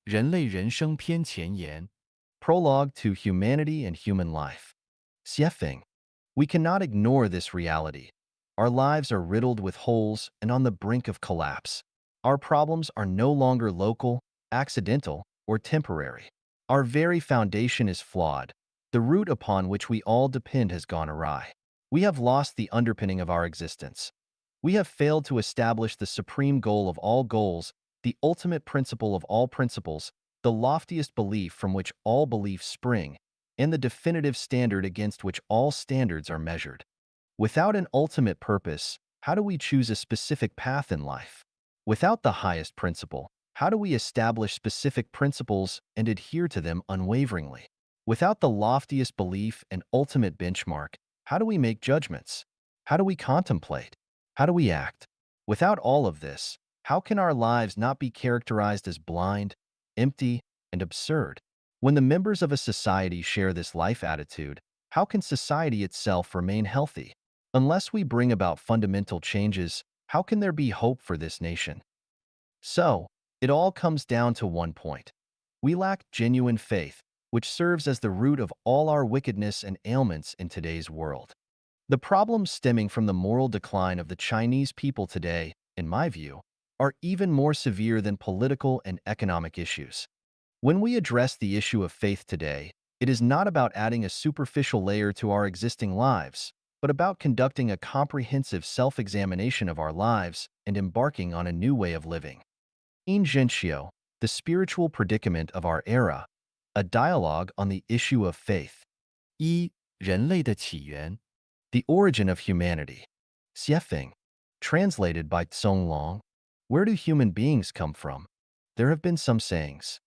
人类人生篇前言 Prologue to Humanity and Human Life. Xiefeng. We cannot ignore this reality. Our lives are riddled with holes and on the brink of collapse. Our problems are no longer local, accidental, or temporary. Our very foundation is flawed. The root upon which we all depend has gone awry. We have lost the underpinning of our existence. We have failed to establish the supreme goal of all goals, the ultimate principle of all principles, the loftiest belief from which all beliefs spring, and the definitive standard against which all standards are measured. Without an ultimate purpose, how do we choose a specific path in life? Without the highest principle, how do we establish specific principles and adhere to them unwaveringly? Without the loftiest belief and ultimate benchmark, how do we make judgments? How do we contemplate? How do we act? Without all of this, how can our lives not be characterized as blind, empty, and absurd? When the members of a society share this life attitude, how can society itself remain healthy? Unless we bring about fundamental changes, how can there be hope for this nation? So, it all comes down to one point. We lack genuine faith, which serves as the root of all our wickedness and ailments in today's world. The problems stemming from the moral decline of the Chinese people today, in my view, are even more severe than political and economic issues. When we address the issue of faith today, it is not about adding a superficial layer to our existing lives, but about conducting a comprehensive self-examination of our lives and embarking on a new way of living. In Gentio, the spiritual predicament of our era, a dialogue on the issue of faith. 一、人类的起源 The origin of humanity. Xiefeng. Translated by Tsong Long. Where do human beings come from? There have been some sayings.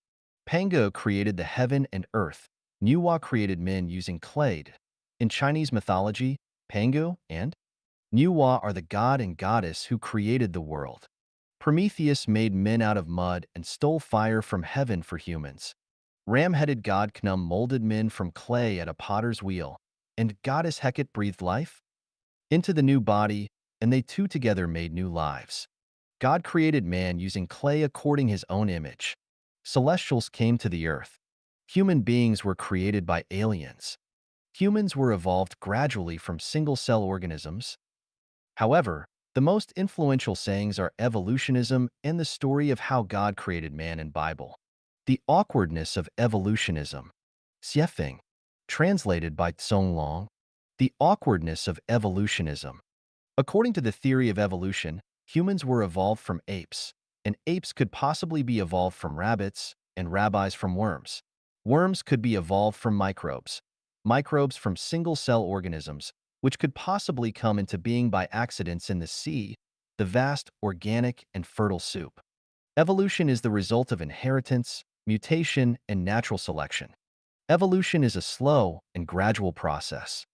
Pango created the heaven and earth. Nuwa created men using clay. In Chinese mythology, Pango and Nuwa are the god and goddess who created the world. Prometheus made men out of mud and stole fire from heaven for humans. Ram-headed god Knum molded men from clay at a potter's wheel, and goddess Hecate breathed life into the new body, and they two together made new lives. God created man using clay according his own image. Celestials came to the earth. Human beings were created by aliens. Humans were evolved gradually from single-cell organisms. However, the most influential sayings are evolutionism and the story of how God created man in Bible. The awkwardness of evolutionism. Xiefeng. Translated by Tsong Long. The awkwardness of evolutionism. According to the theory of evolution, humans were evolved from apes, and apes could possibly be evolved from rabbits, and rabbis from worms. Worms could be evolved from microbes. Microbes from single-cell organisms, which could possibly come into being by accidents in the sea, the vast, organic, and fertile soup. Evolution is the result of inheritance, mutation, and natural selection. Evolution is a slow and gradual process.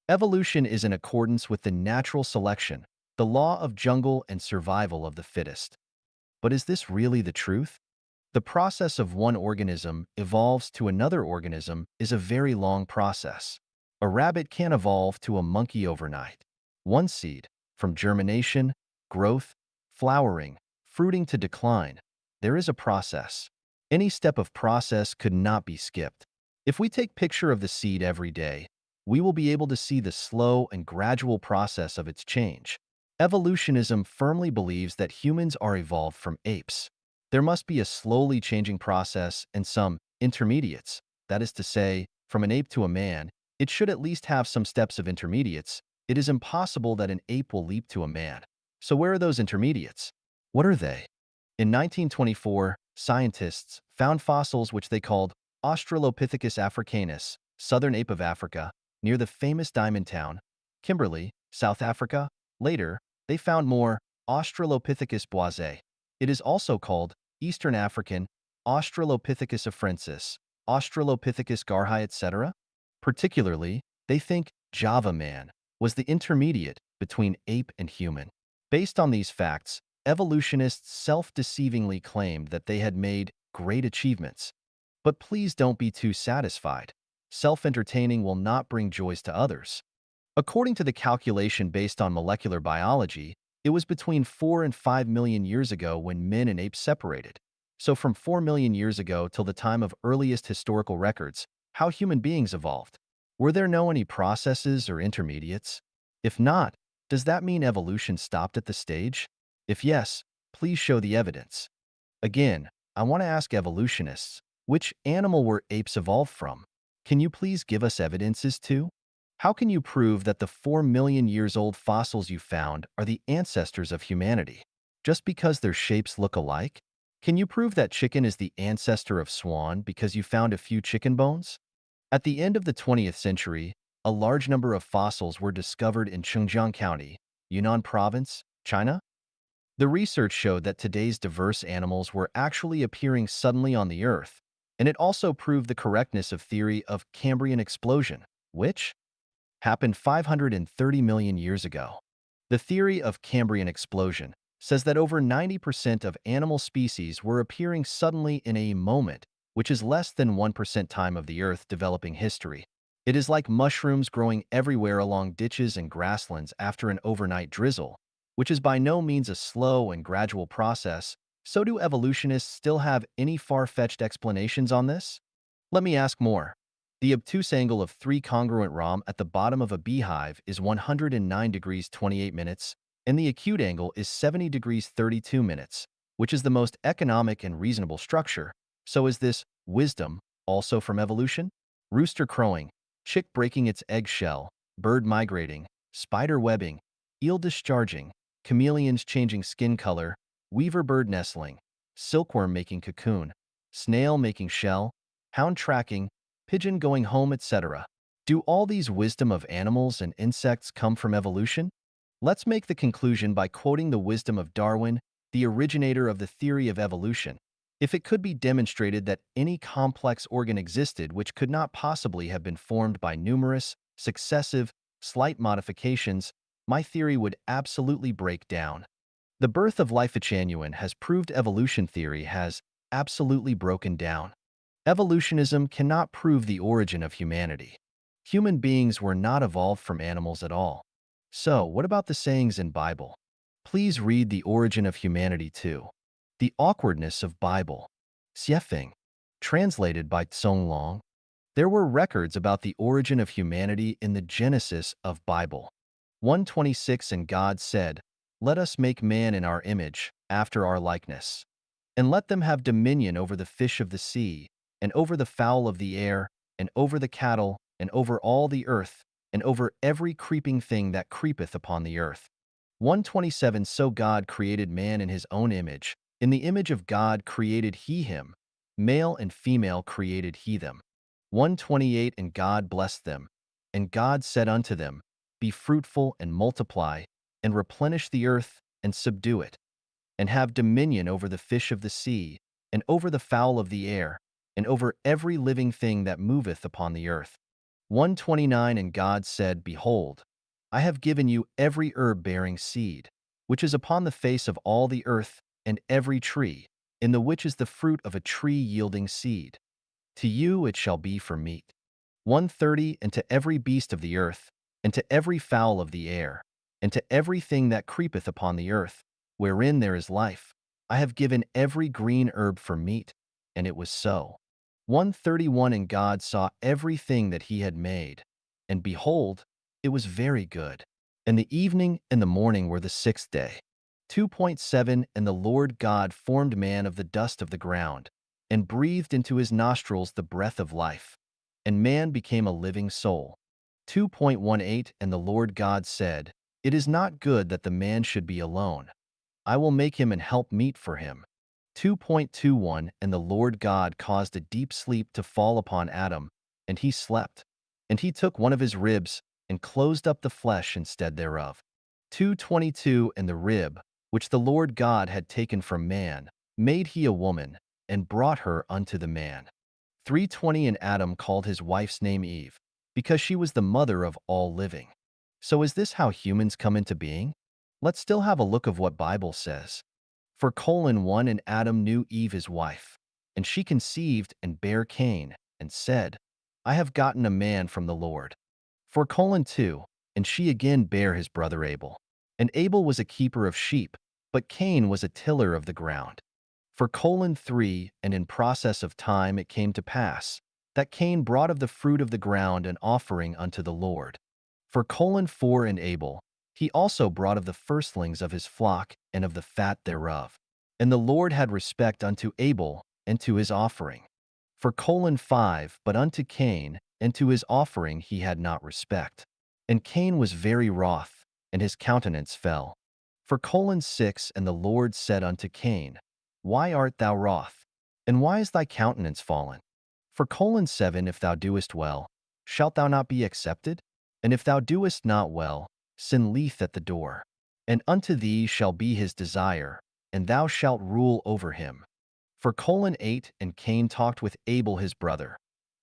Evolution is in accordance with the natural selection, the law of jungle and survival of the fittest. But is this really the truth? The process of one organism evolves to another organism is a very long process. A rabbit can't evolve to a monkey overnight. One seed, from germination, growth, flowering, fruiting to decline, there is a process. Any step of process could not be skipped. If we take picture of the seed every day, we will be able to see the slow and gradual process of its change. Evolutionism firmly believes that humans are evolved from apes. There must be a slowly changing process and some intermediates. That is to say, from an ape to a man, it should at least have some steps of intermediates. It is impossible that an ape will leap to a man. So where are those intermediates? What are they? In 1924, scientists found fossils which they called Australopithecus africanus, southern ape of Africa, near the famous diamond town, Kimberley, South Africa. Later, they found more Australopithecus boisé. It is also called Eastern African, Australopithecus afrensis, Australopithecus garhi, etc. Particularly, they think Java man was the intermediate between ape and human. Based on these facts, evolutionists self-deceivingly claimed that they had made great achievements. But please don't be too satisfied. Self-entertaining will not bring joys to others. According to the calculation based on molecular biology, it was between 4 and 5 million years ago when men and apes separated. So from 4 million years ago till the time of earliest historical records, how human beings evolved. Were there no any processes or intermediates? If not, does that mean evolution stopped at the stage? If yes, please show the evidence. Again, I want to ask evolutionists, which animal were apes evolved from? Can you please give us evidences too? How can you prove that the 4 million years old fossils you found are the ancestors of humanity? Just because their shapes look alike? Can you prove that chicken is the ancestor of swan because you found a few chicken bones? At the end of the 20th century, a large number of fossils were discovered in Chengjiang County, Yunnan Province, China. The research showed that today's diverse animals were actually appearing suddenly on the Earth, and it also proved the correctness of theory of Cambrian explosion, which happened 530 million years ago. The theory of Cambrian explosion says that over 90% of animal species were appearing suddenly in a moment, which is less than 1% time of the Earth developing history. It is like mushrooms growing everywhere along ditches and grasslands after an overnight drizzle, which is by no means a slow and gradual process. So do evolutionists still have any far-fetched explanations on this? Let me ask more. The obtuse angle of 3 congruent ROM at the bottom of a beehive is 109 degrees 28 minutes, and the acute angle is 70 degrees 32 minutes, which is the most economic and reasonable structure. So is this wisdom also from evolution? Rooster crowing, chick breaking its egg shell, bird migrating, spider webbing, eel discharging, chameleons changing skin color, weaver bird nestling, silkworm making cocoon, snail making shell, hound tracking, pigeon going home, etc. Do all these wisdom of animals and insects come from evolution? Let's make the conclusion by quoting the wisdom of Darwin, the originator of the theory of evolution. If it could be demonstrated that any complex organ existed which could not possibly have been formed by numerous, successive, slight modifications, my theory would absolutely break down. The birth of life genuine has proved evolution theory has absolutely broken down. Evolutionism cannot prove the origin of humanity. Human beings were not evolved from animals at all. So, what about the sayings in Bible? Please read The Origin of Humanity too. The Awkwardness of Bible. Xiefeng. Translated by Tsong Long. There were records about the origin of humanity in the Genesis of Bible. 126 And God said, "Let us make man in our image, after our likeness. And let them have dominion over the fish of the sea, and over the fowl of the air, and over the cattle, and over all the earth, and over every creeping thing that creepeth upon the earth." 127 So God created man in his own image. In the image of God created he him. Male and female created he them. 128 And God blessed them. And God said unto them, Be fruitful and multiply, and replenish the earth, and subdue it, and have dominion over the fish of the sea, and over the fowl of the air, and over every living thing that moveth upon the earth. 129 And God said, Behold, I have given you every herb bearing seed, which is upon the face of all the earth, and every tree, in the which is the fruit of a tree yielding seed. To you it shall be for meat. 130 And to every beast of the earth, and to every fowl of the air, and to everything that creepeth upon the earth, wherein there is life, I have given every green herb for meat. And it was so. 131 And God saw everything that he had made, and behold, it was very good. And the evening and the morning were the sixth day. 2.7 And the Lord God formed man of the dust of the ground, and breathed into his nostrils the breath of life, and man became a living soul. 2.18 And the Lord God said, It is not good that the man should be alone. I will make him an help meet for him. 2.21 And the Lord God caused a deep sleep to fall upon Adam, and he slept. And he took one of his ribs, and closed up the flesh instead thereof. 2.22 And the rib, which the Lord God had taken from man, made he a woman, and brought her unto the man. 3.20 And Adam called his wife's name Eve, because she was the mother of all living. So is this how humans come into being? Let's still have a look of what Bible says. For 1 And Adam knew Eve his wife, and she conceived and bare Cain, and said, I have gotten a man from the Lord. For 2 And she again bare his brother Abel. And Abel was a keeper of sheep, but Cain was a tiller of the ground. For colon 3, and in process of time it came to pass, that Cain brought of the fruit of the ground an offering unto the Lord. For colon 4, and Abel, he also brought of the firstlings of his flock and of the fat thereof. And the Lord had respect unto Abel and to his offering. For colon 5, but unto Cain and to his offering he had not respect. And Cain was very wroth, and his countenance fell. For colon 6, and the Lord said unto Cain, Why art thou wroth? And why is thy countenance fallen? For colon 7, if thou doest well, shalt thou not be accepted? And if thou doest not well, sin lieth at the door. And unto thee shall be his desire, and thou shalt rule over him. For colon 8, and Cain talked with Abel his brother.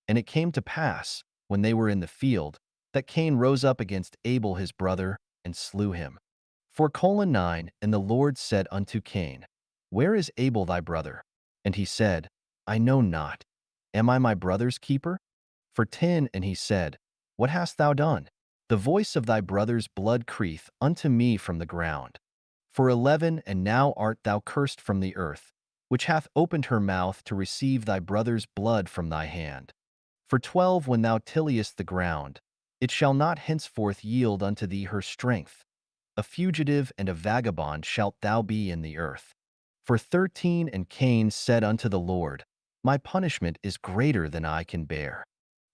And it came to pass, when they were in the field, that Cain rose up against Abel his brother, and slew him. For colon 9, and the Lord said unto Cain, Where is Abel thy brother? And he said, I know not. Am I my brother's keeper? For 10, and he said, What hast thou done? The voice of thy brother's blood crieth unto me from the ground. For 11, and now art thou cursed from the earth, which hath opened her mouth to receive thy brother's blood from thy hand. For 12, when thou tillest the ground, it shall not henceforth yield unto thee her strength. A fugitive and a vagabond shalt thou be in the earth. For 13, and Cain said unto the Lord, My punishment is greater than I can bear.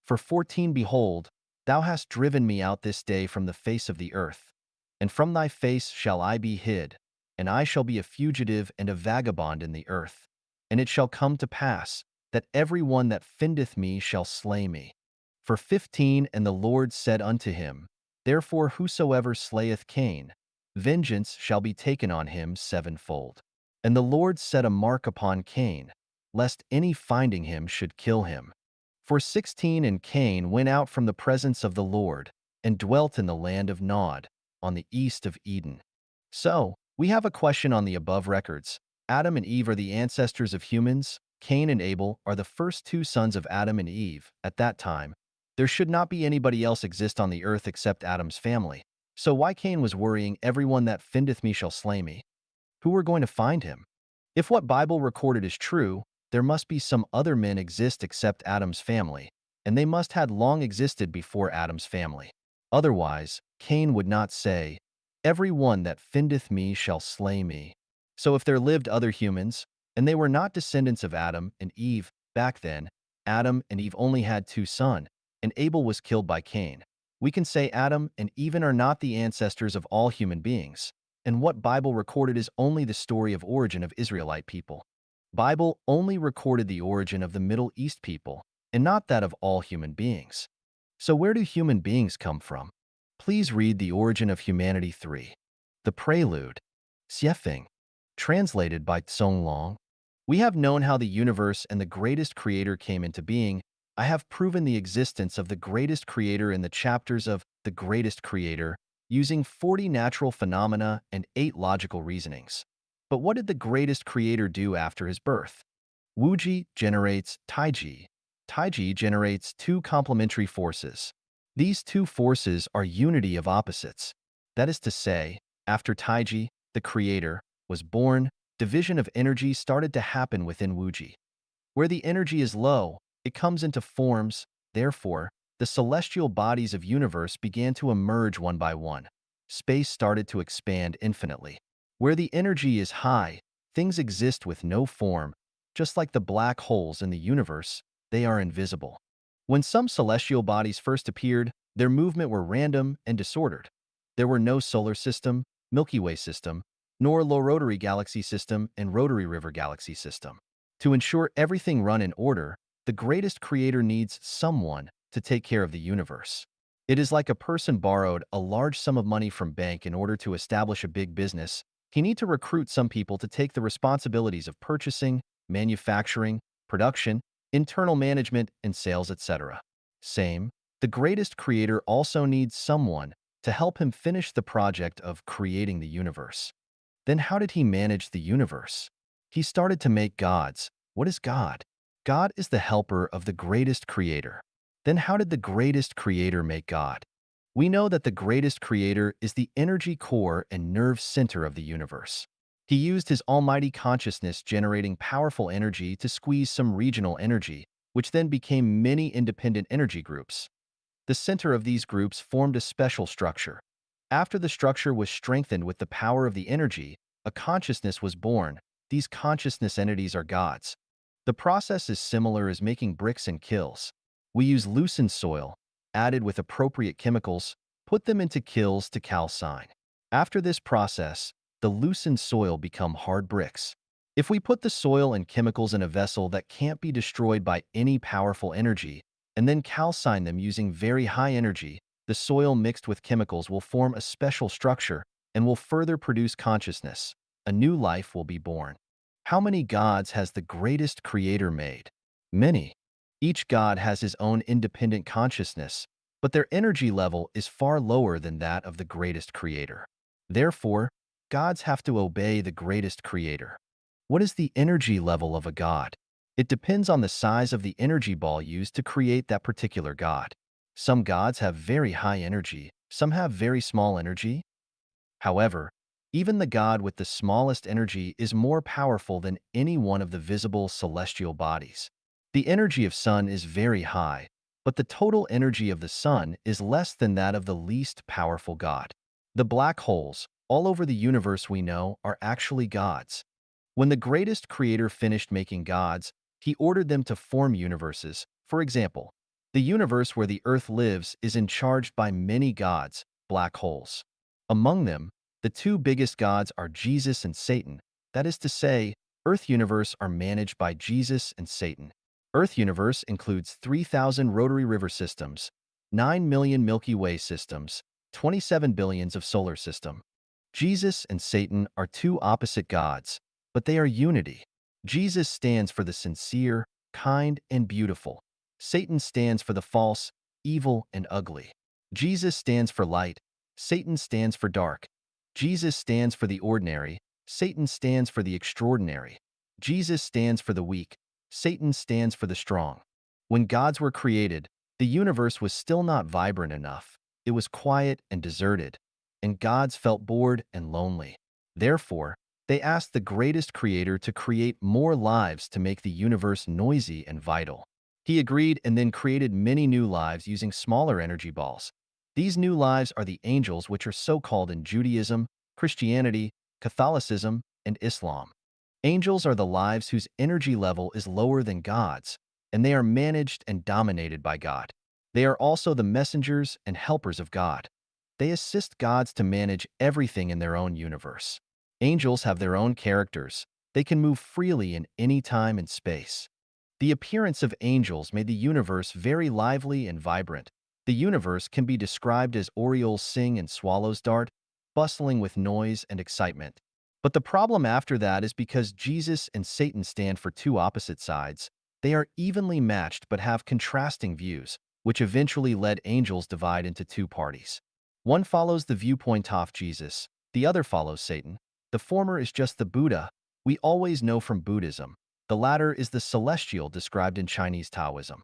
For 14, behold, thou hast driven me out this day from the face of the earth, and from thy face shall I be hid, and I shall be a fugitive and a vagabond in the earth. And it shall come to pass, that every one that findeth me shall slay me. For 15, and the Lord said unto him, Therefore whosoever slayeth Cain, vengeance shall be taken on him sevenfold. And the Lord set a mark upon Cain, lest any finding him should kill him. For 16, and Cain went out from the presence of the Lord, and dwelt in the land of Nod, on the east of Eden. So, we have a question on the above records. Adam and Eve are the ancestors of humans. Cain and Abel are the first two sons of Adam and Eve. At that time, there should not be anybody else exist on the earth except Adam's family. So why Cain was worrying, everyone that findeth me shall slay me? Who were going to find him? If what Bible recorded is true, there must be some other men exist except Adam's family, and they must had long existed before Adam's family. Otherwise, Cain would not say, Every one that findeth me shall slay me. So if there lived other humans, and they were not descendants of Adam and Eve, back then, Adam and Eve only had two sons, and Abel was killed by Cain. We can say Adam and Eve are not the ancestors of all human beings, and what Bible recorded is only the story of origin of Israelite people. Bible only recorded the origin of the Middle East people, and not that of all human beings. So where do human beings come from? Please read The Origin of Humanity 3. The Prelude. Xiefeng. Translated by Tsong Long. We have known how the universe and the greatest creator came into being. I have proven the existence of the greatest creator in the chapters of The Greatest Creator, using 40 natural phenomena and 8 logical reasonings. But what did the greatest creator do after his birth? Wuji generates Taiji. Taiji generates two complementary forces. These two forces are unity of opposites. That is to say, after Taiji, the creator, was born, division of energy started to happen within Wuji. Where the energy is low, it comes into forms. Therefore, the celestial bodies of universe began to emerge one by one. Space started to expand infinitely. Where the energy is high, things exist with no form. Just like the black holes in the universe, they are invisible. When some celestial bodies first appeared, their movement were random and disordered. There were no solar system, Milky Way system, nor low rotary galaxy system and rotary river galaxy system. To ensure everything run in order, the greatest creator needs someone to take care of the universe. It is like a person borrowed a large sum of money from bank in order to establish a big business. He need to recruit some people to take the responsibilities of purchasing, manufacturing, production, internal management, and sales, etc. Same, the greatest creator also needs someone to help him finish the project of creating the universe. Then how did he manage the universe? He started to make gods. What is God? God is the helper of the greatest creator. Then how did the greatest creator make God? We know that the greatest creator is the energy core and nerve center of the universe. He used his almighty consciousness generating powerful energy to squeeze some regional energy, which then became many independent energy groups. The center of these groups formed a special structure. After the structure was strengthened with the power of the energy, a consciousness was born. These consciousness entities are gods. The process is similar as making bricks and kilns. We use loosened soil, added with appropriate chemicals, put them into kilns to calcine. After this process, the loosened soil become hard bricks. If we put the soil and chemicals in a vessel that can't be destroyed by any powerful energy, and then calcine them using very high energy, the soil mixed with chemicals will form a special structure and will further produce consciousness. A new life will be born. How many gods has the greatest creator made? Many. Each god has his own independent consciousness, but their energy level is far lower than that of the greatest creator. Therefore, gods have to obey the greatest creator. What is the energy level of a god? It depends on the size of the energy ball used to create that particular god. Some gods have very high energy, some have very small energy. However, even the god with the smallest energy is more powerful than any one of the visible celestial bodies. The energy of sun is very high, but the total energy of the sun is less than that of the least powerful god. The black holes, all over the universe we know, are actually gods. When the greatest creator finished making gods, he ordered them to form universes. For example, the universe where the earth lives is charged by many gods, black holes. Among them, the two biggest gods are Jesus and Satan. That is to say, Earth universe are managed by Jesus and Satan. Earth universe includes 3,000 rotary river systems, 9 million Milky Way systems, 27 billions of solar system. Jesus and Satan are two opposite gods, but they are unity. Jesus stands for the sincere, kind, and beautiful. Satan stands for the false, evil, and ugly. Jesus stands for light. Satan stands for dark. Jesus stands for the ordinary. Satan stands for the extraordinary. Jesus stands for the weak. Satan stands for the strong. When gods were created, the universe was still not vibrant enough. It was quiet and deserted, and gods felt bored and lonely. Therefore, they asked the greatest creator to create more lives to make the universe noisy and vital. He agreed and then created many new lives using smaller energy balls. These new lives are the angels, which are so called in Judaism, Christianity, Catholicism, and Islam. Angels are the lives whose energy level is lower than God's, and they are managed and dominated by God. They are also the messengers and helpers of God. They assist gods to manage everything in their own universe. Angels have their own characters. They can move freely in any time and space. The appearance of angels made the universe very lively and vibrant. The universe can be described as orioles sing and swallows dart, bustling with noise and excitement. But the problem after that is because Jesus and Satan stand for two opposite sides. They are evenly matched but have contrasting views, which eventually led angels divide into two parties. One follows the viewpoint of Jesus, the other follows Satan. The former is just the Buddha we always know from Buddhism. The latter is the celestial described in Chinese Taoism.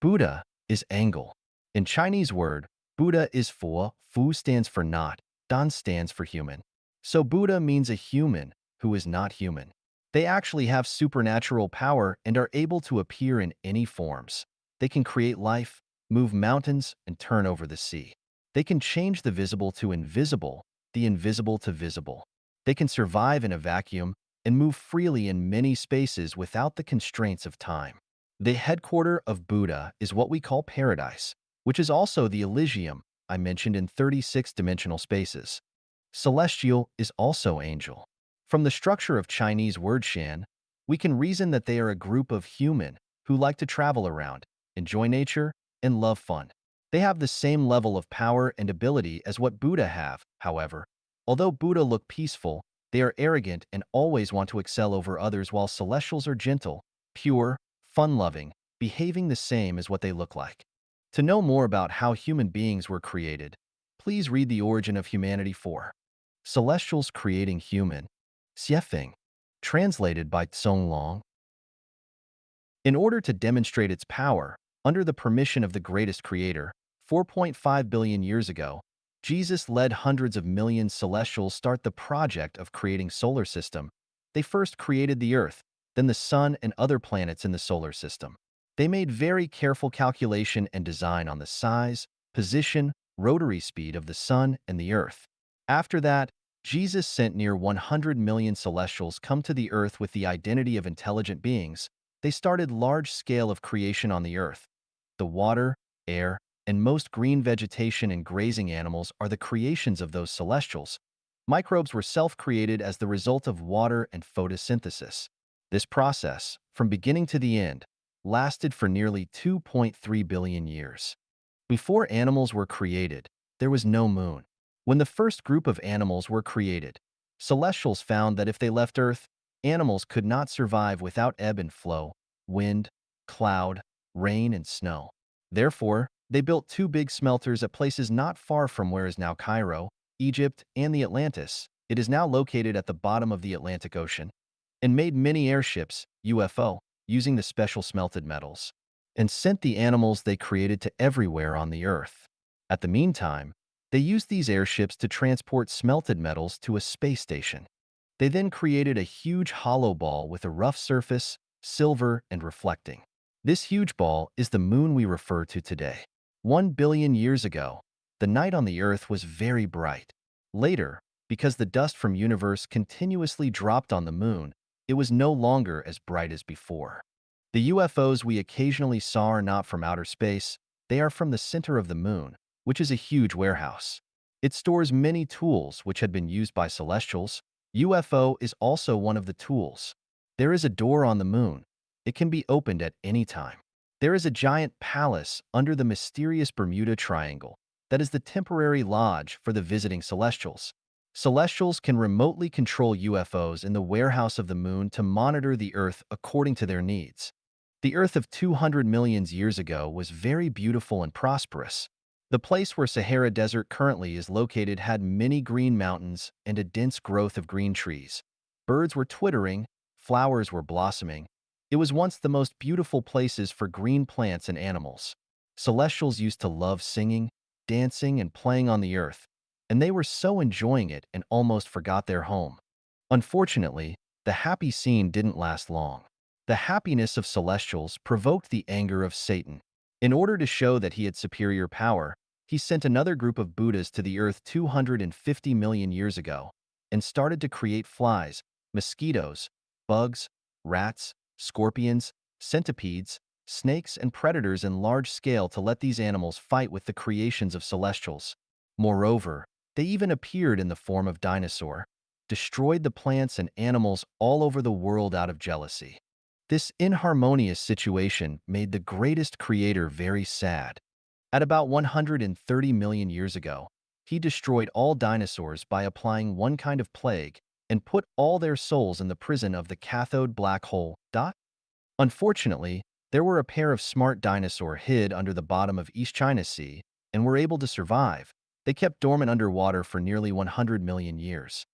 Buddha is angle. In Chinese word, Buddha is fu stands for not, dan stands for human. So Buddha means a human who is not human. They actually have supernatural power and are able to appear in any forms. They can create life, move mountains, and turn over the sea. They can change the visible to invisible, the invisible to visible. They can survive in a vacuum and move freely in many spaces without the constraints of time. The headquarter of Buddha is what we call paradise, which is also the Elysium I mentioned in 36-dimensional spaces. Celestial is also angel. From the structure of Chinese word shan, we can reason that they are a group of human who like to travel around, enjoy nature, and love fun. They have the same level of power and ability as what Buddha have, however. Although Buddha look peaceful, they are arrogant and always want to excel over others, while celestials are gentle, pure, fun-loving, behaving the same as what they look like. To know more about how human beings were created, please read The Origin of Humanity 4. Celestials Creating Human. Xiefeng. Translated by Tsong Long. In order to demonstrate its power, under the permission of the greatest creator, 4.5 billion years ago, Jesus led hundreds of millions celestials start the project of creating solar system. They first created the Earth, then the Sun and other planets in the solar system. They made very careful calculation and design on the size, position, rotary speed of the Sun and the Earth. After that, Jesus sent near 100 million celestials come to the Earth with the identity of intelligent beings. They started large scale of creation on the Earth. The water, air, and most green vegetation and grazing animals are the creations of those celestials. Microbes were self-created as the result of water and photosynthesis. This process, from beginning to the end, lasted for nearly 2.3 billion years. Before animals were created, there was no moon. When the first group of animals were created, celestials found that if they left Earth, animals could not survive without ebb and flow, wind, cloud, rain, and snow. Therefore, they built two big smelters at places not far from where is now Cairo, Egypt, and the Atlantis. It is now located at the bottom of the Atlantic Ocean, and made many airships, UFO, using the special smelted metals, and sent the animals they created to everywhere on the Earth. At the meantime, they used these airships to transport smelted metals to a space station. They then created a huge hollow ball with a rough surface, silver, and reflecting. This huge ball is the moon we refer to today. 1 billion years ago, the night on the Earth was very bright. Later, because the dust from universe continuously dropped on the moon, it was no longer as bright as before. The UFOs we occasionally saw are not from outer space, they are from the center of the moon, which is a huge warehouse. It stores many tools which had been used by celestials. UFO is also one of the tools. There is a door on the moon. It can be opened at any time. There is a giant palace under the mysterious Bermuda Triangle that is the temporary lodge for the visiting celestials. Celestials can remotely control UFOs in the warehouse of the moon to monitor the Earth according to their needs. The Earth of 200 million years ago was very beautiful and prosperous. The place where Sahara Desert currently is located had many green mountains and a dense growth of green trees. Birds were twittering, flowers were blossoming. It was once the most beautiful places for green plants and animals. Celestials used to love singing, dancing, and playing on the Earth, and they were so enjoying it and almost forgot their home. Unfortunately, the happy scene didn't last long. The happiness of celestials provoked the anger of Satan. In order to show that he had superior power, he sent another group of Buddhas to the Earth 250 million years ago and started to create flies, mosquitoes, bugs, rats, scorpions, centipedes, snakes, and predators in large scale to let these animals fight with the creations of celestials. Moreover, they even appeared in the form of dinosaur, destroyed the plants and animals all over the world out of jealousy. This inharmonious situation made the greatest creator very sad. At about 130 million years ago, he destroyed all dinosaurs by applying one kind of plague and put all their souls in the prison of the cathode black hole. Unfortunately, there were a pair of smart dinosaurs hid under the bottom of East China Sea and were able to survive. They kept dormant underwater for nearly 100 million years.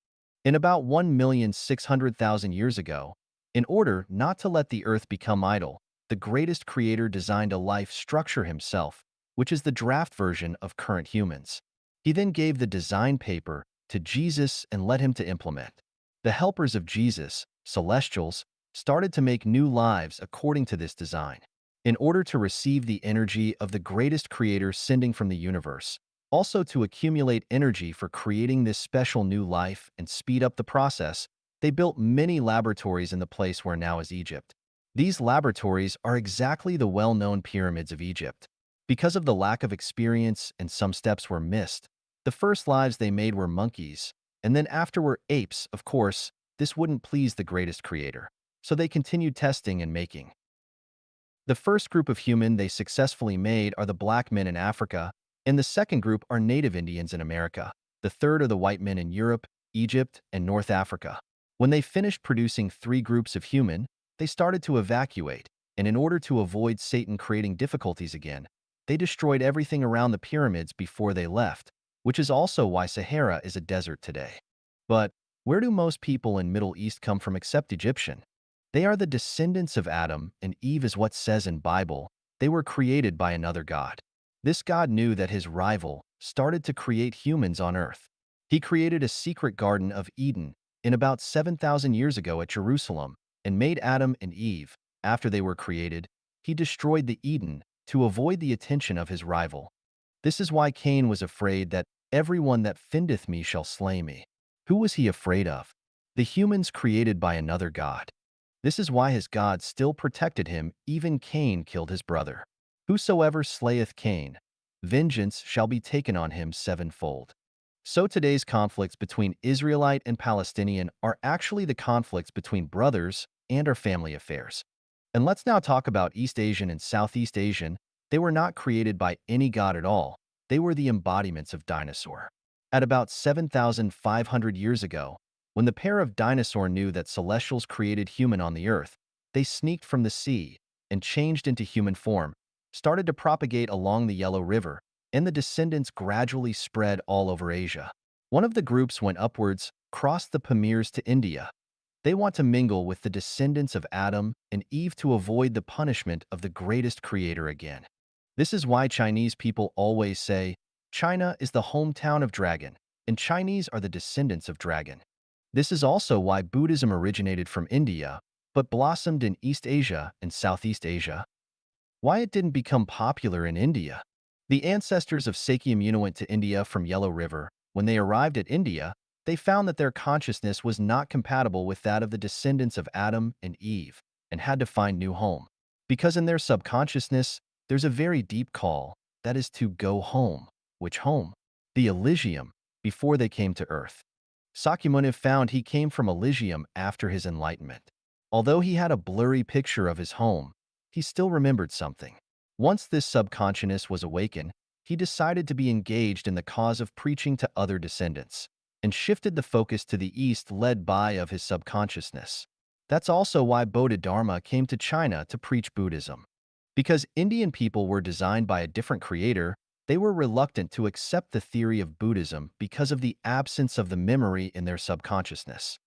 In about 1,600,000 years ago, in order not to let the Earth become idle, the greatest creator designed a life structure himself, which is the draft version of current humans. He then gave the design paper to Jesus and led him to implement. The helpers of Jesus, celestials, started to make new lives according to this design. In order to receive the energy of the greatest creator sending from the universe, also to accumulate energy for creating this special new life and speed up the process, they built many laboratories in the place where now is Egypt. These laboratories are exactly the well-known pyramids of Egypt. Because of the lack of experience and some steps were missed, the first lives they made were monkeys, and then after were apes. Of course, this wouldn't please the greatest creator, so they continued testing and making. The first group of human they successfully made are the black men in Africa, and the second group are native Indians in America. The third are the white men in Europe, Egypt, and North Africa. When they finished producing three groups of human, they started to evacuate, and in order to avoid Satan creating difficulties again, they destroyed everything around the pyramids before they left, which is also why Sahara is a desert today. But where do most people in Middle East come from except Egyptian? They are the descendants of Adam and Eve is what says in Bible. They were created by another God. This god knew that his rival started to create humans on Earth. He created a secret Garden of Eden in about 7,000 years ago at Jerusalem and made Adam and Eve. After they were created, he destroyed the Eden to avoid the attention of his rival. This is why Cain was afraid that everyone that findeth me shall slay me. Who was he afraid of? The humans created by another god. This is why his God still protected him, even Cain killed his brother. Whosoever slayeth Cain, vengeance shall be taken on him sevenfold. So today's conflicts between Israelite and Palestinian are actually the conflicts between brothers and our family affairs. And let's now talk about East Asian and Southeast Asian. They were not created by any god at all. They were the embodiments of dinosaur. At about 7,500 years ago, when the pair of dinosaur knew that celestials created human on the earth, they sneaked from the sea and changed into human form, started to propagate along the Yellow River, and the descendants gradually spread all over Asia. One of the groups went upwards, crossed the Pamirs to India. They want to mingle with the descendants of Adam and Eve to avoid the punishment of the greatest creator again. This is why Chinese people always say, China is the hometown of dragon, and Chinese are the descendants of dragon. This is also why Buddhism originated from India, but blossomed in East Asia and Southeast Asia. Why it didn't become popular in India. The ancestors of Sakyamuni went to India from Yellow River. When they arrived at India, they found that their consciousness was not compatible with that of the descendants of Adam and Eve, and had to find new home. Because in their subconsciousness, there's a very deep call, that is to go home. Which home? The Elysium, before they came to Earth. Sakyamuni found he came from Elysium after his enlightenment. Although he had a blurry picture of his home, he still remembered something. Once this subconsciousness was awakened, he decided to be engaged in the cause of preaching to other descendants, and shifted the focus to the east led by of his subconsciousness. That's also why Bodhidharma came to China to preach Buddhism. Because Indian people were designed by a different creator, they were reluctant to accept the theory of Buddhism because of the absence of the memory in their subconsciousness.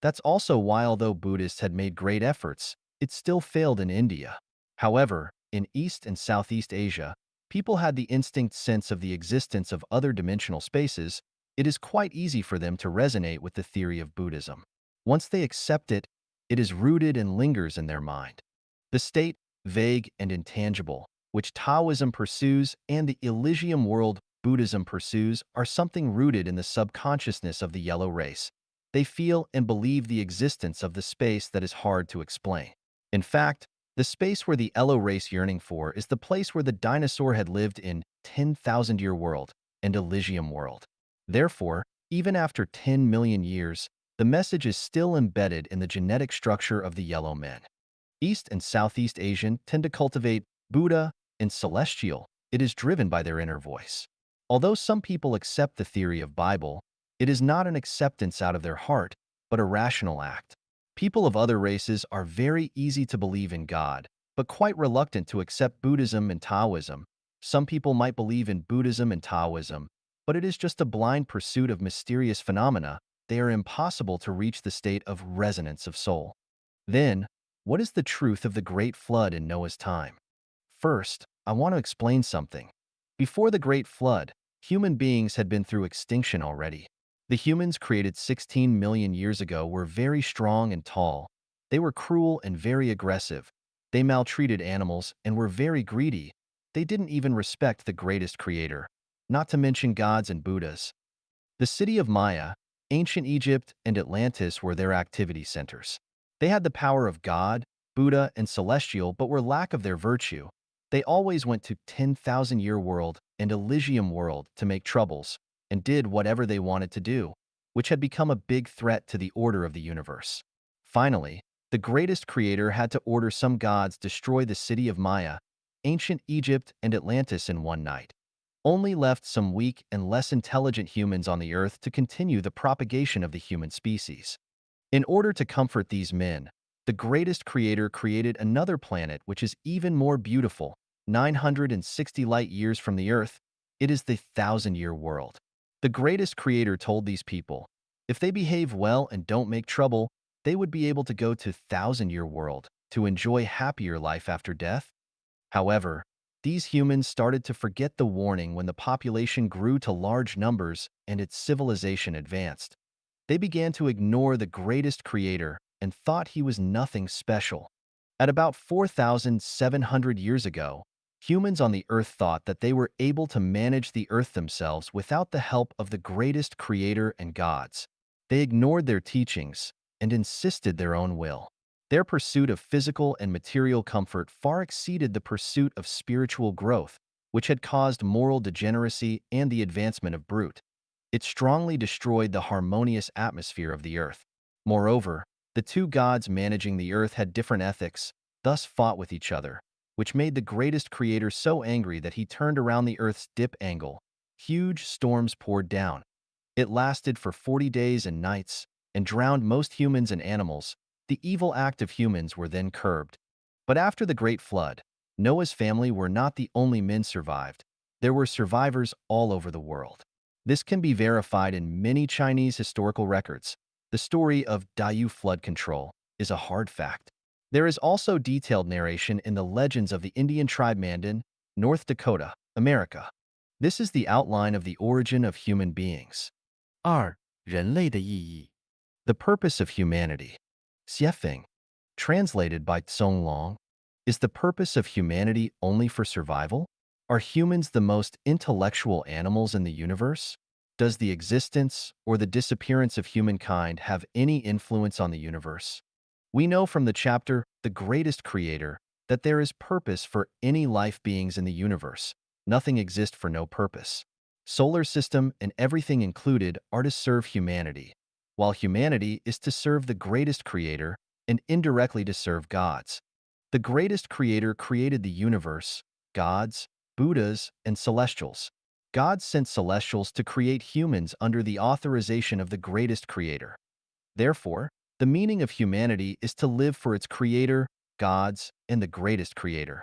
That's also why, although Buddhists had made great efforts, it still failed in India. However, in East and Southeast Asia, people had the instinct sense of the existence of other dimensional spaces. It is quite easy for them to resonate with the theory of Buddhism. Once they accept it, it is rooted and lingers in their mind. The state, vague and intangible, which Taoism pursues and the Elysium world Buddhism pursues are something rooted in the subconsciousness of the yellow race. They feel and believe the existence of the space that is hard to explain. In fact, the space where the yellow race yearning for is the place where the dinosaur had lived in 10,000-year world and Elysium world. Therefore, even after 10 million years, the message is still embedded in the genetic structure of the yellow men. East and Southeast Asian tend to cultivate Buddha and celestial. It is driven by their inner voice. Although some people accept the theory of Bible, it is not an acceptance out of their heart, but a rational act. People of other races are very easy to believe in God, but quite reluctant to accept Buddhism and Taoism. Some people might believe in Buddhism and Taoism, but it is just a blind pursuit of mysterious phenomena. They are impossible to reach the state of resonance of soul. Then, what is the truth of the great flood in Noah's time? First, I want to explain something. Before the great flood, human beings had been through extinction already. The humans created 16 million years ago were very strong and tall. They were cruel and very aggressive. They maltreated animals and were very greedy. They didn't even respect the greatest creator, not to mention gods and Buddhas. The city of Maya, ancient Egypt, and Atlantis were their activity centers. They had the power of God, Buddha, and Celestial, but were lack of their virtue. They always went to 10,000-year world and Elysium world to make troubles, and did whatever they wanted to do, which had become a big threat to the order of the universe. Finally, the greatest creator had to order some gods destroy the city of Maya, ancient Egypt, and Atlantis in one night. Only left some weak and less intelligent humans on the earth to continue the propagation of the human species. In order to comfort these men, the greatest creator created another planet which is even more beautiful, 960 light years from the earth. It is the 1,000-year world. The greatest creator told these people, if they behave well and don't make trouble, they would be able to go to 1,000-year world to enjoy happier life after death. However, these humans started to forget the warning when the population grew to large numbers and its civilization advanced. They began to ignore the greatest creator and thought he was nothing special. At about 4,700 years ago, humans on the Earth thought that they were able to manage the Earth themselves without the help of the greatest creator and gods. They ignored their teachings and insisted their own will. Their pursuit of physical and material comfort far exceeded the pursuit of spiritual growth, which had caused moral degeneracy and the advancement of brute. It strongly destroyed the harmonious atmosphere of the Earth. Moreover, the two gods managing the Earth had different ethics, thus fought with each other, which made the greatest creator so angry that he turned around the Earth's dip angle. Huge storms poured down. It lasted for 40 days and nights and drowned most humans and animals. The evil act of humans were then curbed. But after the Great Flood, Noah's family were not the only men survived. There were survivors all over the world. This can be verified in many Chinese historical records. The story of Diu flood control is a hard fact. There is also detailed narration in the legends of the Indian tribe Mandan, North Dakota, America. This is the outline of the origin of human beings. 二、人类的意义。The purpose of humanity. Xiefeng, translated by Tsong Long, is the purpose of humanity only for survival? Are humans the most intellectual animals in the universe? Does the existence or the disappearance of humankind have any influence on the universe? We know from the chapter, The Greatest Creator, that there is purpose for any life beings in the universe. Nothing exists for no purpose. Solar system and everything included are to serve humanity, while humanity is to serve the greatest creator and indirectly to serve gods. The greatest creator created the universe, gods, Buddhas, and celestials. God sent celestials to create humans under the authorization of the greatest creator. Therefore, the meaning of humanity is to live for its creator, gods, and the greatest creator.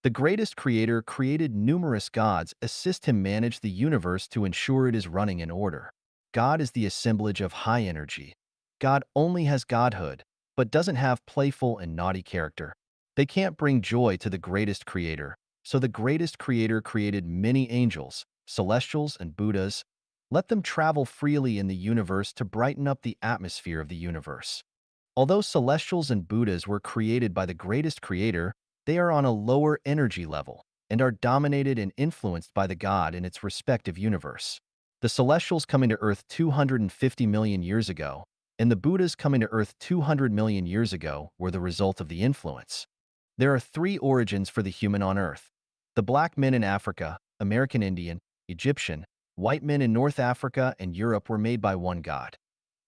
The greatest creator created numerous gods assist him manage the universe to ensure it is running in order. God is the assemblage of high energy. God only has godhood, but doesn't have playful and naughty character. They can't bring joy to the greatest creator, so the greatest creator created many angels, celestials, and Buddhas. Let them travel freely in the universe to brighten up the atmosphere of the universe. Although celestials and Buddhas were created by the greatest creator, they are on a lower energy level and are dominated and influenced by the god in its respective universe. The celestials coming to Earth 250 million years ago, and the Buddhas coming to Earth 200 million years ago were the result of the influence. There are three origins for the human on Earth. The black men in Africa, American Indian, Egyptian, white men in North Africa and Europe were made by one god.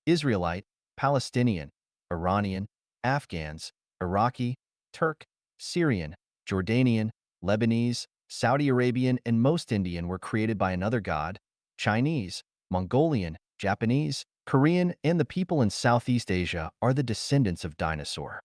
Israelite, Palestinian, Iranian, Afghans, Iraqi, Turk, Syrian, Jordanian, Lebanese, Saudi Arabian, and most Indian were created by another god. Chinese, Mongolian, Japanese, Korean, and the people in Southeast Asia are the descendants of dinosaur.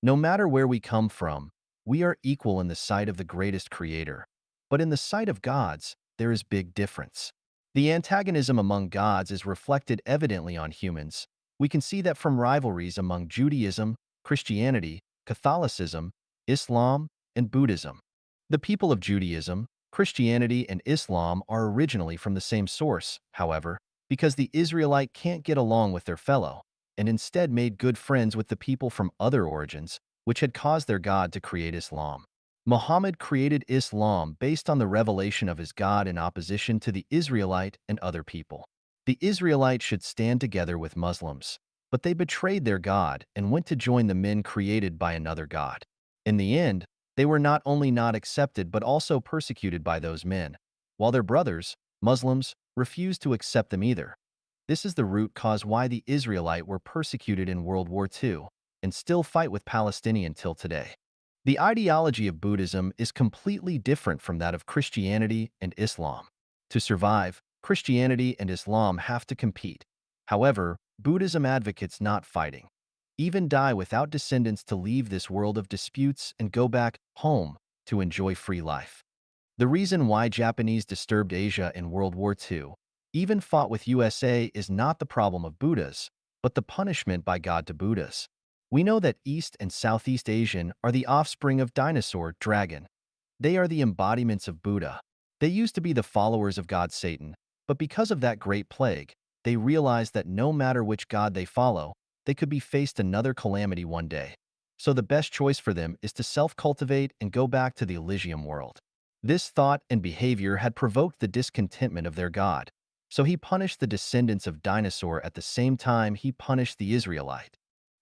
No matter where we come from, we are equal in the sight of the greatest creator. But in the sight of gods, there is big difference. The antagonism among gods is reflected evidently on humans. We can see that from rivalries among Judaism, Christianity, Catholicism, Islam, and Buddhism. The people of Judaism, Christianity, and Islam are originally from the same source, however, because the Israelite can't get along with their fellow, and instead made good friends with the people from other origins, which had caused their God to create Islam. Muhammad created Islam based on the revelation of his God in opposition to the Israelite and other people. The Israelites should stand together with Muslims, but they betrayed their God and went to join the men created by another God. In the end, they were not only not accepted but also persecuted by those men, while their brothers, Muslims, refused to accept them either. This is the root cause why the Israelite were persecuted in World War II and still fight with Palestinians till today. The ideology of Buddhism is completely different from that of Christianity and Islam. To survive, Christianity and Islam have to compete. However, Buddhism advocates not fighting. Even die without descendants to leave this world of disputes and go back home to enjoy free life. The reason why Japanese disturbed Asia in World War II, even fought with USA, is not the problem of Buddhas, but the punishment by God to Buddhas. We know that East and Southeast Asian are the offspring of dinosaur dragon. They are the embodiments of Buddha. They used to be the followers of god Satan, but because of that great plague, they realized that no matter which god they follow, they could be faced another calamity one day. So the best choice for them is to self-cultivate and go back to the Elysium world. This thought and behavior had provoked the discontentment of their god, so he punished the descendants of dinosaur at the same time he punished the Israelite.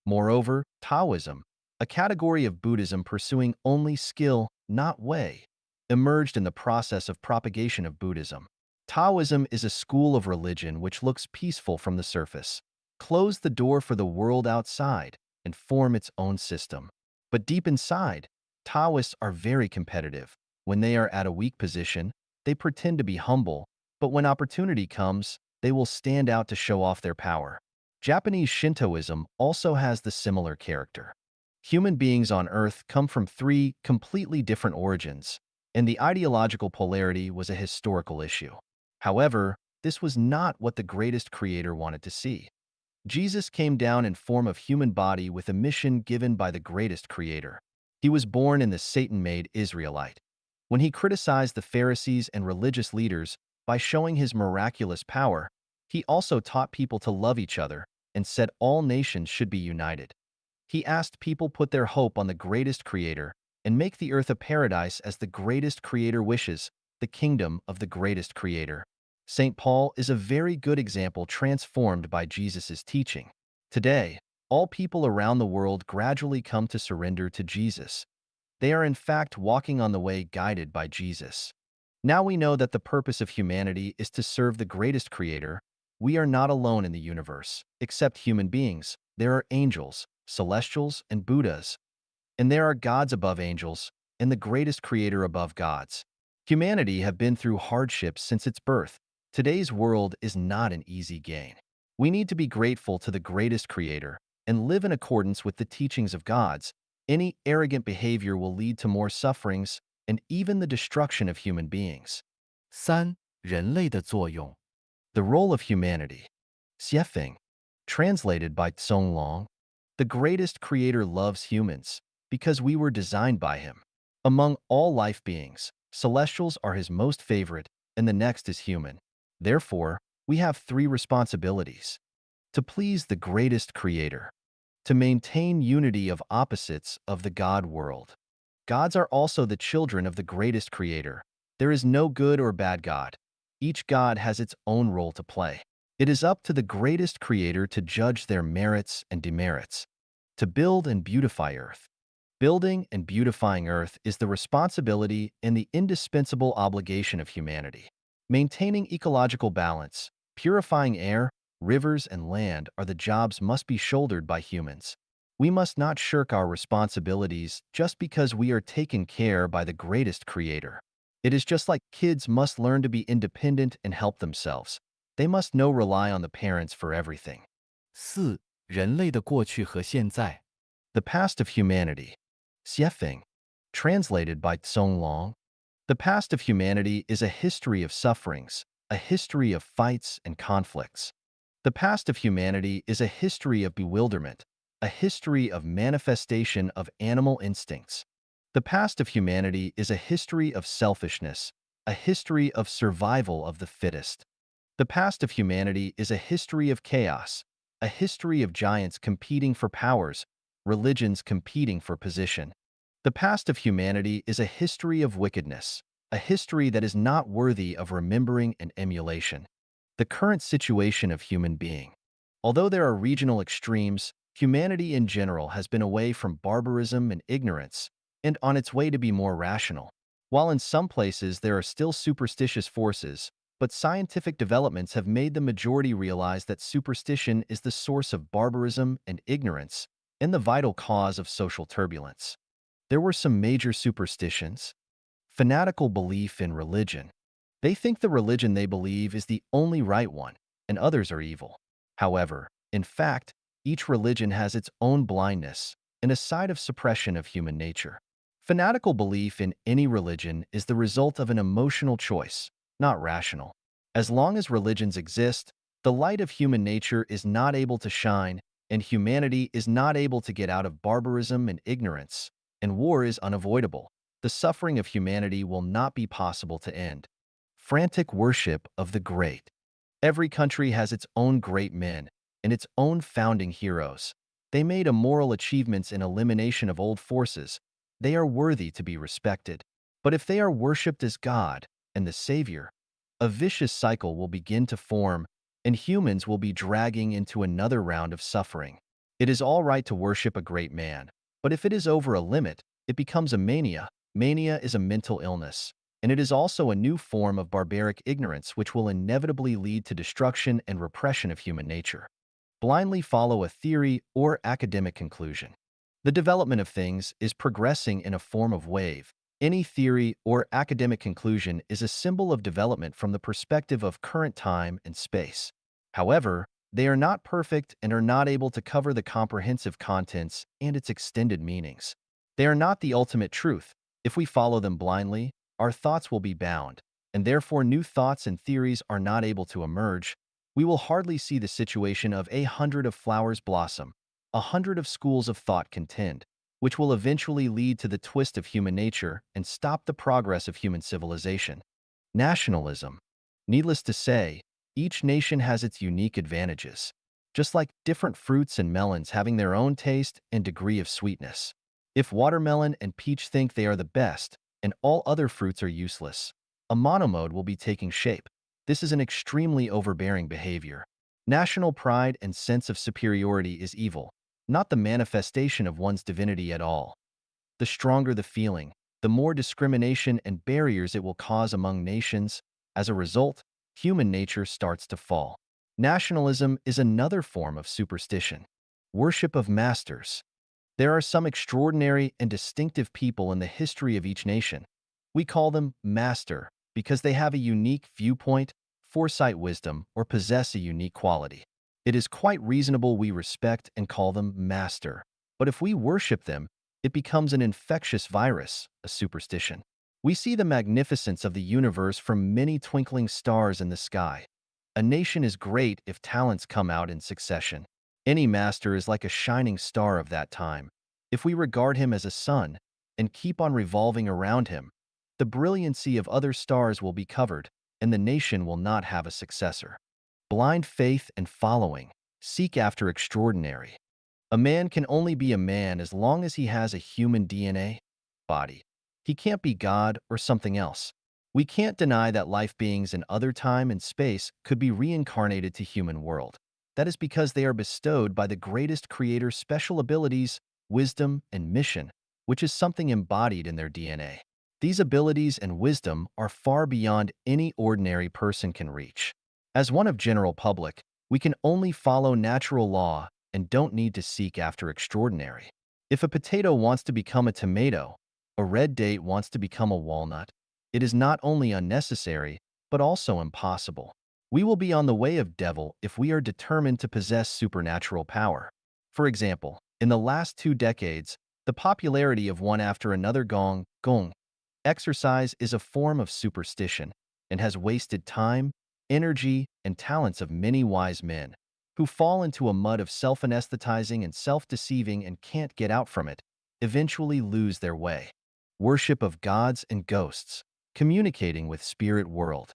Moreover, Taoism, a category of Buddhism pursuing only skill, not way, emerged in the process of propagation of Buddhism. Taoism is a school of religion which looks peaceful from the surface, close the door for the world outside, and form its own system. But deep inside, Taoists are very competitive. When they are at a weak position, they pretend to be humble, but when opportunity comes, they will stand out to show off their power. Japanese Shintoism also has the similar character. Human beings on Earth come from three completely different origins, and the ideological polarity was a historical issue. However, this was not what the greatest creator wanted to see. Jesus came down in form of human body with a mission given by the greatest creator. He was born in the Satan-made Israelite. When he criticized the Pharisees and religious leaders by showing his miraculous power, he also taught people to love each other and said all nations should be united. He asked people put their hope on the greatest creator and make the earth a paradise as the greatest creator wishes, the kingdom of the greatest creator. St. Paul is a very good example transformed by Jesus' teaching. Today, all people around the world gradually come to surrender to Jesus. They are in fact walking on the way guided by Jesus. Now we know that the purpose of humanity is to serve the greatest creator. We are not alone in the universe. Except human beings, there are angels, celestials, and Buddhas. And there are gods above angels, and the greatest creator above gods. Humanity have been through hardships since its birth. Today's world is not an easy gain. We need to be grateful to the greatest creator and live in accordance with the teachings of gods. Any arrogant behavior will lead to more sufferings and even the destruction of human beings. 三、人类的作用。The role of humanity. Xiefeng, translated by Tsong Long. The greatest creator loves humans because we were designed by him. Among all life beings, celestials are his most favorite, and the next is human. Therefore, we have three responsibilities: to please the greatest creator, to maintain unity of opposites of the God world. Gods are also the children of the greatest creator. There is no good or bad God. Each God has its own role to play. It is up to the greatest creator to judge their merits and demerits, to build and beautify earth. Building and beautifying earth is the responsibility and the indispensable obligation of humanity. Maintaining ecological balance, purifying air, rivers, and land are the jobs must be shouldered by humans. We must not shirk our responsibilities just because we are taken care by the greatest creator. It is just like kids must learn to be independent and help themselves. They must know rely on the parents for everything. 四、人类的过去和现在。The past of humanity. Xiefeng, translated by Tsong Long. The past of humanity is a history of sufferings, a history of fights and conflicts. The past of humanity is a history of bewilderment, a history of manifestation of animal instincts. The past of humanity is a history of selfishness, a history of survival of the fittest. The past of humanity is a history of chaos, a history of giants competing for powers, religions competing for position. The past of humanity is a history of wickedness, a history that is not worthy of remembering and emulation. The current situation of human being. Although there are regional extremes, humanity in general has been away from barbarism and ignorance, and on its way to be more rational. While in some places there are still superstitious forces, but scientific developments have made the majority realize that superstition is the source of barbarism and ignorance, and the vital cause of social turbulence. There were some major superstitions. Fanatical belief in religion. They think the religion they believe is the only right one, and others are evil. However, in fact, each religion has its own blindness and a side of suppression of human nature. Fanatical belief in any religion is the result of an emotional choice, not rational. As long as religions exist, the light of human nature is not able to shine, and humanity is not able to get out of barbarism and ignorance, and war is unavoidable. the suffering of humanity will not be possible to end. Frantic worship of the great. Every country has its own great men and its own founding heroes. They made immoral achievements in elimination of old forces. They are worthy to be respected. But if they are worshipped as God and the Savior, a vicious cycle will begin to form, and humans will be dragging into another round of suffering. It is all right to worship a great man, but if it is over a limit, it becomes a mania. Mania is a mental illness, and it is also a new form of barbaric ignorance which will inevitably lead to destruction and repression of human nature. Blindly follow a theory or academic conclusion. The development of things is progressing in a form of wave. Any theory or academic conclusion is a symbol of development from the perspective of current time and space. However, they are not perfect and are not able to cover the comprehensive contents and its extended meanings. They are not the ultimate truth. If we follow them blindly, our thoughts will be bound, and therefore new thoughts and theories are not able to emerge. We will hardly see the situation of 100 of flowers blossom, 100 of schools of thought contend, which will eventually lead to the twist of human nature and stop the progress of human civilization. Nationalism. Needless to say, each nation has its unique advantages, just like different fruits and melons having their own taste and degree of sweetness. If watermelon and peach think they are the best, and all other fruits are useless, a monomode will be taking shape. This is an extremely overbearing behavior. National pride and sense of superiority is evil, not the manifestation of one's divinity at all. The stronger the feeling, the more discrimination and barriers it will cause among nations. As a result, human nature starts to fall. Nationalism is another form of superstition. Worship of masters. There are some extraordinary and distinctive people in the history of each nation. We call them master because they have a unique viewpoint, foresight, wisdom, or possess a unique quality. It is quite reasonable we respect and call them master. But if we worship them, it becomes an infectious virus, a superstition. We see the magnificence of the universe from many twinkling stars in the sky. A nation is great if talents come out in succession. Any master is like a shining star of that time. If we regard him as a sun and keep on revolving around him, the brilliancy of other stars will be covered, and the nation will not have a successor. Blind faith and following. Seek after extraordinary. A man can only be a man as long as he has a human DNA body. He can't be God or something else. We can't deny that life beings in other time and space could be reincarnated to human world. That is because they are bestowed by the greatest creator special abilities, wisdom, and mission, which is something embodied in their DNA. These abilities and wisdom are far beyond any ordinary person can reach. As one of general public, we can only follow natural law and don't need to seek after extraordinary. If a potato wants to become a tomato, a red date wants to become a walnut, it is not only unnecessary, but also impossible. We will be on the way of devil if we are determined to possess supernatural power. For example, in the last 2 decades, the popularity of one after another gong exercise is a form of superstition and has wasted time, energy, and talents of many wise men who fall into a mud of self-anesthetizing and self-deceiving and can't get out from it, eventually lose their way. Worship of gods and ghosts. Communicating with spirit world.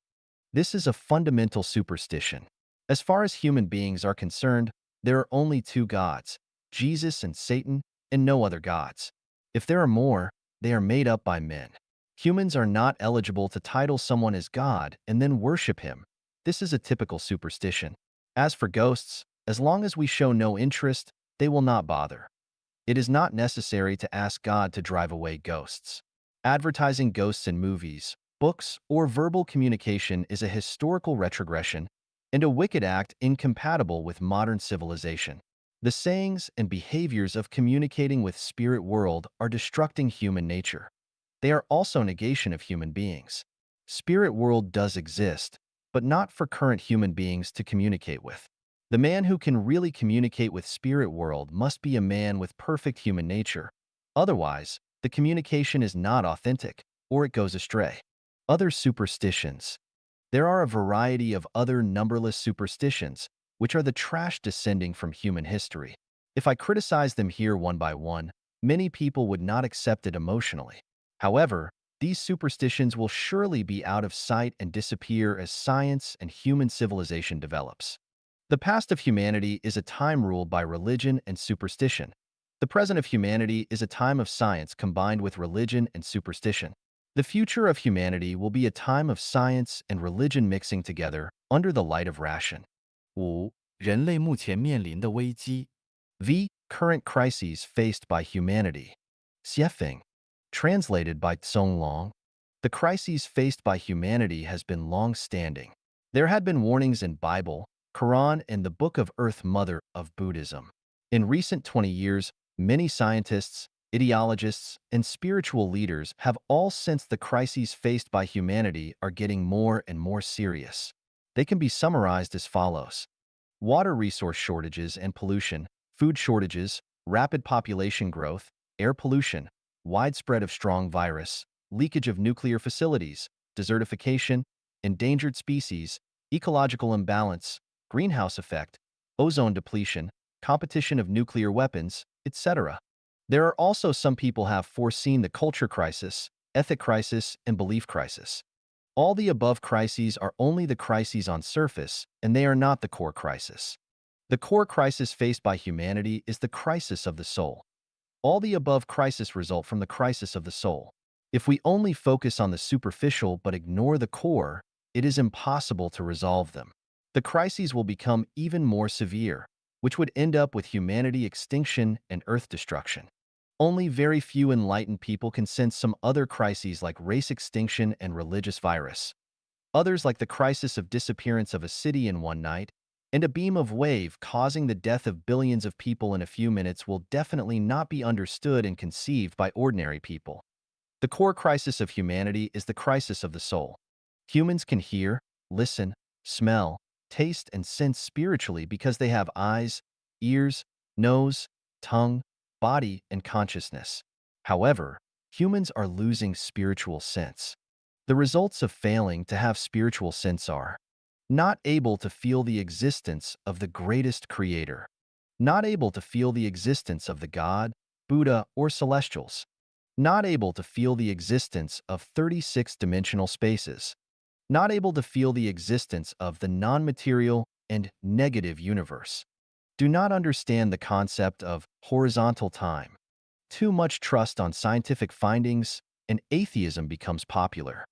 This is a fundamental superstition. As far as human beings are concerned, there are only two gods, Jesus and Satan, and no other gods. If there are more, they are made up by men. Humans are not eligible to title someone as God and then worship him. This is a typical superstition. As for ghosts, as long as we show no interest, they will not bother. It is not necessary to ask God to drive away ghosts. Advertising ghosts in movies, books, or verbal communication is a historical retrogression and a wicked act incompatible with modern civilization. The sayings and behaviors of communicating with spirit world are destructing human nature. They are also negation of human beings. Spirit world does exist, but not for current human beings to communicate with. The man who can really communicate with spirit world must be a man with perfect human nature. Otherwise, the communication is not authentic, or it goes astray. Other superstitions. There are a variety of other numberless superstitions, which are the trash descending from human history. If I criticize them here one by one, many people would not accept it emotionally. However, these superstitions will surely be out of sight and disappear as science and human civilization develops. The past of humanity is a time ruled by religion and superstition. The present of humanity is a time of science combined with religion and superstition. The future of humanity will be a time of science and religion mixing together under the light of ration. 五、人类目前面临的危机。V. Current crises faced by humanity. Xiefeng. Translated by Tsong Long. The crises faced by humanity has been long-standing. There had been warnings in Bible, Quran, and the Book of Earth Mother of Buddhism. In recent 20 years, many scientists, ideologists, and spiritual leaders have all sensed the crises faced by humanity are getting more and more serious. They can be summarized as follows. Water resource shortages and pollution, food shortages, rapid population growth, air pollution, widespread of strong virus, leakage of nuclear facilities, desertification, endangered species, ecological imbalance, greenhouse effect, ozone depletion, competition of nuclear weapons, etc. There are also some people have foreseen the culture crisis, ethic crisis, and belief crisis. All the above crises are only the crises on surface, and they are not the core crisis. The core crisis faced by humanity is the crisis of the soul. All the above crises result from the crisis of the soul. If we only focus on the superficial but ignore the core, it is impossible to resolve them. The crises will become even more severe, which would end up with humanity extinction and earth destruction. Only very few enlightened people can sense some other crises like race extinction and religious virus. Others like the crisis of disappearance of a city in one night, and a beam of wave causing the death of billions of people in a few minutes will definitely not be understood and conceived by ordinary people. The core crisis of humanity is the crisis of the soul. Humans can hear, listen, smell, taste, and sense spiritually because they have eyes, ears, nose, tongue, body, and consciousness. However, humans are losing spiritual sense. The results of failing to have spiritual sense are not able to feel the existence of the greatest creator, not able to feel the existence of the God, Buddha, or celestials, not able to feel the existence of 36-dimensional spaces, not able to feel the existence of the non-material and negative universe, do not understand the concept of horizontal time, too much trust on scientific findings, and atheism becomes popular.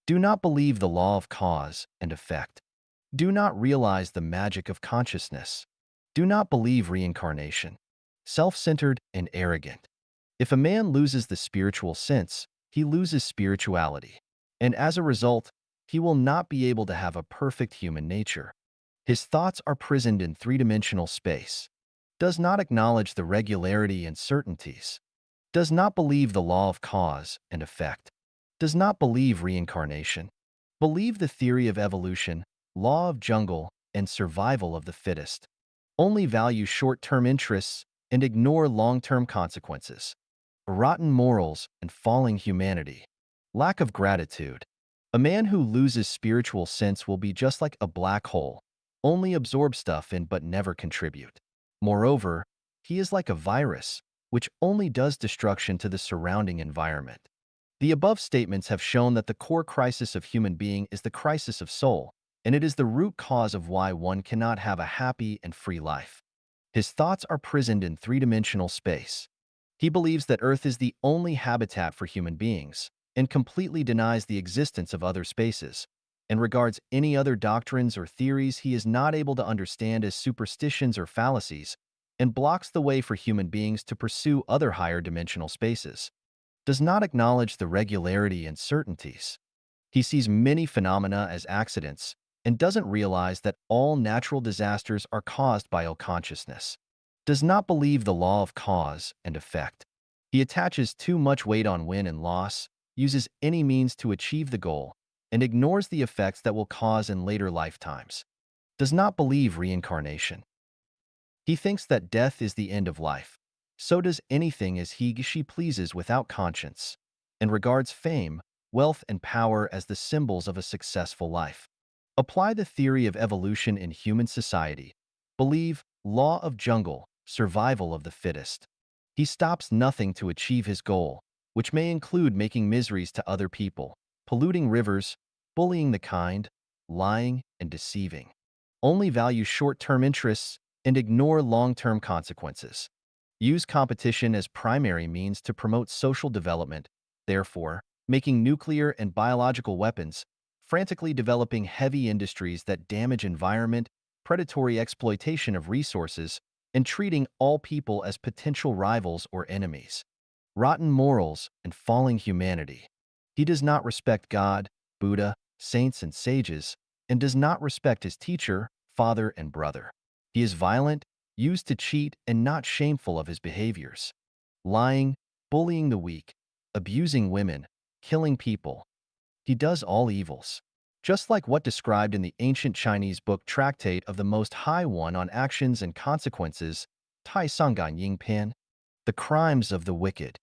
Do not believe the law of cause and effect. Do not realize the magic of consciousness. Do not believe reincarnation. Self-centered and arrogant. If a man loses the spiritual sense, he loses spirituality. And as a result, he will not be able to have a perfect human nature. His thoughts are prisoned in three-dimensional space. Does not acknowledge the regularity and certainties. Does not believe the law of cause and effect. Does not believe reincarnation. Believe the theory of evolution, law of jungle, and survival of the fittest. Only value short-term interests and ignore long-term consequences. Rotten morals and falling humanity. Lack of gratitude. A man who loses spiritual sense will be just like a black hole, only absorb stuff in but never contribute. Moreover, he is like a virus, which only does destruction to the surrounding environment. The above statements have shown that the core crisis of human being is the crisis of soul, and it is the root cause of why one cannot have a happy and free life. His thoughts are prisoned in three-dimensional space. He believes that Earth is the only habitat for human beings, and completely denies the existence of other spaces, and regards any other doctrines or theories he is not able to understand as superstitions or fallacies, and blocks the way for human beings to pursue other higher dimensional spaces. Does not acknowledge the regularity and certainties. He sees many phenomena as accidents and doesn't realize that all natural disasters are caused by unconsciousness. Does not believe the law of cause and effect. He attaches too much weight on win and loss, uses any means to achieve the goal, and ignores the effects that will cause in later lifetimes. Does not believe reincarnation. He thinks that death is the end of life. So does anything as she pleases without conscience, and regards fame, wealth, and power as the symbols of a successful life. Apply the theory of evolution in human society. Believe law of jungle, survival of the fittest. He stops nothing to achieve his goal, which may include making miseries to other people, polluting rivers, bullying the kind, lying, and deceiving. Only value short-term interests and ignore long-term consequences. Use competition as primary means to promote social development, therefore, making nuclear and biological weapons, frantically developing heavy industries that damage environment, predatory exploitation of resources, and treating all people as potential rivals or enemies. Rotten morals and falling humanity. He does not respect God, Buddha, saints, and sages, and does not respect his teacher, father, and brother. He is violent, used to cheat, and not shameful of his behaviors. Lying, bullying the weak, abusing women, killing people. He does all evils. Just like what described in the ancient Chinese book Tractate of the Most High One on Actions and Consequences, Tai Sangan Ying Pan, the crimes of the wicked.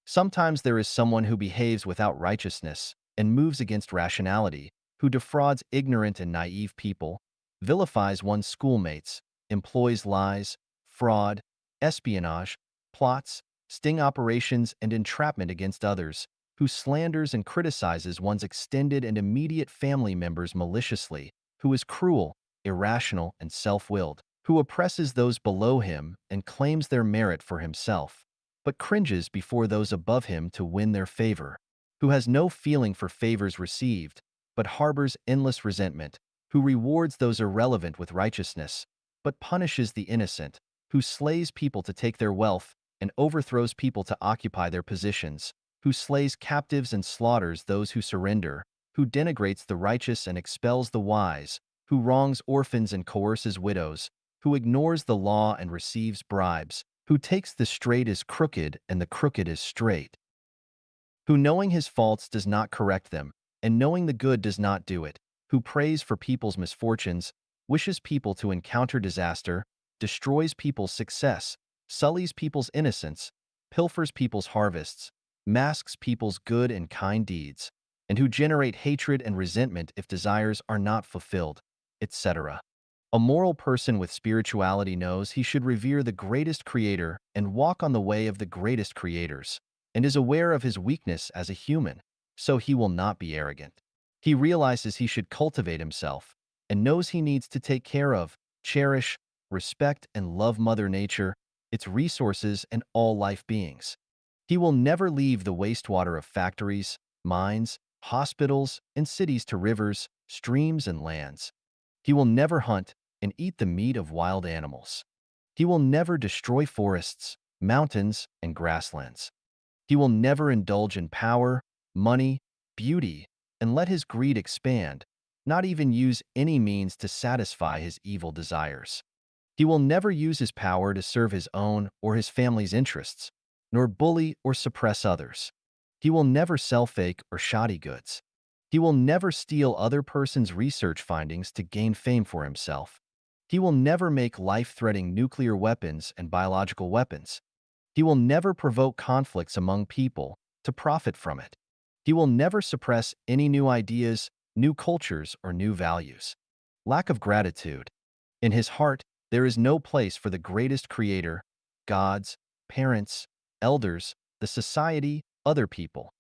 Sometimes there is someone who behaves without righteousness and moves against rationality, who defrauds ignorant and naive people, vilifies one's schoolmates, employs lies, fraud, espionage, plots, sting operations, and entrapment against others, who slanders and criticizes one's extended and immediate family members maliciously, who is cruel, irrational, and self-willed, who oppresses those below him and claims their merit for himself, but cringes before those above him to win their favor, who has no feeling for favors received, but harbors endless resentment, who rewards those irrelevant with righteousness, but punishes the innocent, who slays people to take their wealth and overthrows people to occupy their positions, who slays captives and slaughters those who surrender, who denigrates the righteous and expels the wise, who wrongs orphans and coerces widows, who ignores the law and receives bribes, who takes the straight as crooked and the crooked as straight, who knowing his faults does not correct them, and knowing the good does not do it, who prays for people's misfortunes, wishes people to encounter disaster, destroys people's success, sullies people's innocence, pilfers people's harvests, masks people's good and kind deeds, and who generate hatred and resentment if desires are not fulfilled, etc. A moral person with spirituality knows he should revere the greatest creator and walk on the way of the greatest creators, and is aware of his weakness as a human, so he will not be arrogant. He realizes he should cultivate himself, and knows he needs to take care of, cherish, respect, and love Mother Nature, its resources, and all life beings. He will never leave the wastewater of factories, mines, hospitals, and cities to rivers, streams, and lands. He will never hunt and eat the meat of wild animals. He will never destroy forests, mountains, and grasslands. He will never indulge in power, money, beauty, and let his greed expand, not even use any means to satisfy his evil desires. He will never use his power to serve his own or his family's interests, nor bully or suppress others. He will never sell fake or shoddy goods. He will never steal other person's research findings to gain fame for himself. He will never make life-threatening nuclear weapons and biological weapons. He will never provoke conflicts among people to profit from it. He will never suppress any new ideas, new cultures, or new values. Lack of gratitude. In his heart, there is no place for the greatest creator, gods, parents, elders, the society, other people.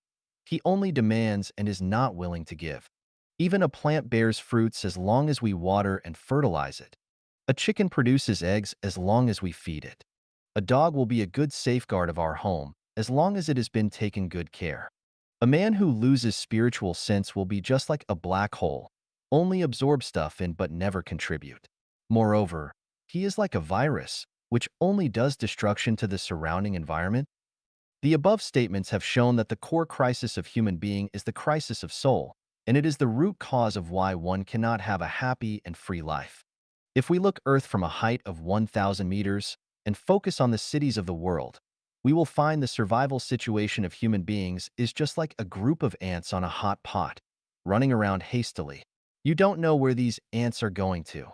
He only demands and is not willing to give. Even a plant bears fruits as long as we water and fertilize it. A chicken produces eggs as long as we feed it. A dog will be a good safeguard of our home as long as it has been taken good care. A man who loses spiritual sense will be just like a black hole, only absorb stuff in but never contribute. Moreover, he is like a virus, which only does destruction to the surrounding environment. The above statements have shown that the core crisis of human being is the crisis of soul, and it is the root cause of why one cannot have a happy and free life. If we look Earth from a height of 1,000 meters and focus on the cities of the world, we will find the survival situation of human beings is just like a group of ants on a hot pot, running around hastily. You don't know where these ants are going to.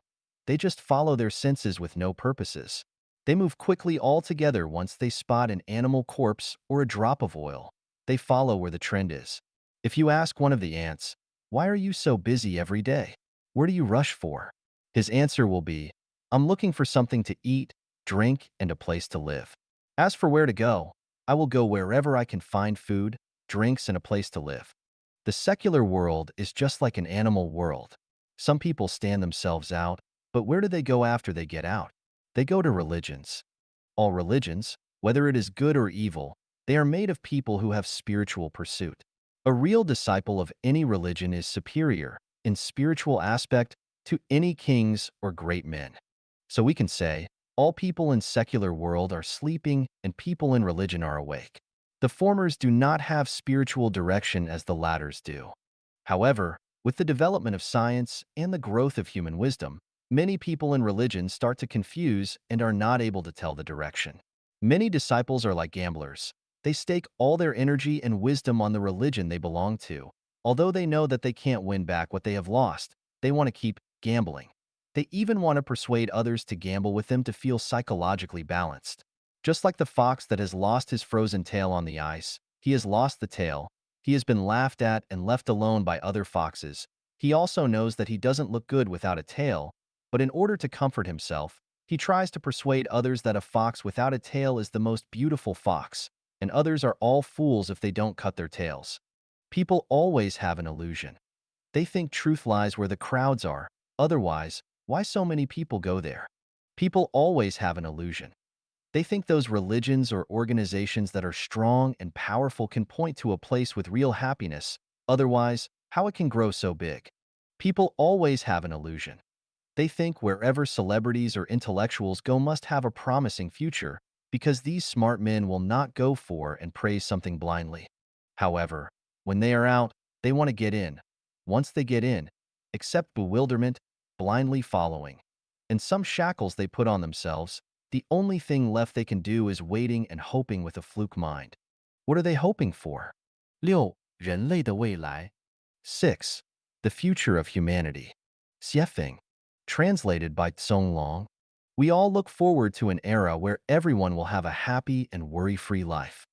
They just follow their senses with no purposes. They move quickly all together once they spot an animal corpse or a drop of oil. They follow where the trend is. If you ask one of the ants, "Why are you so busy every day? Where do you rush for?" His answer will be, "I'm looking for something to eat, drink, and a place to live." As for where to go, I will go wherever I can find food, drinks, and a place to live. The secular world is just like an animal world. Some people stand themselves out, but where do they go after they get out? They go to religions. All religions, whether it is good or evil, they are made of people who have spiritual pursuit. A real disciple of any religion is superior, in spiritual aspect, to any kings or great men. So we can say, all people in secular world are sleeping and people in religion are awake. The formers do not have spiritual direction as the latters do. However, with the development of science and the growth of human wisdom, many people in religion start to confuse and are not able to tell the direction. Many disciples are like gamblers. They stake all their energy and wisdom on the religion they belong to. Although they know that they can't win back what they have lost, they want to keep gambling. They even want to persuade others to gamble with them to feel psychologically balanced. Just like the fox that has lost his frozen tail on the ice, he has lost the tail, he has been laughed at and left alone by other foxes. He also knows that he doesn't look good without a tail, but in order to comfort himself, he tries to persuade others that a fox without a tail is the most beautiful fox, and others are all fools if they don't cut their tails. People always have an illusion. They think truth lies where the crowds are. Otherwise, why so many people go there? People always have an illusion. They think those religions or organizations that are strong and powerful can point to a place with real happiness. Otherwise, how it can grow so big? People always have an illusion. They think wherever celebrities or intellectuals go must have a promising future, because these smart men will not go for and praise something blindly. However, when they are out, they want to get in. Once they get in, accept bewilderment, blindly following. And some shackles they put on themselves, the only thing left they can do is waiting and hoping with a fluke mind. What are they hoping for? 六、人类的未来。6. The future of humanity. Xiefeng. Translated by Tsong Long. We all look forward to an era where everyone will have a happy and worry-free life.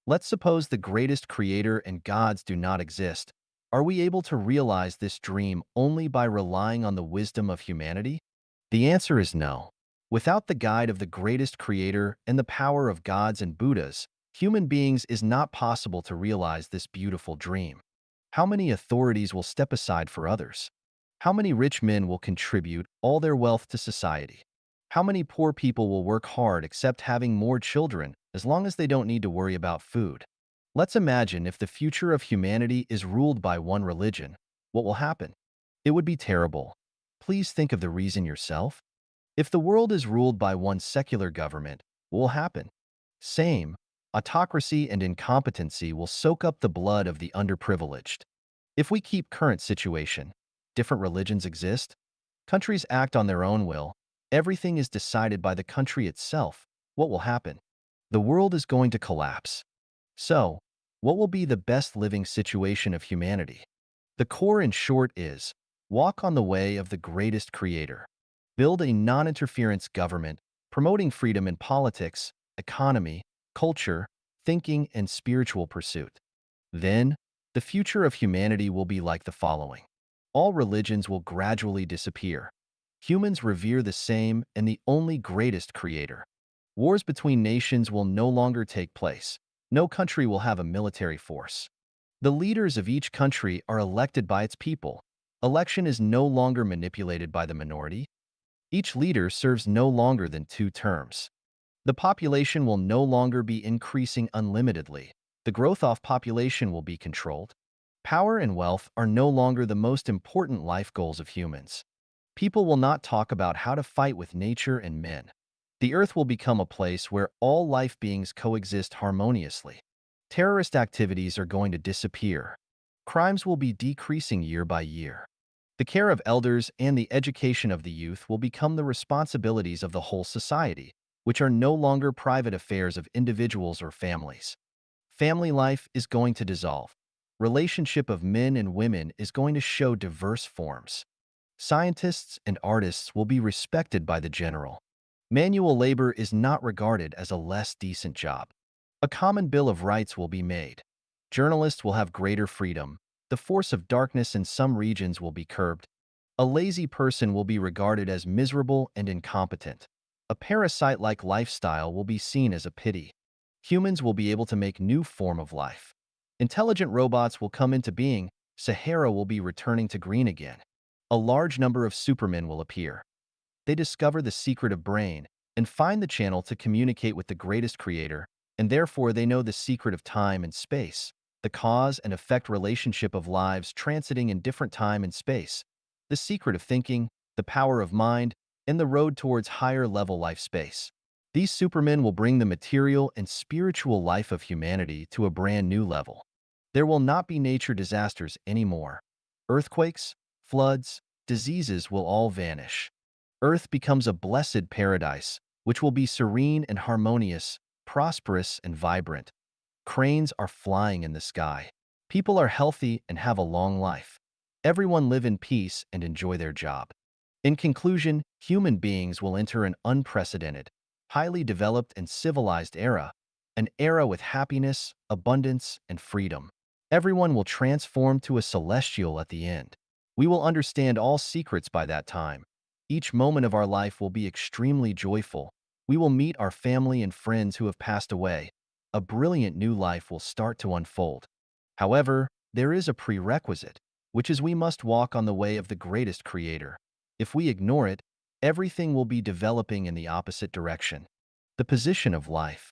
Let's suppose the greatest creator and gods do not exist. Are we able to realize this dream only by relying on the wisdom of humanity? The answer is no. Without the guide of the greatest creator and the power of gods and Buddhas, human beings is not possible to realize this beautiful dream. How many authorities will step aside for others? How many rich men will contribute all their wealth to society? How many poor people will work hard except having more children as long as they don't need to worry about food? Let's imagine if the future of humanity is ruled by one religion. What will happen? It would be terrible. Please think of the reason yourself. If the world is ruled by one secular government, what will happen? Same. Autocracy and incompetency will soak up the blood of the underprivileged. If we keep current situation, different religions exist, countries act on their own will, everything is decided by the country itself, what will happen? The world is going to collapse. So, what will be the best living situation of humanity? The core in short is, walk on the way of the greatest creator. Build a non-interference government, promoting freedom in politics, economy, culture, thinking, and spiritual pursuit. Then, the future of humanity will be like the following. All religions will gradually disappear. Humans revere the same and the only greatest creator. Wars between nations will no longer take place. No country will have a military force. The leaders of each country are elected by its people. Election is no longer manipulated by the minority. Each leader serves no longer than 2 terms. The population will no longer be increasing unlimitedly. The growth of population will be controlled. Power and wealth are no longer the most important life goals of humans. People will not talk about how to fight with nature and men. The earth will become a place where all life beings coexist harmoniously. Terrorist activities are going to disappear. Crimes will be decreasing year by year. The care of elders and the education of the youth will become the responsibilities of the whole society, which are no longer private affairs of individuals or families. Family life is going to dissolve. Relationship of men and women is going to show diverse forms. Scientists and artists will be respected by the general. Manual labor is not regarded as a less decent job. A common bill of rights will be made. Journalists will have greater freedom. The force of darkness in some regions will be curbed. A lazy person will be regarded as miserable and incompetent. A parasite-like lifestyle will be seen as a pity. humans will be able to make new form of life. Intelligent robots will come into being, Sahara will be returning to green again. A large number of supermen will appear. They discover the secret of brain and find the channel to communicate with the greatest creator, and therefore they know the secret of time and space, the cause and effect relationship of lives transiting in different time and space, the secret of thinking, the power of mind, and the road towards higher level life space. These supermen will bring the material and spiritual life of humanity to a brand new level. There will not be nature disasters anymore. Earthquakes, floods, diseases will all vanish. Earth becomes a blessed paradise, which will be serene and harmonious, prosperous and vibrant. Cranes are flying in the sky. People are healthy and have a long life. Everyone live in peace and enjoy their job. In conclusion, human beings will enter an unprecedented, highly developed and civilized era, an era with happiness, abundance, and freedom. Everyone will transform to a celestial at the end. We will understand all secrets by that time. Each moment of our life will be extremely joyful. We will meet our family and friends who have passed away. A brilliant new life will start to unfold. However, there is a prerequisite, which is we must walk on the way of the greatest creator. If we ignore it, everything will be developing in the opposite direction. The position of life.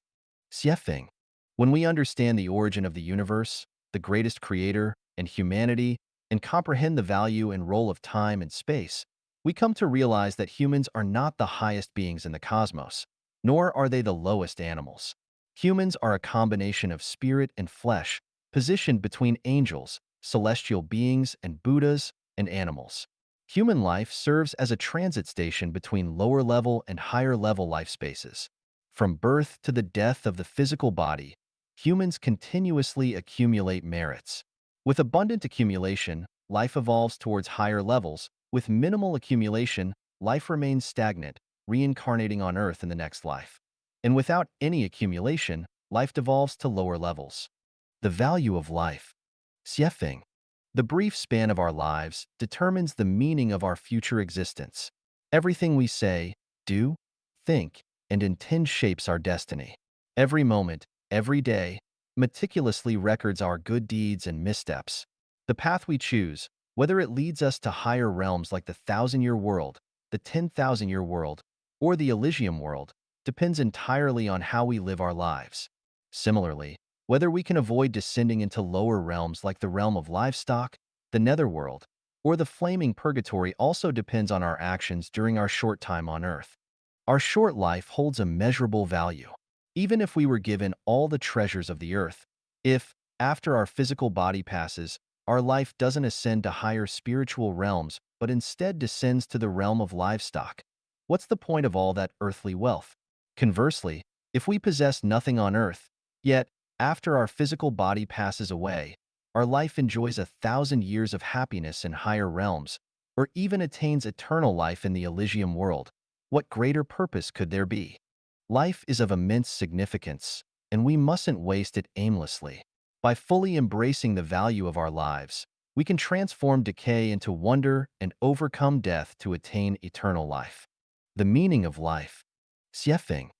Xiefeng. When we understand the origin of the universe, the greatest creator, and humanity, and comprehend the value and role of time and space, we come to realize that humans are not the highest beings in the cosmos, nor are they the lowest animals. Humans are a combination of spirit and flesh, positioned between angels, celestial beings, and Buddhas, and animals. Human life serves as a transit station between lower-level and higher-level life spaces. From birth to the death of the physical body, humans continuously accumulate merits. With abundant accumulation, life evolves towards higher levels. With minimal accumulation, life remains stagnant, reincarnating on Earth in the next life. And without any accumulation, life devolves to lower levels. The value of life. Xiefeng. The brief span of our lives determines the meaning of our future existence. Everything we say, do, think, and intend shapes our destiny. Every moment, every day, meticulously records our good deeds and missteps. The path we choose, whether it leads us to higher realms like the 1,000-year world, the 10,000-year world, or the Elysium world, depends entirely on how we live our lives. Similarly, whether we can avoid descending into lower realms like the realm of livestock, the netherworld, or the flaming purgatory also depends on our actions during our short time on Earth. Our short life holds immeasurable value. Even if we were given all the treasures of the earth, if, after our physical body passes, our life doesn't ascend to higher spiritual realms but instead descends to the realm of livestock, what's the point of all that earthly wealth? Conversely, if we possess nothing on earth, yet, after our physical body passes away, our life enjoys 1,000 years of happiness in higher realms, or even attains eternal life in the Elysium world, what greater purpose could there be? Life is of immense significance, and we mustn't waste it aimlessly. By fully embracing the value of our lives, we can transform decay into wonder and overcome death to attain eternal life. The meaning of life. Xiefeng.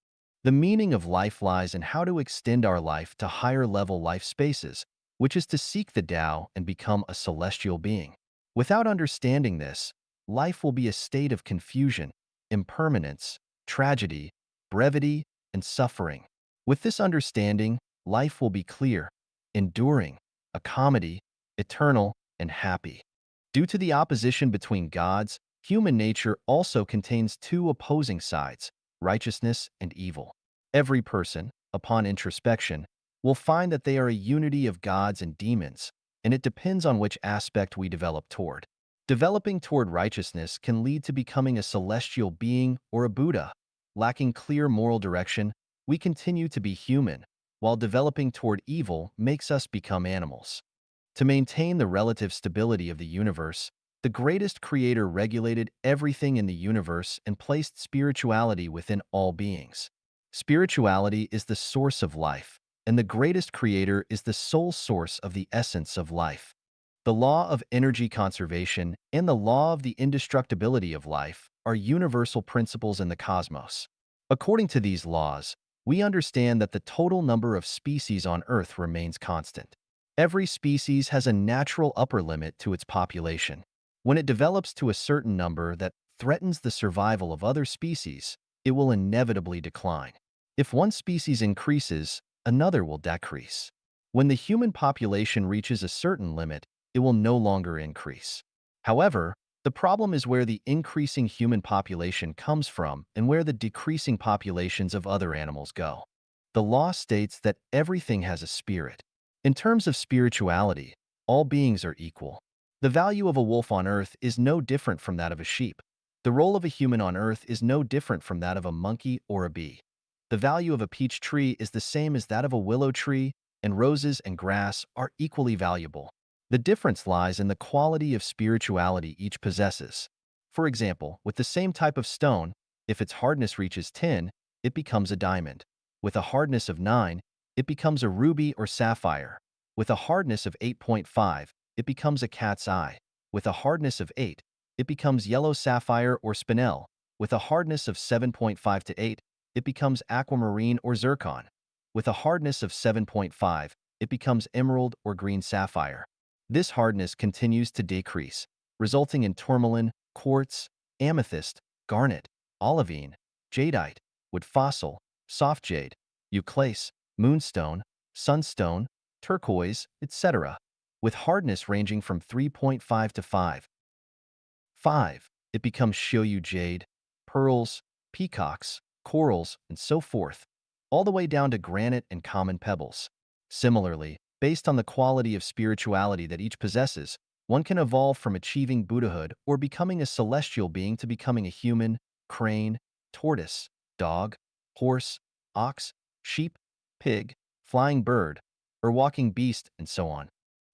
The meaning of life lies in how to extend our life to higher-level life spaces, which is to seek the Tao and become a celestial being. Without understanding this, life will be a state of confusion, impermanence, tragedy, brevity, and suffering. With this understanding, life will be clear, enduring, a comedy, eternal, and happy. Due to the opposition between gods, human nature also contains two opposing sides, righteousness and evil. Every person, upon introspection, will find that they are a unity of gods and demons, and it depends on which aspect we develop toward. Developing toward righteousness can lead to becoming a celestial being or a Buddha. Lacking clear moral direction, we continue to be human, while developing toward evil makes us become animals. To maintain the relative stability of the universe, the greatest creator regulated everything in the universe and placed spirituality within all beings. Spirituality is the source of life, and the greatest creator is the sole source of the essence of life. The law of energy conservation and the law of the indestructibility of life are universal principles in the cosmos. According to these laws, we understand that the total number of species on Earth remains constant. Every species has a natural upper limit to its population. When it develops to a certain number that threatens the survival of other species, it will inevitably decline. If one species increases, another will decrease. When the human population reaches a certain limit, it will no longer increase. However, the problem is where the increasing human population comes from and where the decreasing populations of other animals go. The law states that everything has a spirit. In terms of spirituality, all beings are equal. The value of a wolf on earth is no different from that of a sheep. The role of a human on earth is no different from that of a monkey or a bee. The value of a peach tree is the same as that of a willow tree, and roses and grass are equally valuable. The difference lies in the quality of spirituality each possesses. For example, with the same type of stone, if its hardness reaches 10, it becomes a diamond. With a hardness of 9, it becomes a ruby or sapphire. With a hardness of 8.5, it becomes a cat's eye. With a hardness of 8, it becomes yellow sapphire or spinel. With a hardness of 7.5 to 8, it becomes aquamarine or zircon. With a hardness of 7.5, it becomes emerald or green sapphire. This hardness continues to decrease, resulting in tourmaline, quartz, amethyst, garnet, olivine, jadeite, wood fossil, soft jade, euclase, moonstone, sunstone, turquoise, etc., with hardness ranging from 3.5 to 5. 5. It becomes Shoyu jade, pearls, peacocks, corals, and so forth, all the way down to granite and common pebbles. Similarly, based on the quality of spirituality that each possesses, one can evolve from achieving Buddhahood or becoming a celestial being to becoming a human, crane, tortoise, dog, horse, ox, sheep, pig, flying bird, or walking beast, and so on.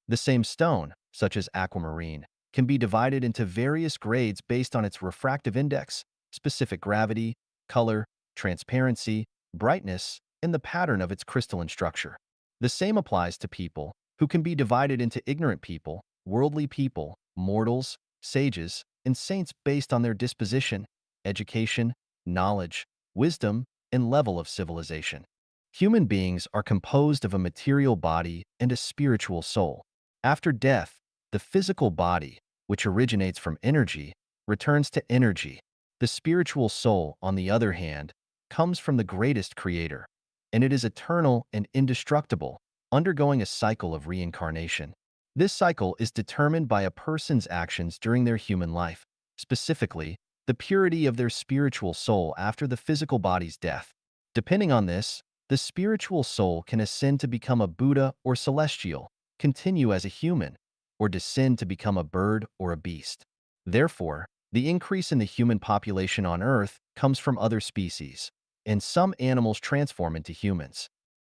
The same stone, such as aquamarine, can be divided into various grades based on its refractive index, specific gravity, color, transparency, brightness, and the pattern of its crystalline structure. The same applies to people, who can be divided into ignorant people, worldly people, mortals, sages, and saints based on their disposition, education, knowledge, wisdom, and level of civilization. Human beings are composed of a material body and a spiritual soul. After death, the physical body, which originates from energy, returns to energy. The spiritual soul, on the other hand, comes from the greatest creator, and it is eternal and indestructible, undergoing a cycle of reincarnation. This cycle is determined by a person's actions during their human life, specifically, the purity of their spiritual soul after the physical body's death. Depending on this, the spiritual soul can ascend to become a Buddha or celestial, continue as a human, or descend to become a bird or a beast. Therefore, the increase in the human population on Earth comes from other species, and some animals transform into humans.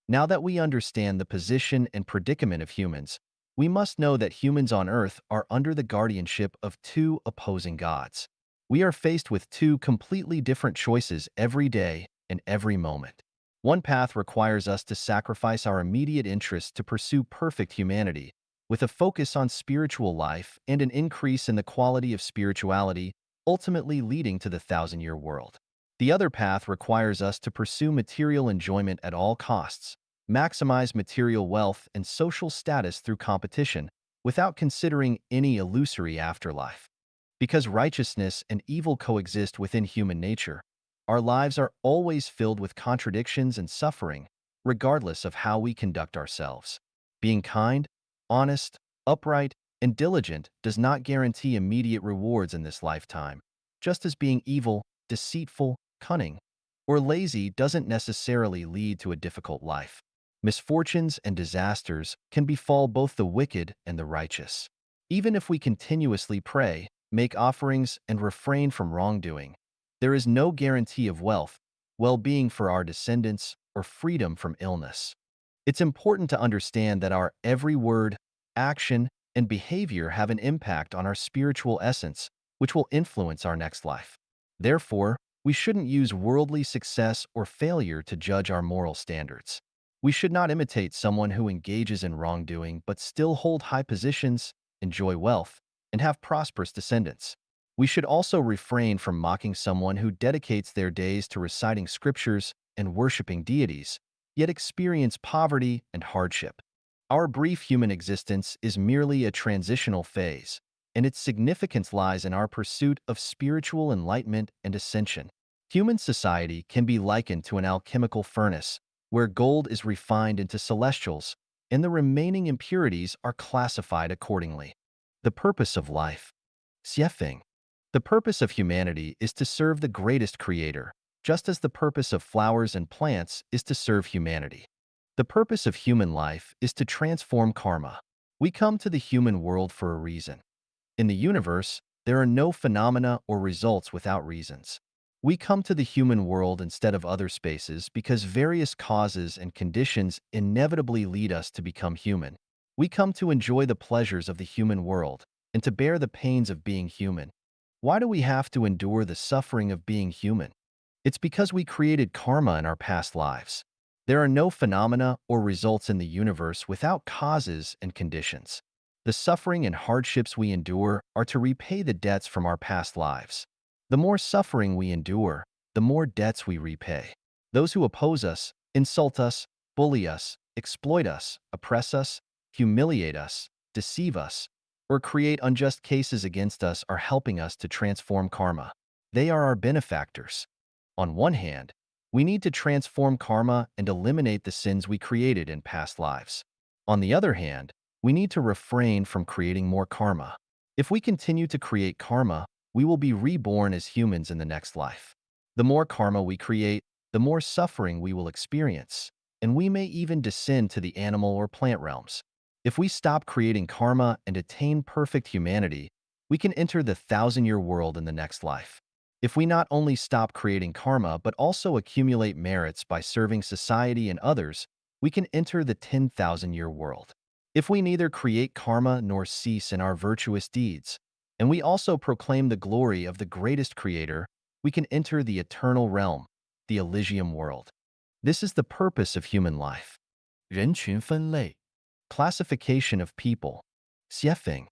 Now that we understand the position and predicament of humans, we must know that humans on Earth are under the guardianship of two opposing gods. We are faced with two completely different choices every day and every moment. One path requires us to sacrifice our immediate interests to pursue perfect humanity, with a focus on spiritual life and an increase in the quality of spirituality, ultimately leading to the thousand-year world. The other path requires us to pursue material enjoyment at all costs, maximize material wealth and social status through competition, without considering any illusory afterlife. Because righteousness and evil coexist within human nature, our lives are always filled with contradictions and suffering, regardless of how we conduct ourselves. Being kind, honest, upright, and diligent does not guarantee immediate rewards in this lifetime, just as being evil, deceitful, cunning, or lazy doesn't necessarily lead to a difficult life. Misfortunes and disasters can befall both the wicked and the righteous. Even if we continuously pray, make offerings, and refrain from wrongdoing, there is no guarantee of wealth, well-being for our descendants, or freedom from illness. It's important to understand that our every word, action, and behavior have an impact on our spiritual essence, which will influence our next life. Therefore, we shouldn't use worldly success or failure to judge our moral standards. We should not imitate someone who engages in wrongdoing but still hold high positions, enjoy wealth, and have prosperous descendants. We should also refrain from mocking someone who dedicates their days to reciting scriptures, and worshiping deities, yet experience poverty and hardship. Our brief human existence is merely a transitional phase, and its significance lies in our pursuit of spiritual enlightenment and ascension. Human society can be likened to an alchemical furnace, where gold is refined into celestials, and the remaining impurities are classified accordingly. The purpose of life. Xiefeng. The purpose of humanity is to serve the greatest creator, just as the purpose of flowers and plants is to serve humanity. The purpose of human life is to transform karma. We come to the human world for a reason. In the universe, there are no phenomena or results without reasons. We come to the human world instead of other spaces because various causes and conditions inevitably lead us to become human. We come to enjoy the pleasures of the human world and to bear the pains of being human. Why do we have to endure the suffering of being human? It's because we created karma in our past lives. There are no phenomena or results in the universe without causes and conditions. The suffering and hardships we endure are to repay the debts from our past lives. The more suffering we endure, the more debts we repay. Those who oppose us, insult us, bully us, exploit us, oppress us, humiliate us, deceive us, or create unjust cases against us are helping us to transform karma. They are our benefactors. On one hand, we need to transform karma and eliminate the sins we created in past lives. On the other hand, we need to refrain from creating more karma. If we continue to create karma, we will be reborn as humans in the next life. The more karma we create, the more suffering we will experience, and we may even descend to the animal or plant realms. If we stop creating karma and attain perfect humanity, we can enter the thousand-year world in the next life. If we not only stop creating karma but also accumulate merits by serving society and others, we can enter the 10,000-year world. If we neither create karma nor cease in our virtuous deeds, and we also proclaim the glory of the greatest creator, we can enter the eternal realm, the Elysium world. This is the purpose of human life. 人群分类。Classification of people. Xiefeng.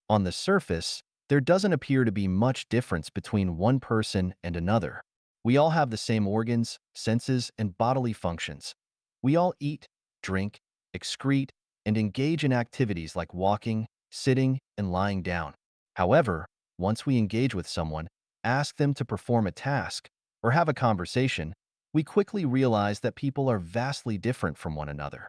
On the surface, there doesn't appear to be much difference between one person and another. We all have the same organs, senses, and bodily functions. We all eat, drink, excrete, and engage in activities like walking, sitting, and lying down. However, once we engage with someone, ask them to perform a task, or have a conversation, we quickly realize that people are vastly different from one another.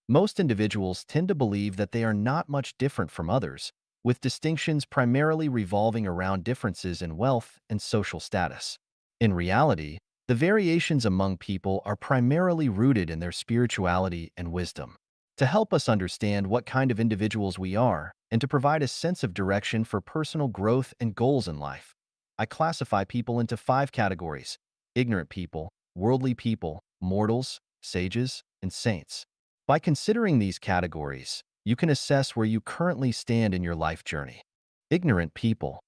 Most individuals tend to believe that they are not much different from others, with distinctions primarily revolving around differences in wealth and social status. In reality, the variations among people are primarily rooted in their spirituality and wisdom. To help us understand what kind of individuals we are and to provide a sense of direction for personal growth and goals in life, I classify people into 5 categories: ignorant people, worldly people, mortals, sages, and saints. By considering these categories, you can assess where you currently stand in your life journey. Ignorant people.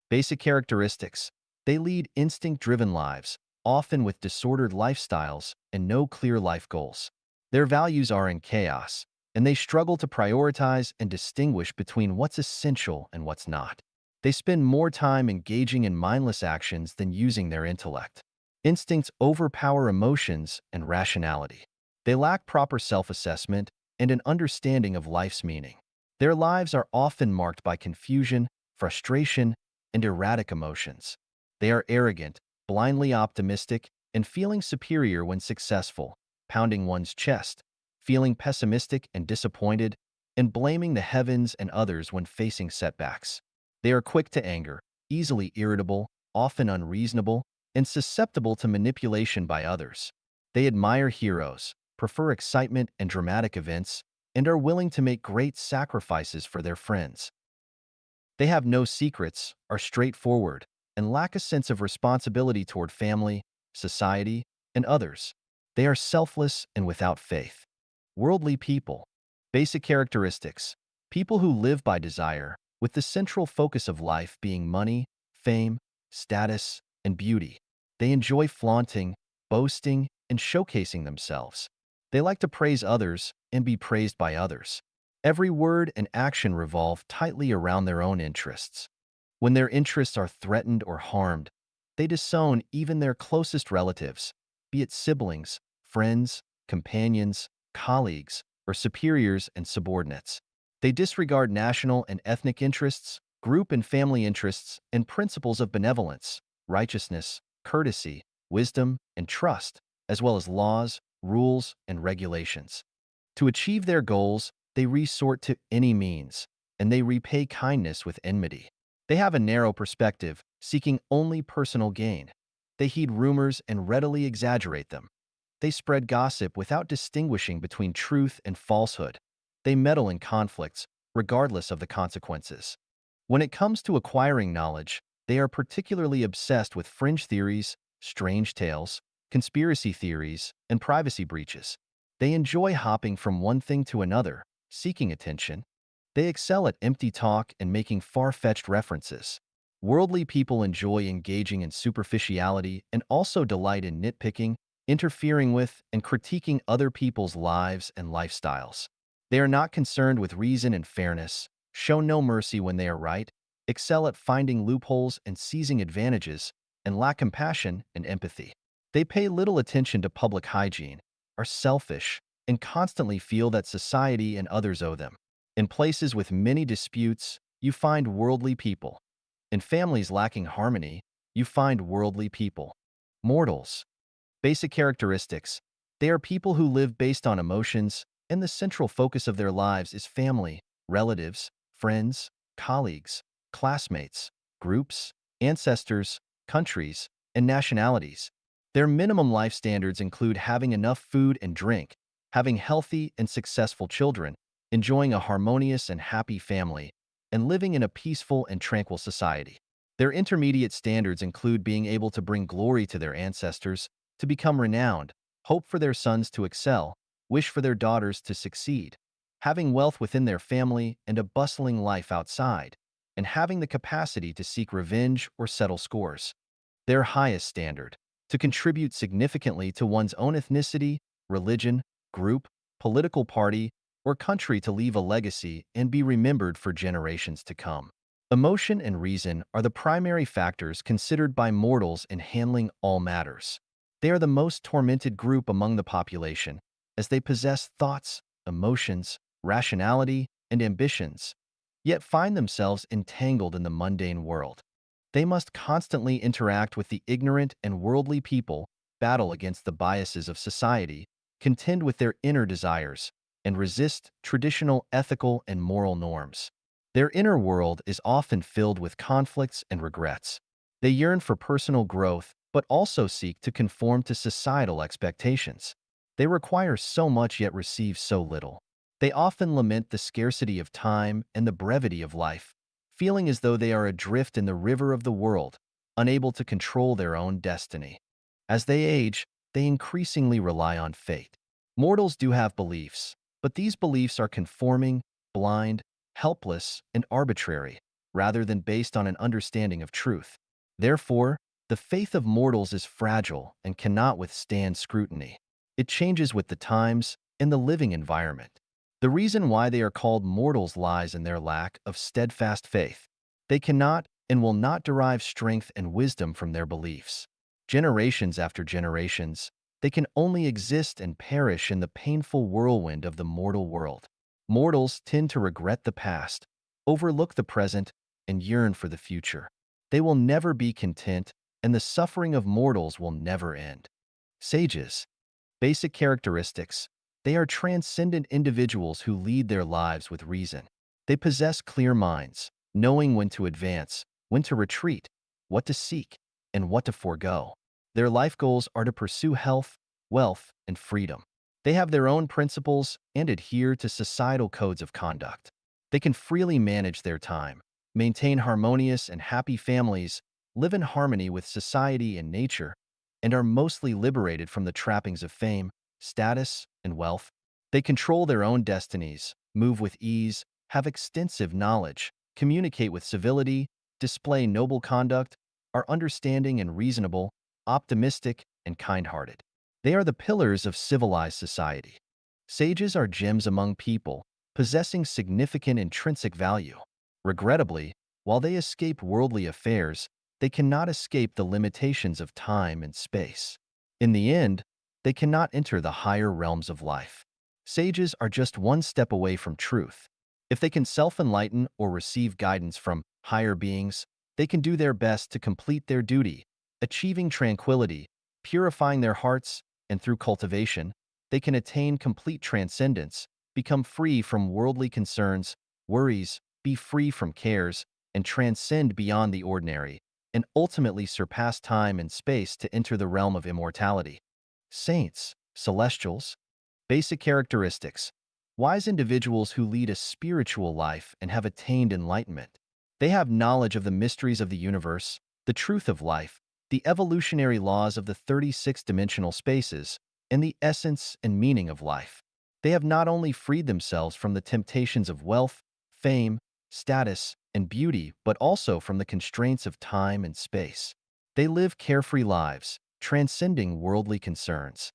Basic characteristics. They lead instinct-driven lives, often with disordered lifestyles and no clear life goals. Their values are in chaos, and they struggle to prioritize and distinguish between what's essential and what's not. They spend more time engaging in mindless actions than using their intellect. Instincts overpower emotions and rationality. They lack proper self-assessment and an understanding of life's meaning. Their lives are often marked by confusion, frustration, and erratic emotions. They are arrogant, blindly optimistic, and feeling superior when successful, pounding one's chest, feeling pessimistic and disappointed, and blaming the heavens and others when facing setbacks. They are quick to anger, easily irritable, often unreasonable, and susceptible to manipulation by others. They admire heroes, prefer excitement and dramatic events, and are willing to make great sacrifices for their friends. They have no secrets, are straightforward, and lack a sense of responsibility toward family, society, and others. They are selfless and without faith. Worldly people. Basic characteristics. People who live by desire, with the central focus of life being money, fame, status, and beauty. They enjoy flaunting, boasting, and showcasing themselves. They like to praise others and be praised by others. Every word and action revolve tightly around their own interests. When their interests are threatened or harmed, they disown even their closest relatives, be it siblings, friends, companions, colleagues, or superiors and subordinates. They disregard national and ethnic interests, group and family interests, and principles of benevolence, righteousness, courtesy, wisdom, and trust, as well as laws, rules, and regulations. To achieve their goals, they resort to any means, and they repay kindness with enmity. They have a narrow perspective, seeking only personal gain. They heed rumors and readily exaggerate them. They spread gossip without distinguishing between truth and falsehood. They meddle in conflicts, regardless of the consequences. When it comes to acquiring knowledge, they are particularly obsessed with fringe theories, strange tales, conspiracy theories, and privacy breaches. They enjoy hopping from one thing to another, seeking attention. They excel at empty talk and making far-fetched references. Worldly people enjoy engaging in superficiality and also delight in nitpicking, interfering with, and critiquing other people's lives and lifestyles. They are not concerned with reason and fairness, show no mercy when they are right, excel at finding loopholes and seizing advantages, and lack compassion and empathy. They pay little attention to public hygiene, are selfish, and constantly feel that society and others owe them. In places with many disputes, you find worldly people. In families lacking harmony, you find worldly people. Mortals. Basic characteristics. They are people who live based on emotions, and the central focus of their lives is family, relatives, friends, colleagues, classmates, groups, ancestors, countries, and nationalities. Their minimum life standards include having enough food and drink, having healthy and successful children, enjoying a harmonious and happy family, and living in a peaceful and tranquil society. Their intermediate standards include being able to bring glory to their ancestors, to become renowned, hope for their sons to excel, wish for their daughters to succeed, having wealth within their family and a bustling life outside, and having the capacity to seek revenge or settle scores. Their highest standard, to contribute significantly to one's own ethnicity, religion, group, political party, or country to leave a legacy and be remembered for generations to come. Emotion and reason are the primary factors considered by mortals in handling all matters. They are the most tormented group among the population, as they possess thoughts, emotions, rationality, and ambitions, yet find themselves entangled in the mundane world. They must constantly interact with the ignorant and worldly people, battle against the biases of society, contend with their inner desires, and resist traditional ethical and moral norms. Their inner world is often filled with conflicts and regrets. They yearn for personal growth, but also seek to conform to societal expectations. They require so much yet receive so little. They often lament the scarcity of time and the brevity of life, feeling as though they are adrift in the river of the world, unable to control their own destiny. As they age, they increasingly rely on fate. Mortals do have beliefs, but these beliefs are conforming, blind, helpless, and arbitrary, rather than based on an understanding of truth. Therefore, the faith of mortals is fragile and cannot withstand scrutiny. It changes with the times and the living environment. The reason why they are called mortals lies in their lack of steadfast faith. They cannot and will not derive strength and wisdom from their beliefs. Generations after generations, they can only exist and perish in the painful whirlwind of the mortal world. Mortals tend to regret the past, overlook the present, and yearn for the future. They will never be content, and the suffering of mortals will never end. Sages. Basic characteristics. They are transcendent individuals who lead their lives with reason. They possess clear minds, knowing when to advance, when to retreat, what to seek, and what to forego. Their life goals are to pursue health, wealth, and freedom. They have their own principles and adhere to societal codes of conduct. They can freely manage their time, maintain harmonious and happy families, live in harmony with society and nature, and are mostly liberated from the trappings of fame, status, and wealth. They control their own destinies, move with ease, have extensive knowledge, communicate with civility, display noble conduct, are understanding and reasonable, optimistic, and kind-hearted. They are the pillars of civilized society. Sages are gems among people, possessing significant intrinsic value. Regrettably, while they escape worldly affairs, they cannot escape the limitations of time and space. In the end, they cannot enter the higher realms of life. Sages are just one step away from truth. If they can self-enlighten or receive guidance from higher beings, they can do their best to complete their duty, achieving tranquility, purifying their hearts, and through cultivation, they can attain complete transcendence, become free from worldly concerns, worries, be free from cares, and transcend beyond the ordinary, and ultimately surpass time and space to enter the realm of immortality. Saints, celestials, basic characteristics, wise individuals who lead a spiritual life and have attained enlightenment. They have knowledge of the mysteries of the universe, the truth of life, the evolutionary laws of the 36-dimensional spaces, and the essence and meaning of life. They have not only freed themselves from the temptations of wealth, fame, status, and beauty, but also from the constraints of time and space. They live carefree lives, transcending worldly concerns.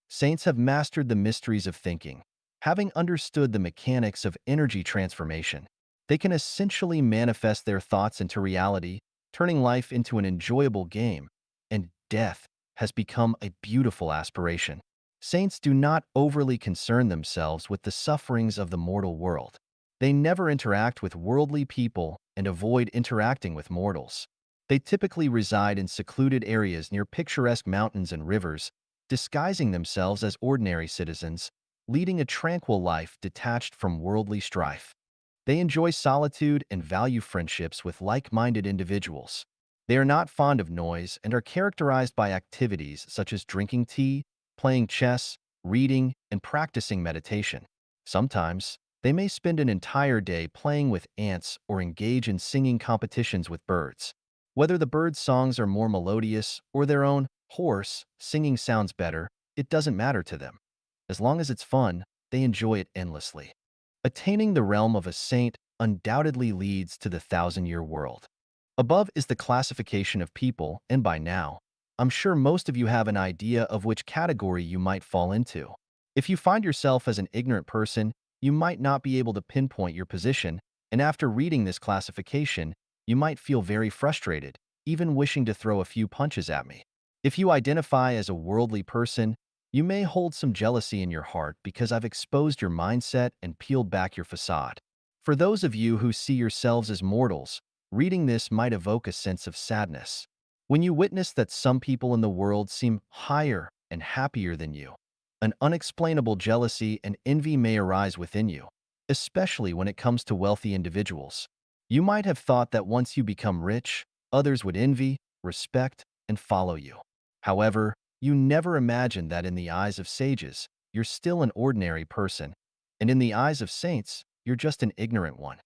Saints have mastered the mysteries of thinking. Having understood the mechanics of energy transformation, they can essentially manifest their thoughts into reality, turning life into an enjoyable game, and death has become a beautiful aspiration. Saints do not overly concern themselves with the sufferings of the mortal world. They never interact with worldly people and avoid interacting with mortals. They typically reside in secluded areas near picturesque mountains and rivers, disguising themselves as ordinary citizens, leading a tranquil life detached from worldly strife. They enjoy solitude and value friendships with like-minded individuals. They are not fond of noise and are characterized by activities such as drinking tea, playing chess, reading, and practicing meditation. Sometimes, they may spend an entire day playing with ants or engage in singing competitions with birds. Whether the birds' songs are more melodious or their own hoarse singing sounds better, it doesn't matter to them. As long as it's fun, they enjoy it endlessly. Attaining the realm of a saint undoubtedly leads to the thousand-year world. Above is the classification of people, and by now, I'm sure most of you have an idea of which category you might fall into. If you find yourself as an ignorant person, you might not be able to pinpoint your position, and after reading this classification, you might feel very frustrated, even wishing to throw a few punches at me. If you identify as a worldly person, you may hold some jealousy in your heart because I've exposed your mindset and peeled back your facade. For those of you who see yourselves as mortals, reading this might evoke a sense of sadness. When you witness that some people in the world seem higher and happier than you, an unexplainable jealousy and envy may arise within you, especially when it comes to wealthy individuals. You might have thought that once you become rich, others would envy, respect, and follow you. However, you never imagined that in the eyes of sages, you're still an ordinary person, and in the eyes of saints, you're just an ignorant one.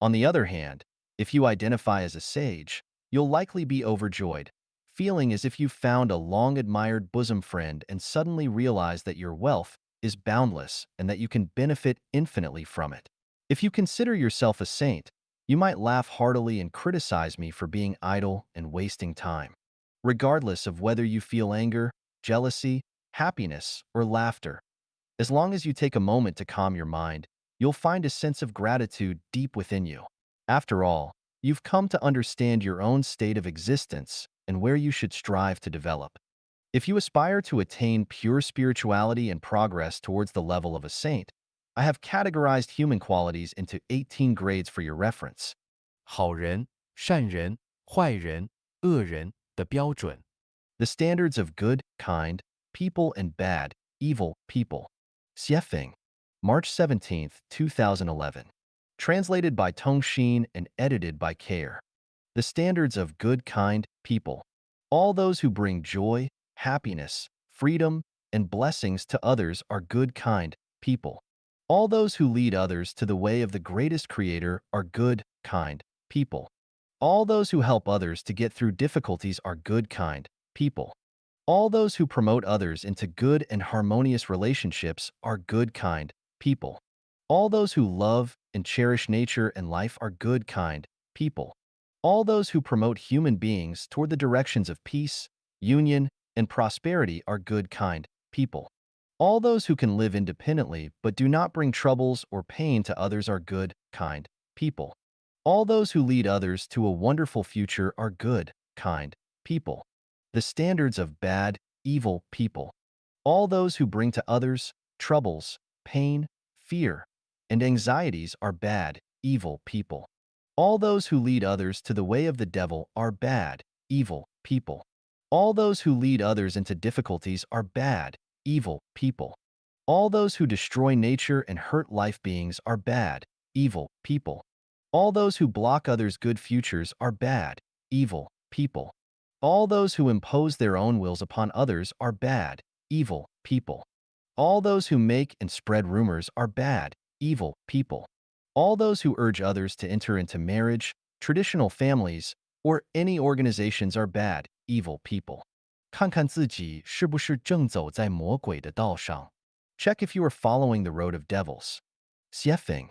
On the other hand, if you identify as a sage, you'll likely be overjoyed, feeling as if you found a long-admired bosom friend and suddenly realize that your wealth is boundless and that you can benefit infinitely from it. If you consider yourself a saint, you might laugh heartily and criticize me for being idle and wasting time. Regardless of whether you feel anger, jealousy, happiness, or laughter, as long as you take a moment to calm your mind, you'll find a sense of gratitude deep within you. After all, you've come to understand your own state of existence and where you should strive to develop. If you aspire to attain pure spirituality and progress towards the level of a saint, I have categorized human qualities into 18 grades for your reference. 好人、善人、坏人、恶人的标准。The standards of good, kind, people and bad, evil, people. Xiefeng, March 17, 2011. Translated by Tong Xin and edited by Care. The standards of good, kind, people. All those who bring joy, happiness, freedom, and blessings to others are good, kind, people. All those who lead others to the way of the greatest creator are good, kind, people. All those who help others to get through difficulties are good, kind, people. All those who promote others into good and harmonious relationships are good, kind, people. All those who love and cherish nature and life are good, kind, people. All those who promote human beings toward the directions of peace, union, and prosperity are good, kind, people. All those who can live independently but do not bring troubles or pain to others are good, kind, people. All those who lead others to a wonderful future are good, kind, people. The standards of bad, evil people. All those who bring to others troubles, pain, fear, and anxieties are bad, evil people. All those who lead others to the way of the devil are bad, evil people. All those who lead others into difficulties are bad, evil people. All those who destroy nature and hurt life beings are bad, evil people. All those who block others' good futures are bad, evil people. All those who impose their own wills upon others are bad, evil people. All those who make and spread rumors are bad, evil people. All those who urge others to enter into marriage, traditional families, or any organizations are bad, evil people. 看看自己是不是正走在魔鬼的道上. Check if you are following the road of devils. Xiefeng.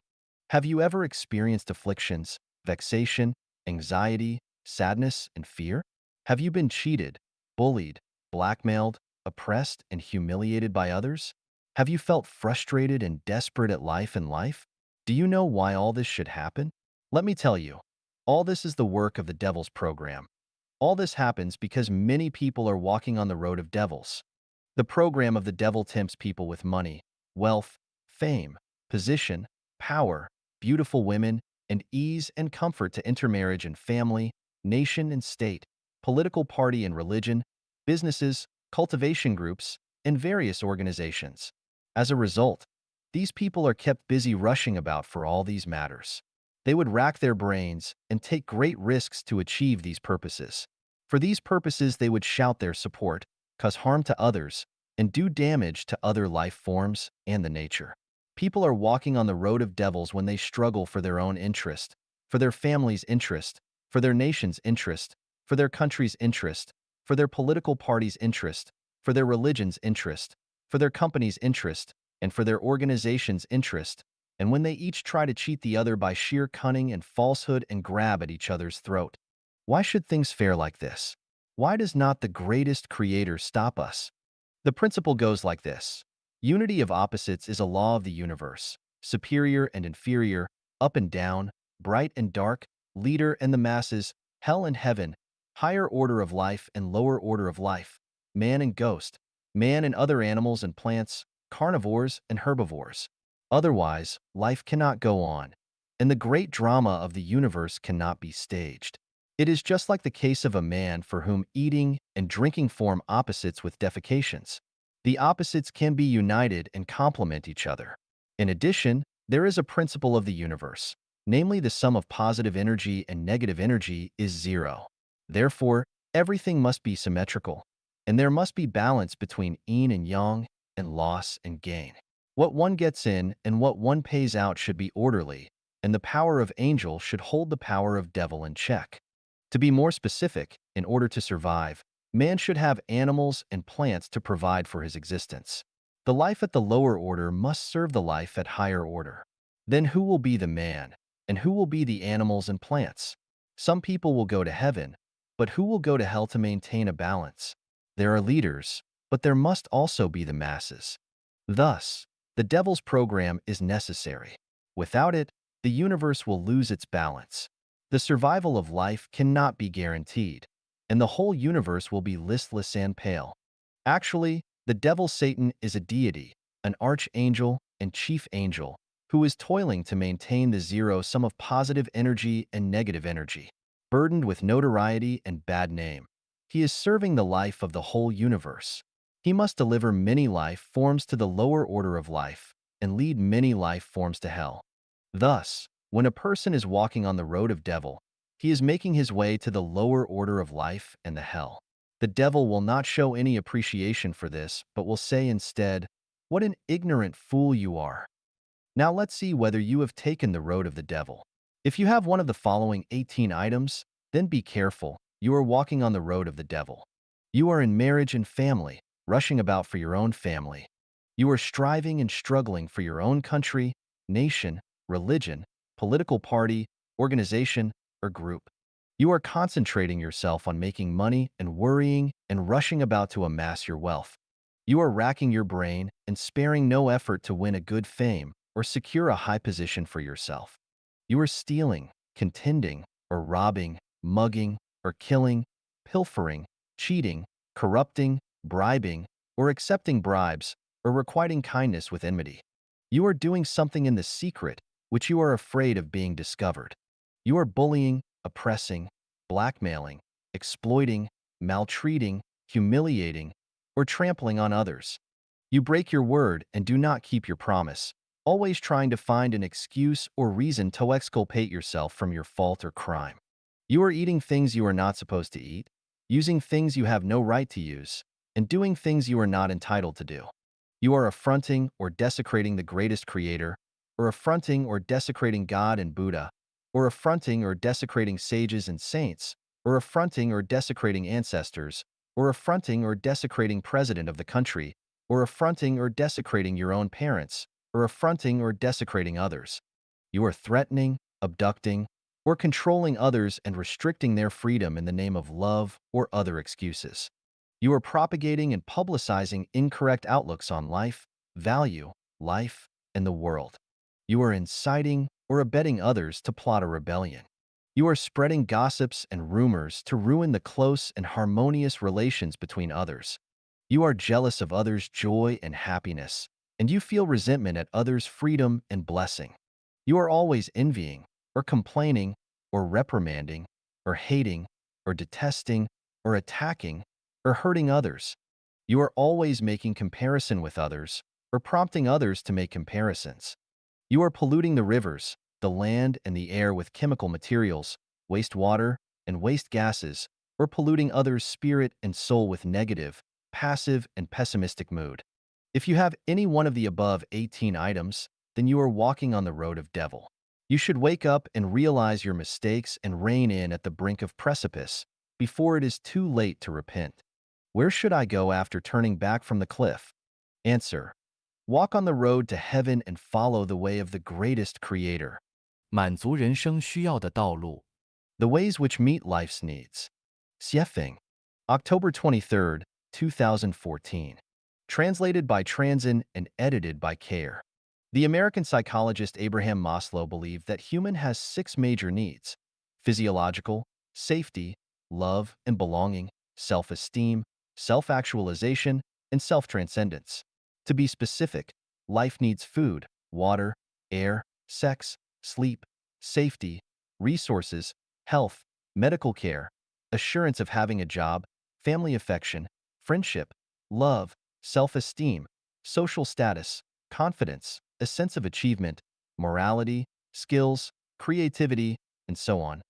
Have you ever experienced afflictions, vexation, anxiety, sadness, and fear? Have you been cheated, bullied, blackmailed, oppressed, and humiliated by others? Have you felt frustrated and desperate at life and life? Do you know why all this should happen? Let me tell you, all this is the work of the devil's program. All this happens because many people are walking on the road of devils. The program of the devil tempts people with money, wealth, fame, position, power, beautiful women, and ease and comfort to intermarriage and family, nation and state, political party and religion, businesses, cultivation groups, and various organizations. As a result, these people are kept busy rushing about for all these matters. They would rack their brains and take great risks to achieve these purposes. For these purposes, they would shout their support, cause harm to others, and do damage to other life forms and the nature. People are walking on the road of devils when they struggle for their own interest, for their family's interest, for their nation's interest, for their country's interest, for their political party's interest, for their religion's interest, for their company's interest, and for their organization's interest, and when they each try to cheat the other by sheer cunning and falsehood and grab at each other's throat. Why should things fare like this? Why does not the greatest creator stop us? The principle goes like this. Unity of opposites is a law of the universe. Superior and inferior, up and down, bright and dark, leader and the masses, hell and heaven, higher order of life and lower order of life, man and ghost, man and other animals and plants, carnivores and herbivores. Otherwise, life cannot go on, and the great drama of the universe cannot be staged. It is just like the case of a man for whom eating and drinking form opposites with defecations. The opposites can be united and complement each other. In addition, there is a principle of the universe, namely the sum of positive energy and negative energy is zero. Therefore, everything must be symmetrical, and there must be balance between yin and yang and loss and gain. What one gets in and what one pays out should be orderly, and the power of angel should hold the power of devil in check. To be more specific, in order to survive, man should have animals and plants to provide for his existence. The life at the lower order must serve the life at higher order. Then who will be the man, and who will be the animals and plants? Some people will go to heaven, but who will go to hell to maintain a balance? There are leaders, but there must also be the masses. Thus, the devil's program is necessary. Without it, the universe will lose its balance. The survival of life cannot be guaranteed, and the whole universe will be listless and pale. Actually, the devil Satan is a deity, an archangel and chief angel, who is toiling to maintain the zero sum of positive energy and negative energy. Burdened with notoriety and bad name, he is serving the life of the whole universe. He must deliver many life forms to the lower order of life and lead many life forms to hell. Thus, when a person is walking on the road of devil, he is making his way to the lower order of life and the hell. The devil will not show any appreciation for this, but will say instead, "What an ignorant fool you are." Now let's see whether you have taken the road of the devil. If you have one of the following 18 items, then be careful, you are walking on the road of the devil. You are in marriage and family, rushing about for your own family. You are striving and struggling for your own country, nation, religion, political party, organization, or group. You are concentrating yourself on making money and worrying and rushing about to amass your wealth. You are racking your brain and sparing no effort to win a good fame or secure a high position for yourself. You are stealing, contending, or robbing, mugging, or killing, pilfering, cheating, corrupting, bribing, or accepting bribes, or requiting kindness with enmity. You are doing something in the secret which you are afraid of being discovered. You are bullying, oppressing, blackmailing, exploiting, maltreating, humiliating, or trampling on others. You break your word and do not keep your promise, always trying to find an excuse or reason to exculpate yourself from your fault or crime. You are eating things you are not supposed to eat, using things you have no right to use, and doing things you are not entitled to do. You are affronting or desecrating the greatest creator, or affronting or desecrating God and Buddha, or affronting or desecrating sages and saints, or affronting or desecrating ancestors, or affronting or desecrating president of the country, or affronting or desecrating your own parents, or affronting or desecrating others. You are threatening, abducting, or controlling others and restricting their freedom in the name of love or other excuses. You are propagating and publicizing incorrect outlooks on life, and the world. You are inciting or abetting others to plot a rebellion. You are spreading gossips and rumors to ruin the close and harmonious relations between others. You are jealous of others' joy and happiness, and you feel resentment at others' freedom and blessing. You are always envying, or complaining, or reprimanding, or hating, or detesting, or attacking, or hurting others. You are always making comparison with others, or prompting others to make comparisons. You are polluting the rivers, the land, and the air with chemical materials, waste water, and waste gases, or polluting others' spirit and soul with negative, passive, and pessimistic mood. If you have any one of the above 18 items, then you are walking on the road of devil. You should wake up and realize your mistakes and rein in at the brink of precipice before it is too late to repent. Where should I go after turning back from the cliff? Answer: walk on the road to heaven and follow the way of the greatest creator. 满足人生需要的道路。The ways which meet life's needs. Xiefeng, October 23rd, 2014. Translated by Transin and edited by Care. The American psychologist Abraham Maslow believed that human has 6 major needs: physiological, safety, love and belonging, self-esteem, self-actualization, and self-transcendence. To be specific, life needs food, water, air, sex, sleep, safety, resources, health, medical care, assurance of having a job, family affection, friendship, love, self-esteem, social status, confidence, a sense of achievement, morality, skills, creativity, and so on.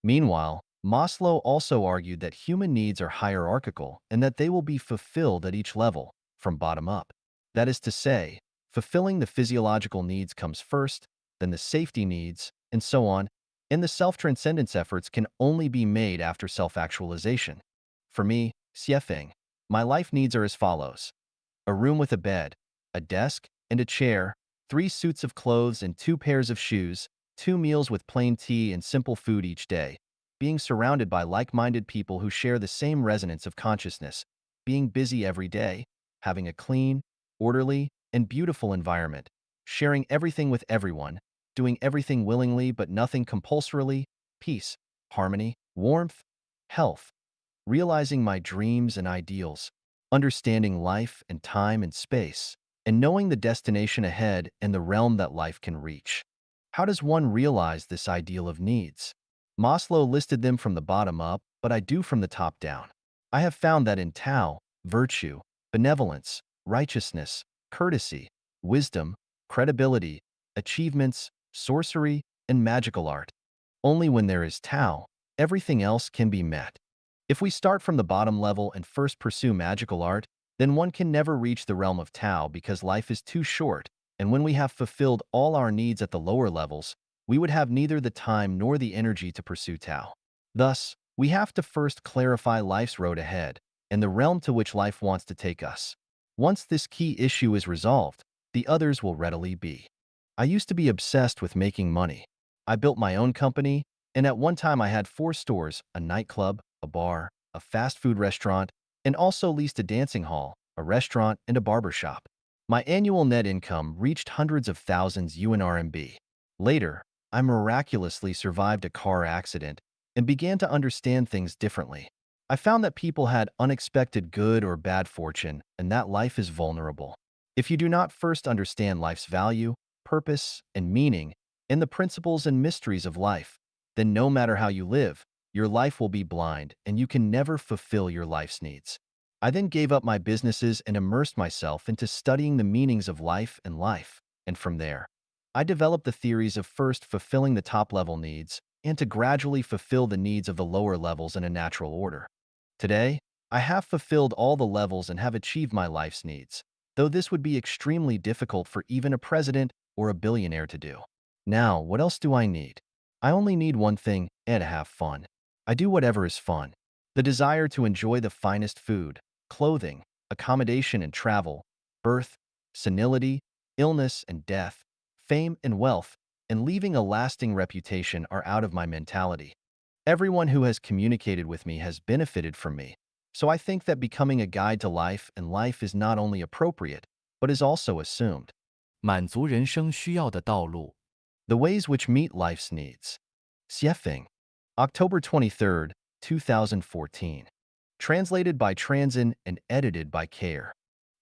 Meanwhile, Maslow also argued that human needs are hierarchical and that they will be fulfilled at each level, from bottom up. That is to say, fulfilling the physiological needs comes first, then the safety needs, and so on, and the self-transcendence efforts can only be made after self-actualization. For me, Xiefeng, my life needs are as follows: a room with a bed, a desk and a chair, 3 suits of clothes and 2 pairs of shoes, 2 meals with plain tea and simple food each day, being surrounded by like-minded people who share the same resonance of consciousness, being busy every day, having a clean, orderly, and beautiful environment, sharing everything with everyone, doing everything willingly but nothing compulsorily, peace, harmony, warmth, health, realizing my dreams and ideals, understanding life and time and space, and knowing the destination ahead and the realm that life can reach. How does one realize this ideal of needs? Maslow listed them from the bottom up, but I do from the top down. I have found that in Tao, virtue, benevolence, righteousness, courtesy, wisdom, credibility, achievements, sorcery, and magical art. Only when there is Tao, everything else can be met. If we start from the bottom level and first pursue magical art, then one can never reach the realm of Tao because life is too short, and when we have fulfilled all our needs at the lower levels, we would have neither the time nor the energy to pursue Tao. Thus, we have to first clarify life's road ahead and the realm to which life wants to take us. Once this key issue is resolved, the others will readily be. I used to be obsessed with making money. I built my own company, and at one time I had 4 stores, a nightclub, a bar, a fast food restaurant, and also leased a dancing hall, a restaurant, and a barber shop. My annual net income reached hundreds of thousands UNRMB. Later, I miraculously survived a car accident and began to understand things differently. I found that people had unexpected good or bad fortune and that life is vulnerable. If you do not first understand life's value, purpose, and meaning, and the principles and mysteries of life, then no matter how you live, your life will be blind and you can never fulfill your life's needs. I then gave up my businesses and immersed myself into studying the meanings of life, and from there, I developed the theories of first fulfilling the top-level needs and to gradually fulfill the needs of the lower levels in a natural order. Today, I have fulfilled all the levels and have achieved my life's needs, though this would be extremely difficult for even a president or a billionaire to do. Now, what else do I need? I only need one thing, and to have fun. I do whatever is fun. The desire to enjoy the finest food, clothing, accommodation and travel, birth, senility, illness and death, fame and wealth, and leaving a lasting reputation are out of my mentality. Everyone who has communicated with me has benefited from me, so I think that becoming a guide to life and life is not only appropriate, but is also assumed. 满足人生需要的道路。The ways which meet life's needs. Xiefeng, October 23rd, 2014. Translated by Transin and edited by Care.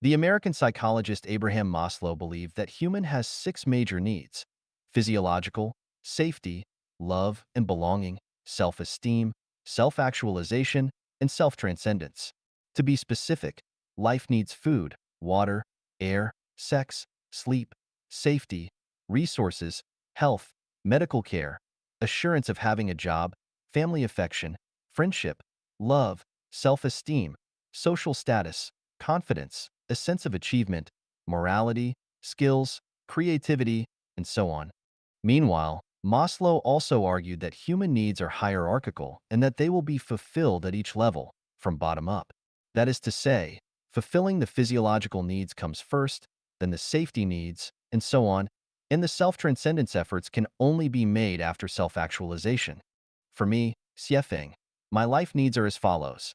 The American psychologist Abraham Maslow believed that human has six major needs: physiological, safety, love and belonging, self-esteem, self-actualization, and self-transcendence. To be specific, life needs food, water, air, sex, sleep, safety, resources, health, medical care, assurance of having a job, family affection, friendship, love, self-esteem, social status, confidence, a sense of achievement, morality, skills, creativity, and so on. Meanwhile, Maslow also argued that human needs are hierarchical and that they will be fulfilled at each level, from bottom up. That is to say, fulfilling the physiological needs comes first, then the safety needs, and so on, and the self-transcendence efforts can only be made after self-actualization. For me, Xiefeng, my life needs are as follows: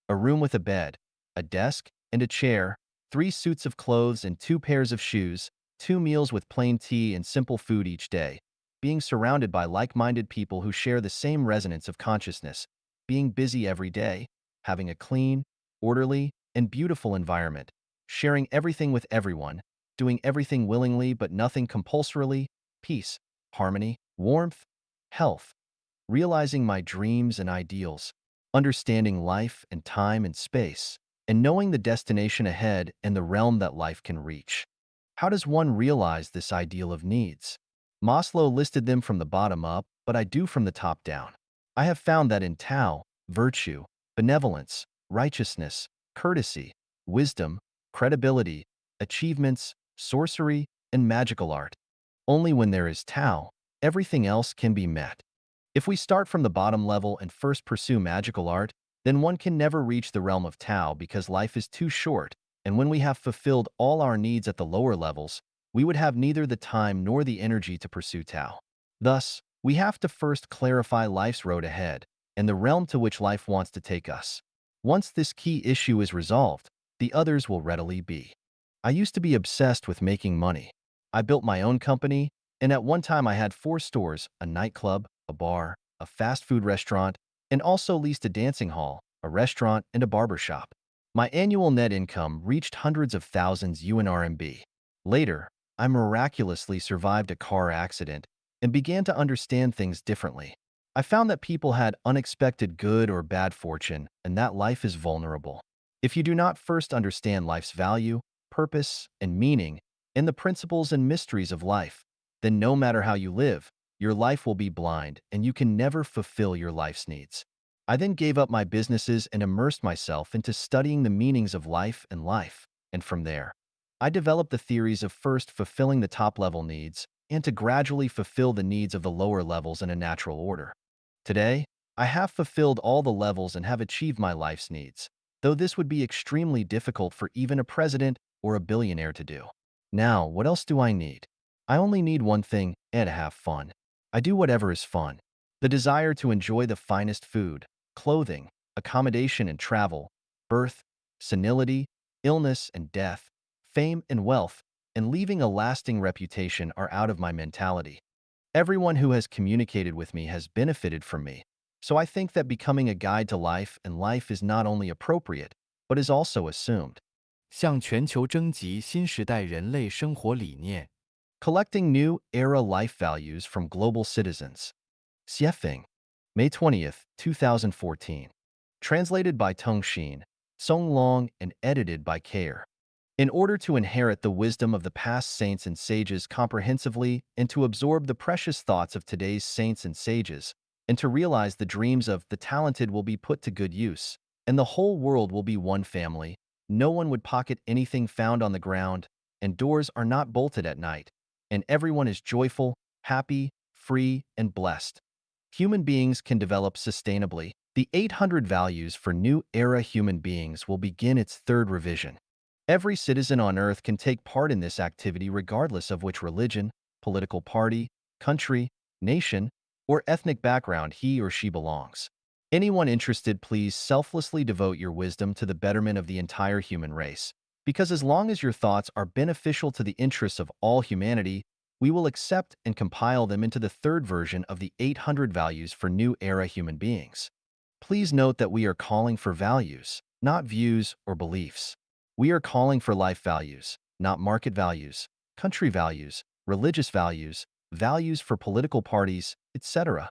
a room with a bed, a desk and a chair, 3 suits of clothes and 2 pairs of shoes, 2 meals with plain tea and simple food each day, being surrounded by like-minded people who share the same resonance of consciousness, being busy every day, having a clean, orderly, and beautiful environment, sharing everything with everyone, doing everything willingly but nothing compulsorily, peace, harmony, warmth, health, realizing my dreams and ideals, understanding life and time and space, and knowing the destination ahead and the realm that life can reach. How does one realize this ideal of needs? Maslow listed them from the bottom up, but I do from the top down. I have found that in Tao, virtue, benevolence, righteousness, courtesy, wisdom, credibility, achievements, sorcery, and magical art. Only when there is Tao, everything else can be met. If we start from the bottom level and first pursue magical art, then one can never reach the realm of Tao because life is too short, and when we have fulfilled all our needs at the lower levels, we would have neither the time nor the energy to pursue Tao. Thus, we have to first clarify life's road ahead and the realm to which life wants to take us. Once this key issue is resolved, the others will readily be. I used to be obsessed with making money. I built my own company, and at one time I had 4 stores, a nightclub, a bar, a fast food restaurant, and also leased a dancing hall, a restaurant, and a barber shop. My annual net income reached hundreds of thousands UNRMB. Later, I miraculously survived a car accident and began to understand things differently. I found that people had unexpected good or bad fortune and that life is vulnerable. If you do not first understand life's value, purpose, and meaning, and the principles and mysteries of life, then no matter how you live, your life will be blind and you can never fulfill your life's needs. I then gave up my businesses and immersed myself into studying the meanings of life, and from there, I developed the theories of first fulfilling the top-level needs and to gradually fulfill the needs of the lower levels in a natural order. Today, I have fulfilled all the levels and have achieved my life's needs, though this would be extremely difficult for even a president or a billionaire to do. Now, what else do I need? I only need one thing, and to have fun. I do whatever is fun. The desire to enjoy the finest food, clothing, accommodation and travel, birth, senility, illness and death, fame and wealth, and leaving a lasting reputation are out of my mentality. Everyone who has communicated with me has benefited from me, So I think that becoming a guide to life and life is not only appropriate, but is also assumed. 向全球征集新时代人类生活理念。Collecting new era life values from global citizens. Xiefeng, May 20th, 2014. Translated by Teng Xin, Song Long, and edited by Care. In order to inherit the wisdom of the past saints and sages comprehensively and to absorb the precious thoughts of today's saints and sages, and to realize the dreams of the talented will be put to good use, and the whole world will be one family, no one would pocket anything found on the ground, and doors are not bolted at night, and everyone is joyful, happy, free, and blessed. Human beings can develop sustainably. The 800 Values for New Era Human Beings will begin its third revision. Every citizen on Earth can take part in this activity regardless of which religion, political party, country, nation, or ethnic background he or she belongs. Anyone interested, please selflessly devote your wisdom to the betterment of the entire human race, because as long as your thoughts are beneficial to the interests of all humanity, we will accept and compile them into the third version of the 800 Values for New Era Human Beings. Please note that we are calling for values, not views or beliefs. We are calling for life values, not market values, country values, religious values, values for political parties, etc.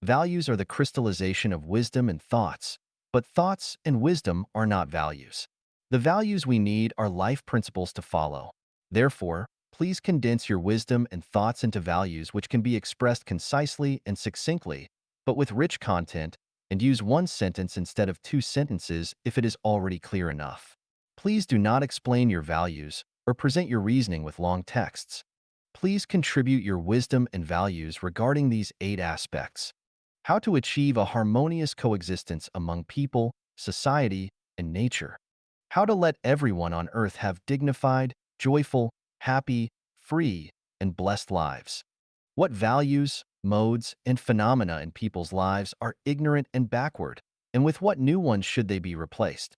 Values are the crystallization of wisdom and thoughts, but thoughts and wisdom are not values. The values we need are life principles to follow. Therefore, please condense your wisdom and thoughts into values which can be expressed concisely and succinctly, but with rich content, and use one sentence instead of two sentences if it is already clear enough. Please do not explain your values or present your reasoning with long texts. Please contribute your wisdom and values regarding these 8 aspects. How to achieve a harmonious coexistence among people, society, and nature. How to let everyone on earth have dignified, joyful, happy, free, and blessed lives. What values, modes, and phenomena in people's lives are ignorant and backward, and with what new ones should they be replaced?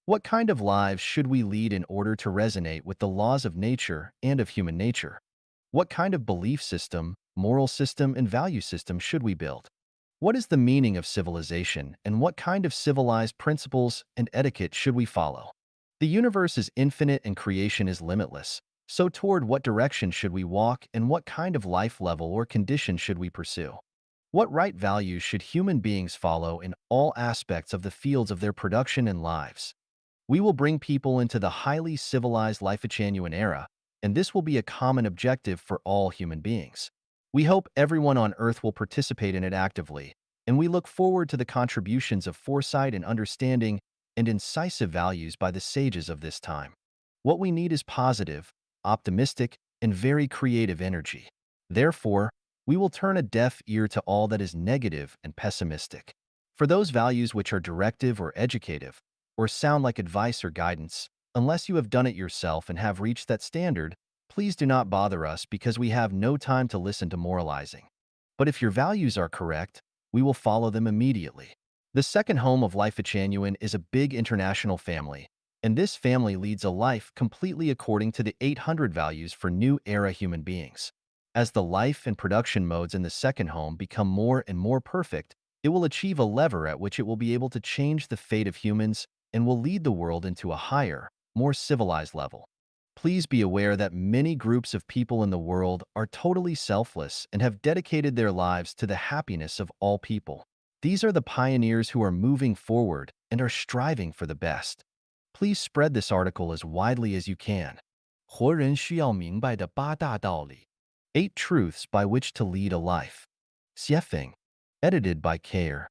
What kind of lives should we lead in order to resonate with the laws of nature and of human nature? What kind of belief system, moral system, and value system should we build? What is the meaning of civilization, and what kind of civilized principles and etiquette should we follow? The universe is infinite and creation is limitless. So toward what direction should we walk, and what kind of life level or condition should we pursue? What right values should human beings follow in all aspects of the fields of their production and lives? We will bring people into the highly civilized Life-Genuine era, and this will be a common objective for all human beings. We hope everyone on Earth will participate in it actively, and we look forward to the contributions of foresight and understanding and incisive values by the sages of this time. What we need is positive, optimistic, and very creative energy. Therefore, we will turn a deaf ear to all that is negative and pessimistic. For those values which are directive or educative, or sound like advice or guidance, unless you have done it yourself and have reached that standard, please do not bother us because we have no time to listen to moralizing. But if your values are correct, we will follow them immediately. The second home of Life Genuine is a big international family, and this family leads a life completely according to the 800 values for new era human beings. As the life and production modes in the second home become more and more perfect, it will achieve a lever at which it will be able to change the fate of humans and will lead the world into a higher, more civilized level. Please be aware that many groups of people in the world are totally selfless and have dedicated their lives to the happiness of all people. These are the pioneers who are moving forward and are striving for the best. Please spread this article as widely as you can. 活人需要明白的八大道理。8 Truths by Which to Lead a Life. Xiefeng, edited by Care.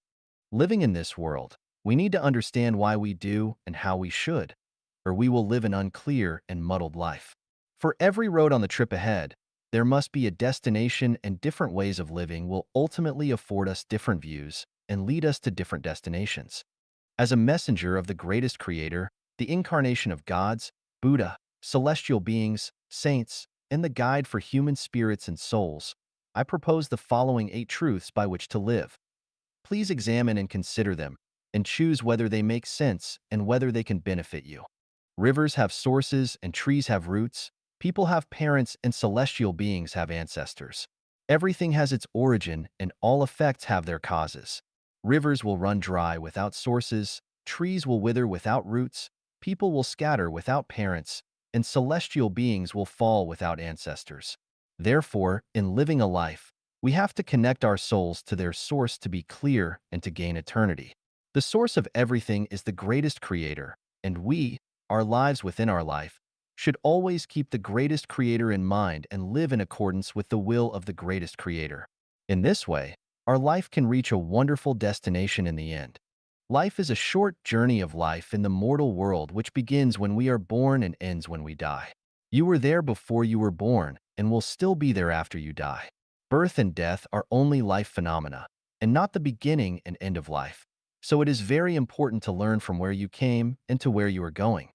Living in this world, we need to understand why we do and how we should, or we will live an unclear and muddled life. For every road on the trip ahead, there must be a destination, and different ways of living will ultimately afford us different views and lead us to different destinations. As a messenger of the greatest creator, the incarnation of gods, Buddha, celestial beings, saints, and the guide for human spirits and souls, I propose the following 8 truths by which to live. Please examine and consider them, and choose whether they make sense and whether they can benefit you. Rivers have sources and trees have roots. People have parents and celestial beings have ancestors. Everything has its origin and all effects have their causes. Rivers will run dry without sources, trees will wither without roots, people will scatter without parents, and celestial beings will fall without ancestors. Therefore, in living a life, we have to connect our souls to their source to be clear and to gain eternity. The source of everything is the greatest creator, and we, our lives within our life, should always keep the greatest creator in mind and live in accordance with the will of the greatest creator. In this way, our life can reach a wonderful destination in the end. Life is a short journey of life in the mortal world which begins when we are born and ends when we die. You were there before you were born and will still be there after you die. Birth and death are only life phenomena, and not the beginning and end of life. So it is very important to learn from where you came and to where you are going.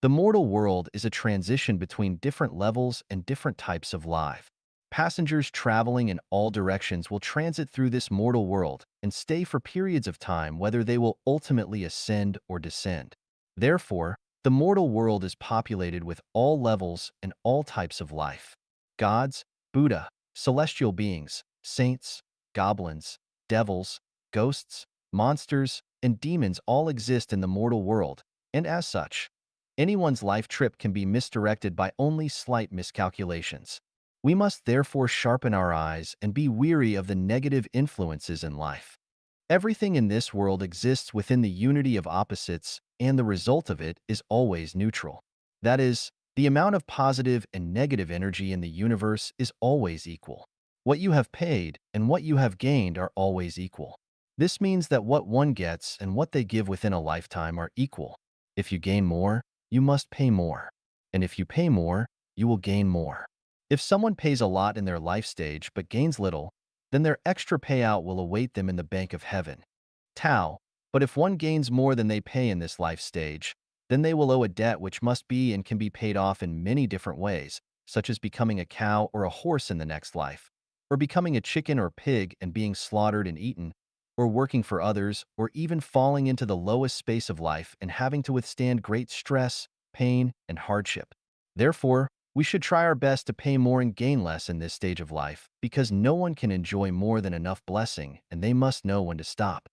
The mortal world is a transition between different levels and different types of life. Passengers traveling in all directions will transit through this mortal world and stay for periods of time whether they will ultimately ascend or descend. Therefore, the mortal world is populated with all levels and all types of life. Gods, Buddha, celestial beings, saints, goblins, devils, ghosts, monsters, and demons all exist in the mortal world, and as such, anyone's life trip can be misdirected by only slight miscalculations. We must therefore sharpen our eyes and be weary of the negative influences in life. Everything in this world exists within the unity of opposites, and the result of it is always neutral. That is, the amount of positive and negative energy in the universe is always equal. What you have paid and what you have gained are always equal. This means that what one gets and what they give within a lifetime are equal. If you gain more, you must pay more. And if you pay more, you will gain more. If someone pays a lot in their life stage but gains little, then their extra payout will await them in the bank of heaven. Tao, but if one gains more than they pay in this life stage, then they will owe a debt which must be and can be paid off in many different ways, such as becoming a cow or a horse in the next life, or becoming a chicken or pig and being slaughtered and eaten, or working for others, or even falling into the lowest space of life and having to withstand great stress, pain, and hardship. Therefore, we should try our best to pay more and gain less in this stage of life, because no one can enjoy more than enough blessing, and they must know when to stop.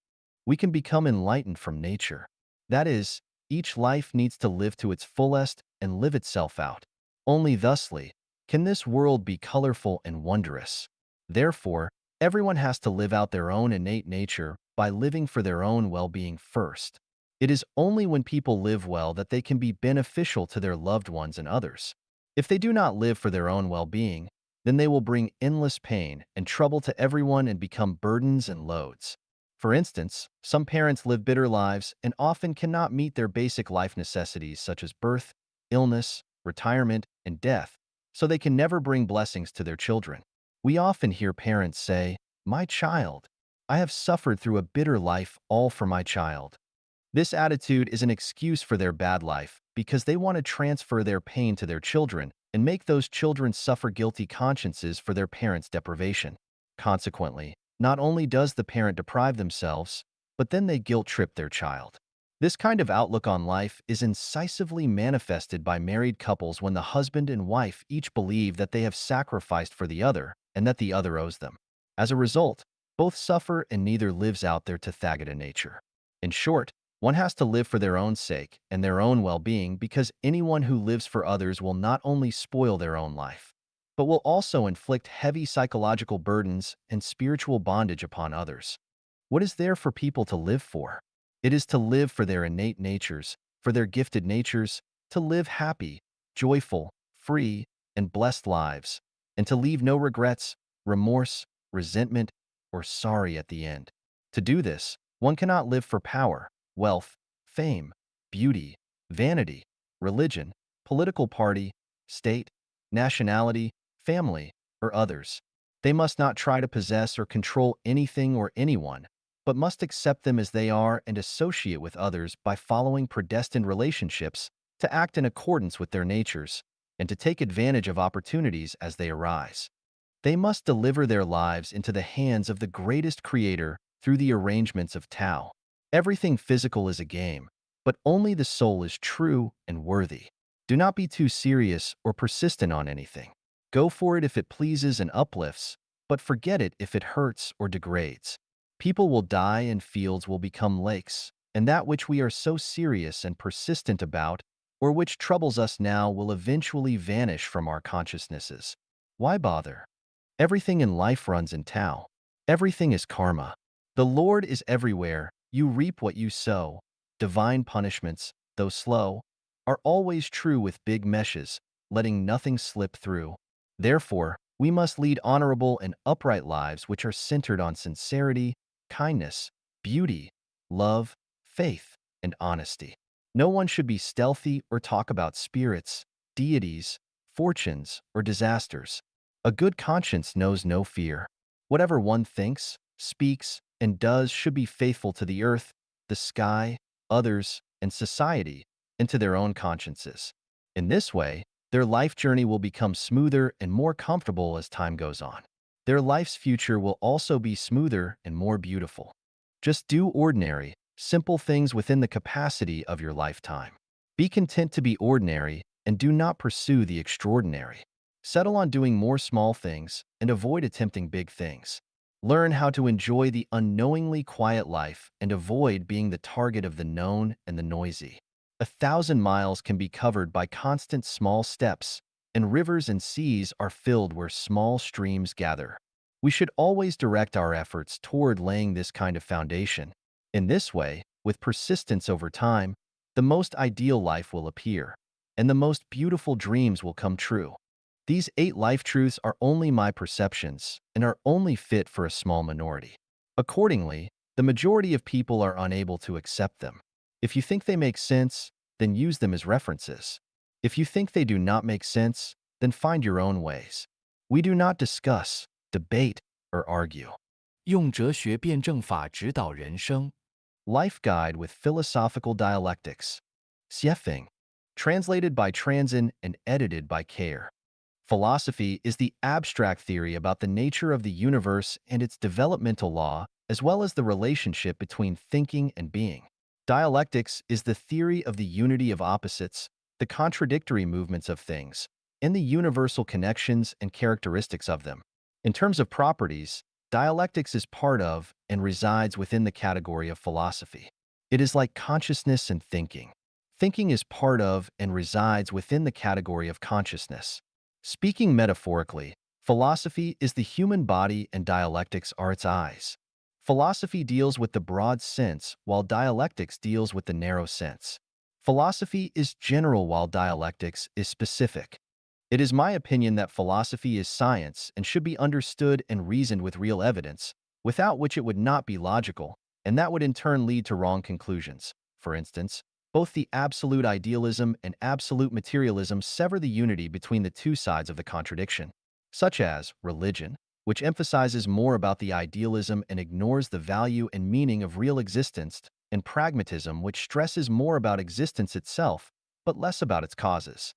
We can become enlightened from nature. That is, each life needs to live to its fullest and live itself out. Only thusly can this world be colorful and wondrous. Therefore, everyone has to live out their own innate nature by living for their own well-being first. It is only when people live well that they can be beneficial to their loved ones and others. If they do not live for their own well-being, then they will bring endless pain and trouble to everyone and become burdens and loads. For instance, some parents live bitter lives and often cannot meet their basic life necessities such as birth, illness, retirement, and death, so they can never bring blessings to their children. We often hear parents say, "My child, I have suffered through a bitter life all for my child." This attitude is an excuse for their bad life because they want to transfer their pain to their children and make those children suffer guilty consciences for their parents' deprivation. Consequently, not only does the parent deprive themselves, but then they guilt-trip their child. This kind of outlook on life is incisively manifested by married couples when the husband and wife each believe that they have sacrificed for the other and that the other owes them. As a result, both suffer and neither lives out their Tathagata nature. In short, one has to live for their own sake and their own well-being because anyone who lives for others will not only spoil their own life, but will also inflict heavy psychological burdens and spiritual bondage upon others. What is there for people to live for? It is to live for their innate natures, for their gifted natures, to live happy, joyful, free, and blessed lives, and to leave no regrets, remorse, resentment, or sorry at the end. To do this, one cannot live for power, wealth, fame, beauty, vanity, religion, political party, state, nationality, family, or others. They must not try to possess or control anything or anyone, but must accept them as they are and associate with others by following predestined relationships to act in accordance with their natures and to take advantage of opportunities as they arise. They must deliver their lives into the hands of the greatest creator through the arrangements of Tao. Everything physical is a game, but only the soul is true and worthy. Do not be too serious or persistent on anything. Go for it if it pleases and uplifts, but forget it if it hurts or degrades. People will die and fields will become lakes, and that which we are so serious and persistent about, or which troubles us now, will eventually vanish from our consciousnesses. Why bother? Everything in life runs in Tao. Everything is karma. The Lord is everywhere. You reap what you sow. Divine punishments, though slow, are always true with big meshes, letting nothing slip through. Therefore, we must lead honorable and upright lives which are centered on sincerity, kindness, beauty, love, faith, and honesty. No one should be stealthy or talk about spirits, deities, fortunes, or disasters. A good conscience knows no fear. Whatever one thinks, speaks, and does should be faithful to the earth, the sky, others, and society, and to their own consciences. In this way, their life journey will become smoother and more comfortable as time goes on. Their life's future will also be smoother and more beautiful. Just do ordinary, simple things within the capacity of your lifetime. Be content to be ordinary and do not pursue the extraordinary. Settle on doing more small things and avoid attempting big things. Learn how to enjoy the unknowingly quiet life and avoid being the target of the known and the noisy. 1,000 miles can be covered by constant small steps, and rivers and seas are filled where small streams gather. We should always direct our efforts toward laying this kind of foundation. In this way, with persistence over time, the most ideal life will appear, and the most beautiful dreams will come true. These 8 life truths are only my perceptions and are only fit for a small minority. Accordingly, the majority of people are unable to accept them. If you think they make sense, then use them as references. If you think they do not make sense, then find your own ways. We do not discuss, debate, or argue. 用哲学辩证法指导人生。Life Guide with Philosophical Dialectics. Xiefeng. Translated by Transin and edited by Care. Philosophy is the abstract theory about the nature of the universe and its developmental law, as well as the relationship between thinking and being. Dialectics is the theory of the unity of opposites, the contradictory movements of things, and the universal connections and characteristics of them. In terms of properties, dialectics is part of and resides within the category of philosophy. It is like consciousness and thinking. Thinking is part of and resides within the category of consciousness. Speaking metaphorically, philosophy is the human body and dialectics are its eyes. Philosophy deals with the broad sense, while dialectics deals with the narrow sense. Philosophy is general while dialectics is specific. It is my opinion that philosophy is science and should be understood and reasoned with real evidence, without which it would not be logical, and that would in turn lead to wrong conclusions. For instance, both the absolute idealism and absolute materialism sever the unity between the two sides of the contradiction, such as religion, which emphasizes more about the idealism and ignores the value and meaning of real existence, and pragmatism, which stresses more about existence itself, but less about its causes.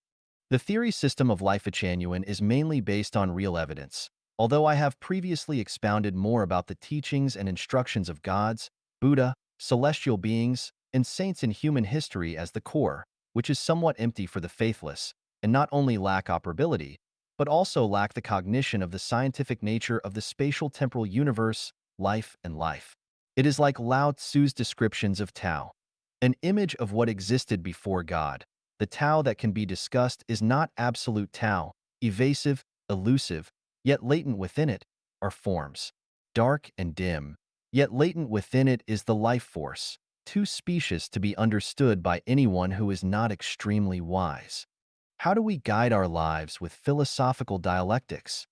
The theory system of life Genuine is mainly based on real evidence, although I have previously expounded more about the teachings and instructions of gods, Buddha, celestial beings, and saints in human history as the core, which is somewhat empty for the faithless, and not only lack operability, but also lack the cognition of the scientific nature of the spatial-temporal universe, life, and life. It is like Lao Tzu's descriptions of Tao, an image of what existed before God. The Tao that can be discussed is not absolute Tao, evasive, elusive, yet latent within it are forms, dark and dim, yet latent within it is the life force, too specious to be understood by anyone who is not extremely wise. How do we guide our lives with philosophical dialectics?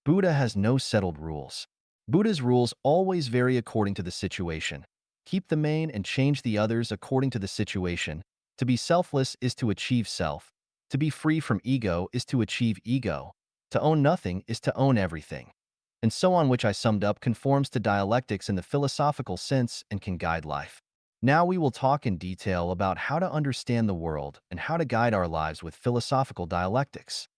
Buddha has no settled rules. Buddha's rules always vary according to the situation. Keep the main and change the others according to the situation. To be selfless is to achieve self. To be free from ego is to achieve ego. To own nothing is to own everything. And so on, which I summed up conforms to dialectics in the philosophical sense and can guide life. Now we will talk in detail about how to understand the world and how to guide our lives with philosophical dialectics.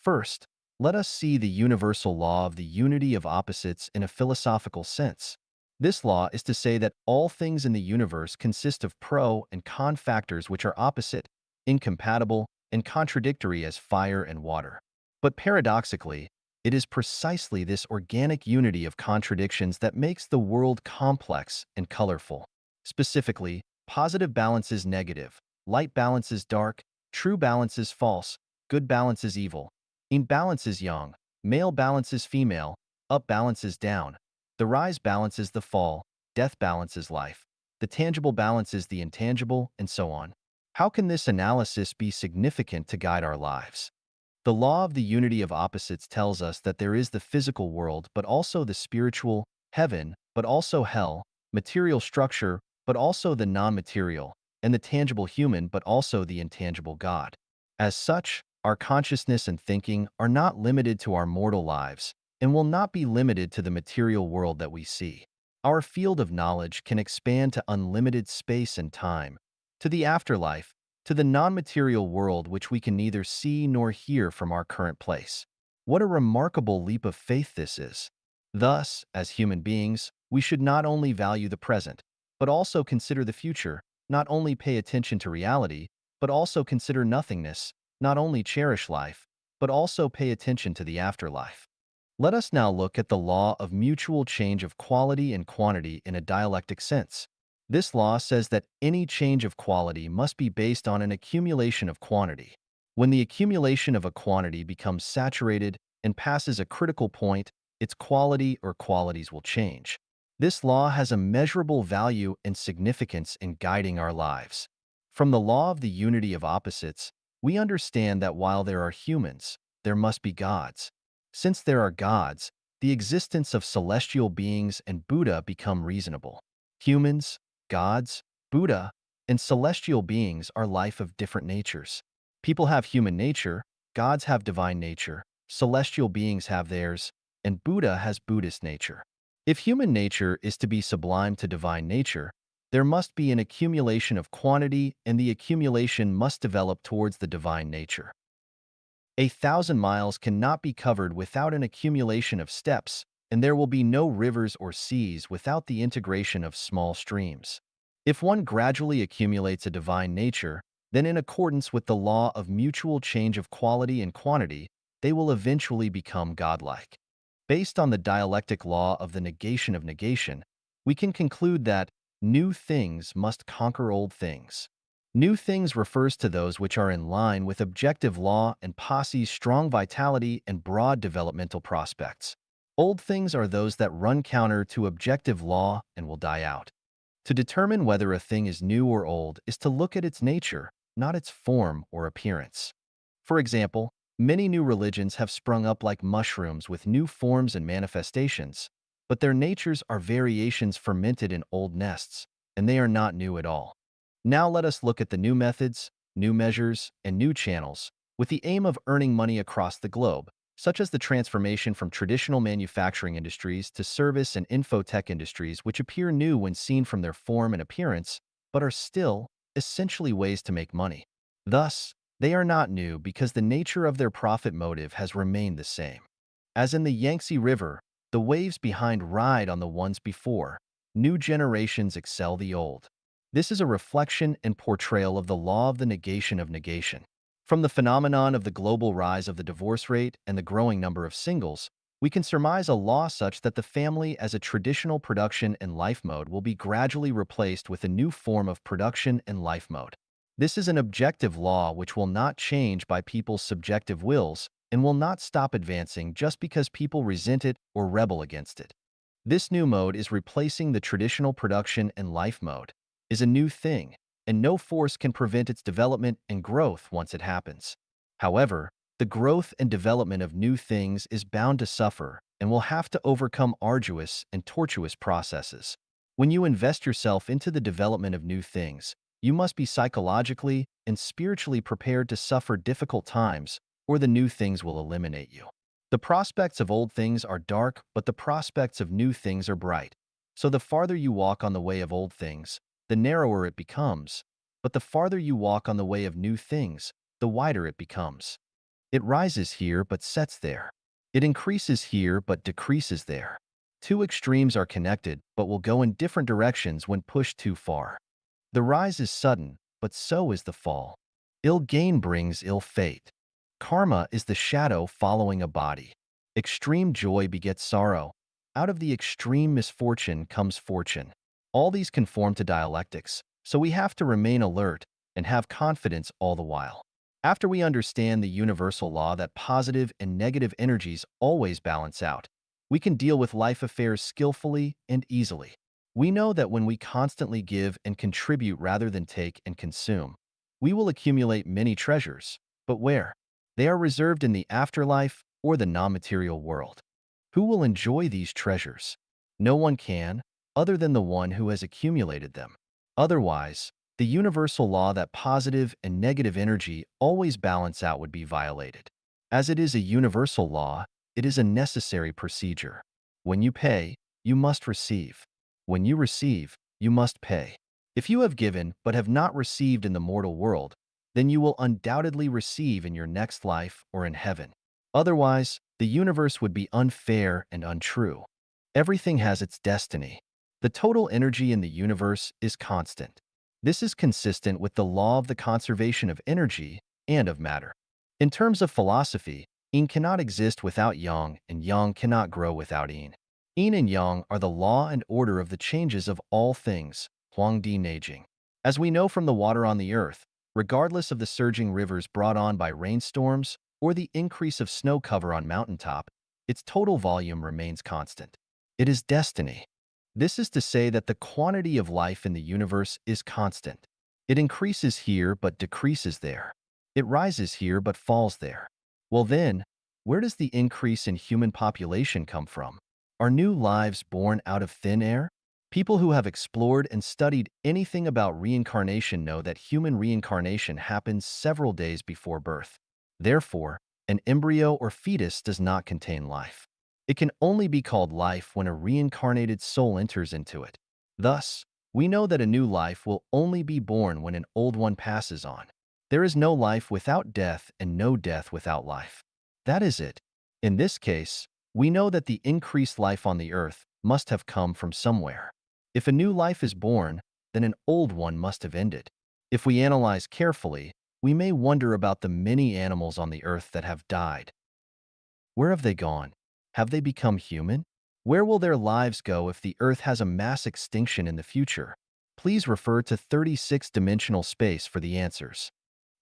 First, let us see the universal law of the unity of opposites in a philosophical sense. This law is to say that all things in the universe consist of pro and con factors which are opposite, incompatible, and contradictory as fire and water. But paradoxically, It is precisely this organic unity of contradictions that makes the world complex and colorful. Specifically, positive balance is negative, light balance is dark, true balance is false, good balance is evil, imbalance is yang, male balance is female, up balance is down, the rise balance is the fall, death balance is life, the tangible balance is the intangible, and so on. How can this analysis be significant to guide our lives? The law of the unity of opposites tells us that there is the physical world, but also the spiritual, heaven, but also hell, material structure, but also the non-material, and the tangible human, but also the intangible God. As such, our consciousness and thinking are not limited to our mortal lives and will not be limited to the material world that we see. Our field of knowledge can expand to unlimited space and time, to the afterlife, to the non-material world which we can neither see nor hear from our current place. What a remarkable leap of faith this is. Thus, as human beings, we should not only value the present, but also consider the future, not only pay attention to reality, but also consider nothingness, not only cherish life, but also pay attention to the afterlife. Let us now look at the law of mutual change of quality and quantity in a dialectic sense. This law says that any change of quality must be based on an accumulation of quantity. When the accumulation of a quantity becomes saturated and passes a critical point, its quality or qualities will change. This law has a measurable value and significance in guiding our lives. From the law of the unity of opposites, we understand that while there are humans, there must be gods. Since there are gods, the existence of celestial beings and Buddha become reasonable. Humans, gods, Buddha, and celestial beings are life of different natures. People have human nature, gods have divine nature, celestial beings have theirs, and Buddha has Buddhist nature. If human nature is to be sublime to divine nature, there must be an accumulation of quantity, and the accumulation must develop towards the divine nature. 1,000 miles cannot be covered without an accumulation of steps, and there will be no rivers or seas without the integration of small streams. If one gradually accumulates a divine nature, then in accordance with the law of mutual change of quality and quantity, they will eventually become godlike. Based on the dialectic law of the negation of negation, we can conclude that new things must conquer old things. New things refers to those which are in line with objective law and posse's strong vitality and broad developmental prospects. Old things are those that run counter to objective law and will die out. To determine whether a thing is new or old is to look at its nature, not its form or appearance. For example, many new religions have sprung up like mushrooms with new forms and manifestations, but their natures are variations fermented in old nests, and they are not new at all. Now let us look at the new methods, new measures, and new channels, with the aim of earning money across the globe, such as the transformation from traditional manufacturing industries to service and infotech industries which appear new when seen from their form and appearance, but are still, essentially ways to make money. Thus, they are not new because the nature of their profit motive has remained the same. As in the Yangtze River, the waves behind ride on the ones before. New generations excel the old. This is a reflection and portrayal of the law of the negation of negation. From the phenomenon of the global rise of the divorce rate and the growing number of singles, we can surmise a law such that the family as a traditional production and life mode will be gradually replaced with a new form of production and life mode. This is an objective law which will not change by people's subjective wills and will not stop advancing just because people resent it or rebel against it. This new mode is replacing the traditional production and life mode, is a new thing, and no force can prevent its development and growth once it happens. However, the growth and development of new things is bound to suffer and will have to overcome arduous and tortuous processes. When you invest yourself into the development of new things, you must be psychologically and spiritually prepared to suffer difficult times, or the new things will eliminate you. The prospects of old things are dark, but the prospects of new things are bright. So the farther you walk on the way of old things, the narrower it becomes, but the farther you walk on the way of new things, the wider it becomes. It rises here but sets there. It increases here but decreases there. Two extremes are connected but will go in different directions when pushed too far. The rise is sudden, but so is the fall. Ill gain brings ill fate. Karma is the shadow following a body. Extreme joy begets sorrow. Out of the extreme misfortune comes fortune. All these conform to dialectics, so we have to remain alert and have confidence all the while. After we understand the universal law that positive and negative energies always balance out, we can deal with life affairs skillfully and easily. We know that when we constantly give and contribute rather than take and consume, we will accumulate many treasures. But where? They are reserved in the afterlife or the non-material world. Who will enjoy these treasures? No one can, other than the one who has accumulated them. Otherwise, the universal law that positive and negative energy always balance out would be violated. As it is a universal law, it is a necessary procedure. When you pay, you must receive. When you receive, you must pay. If you have given but have not received in the mortal world, then you will undoubtedly receive in your next life or in heaven. Otherwise, the universe would be unfair and untrue. Everything has its destiny. The total energy in the universe is constant. This is consistent with the law of the conservation of energy and of matter. In terms of philosophy, yin cannot exist without yang, and yang cannot grow without yin. Yin and yang are the law and order of the changes of all things, Huangdi Neijing. As we know from the water on the earth, regardless of the surging rivers brought on by rainstorms or the increase of snow cover on mountaintop, its total volume remains constant. It is destiny. This is to say that the quantity of life in the universe is constant. It increases here but decreases there. It rises here but falls there. Well then, where does the increase in human population come from? Are new lives born out of thin air? People who have explored and studied anything about reincarnation know that human reincarnation happens several days before birth. Therefore, an embryo or fetus does not contain life. It can only be called life when a reincarnated soul enters into it. Thus, we know that a new life will only be born when an old one passes on. There is no life without death and no death without life. That is it. In this case, we know that the increased life on the earth must have come from somewhere. If a new life is born, then an old one must have ended. If we analyze carefully, we may wonder about the many animals on the earth that have died. Where have they gone? Have they become human? Where will their lives go if the earth has a mass extinction in the future? Please refer to 36-dimensional space for the answers.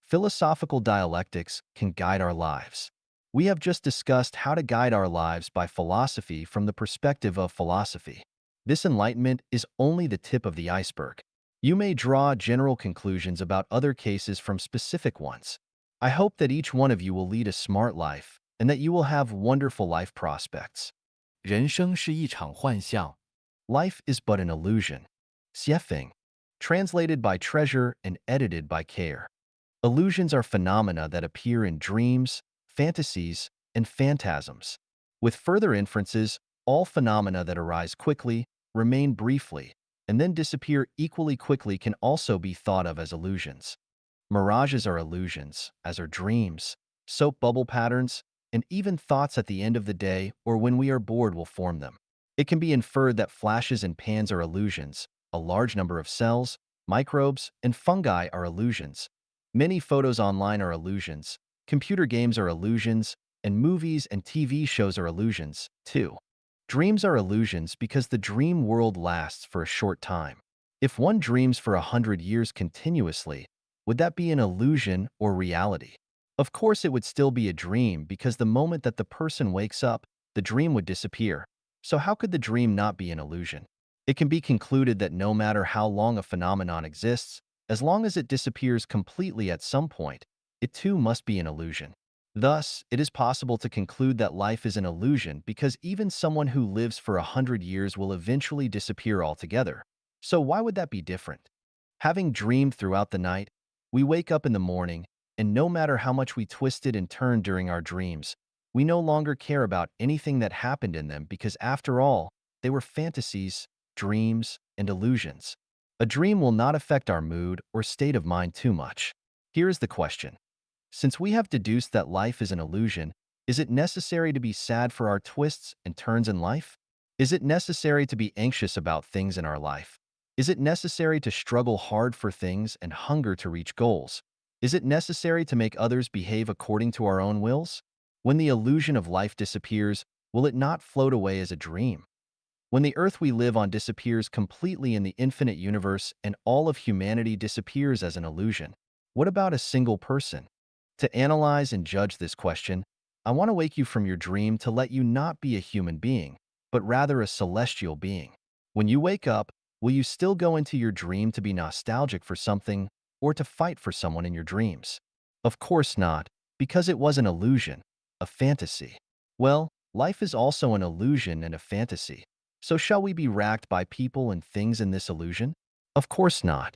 Philosophical dialectics can guide our lives. We have just discussed how to guide our lives by philosophy from the perspective of philosophy. This enlightenment is only the tip of the iceberg. You may draw general conclusions about other cases from specific ones. I hope that each one of you will lead a smart life and that you will have wonderful life prospects. 人生是一场幻象， Life is but an illusion. Xiefeng, translated by treasure and edited by care. Illusions are phenomena that appear in dreams, fantasies, and phantasms. With further inferences, all phenomena that arise quickly, remain briefly, and then disappear equally quickly can also be thought of as illusions. Mirages are illusions, as are dreams, soap bubble patterns, and even thoughts at the end of the day or when we are bored will form them. It can be inferred that flashes and pans are illusions, a large number of cells, microbes, and fungi are illusions. Many photos online are illusions, computer games are illusions, and movies and TV shows are illusions, too. Dreams are illusions because the dream world lasts for a short time. If one dreams for 100 years continuously, would that be an illusion or reality? Of course, it would still be a dream because the moment that the person wakes up, the dream would disappear. So how could the dream not be an illusion? It can be concluded that no matter how long a phenomenon exists, as long as it disappears completely at some point, it too must be an illusion. Thus, it is possible to conclude that life is an illusion because even someone who lives for 100 years will eventually disappear altogether. So why would that be different? Having dreamed throughout the night, we wake up in the morning, and no matter how much we twisted and turned during our dreams, we no longer care about anything that happened in them because after all, they were fantasies, dreams, and illusions. A dream will not affect our mood or state of mind too much. Here is the question. Since we have deduced that life is an illusion, is it necessary to be sad for our twists and turns in life? Is it necessary to be anxious about things in our life? Is it necessary to struggle hard for things and hunger to reach goals? Is it necessary to make others behave according to our own wills? When the illusion of life disappears, will it not float away as a dream? When the earth we live on disappears completely in the infinite universe and all of humanity disappears as an illusion, what about a single person? To analyze and judge this question, I want to wake you from your dream to let you not be a human being, but rather a celestial being. When you wake up, will you still go into your dream to be nostalgic for something or to fight for someone in your dreams? Of course not, because it was an illusion, a fantasy. Well, life is also an illusion and a fantasy. So shall we be racked by people and things in this illusion? Of course not.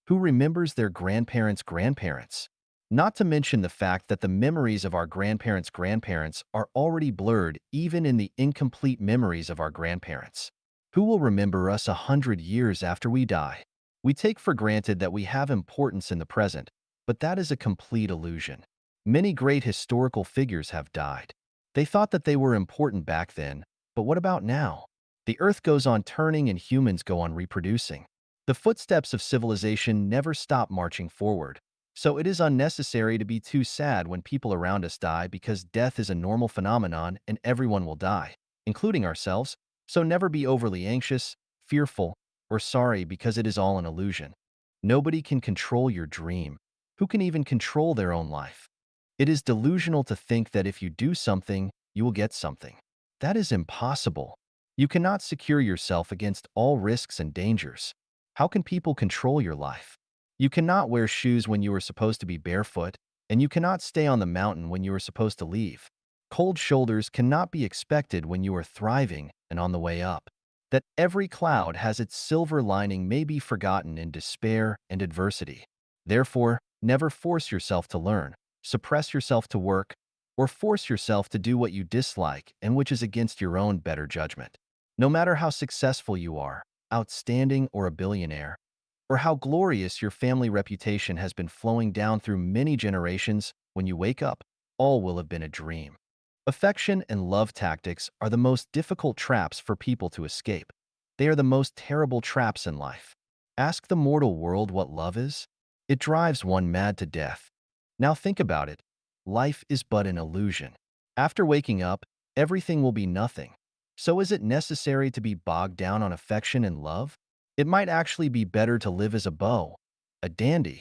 Who remembers their grandparents' grandparents? Not to mention the fact that the memories of our grandparents' grandparents are already blurred even in the incomplete memories of our grandparents. Who will remember us 100 years after we die? We take for granted that we have importance in the present, but that is a complete illusion. Many great historical figures have died. They thought that they were important back then, but what about now? The earth goes on turning and humans go on reproducing. The footsteps of civilization never stop marching forward. So it is unnecessary to be too sad when people around us die because death is a normal phenomenon and everyone will die, including ourselves. So never be overly anxious, fearful, or sorry because it is all an illusion. Nobody can control your dream. Who can even control their own life? It is delusional to think that if you do something, you will get something. That is impossible. You cannot secure yourself against all risks and dangers. How can people control your life? You cannot wear shoes when you are supposed to be barefoot, and you cannot stay on the mountain when you are supposed to leave. Cold shoulders cannot be expected when you are thriving and on the way up. That every cloud has its silver lining may be forgotten in despair and adversity. Therefore, never force yourself to learn, suppress yourself to work, or force yourself to do what you dislike and which is against your own better judgment. No matter how successful you are, outstanding or a billionaire, or how glorious your family reputation has been flowing down through many generations, when you wake up, all will have been a dream. Affection and love tactics are the most difficult traps for people to escape. They are the most terrible traps in life. Ask the mortal world what love is. It drives one mad to death. Now think about it. Life is but an illusion. After waking up, everything will be nothing. So is it necessary to be bogged down on affection and love? It might actually be better to live as a beau, a dandy.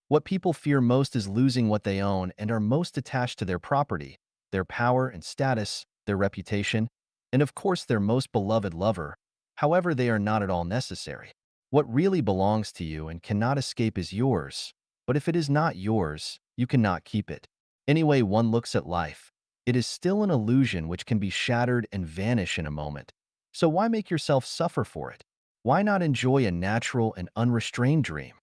What people fear most is losing what they own and are most attached to their property, their power and status, their reputation, and of course their most beloved lover. However, they are not at all necessary. What really belongs to you and cannot escape is yours. But if it is not yours, you cannot keep it. Any way one looks at life, it is still an illusion which can be shattered and vanish in a moment. So why make yourself suffer for it? Why not enjoy a natural and unrestrained dream?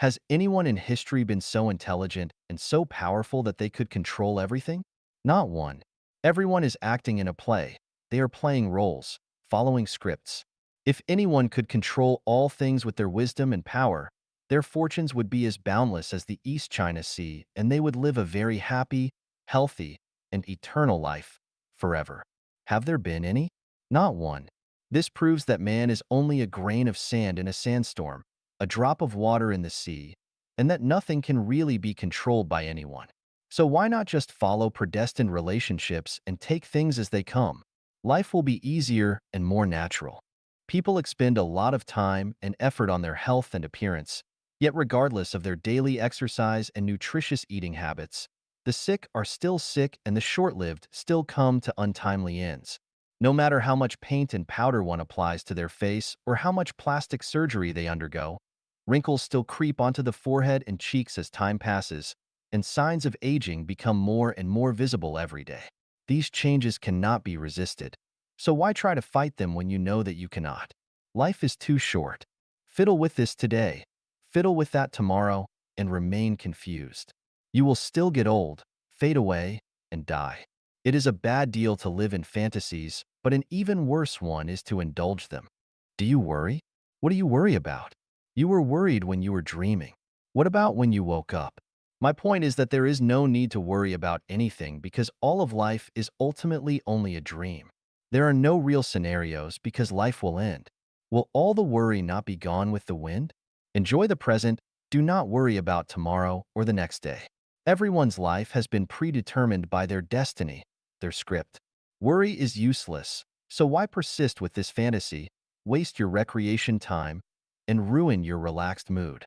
Has anyone in history been so intelligent and so powerful that they could control everything? Not one. Everyone is acting in a play. They are playing roles, following scripts. If anyone could control all things with their wisdom and power, their fortunes would be as boundless as the East China Sea, and they would live a very happy, healthy, and eternal life forever. Have there been any? Not one. This proves that man is only a grain of sand in a sandstorm, a drop of water in the sea, and that nothing can really be controlled by anyone. So why not just follow predestined relationships and take things as they come? Life will be easier and more natural. People expend a lot of time and effort on their health and appearance, yet regardless of their daily exercise and nutritious eating habits, the sick are still sick and the short-lived still come to untimely ends. No matter how much paint and powder one applies to their face or how much plastic surgery they undergo, wrinkles still creep onto the forehead and cheeks as time passes, and signs of aging become more and more visible every day. These changes cannot be resisted. So why try to fight them when you know that you cannot? Life is too short. Fiddle with this today, fiddle with that tomorrow, and remain confused. You will still get old, fade away, and die. It is a bad deal to live in fantasies, but an even worse one is to indulge them. Do you worry? What do you worry about? You were worried when you were dreaming. What about when you woke up? My point is that there is no need to worry about anything because all of life is ultimately only a dream. There are no real scenarios because life will end. Will all the worry not be gone with the wind? Enjoy the present. Do not worry about tomorrow or the next day. Everyone's life has been predetermined by their destiny, their script. Worry is useless, so why persist with this fantasy, waste your recreation time, and ruin your relaxed mood?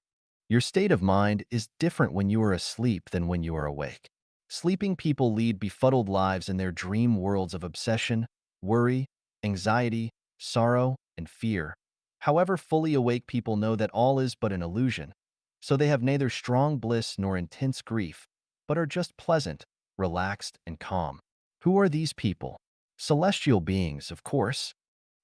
Your state of mind is different when you are asleep than when you are awake. Sleeping people lead befuddled lives in their dream worlds of obsession, worry, anxiety, sorrow, and fear. However, fully awake people know that all is but an illusion, so they have neither strong bliss nor intense grief, but are just pleasant, relaxed, and calm. Who are these people? Celestial beings, of course.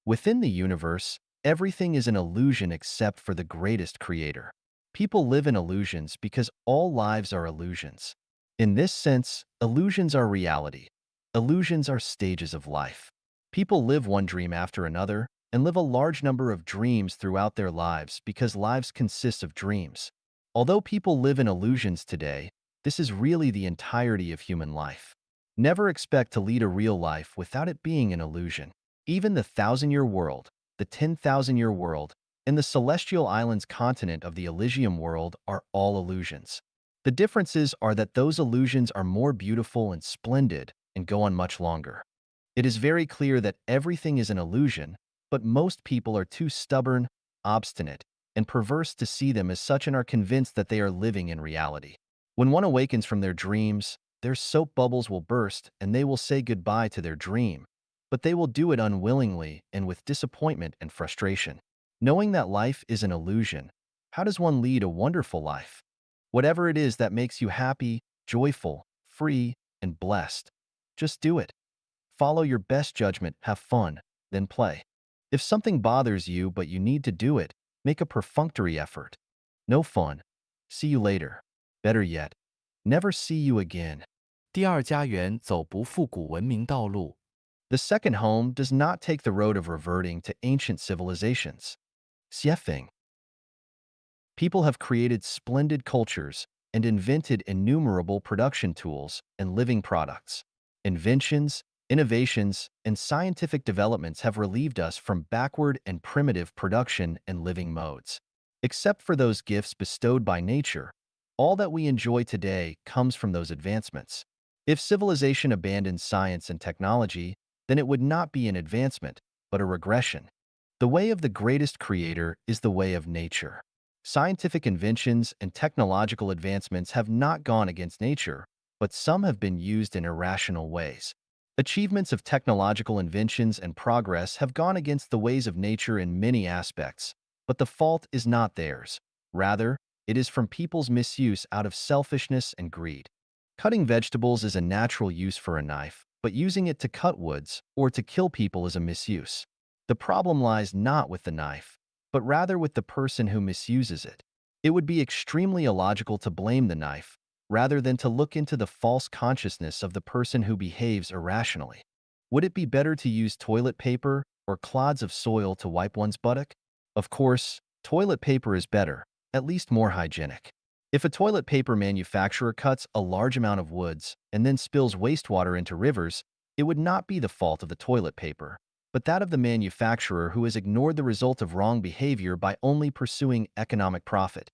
Within the universe, everything is an illusion except for the greatest creator. People live in illusions because all lives are illusions. In this sense, illusions are reality. Illusions are stages of life. People live one dream after another and live a large number of dreams throughout their lives because lives consist of dreams. Although people live in illusions today, this is really the entirety of human life. Never expect to lead a real life without it being an illusion. Even the 1,000-year world, the 10,000-year world, and the celestial islands continent of the Elysium world are all illusions. The differences are that those illusions are more beautiful and splendid and go on much longer. It is very clear that everything is an illusion, but most people are too stubborn, obstinate, and perverse to see them as such and are convinced that they are living in reality. When one awakens from their dreams, their soap bubbles will burst and they will say goodbye to their dream, but they will do it unwillingly and with disappointment and frustration. Knowing that life is an illusion, how does one lead a wonderful life? Whatever it is that makes you happy, joyful, free, and blessed, just do it. Follow your best judgment, have fun, then play. If something bothers you but you need to do it, make a perfunctory effort. No fun. See you later. Better yet, never see you again. 第二家园走不复古文明道路。The second home does not take the road of reverting to ancient civilizations. Xiefeng. People have created splendid cultures and invented innumerable production tools and living products. Inventions, innovations, and scientific developments have relieved us from backward and primitive production and living modes. Except for those gifts bestowed by nature, all that we enjoy today comes from those advancements. If civilization abandoned science and technology, then it would not be an advancement, but a regression. The way of the greatest creator is the way of nature. Scientific inventions and technological advancements have not gone against nature, but some have been used in irrational ways. Achievements of technological inventions and progress have gone against the ways of nature in many aspects, but the fault is not theirs. Rather, it is from people's misuse out of selfishness and greed. Cutting vegetables is a natural use for a knife, but using it to cut woods or to kill people is a misuse. The problem lies not with the knife, but rather with the person who misuses it. It would be extremely illogical to blame the knife, rather than to look into the false consciousness of the person who behaves irrationally. Would it be better to use toilet paper or clods of soil to wipe one's buttock? Of course, toilet paper is better, at least more hygienic. If a toilet paper manufacturer cuts a large amount of woods and then spills wastewater into rivers, it would not be the fault of the toilet paper, but that of the manufacturer who has ignored the result of wrong behavior by only pursuing economic profit.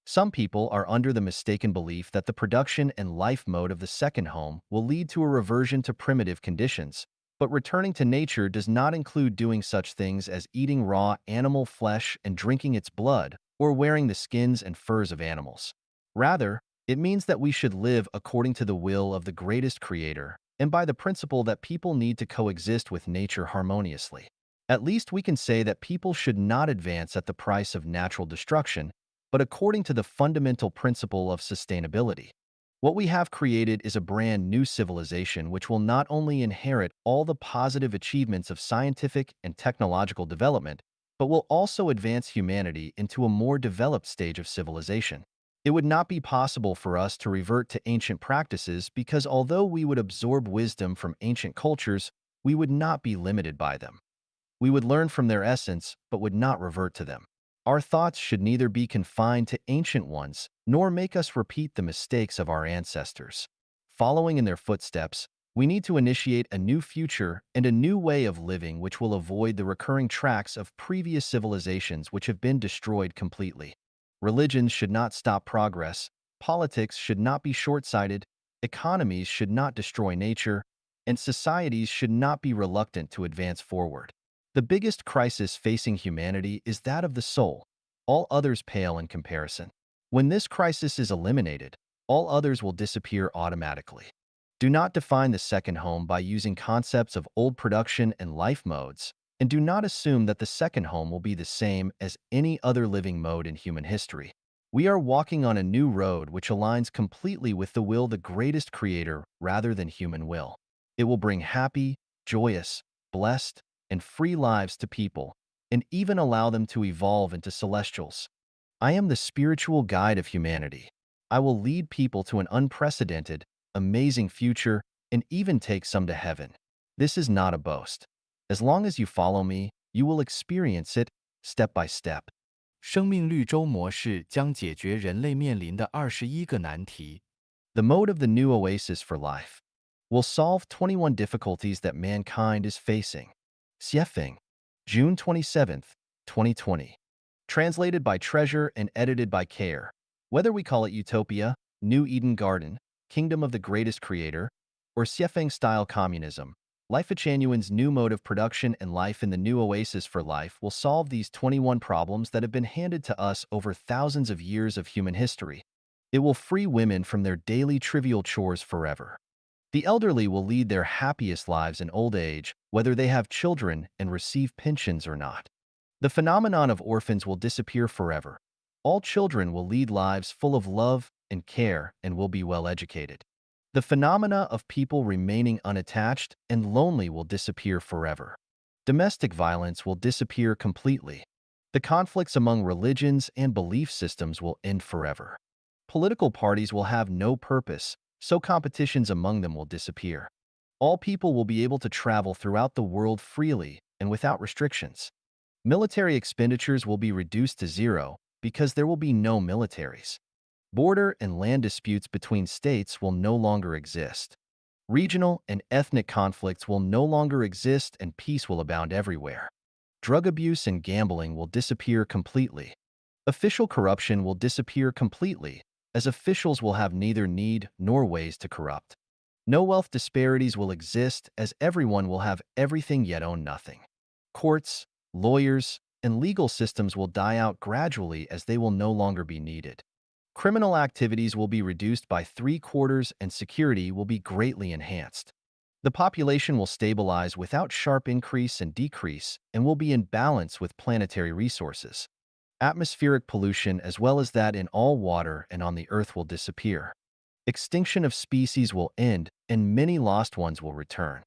Some people are under the mistaken belief that the production and life mode of the second home will lead to a reversion to primitive conditions, but returning to nature does not include doing such things as eating raw animal flesh and drinking its blood, or wearing the skins and furs of animals. Rather, it means that we should live according to the will of the greatest creator, and by the principle that people need to coexist with nature harmoniously. At least we can say that people should not advance at the price of natural destruction, but according to the fundamental principle of sustainability. What we have created is a brand new civilization which will not only inherit all the positive achievements of scientific and technological development, but will also advance humanity into a more developed stage of civilization. It would not be possible for us to revert to ancient practices because although we would absorb wisdom from ancient cultures, we would not be limited by them. We would learn from their essence, but would not revert to them. Our thoughts should neither be confined to ancient ones, nor make us repeat the mistakes of our ancestors. Following in their footsteps, we need to initiate a new future and a new way of living which will avoid the recurring tracks of previous civilizations which have been destroyed completely. Religions should not stop progress, politics should not be short-sighted, economies should not destroy nature, and societies should not be reluctant to advance forward. The biggest crisis facing humanity is that of the soul. All others pale in comparison. When this crisis is eliminated, all others will disappear automatically. Do not define the second home by using concepts of old production and life modes, and do not assume that the second home will be the same as any other living mode in human history. We are walking on a new road which aligns completely with the will of the greatest creator rather than human will. It will bring happy, joyous, blessed, and free lives to people, and even allow them to evolve into celestials. I am the spiritual guide of humanity. I will lead people to an unprecedented, amazing future and even take some to heaven. This is not a boast. As long as you follow me, you will experience it step by step. 生命绿洲模式将解决人类面临的21个难题。The mode of the new oasis for life will solve 21 difficulties that mankind is facing. Xiefeng, June 27th, 2020. Translated by Treasure and edited by Care. Whether we call it Utopia, New Eden Garden, Kingdom of the Greatest Creator, or Xiefeng-style communism, Life Genuine's new mode of production and life in the new oasis for life will solve these 21 problems that have been handed to us over thousands of years of human history. It will free women from their daily trivial chores forever. The elderly will lead their happiest lives in old age, whether they have children and receive pensions or not. The phenomenon of orphans will disappear forever. All children will lead lives full of love and care and will be well educated. The phenomena of people remaining unattached and lonely will disappear forever. Domestic violence will disappear completely. The conflicts among religions and belief systems will end forever. Political parties will have no purpose, so competitions among them will disappear. All people will be able to travel throughout the world freely and without restrictions. Military expenditures will be reduced to zero because there will be no militaries. Border and land disputes between states will no longer exist. Regional and ethnic conflicts will no longer exist and peace will abound everywhere. Drug abuse and gambling will disappear completely. Official corruption will disappear completely, as officials will have neither need nor ways to corrupt. No wealth disparities will exist, as everyone will have everything yet own nothing. Courts, lawyers, and legal systems will die out gradually as they will no longer be needed. Criminal activities will be reduced by 3/4 and security will be greatly enhanced. The population will stabilize without sharp increase and decrease and will be in balance with planetary resources. Atmospheric pollution as well as that in all water and on the earth will disappear. Extinction of species will end and many lost ones will return.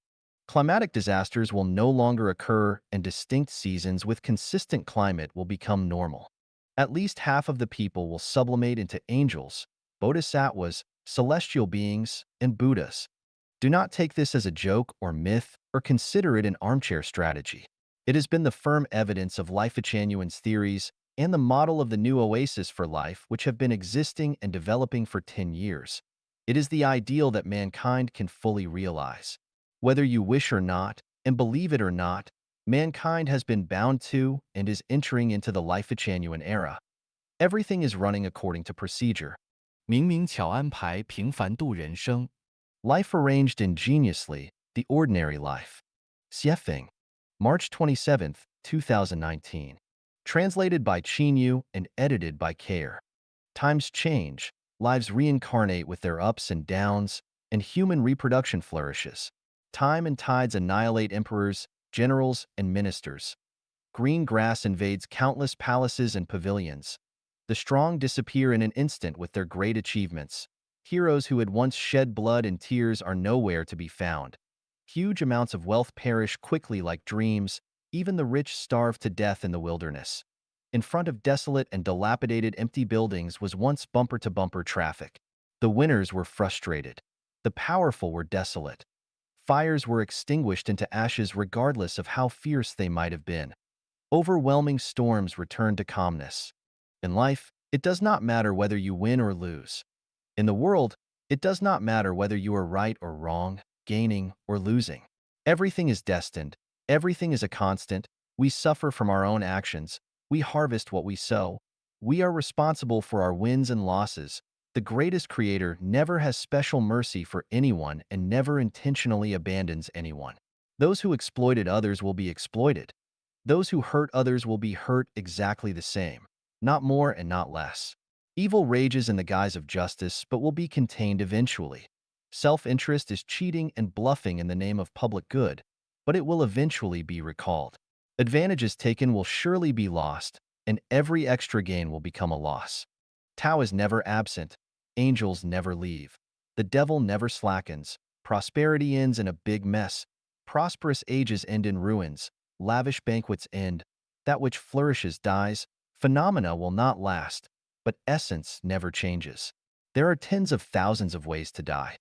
Climatic disasters will no longer occur and distinct seasons with consistent climate will become normal. At least half of the people will sublimate into angels, bodhisattvas, celestial beings, and Buddhas. Do not take this as a joke or myth or consider it an armchair strategy. It has been the firm evidence of Life Genuine's theories and the model of the new oasis for life which have been existing and developing for 10 years. It is the ideal that mankind can fully realize. Whether you wish or not, and believe it or not, mankind has been bound to and is entering into the Life Genuine era. Everything is running according to procedure. 明明巧安排平凡度人生。 Life arranged ingeniously, the ordinary life. Xiefeng, March 27th, 2019. Translated by Chinyu and edited by Care. Times change, lives reincarnate with their ups and downs, and human reproduction flourishes. Time and tides annihilate emperors, generals, and ministers. Green grass invades countless palaces and pavilions. The strong disappear in an instant with their great achievements. Heroes who had once shed blood and tears are nowhere to be found. Huge amounts of wealth perish quickly like dreams. Even the rich starve to death in the wilderness. In front of desolate and dilapidated empty buildings was once bumper-to-bumper traffic. The winners were frustrated. The powerful were desolate. Fires were extinguished into ashes regardless of how fierce they might have been. Overwhelming storms returned to calmness. In life, it does not matter whether you win or lose. In the world, it does not matter whether you are right or wrong, gaining or losing. Everything is destined. Everything is a constant. We suffer from our own actions. We harvest what we sow. We are responsible for our wins and losses. The greatest creator never has special mercy for anyone and never intentionally abandons anyone. Those who exploited others will be exploited. Those who hurt others will be hurt exactly the same, not more and not less. Evil rages in the guise of justice, but will be contained eventually. Self-interest is cheating and bluffing in the name of public good, but it will eventually be recalled. Advantages taken will surely be lost, and every extra gain will become a loss. Tao is never absent. Angels never leave. The devil never slackens. Prosperity ends in a big mess. Prosperous ages end in ruins. Lavish banquets end. That which flourishes dies. Phenomena will not last, but essence never changes. There are tens of thousands of ways to die.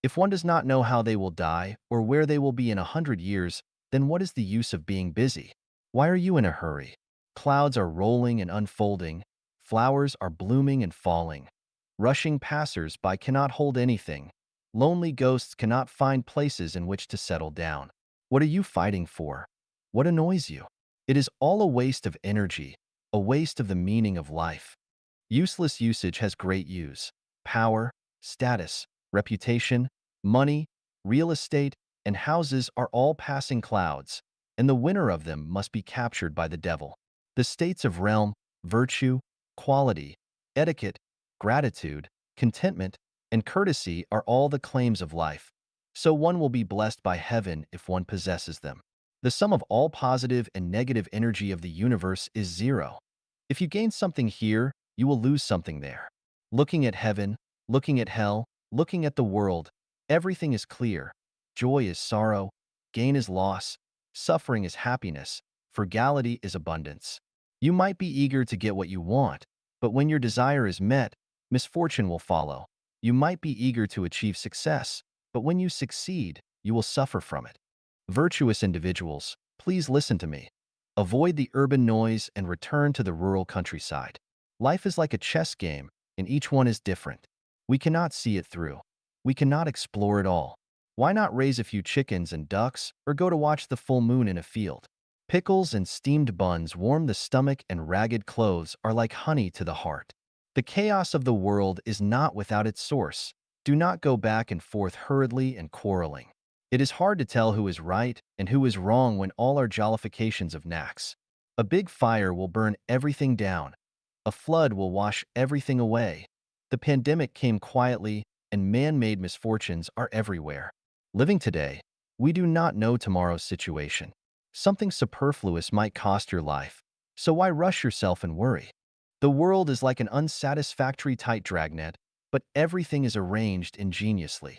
If one does not know how they will die or where they will be in 100 years, then what is the use of being busy? Why are you in a hurry? Clouds are rolling and unfolding. Flowers are blooming and falling. Rushing passers-by cannot hold anything. Lonely ghosts cannot find places in which to settle down. What are you fighting for? What annoys you? It is all a waste of energy, a waste of the meaning of life. Useless usage has great use. Power, status, reputation, money, real estate, and houses are all passing clouds, and the winner of them must be captured by the devil. The states of realm, virtue, quality, etiquette, gratitude, contentment, and courtesy are all the claims of life. So one will be blessed by heaven if one possesses them. The sum of all positive and negative energy of the universe is zero. If you gain something here, you will lose something there. Looking at heaven, looking at hell, looking at the world, everything is clear. Joy is sorrow, gain is loss, suffering is happiness, frugality is abundance. You might be eager to get what you want, but when your desire is met, misfortune will follow. You might be eager to achieve success, but when you succeed, you will suffer from it. Virtuous individuals, please listen to me. Avoid the urban noise and return to the rural countryside. Life is like a chess game, and each one is different. We cannot see it through. We cannot explore it all. Why not raise a few chickens and ducks or go to watch the full moon in a field? Pickles and steamed buns warm the stomach and ragged clothes are like honey to the heart. The chaos of the world is not without its source. Do not go back and forth hurriedly and quarreling. It is hard to tell who is right and who is wrong when all are jollifications of knacks. A big fire will burn everything down. A flood will wash everything away. The pandemic came quietly, and man-made misfortunes are everywhere. Living today, we do not know tomorrow's situation. Something superfluous might cost your life, so why rush yourself and worry? The world is like an unsatisfactory tight dragnet, but everything is arranged ingeniously.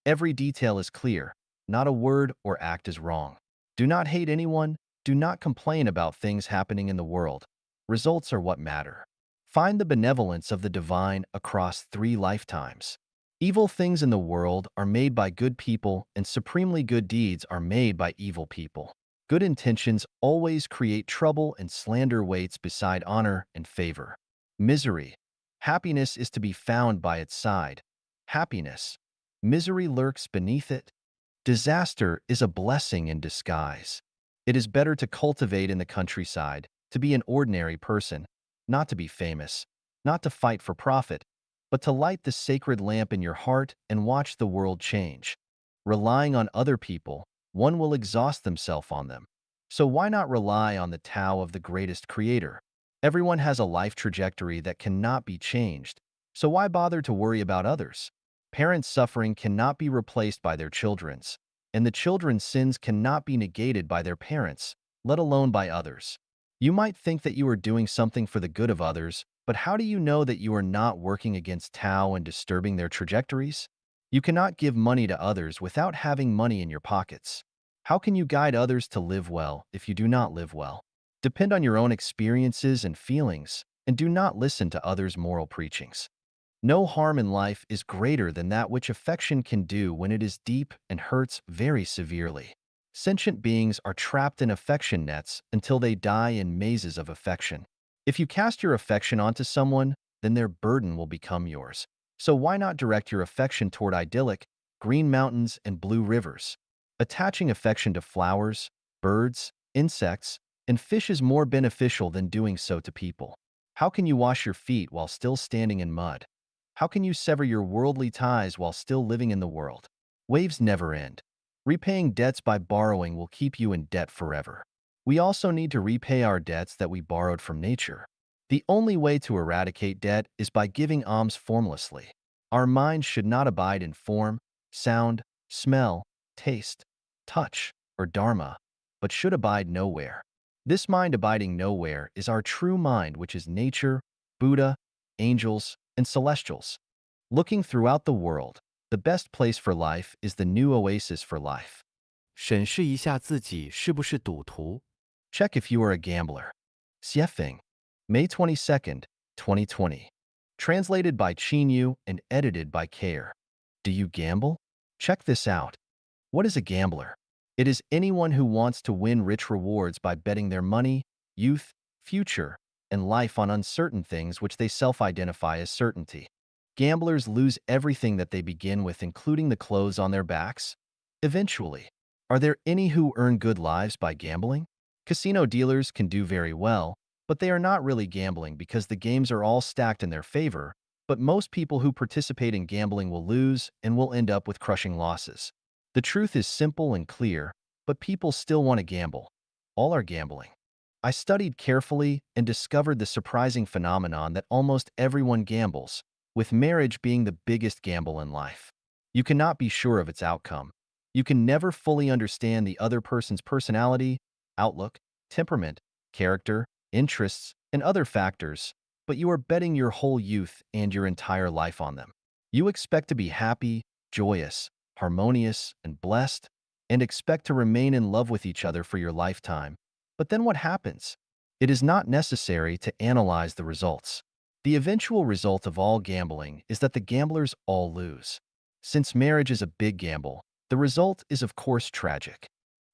Every detail is clear, not a word or act is wrong. Do not hate anyone, do not complain about things happening in the world. Results are what matter. Find the benevolence of the divine across 3 lifetimes. Evil things in the world are made by good people, and supremely good deeds are made by evil people. Good intentions always create trouble, and slander waits beside honor and favor. Misery. Happiness is to be found by its side. Happiness. Misery lurks beneath it. Disaster is a blessing in disguise. It is better to cultivate in the countryside, to be an ordinary person, not to be famous, not to fight for profit, but to light the sacred lamp in your heart and watch the world change. Relying on other people, one will exhaust themselves on them. So why not rely on the Tao of the greatest creator? Everyone has a life trajectory that cannot be changed, so why bother to worry about others? Parents' suffering cannot be replaced by their children's, and the children's sins cannot be negated by their parents, let alone by others. You might think that you are doing something for the good of others, but how do you know that you are not working against Tao and disturbing their trajectories? You cannot give money to others without having money in your pockets. How can you guide others to live well if you do not live well? Depend on your own experiences and feelings, and do not listen to others' moral preachings. No harm in life is greater than that which affection can do when it is deep and hurts very severely. Sentient beings are trapped in affection nets until they die in mazes of affection. If you cast your affection onto someone, then their burden will become yours. So why not direct your affection toward idyllic, green mountains and blue rivers? Attaching affection to flowers, birds, insects, and fish is more beneficial than doing so to people. How can you wash your feet while still standing in mud? How can you sever your worldly ties while still living in the world? Waves never end. Repaying debts by borrowing will keep you in debt forever. We also need to repay our debts that we borrowed from nature. The only way to eradicate debt is by giving alms formlessly. Our minds should not abide in form, sound, smell, taste, touch, or dharma, but should abide nowhere. This mind abiding nowhere is our true mind, which is nature, Buddha, angels, and celestials. Looking throughout the world, the best place for life is the new oasis for life. 审视一下自己是不是赌徒。Check if you are a gambler. Xiefeng, May 22nd, 2020. Translated by Qin Yu and edited by Kair. Do you gamble? Check this out. What is a gambler? It is anyone who wants to win rich rewards by betting their money, youth, future, and life on uncertain things which they self-identify as certainty. Gamblers lose everything that they begin with, including the clothes on their backs. Eventually, are there any who earn good lives by gambling? Casino dealers can do very well, but they are not really gambling because the games are all stacked in their favor, but most people who participate in gambling will lose and will end up with crushing losses. The truth is simple and clear, but people still want to gamble. All are gambling. I studied carefully and discovered the surprising phenomenon that almost everyone gambles, with marriage being the biggest gamble in life. You cannot be sure of its outcome. You can never fully understand the other person's personality, outlook, temperament, character, interests, and other factors, but you are betting your whole youth and your entire life on them. You expect to be happy, joyous, harmonious, and blessed, and expect to remain in love with each other for your lifetime. But then what happens? It is not necessary to analyze the results. The eventual result of all gambling is that the gamblers all lose. Since marriage is a big gamble, the result is of course tragic.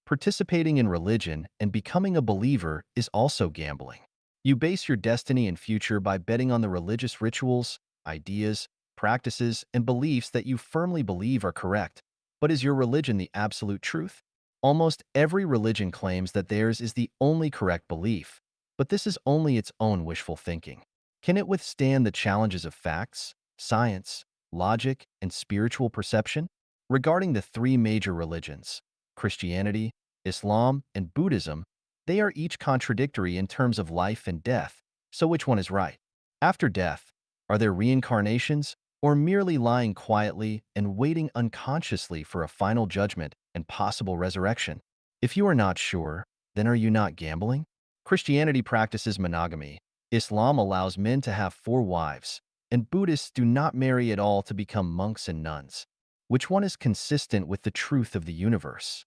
Participating in religion and becoming a believer is also gambling. You base your destiny and future by betting on the religious rituals, ideas, practices, and beliefs that you firmly believe are correct. But is your religion the absolute truth? Almost every religion claims that theirs is the only correct belief, but this is only its own wishful thinking. Can it withstand the challenges of facts, science, logic, and spiritual perception? Regarding the three major religions, Christianity, Islam, and Buddhism, they are each contradictory in terms of life and death, so which one is right? After death, are there reincarnations, or merely lying quietly and waiting unconsciously for a final judgment and possible resurrection? If you are not sure, then are you not gambling? Christianity practices monogamy, Islam allows men to have 4 wives, and Buddhists do not marry at all to become monks and nuns. Which one is consistent with the truth of the universe?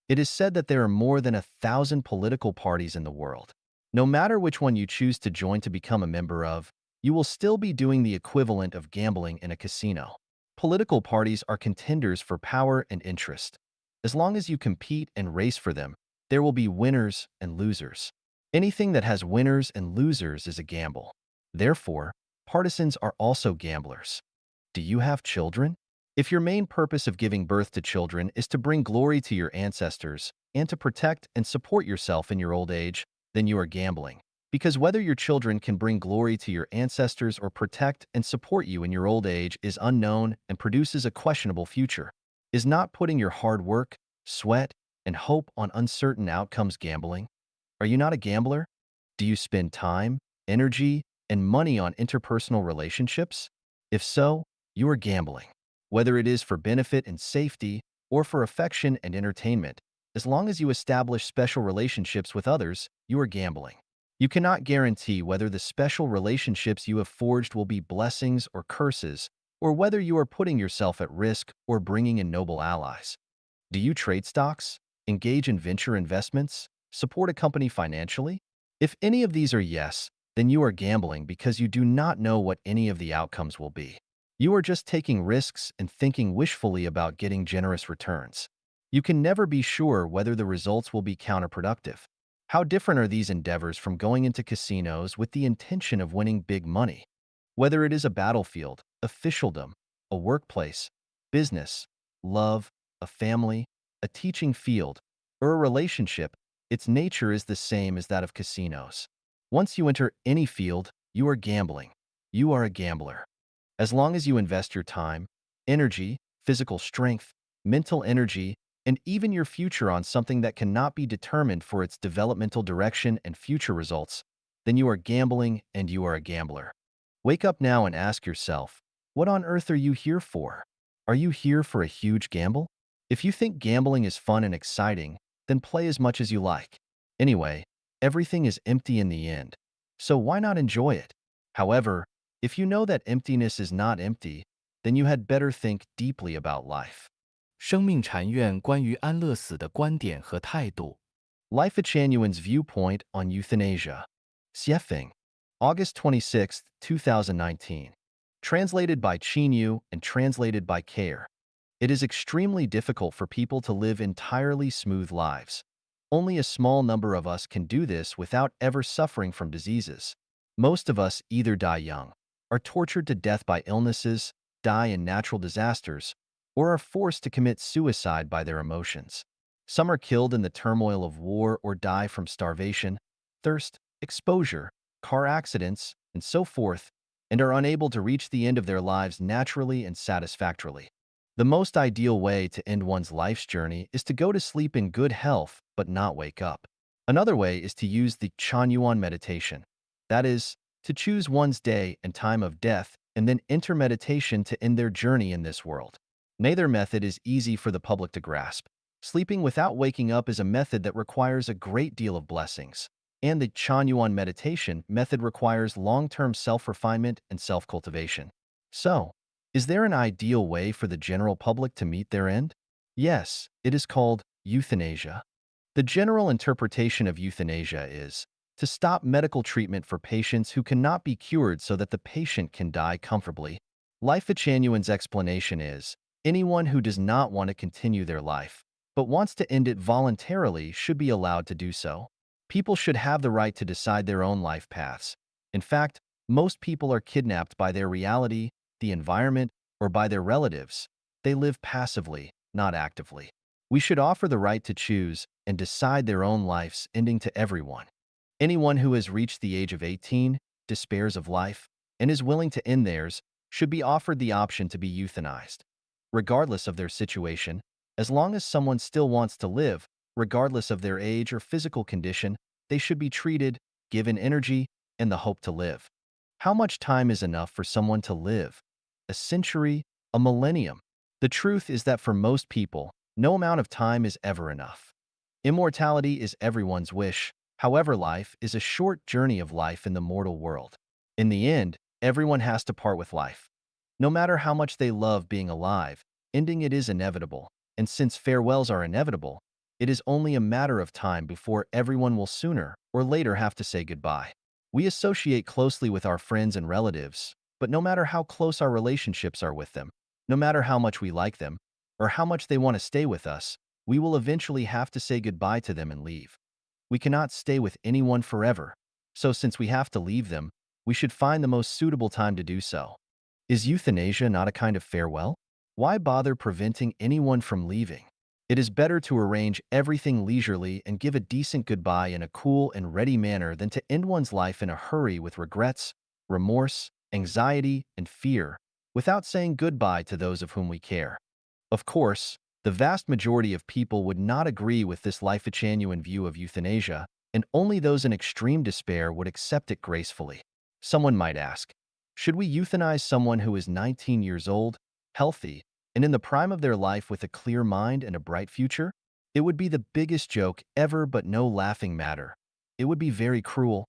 It is said that there are more than 1,000 political parties in the world. No matter which one you choose to join to become a member of, you will still be doing the equivalent of gambling in a casino. Political parties are contenders for power and interest. As long as you compete and race for them, there will be winners and losers. Anything that has winners and losers is a gamble. Therefore, partisans are also gamblers. Do you have children? If your main purpose of giving birth to children is to bring glory to your ancestors and to protect and support yourself in your old age, then you are gambling. Because whether your children can bring glory to your ancestors or protect and support you in your old age is unknown and produces a questionable future. Is not putting your hard work, sweat, and hope on uncertain outcomes gambling? Are you not a gambler? Do you spend time, energy, and money on interpersonal relationships? If so, you are gambling. Whether it is for benefit and safety or for affection and entertainment, as long as you establish special relationships with others, you are gambling. You cannot guarantee whether the special relationships you have forged will be blessings or curses, or whether you are putting yourself at risk or bringing in noble allies. Do you trade stocks, engage in venture investments, support a company financially? If any of these are yes, then you are gambling because you do not know what any of the outcomes will be. You are just taking risks and thinking wishfully about getting generous returns. You can never be sure whether the results will be counterproductive. How different are these endeavors from going into casinos with the intention of winning big money? Whether it is a battlefield, officialdom, a workplace, business, love, a family, a teaching field, or a relationship, its nature is the same as that of casinos. Once you enter any field, you are gambling. You are a gambler. As long as you invest your time, energy, physical strength, mental energy, and even your future on something that cannot be determined for its developmental direction and future results, then you are gambling and you are a gambler. Wake up now and ask yourself, what on earth are you here for? Are you here for a huge gamble? If you think gambling is fun and exciting, then play as much as you like. Anyway, everything is empty in the end, so why not enjoy it? However, if you know that emptiness is not empty, then you had better think deeply about life. 生命禅院关于安乐死的观点和态度。Life Achanuan's viewpoint on euthanasia. Siefeng. August 26, 2019. Translated by Chinyu and translated by Care. It is extremely difficult for people to live entirely smooth lives. Only a small number of us can do this without ever suffering from diseases. Most of us either die young, are tortured to death by illnesses, die in natural disasters, or are forced to commit suicide by their emotions. Some are killed in the turmoil of war or die from starvation, thirst, exposure, car accidents, and so forth, and are unable to reach the end of their lives naturally and satisfactorily. The most ideal way to end one's life's journey is to go to sleep in good health but not wake up. Another way is to use the Chanyuan meditation. That is, to choose one's day and time of death and then enter meditation to end their journey in this world. Neither method is easy for the public to grasp. Sleeping without waking up is a method that requires a great deal of blessings, and the Chanyuan meditation method requires long-term self-refinement and self-cultivation. So, is there an ideal way for the general public to meet their end? Yes, it is called euthanasia. The general interpretation of euthanasia is to stop medical treatment for patients who cannot be cured so that the patient can die comfortably. Life Achanuan's explanation is anyone who does not want to continue their life but wants to end it voluntarily should be allowed to do so. People should have the right to decide their own life paths. In fact, most people are kidnapped by their reality, the environment, or by their relatives. They live passively, not actively. We should offer the right to choose and decide their own life's ending to everyone. Anyone who has reached the age of 18, despairs of life, and is willing to end theirs should be offered the option to be euthanized. Regardless of their situation, as long as someone still wants to live, regardless of their age or physical condition, they should be treated, given energy, and the hope to live. How much time is enough for someone to live? A century? A millennium? The truth is that for most people, no amount of time is ever enough. Immortality is everyone's wish. However, life is a short journey of life in the mortal world. In the end, everyone has to part with life. No matter how much they love being alive, ending it is inevitable. And since farewells are inevitable, it is only a matter of time before everyone will sooner or later have to say goodbye. We associate closely with our friends and relatives, but no matter how close our relationships are with them, no matter how much we like them, or how much they want to stay with us, we will eventually have to say goodbye to them and leave. We cannot stay with anyone forever, so since we have to leave them, we should find the most suitable time to do so. Is euthanasia not a kind of farewell? Why bother preventing anyone from leaving? It is better to arrange everything leisurely and give a decent goodbye in a cool and ready manner than to end one's life in a hurry with regrets, remorse, anxiety, and fear, without saying goodbye to those of whom we care. Of course, the vast majority of people would not agree with this life-genuine view of euthanasia, and only those in extreme despair would accept it gracefully. Someone might ask, should we euthanize someone who is 19 years old, healthy, and in the prime of their life with a clear mind and a bright future? It would be the biggest joke ever but no laughing matter. It would be very cruel.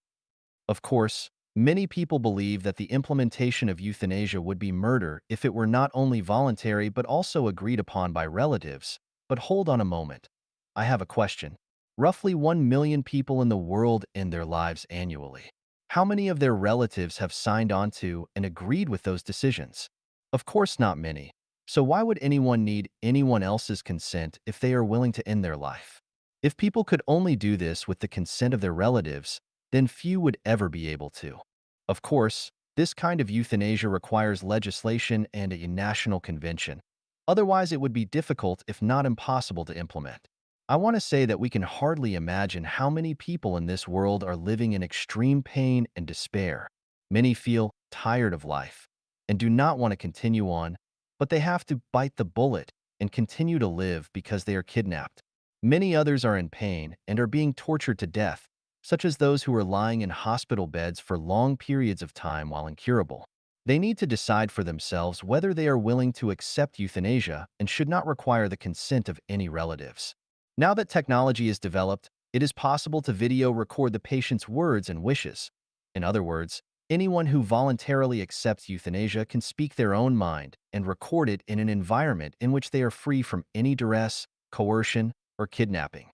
Of course, many people believe that the implementation of euthanasia would be murder if it were not only voluntary but also agreed upon by relatives. But hold on a moment. I have a question. Roughly 1 million people in the world end their lives annually. How many of their relatives have signed on to and agreed with those decisions? Of course not many. So why would anyone need anyone else's consent if they are willing to end their life? If people could only do this with the consent of their relatives, then few would ever be able to. Of course, this kind of euthanasia requires legislation and a national convention. Otherwise, it would be difficult, if not impossible, to implement. I want to say that we can hardly imagine how many people in this world are living in extreme pain and despair. Many feel tired of life. and do not want to continue on, but they have to bite the bullet and continue to live because they are kidnapped. Many others are in pain and are being tortured to death, such as those who are lying in hospital beds for long periods of time while incurable. They need to decide for themselves whether they are willing to accept euthanasia and should not require the consent of any relatives. Now that technology is developed, it is possible to video record the patient's words and wishes. In other words, anyone who voluntarily accepts euthanasia can speak their own mind and record it in an environment in which they are free from any duress, coercion, or kidnapping.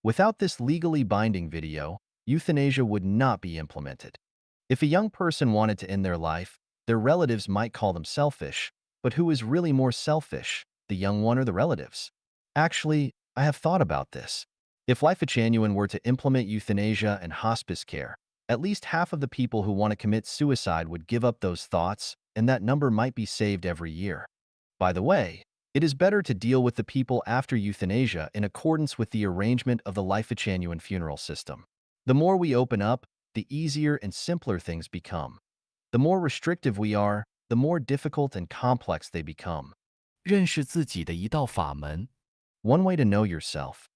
Without this legally binding video, euthanasia would not be implemented. If a young person wanted to end their life, their relatives might call them selfish, but who is really more selfish, the young one or the relatives? Actually, I have thought about this. If Life Genuine were to implement euthanasia and hospice care, at least half of the people who want to commit suicide would give up those thoughts, and that number might be saved every year. By the way, it is better to deal with the people after euthanasia in accordance with the arrangement of the Life Genuine funeral system. The more we open up, the easier and simpler things become. The more restrictive we are, the more difficult and complex they become. 认识自己的一道法门。One way to know yourself.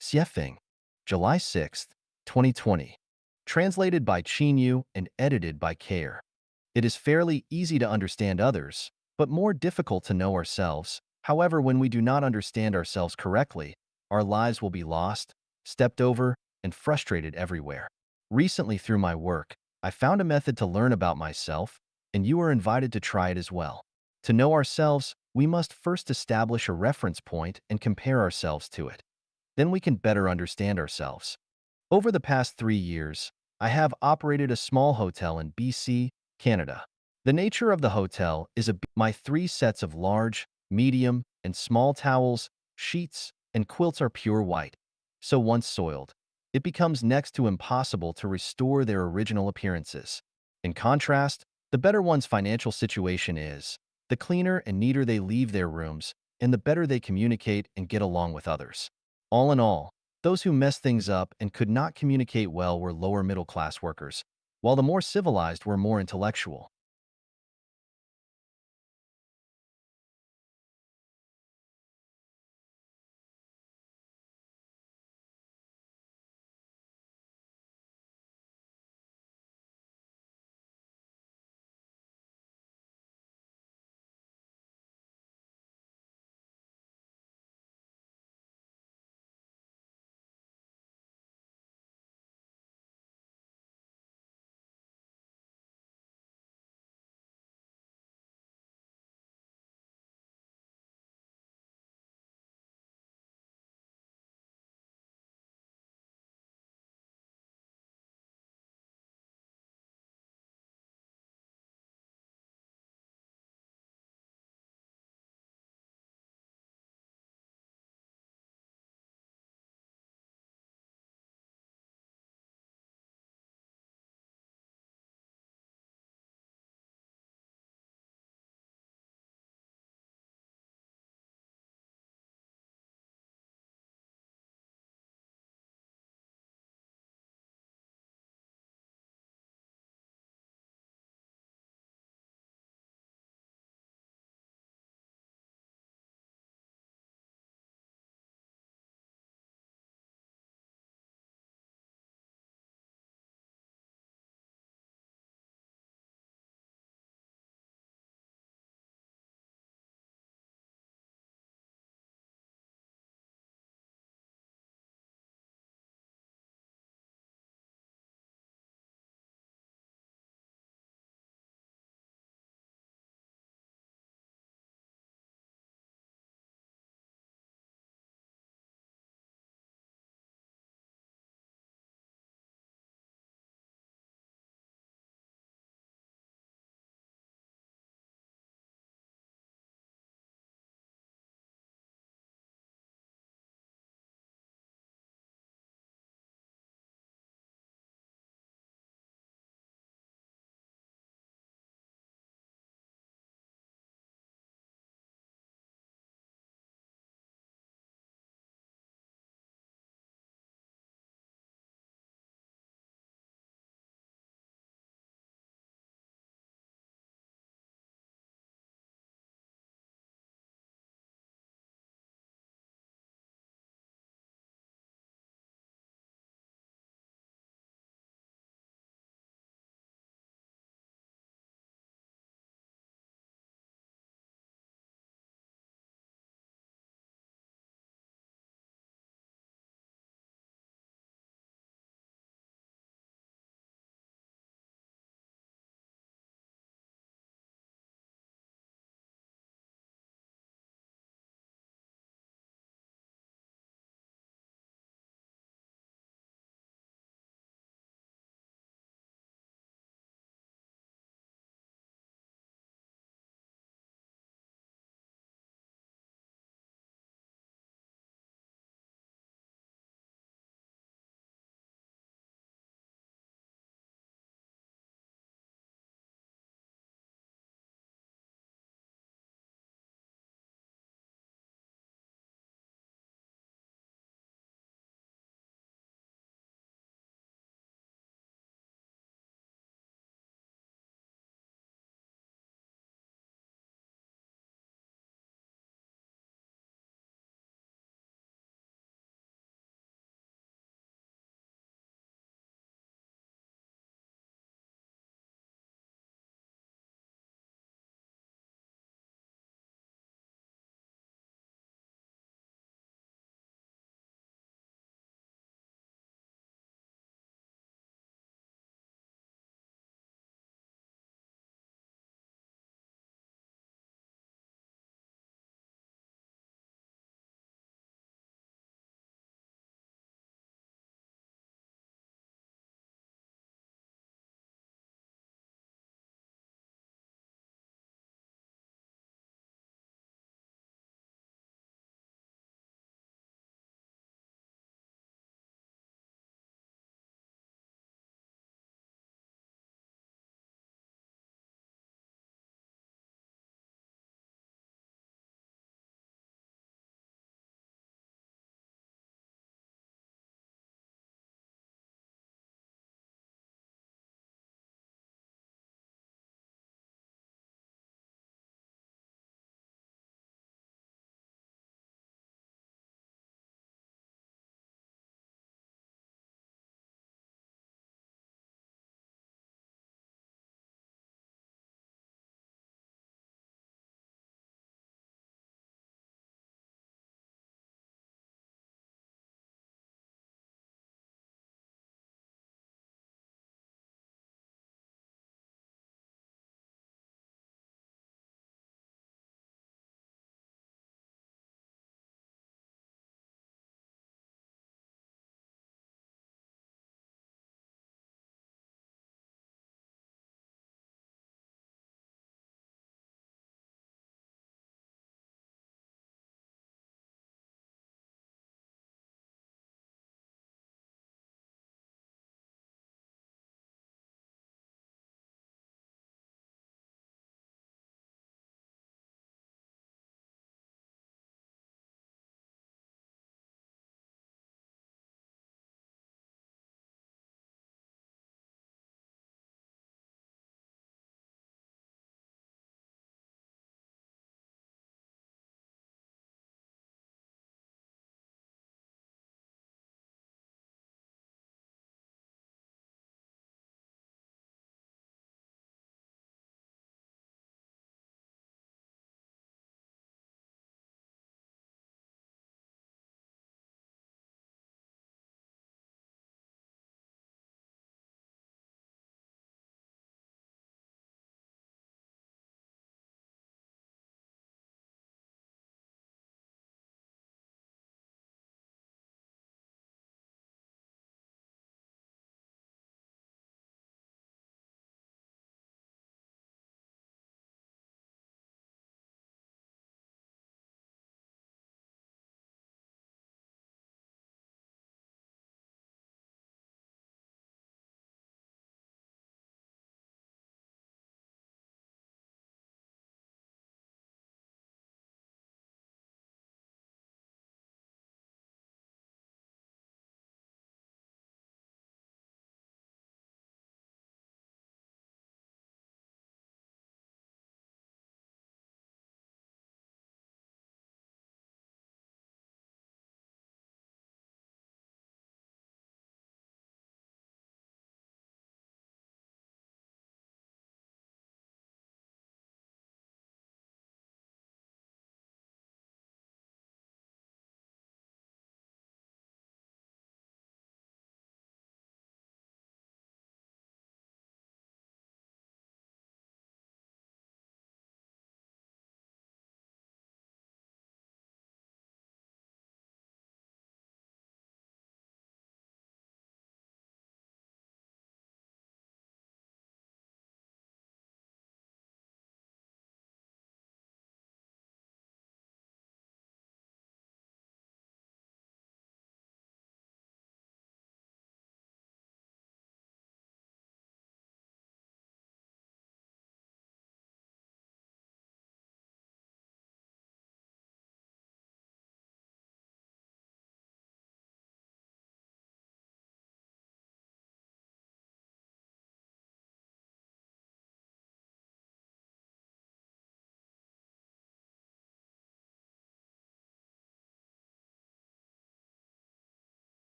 Xiefeng, July 6th, 2020. Translated by Chinyu and edited by Care. It is fairly easy to understand others, but more difficult to know ourselves. However, when we do not understand ourselves correctly, our lives will be lost, stepped over, and frustrated everywhere. Recently, through my work, I found a method to learn about myself, and you are invited to try it as well. To know ourselves, we must first establish a reference point and compare ourselves to it. Then we can better understand ourselves. Over the past 3 years, I have operated a small hotel in BC, Canada. The nature of the hotel is my 3 sets of large, medium, and small towels, sheets, and quilts are pure white. So once soiled, it becomes next to impossible to restore their original appearances. In contrast, the better one's financial situation is, the cleaner and neater they leave their rooms, and the better they communicate and get along with others. All in all, those who messed things up and could not communicate well were lower middle class workers, while the more civilized were more intellectual.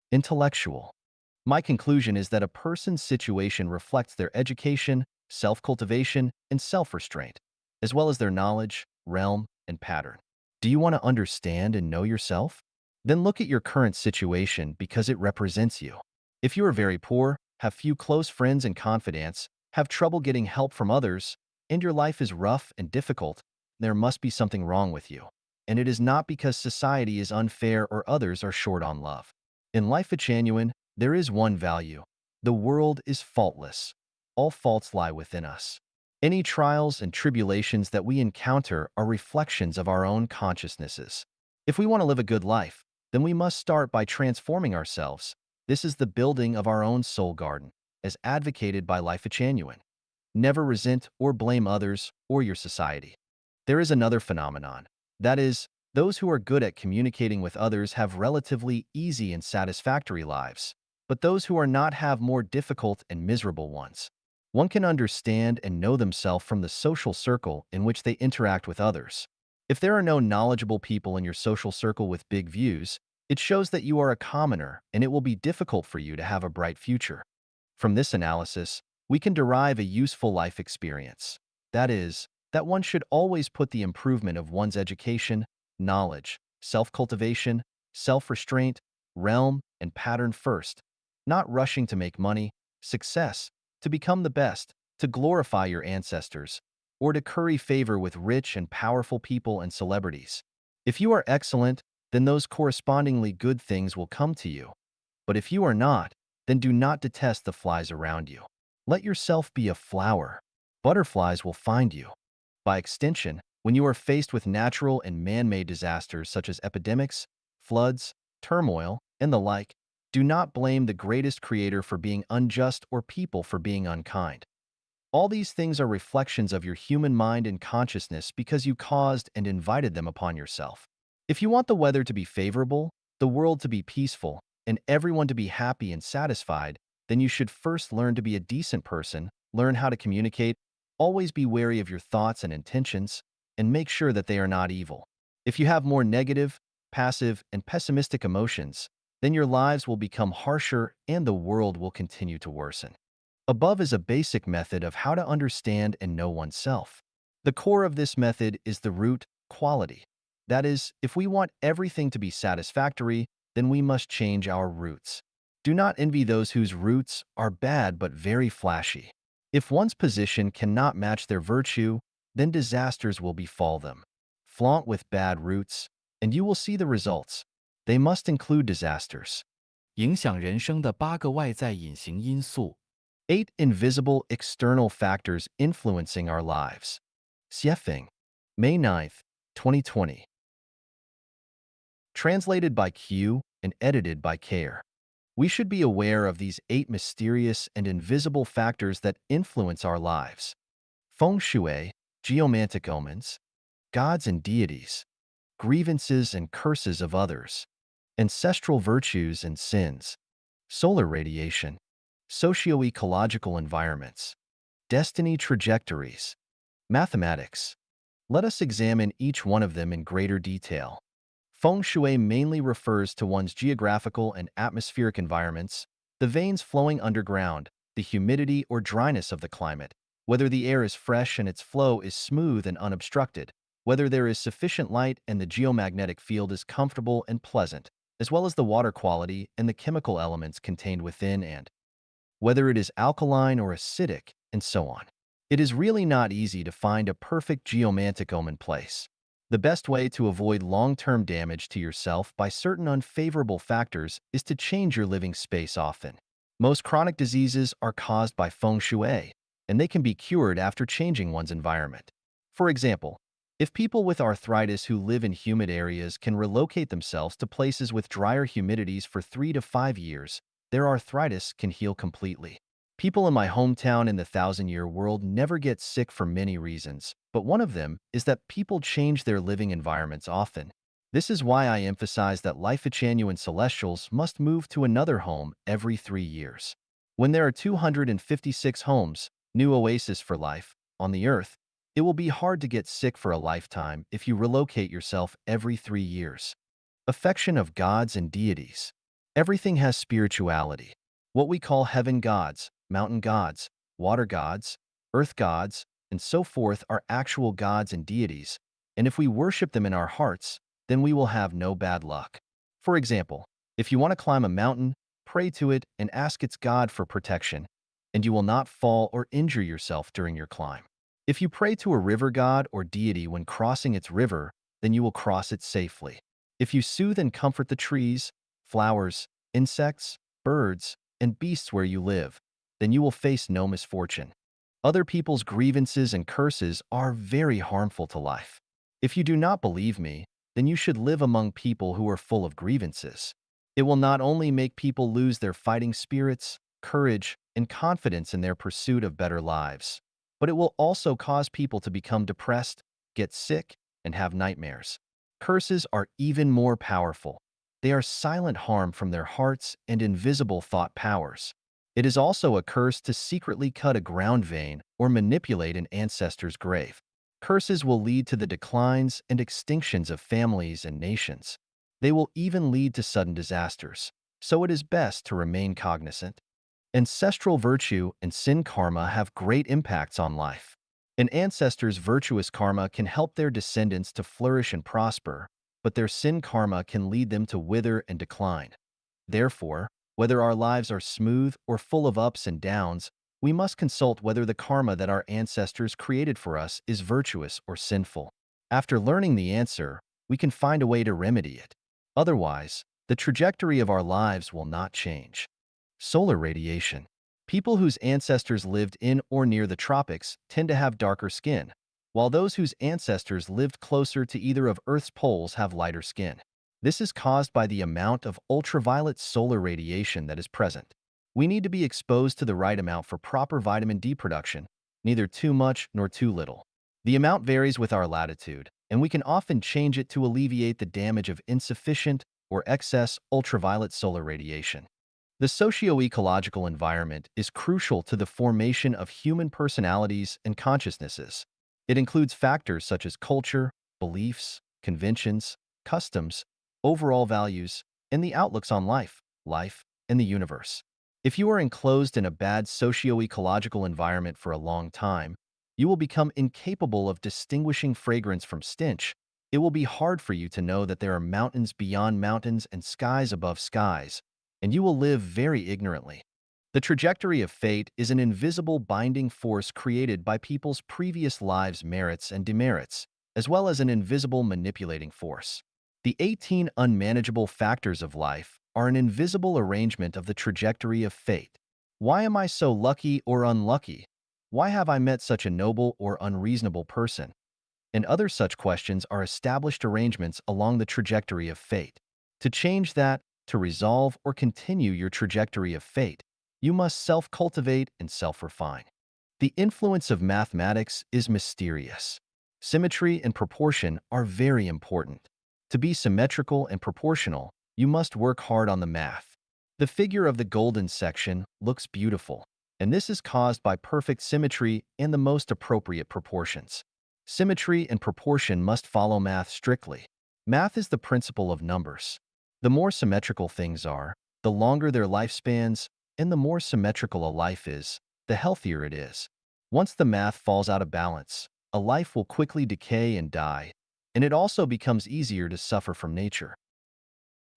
Intellectual. My conclusion is that a person's situation reflects their education, self-cultivation, and self-restraint, as well as their knowledge, realm, and pattern. Do you want to understand and know yourself? Then look at your current situation because it represents you. If you are very poor, have few close friends and confidants, have trouble getting help from others, and your life is rough and difficult, there must be something wrong with you. And it is not because society is unfair or others are short on love. In Life at Genuine, there is one value. The world is faultless. All faults lie within us. Any trials and tribulations that we encounter are reflections of our own consciousnesses. If we want to live a good life, then we must start by transforming ourselves. This is the building of our own soul garden, as advocated by Life at Genuine. Never resent or blame others or your society. There is another phenomenon. That is, those who are good at communicating with others have relatively easy and satisfactory lives, but those who are not have more difficult and miserable ones. One can understand and know themselves from the social circle in which they interact with others. If there are no knowledgeable people in your social circle with big views, it shows that you are a commoner and it will be difficult for you to have a bright future. From this analysis, we can derive a useful life experience. That is, that one should always put the improvement of one's education, knowledge, self-cultivation, self-restraint, realm, and pattern first, not rushing to make money, success, to become the best, to glorify your ancestors, or to curry favor with rich and powerful people and celebrities. If you are excellent, then those correspondingly good things will come to you. But if you are not, then do not detest the flies around you. Let yourself be a flower. Butterflies will find you. By extension, when you are faced with natural and man-made disasters such as epidemics, floods, turmoil, and the like, do not blame the greatest creator for being unjust or people for being unkind. All these things are reflections of your human mind and consciousness because you caused and invited them upon yourself. If you want the weather to be favorable, the world to be peaceful, and everyone to be happy and satisfied, then you should first learn to be a decent person, learn how to communicate, always be wary of your thoughts and intentions, and make sure that they are not evil. If you have more negative, passive, and pessimistic emotions, then your lives will become harsher and the world will continue to worsen. Above is a basic method of how to understand and know oneself. The core of this method is the root, quality. That is, if we want everything to be satisfactory, then we must change our roots. Do not envy those whose roots are bad but very flashy. If one's position cannot match their virtue, then disasters will befall them. Flaunt with bad roots, and you will see the results. They must include disasters. 影响人生的8个外在隐形因素。8 invisible external factors influencing our lives. Xiefeng, May 9th, 2020. Translated by Q and edited by Care. We should be aware of these 8 mysterious and invisible factors that influence our lives. Feng Shui, geomantic omens, gods and deities, grievances and curses of others, ancestral virtues and sins, solar radiation, socio-ecological environments, destiny trajectories, mathematics. Let us examine each one of them in greater detail. Feng Shui mainly refers to one's geographical and atmospheric environments, the veins flowing underground, the humidity or dryness of the climate, whether the air is fresh and its flow is smooth and unobstructed, whether there is sufficient light and the geomagnetic field is comfortable and pleasant, as well as the water quality and the chemical elements contained within and whether it is alkaline or acidic, and so on. It is really not easy to find a perfect geomantic omen place. The best way to avoid long-term damage to yourself by certain unfavorable factors is to change your living space often. Most chronic diseases are caused by feng shui, and they can be cured after changing one's environment. For example, if people with arthritis who live in humid areas can relocate themselves to places with drier humidities for 3 to 5 years, their arthritis can heal completely. People in my hometown in the thousand-year world never get sick for many reasons, but one of them is that people change their living environments often. This is why I emphasize that Life at Genuine Celestials must move to another home every 3 years. When there are 256 homes, new oasis for life, on the earth, it will be hard to get sick for a lifetime if you relocate yourself every 3 years. Affection of gods and deities. Everything has spirituality. What we call heaven gods, mountain gods, water gods, earth gods, and so forth are actual gods and deities, and if we worship them in our hearts, then we will have no bad luck. For example, if you want to climb a mountain, pray to it and ask its God for protection, and you will not fall or injure yourself during your climb. If you pray to a river god or deity when crossing its river, then you will cross it safely. If you soothe and comfort the trees, flowers, insects, birds, and beasts where you live, then you will face no misfortune. Other people's grievances and curses are very harmful to life. If you do not believe me, then you should live among people who are full of grievances. It will not only make people lose their fighting spirits, courage, and confidence in their pursuit of better lives, but it will also cause people to become depressed, get sick, and have nightmares. Curses are even more powerful. They are silent harm from their hearts and invisible thought powers. It is also a curse to secretly cut a ground vein or manipulate an ancestor's grave. Curses will lead to the declines and extinctions of families and nations. They will even lead to sudden disasters, so it is best to remain cognizant. Ancestral virtue and sin karma have great impacts on life. An ancestor's virtuous karma can help their descendants to flourish and prosper, but their sin karma can lead them to wither and decline. Therefore, whether our lives are smooth or full of ups and downs, we must consult whether the karma that our ancestors created for us is virtuous or sinful. After learning the answer, we can find a way to remedy it. Otherwise, the trajectory of our lives will not change. Solar radiation. People whose ancestors lived in or near the tropics tend to have darker skin, while those whose ancestors lived closer to either of Earth's poles have lighter skin. This is caused by the amount of ultraviolet solar radiation that is present. We need to be exposed to the right amount for proper vitamin D production, neither too much nor too little. The amount varies with our latitude, and we can often change it to alleviate the damage of insufficient or excess ultraviolet solar radiation. The socio-ecological environment is crucial to the formation of human personalities and consciousnesses. It includes factors such as culture, beliefs, conventions, customs, overall values, and the outlooks on life, and the universe. If you are enclosed in a bad socio-ecological environment for a long time, you will become incapable of distinguishing fragrance from stench. It will be hard for you to know that there are mountains beyond mountains and skies above skies, and you will live very ignorantly. The trajectory of fate is an invisible binding force created by people's previous lives' merits and demerits, as well as an invisible manipulating force. The 18 unmanageable factors of life are an invisible arrangement of the trajectory of fate. Why am I so lucky or unlucky? Why have I met such a noble or unreasonable person? And other such questions are established arrangements along the trajectory of fate. To change that, to resolve or continue your trajectory of fate, you must self-cultivate and self-refine. The influence of mathematics is mysterious. Symmetry and proportion are very important. To be symmetrical and proportional, you must work hard on the math. The figure of the golden section looks beautiful, and this is caused by perfect symmetry and the most appropriate proportions. Symmetry and proportion must follow math strictly. Math is the principle of numbers. The more symmetrical things are, the longer their lifespans, and the more symmetrical a life is, the healthier it is. Once the math falls out of balance, a life will quickly decay and die, and it also becomes easier to suffer from nature.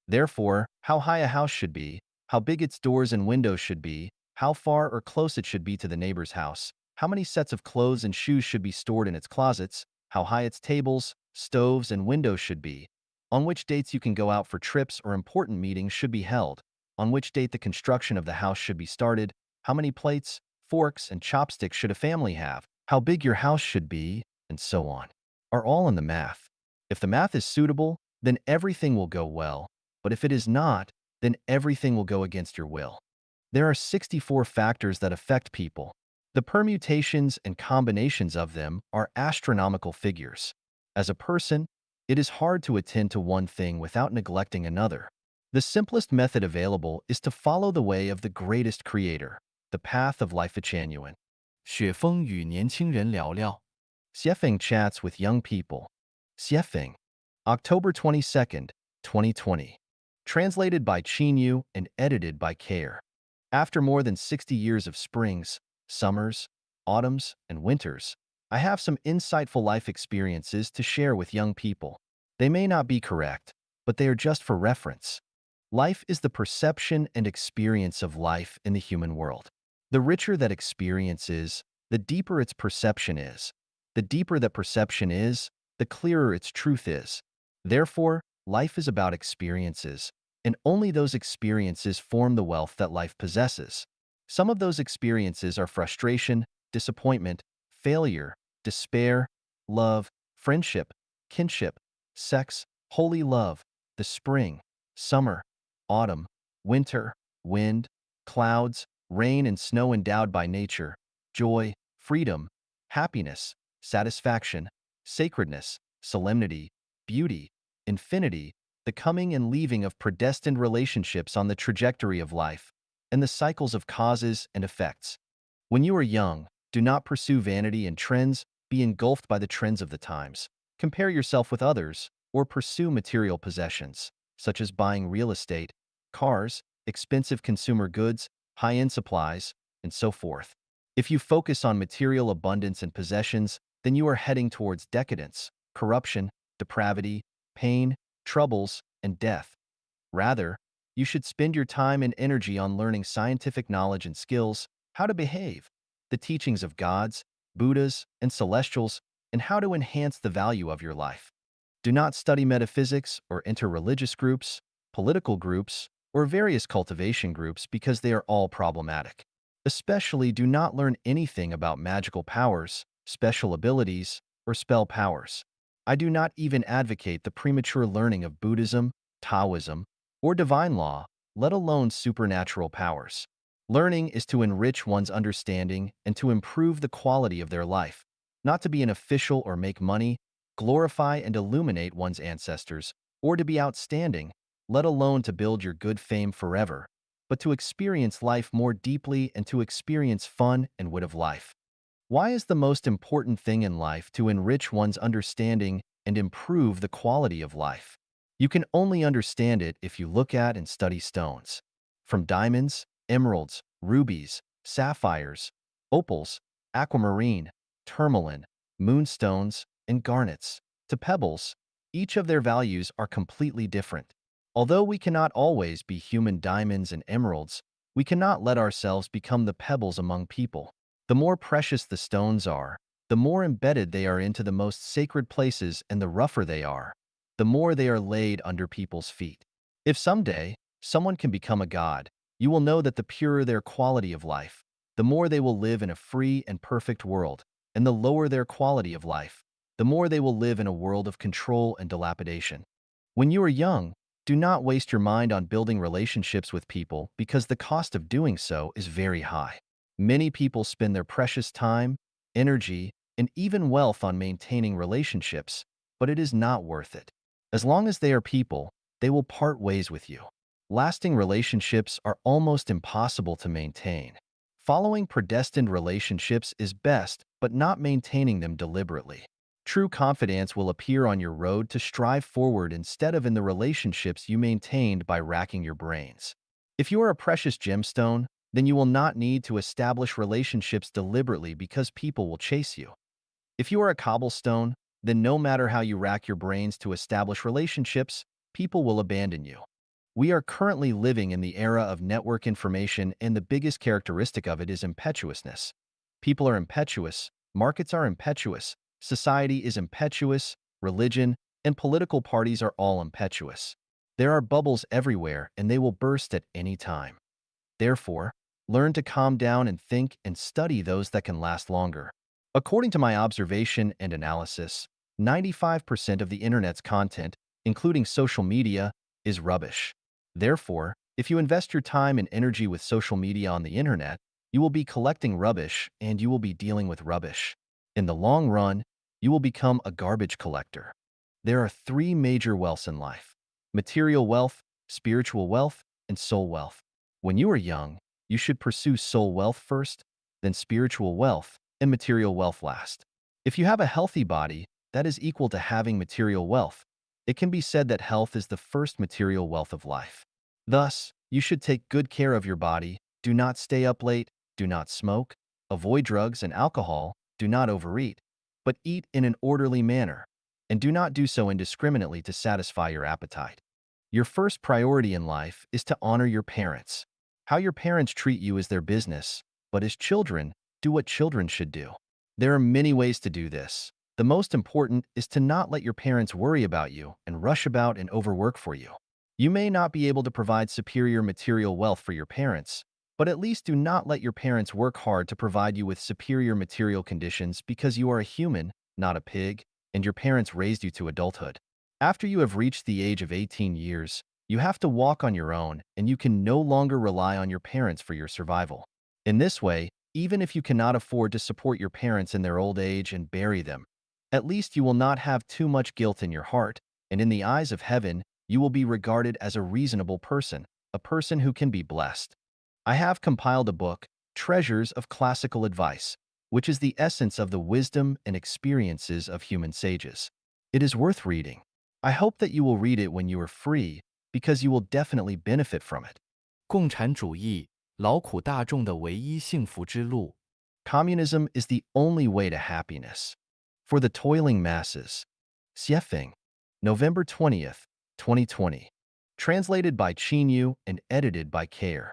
Therefore, how high a house should be, how big its doors and windows should be, how far or close it should be to the neighbor's house, how many sets of clothes and shoes should be stored in its closets, how high its tables, stoves, and windows should be, on which dates you can go out for trips or important meetings should be held, on which date the construction of the house should be started, how many plates, forks, and chopsticks should a family have, how big your house should be, and so on, are all in the math. If the math is suitable, then everything will go well, but if it is not, then everything will go against your will. There are 64 factors that affect people. The permutations and combinations of them are astronomical figures. As a person, it is hard to attend to one thing without neglecting another. The simplest method available is to follow the way of the greatest creator, the path of life genuine. 雪峰与年轻人聊聊。Xiefeng chats with young people. Xiefeng. October 22nd, 2020. translated by Chinyu and edited by Care. After more than 60 years of springs, summers, autumns, and winters, I have some insightful life experiences to share with young people. They may not be correct, but they are just for reference. Life is the perception and experience of life in the human world. The richer that experience is, the deeper its perception is. The deeper that perception is, the clearer its truth is. Therefore, life is about experiences, and only those experiences form the wealth that life possesses. Some of those experiences are frustration, disappointment, failure, despair, love, friendship, kinship, sex, holy love, the spring, summer, autumn, winter, wind, clouds, rain and snow endowed by nature, joy, freedom, happiness, satisfaction, sacredness, solemnity, beauty, infinity, the coming and leaving of predestined relationships on the trajectory of life, and the cycles of causes and effects. When you are young, do not pursue vanity and trends, be engulfed by the trends of the times. Compare yourself with others, or pursue material possessions, such as buying real estate, cars, expensive consumer goods, high-end supplies, and so forth. If you focus on material abundance and possessions, then you are heading towards decadence, corruption, depravity, pain, troubles, and death. Rather, you should spend your time and energy on learning scientific knowledge and skills, how to behave, the teachings of gods, Buddhas, and celestials, and how to enhance the value of your life. Do not study metaphysics or enter religious groups, political groups, or various cultivation groups because they are all problematic. Especially do not learn anything about magical powers, special abilities, or spell powers. I do not even advocate the premature learning of Buddhism, Taoism, or divine law, let alone supernatural powers. Learning is to enrich one's understanding and to improve the quality of their life, not to be an official or make money, glorify and illuminate one's ancestors, or to be outstanding, let alone to build your good fame forever, but to experience life more deeply and to experience fun and wit of life. Why is the most important thing in life to enrich one's understanding and improve the quality of life? You can only understand it if you look at and study stones. From diamonds, emeralds, rubies, sapphires, opals, aquamarine, tourmaline, moonstones, and garnets, to pebbles, each of their values are completely different. Although we cannot always be human diamonds and emeralds, we cannot let ourselves become the pebbles among people. The more precious the stones are, the more embedded they are into the most sacred places, and the rougher they are, the more they are laid under people's feet. If someday someone can become a god, you will know that the purer their quality of life, the more they will live in a free and perfect world, and the lower their quality of life, the more they will live in a world of control and dilapidation. When you are young, do not waste your mind on building relationships with people because the cost of doing so is very high. Many people spend their precious time, energy, and even wealth on maintaining relationships, but it is not worth it. As long as they are people, they will part ways with you. Lasting relationships are almost impossible to maintain. Following predestined relationships is best, but not maintaining them deliberately. True confidence will appear on your road to strive forward instead of in the relationships you maintained by racking your brains. If you are a precious gemstone, then you will not need to establish relationships deliberately because people will chase you. If you are a cobblestone, then no matter how you rack your brains to establish relationships, people will abandon you. We are currently living in the era of network information, and the biggest characteristic of it is impetuousness. People are impetuous, markets are impetuous, society is impetuous, religion and political parties are all impetuous. There are bubbles everywhere, and they will burst at any time. Therefore, learn to calm down and think and study those that can last longer. According to my observation and analysis, 95% of the internet's content, including social media, is rubbish. Therefore, if you invest your time and energy with social media on the internet, you will be collecting rubbish and you will be dealing with rubbish. In the long run, you will become a garbage collector. There are three major wealths in life: material wealth, spiritual wealth, and soul wealth. When you are young, you should pursue soul wealth first, then spiritual wealth, and material wealth last. If you have a healthy body, that is equal to having material wealth. It can be said that health is the first material wealth of life. Thus, you should take good care of your body, do not stay up late, do not smoke, avoid drugs and alcohol, do not overeat, but eat in an orderly manner, and do not do so indiscriminately to satisfy your appetite. Your first priority in life is to honor your parents. How your parents treat you is their business, but as children, do what children should do. There are many ways to do this. The most important is to not let your parents worry about you and rush about and overwork for you. You may not be able to provide superior material wealth for your parents, but at least do not let your parents work hard to provide you with superior material conditions because you are a human, not a pig, and your parents raised you to adulthood. After you have reached the age of 18 years, you have to walk on your own and you can no longer rely on your parents for your survival. In this way, even if you cannot afford to support your parents in their old age and bury them, at least you will not have too much guilt in your heart, and in the eyes of heaven, you will be regarded as a reasonable person, a person who can be blessed. I have compiled a book, Treasures of Classical Advice, which is the essence of the wisdom and experiences of human sages. It is worth reading. I hope that you will read it when you are free, because you will definitely benefit from it. 共产主义，劳苦大众的唯一幸福之路。Communism is the only way to happiness. For the toiling masses. Xiefeng. November 20th, 2020. Translated by Chinyu and edited by Care.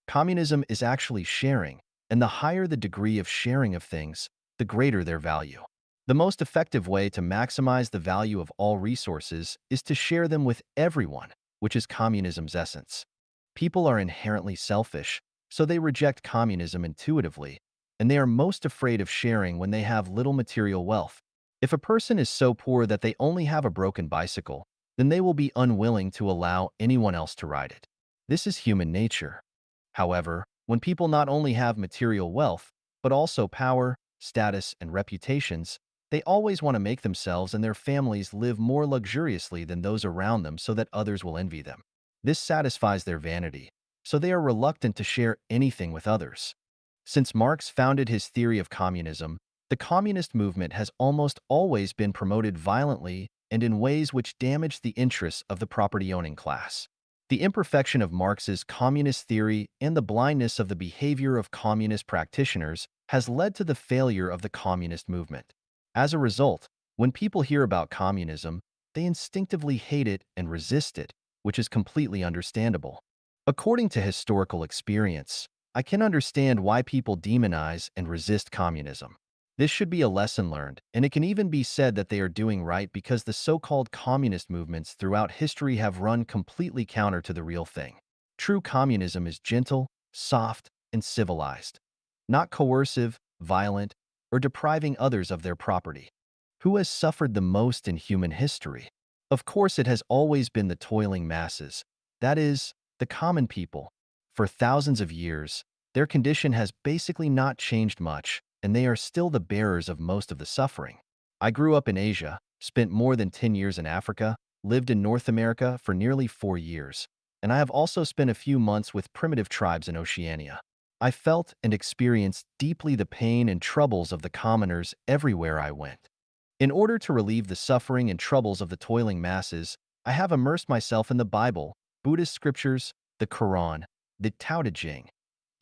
Communism is actually sharing, and the higher the degree of sharing of things, the greater their value. The most effective way to maximize the value of all resources is to share them with everyone, which is communism's essence. People are inherently selfish, so they reject communism intuitively, and they are most afraid of sharing when they have little material wealth. If a person is so poor that they only have a broken bicycle, then they will be unwilling to allow anyone else to ride it. This is human nature. However, when people not only have material wealth, but also power, status, and reputations, they always want to make themselves and their families live more luxuriously than those around them so that others will envy them. This satisfies their vanity, so they are reluctant to share anything with others. Since Marx founded his theory of communism, the communist movement has almost always been promoted violently and in ways which damage the interests of the property-owning class. The imperfection of Marx's communist theory and the blindness of the behavior of communist practitioners has led to the failure of the communist movement. As a result, when people hear about communism, they instinctively hate it and resist it, which is completely understandable. According to historical experience, I can understand why people demonize and resist communism. This should be a lesson learned, and it can even be said that they are doing right because the so-called communist movements throughout history have run completely counter to the real thing. True communism is gentle, soft, and civilized, not coercive, violent, or depriving others of their property. Who has suffered the most in human history? Of course, it has always been the toiling masses, that is, the common people. For thousands of years, their condition has basically not changed much, and they are still the bearers of most of the suffering. I grew up in Asia, spent more than 10 years in Africa, lived in North America for nearly 4 years, and I have also spent a few months with primitive tribes in Oceania. I felt and experienced deeply the pain and troubles of the commoners everywhere I went. In order to relieve the suffering and troubles of the toiling masses, I have immersed myself in the Bible, Buddhist scriptures, the Quran, the Tao Te Ching,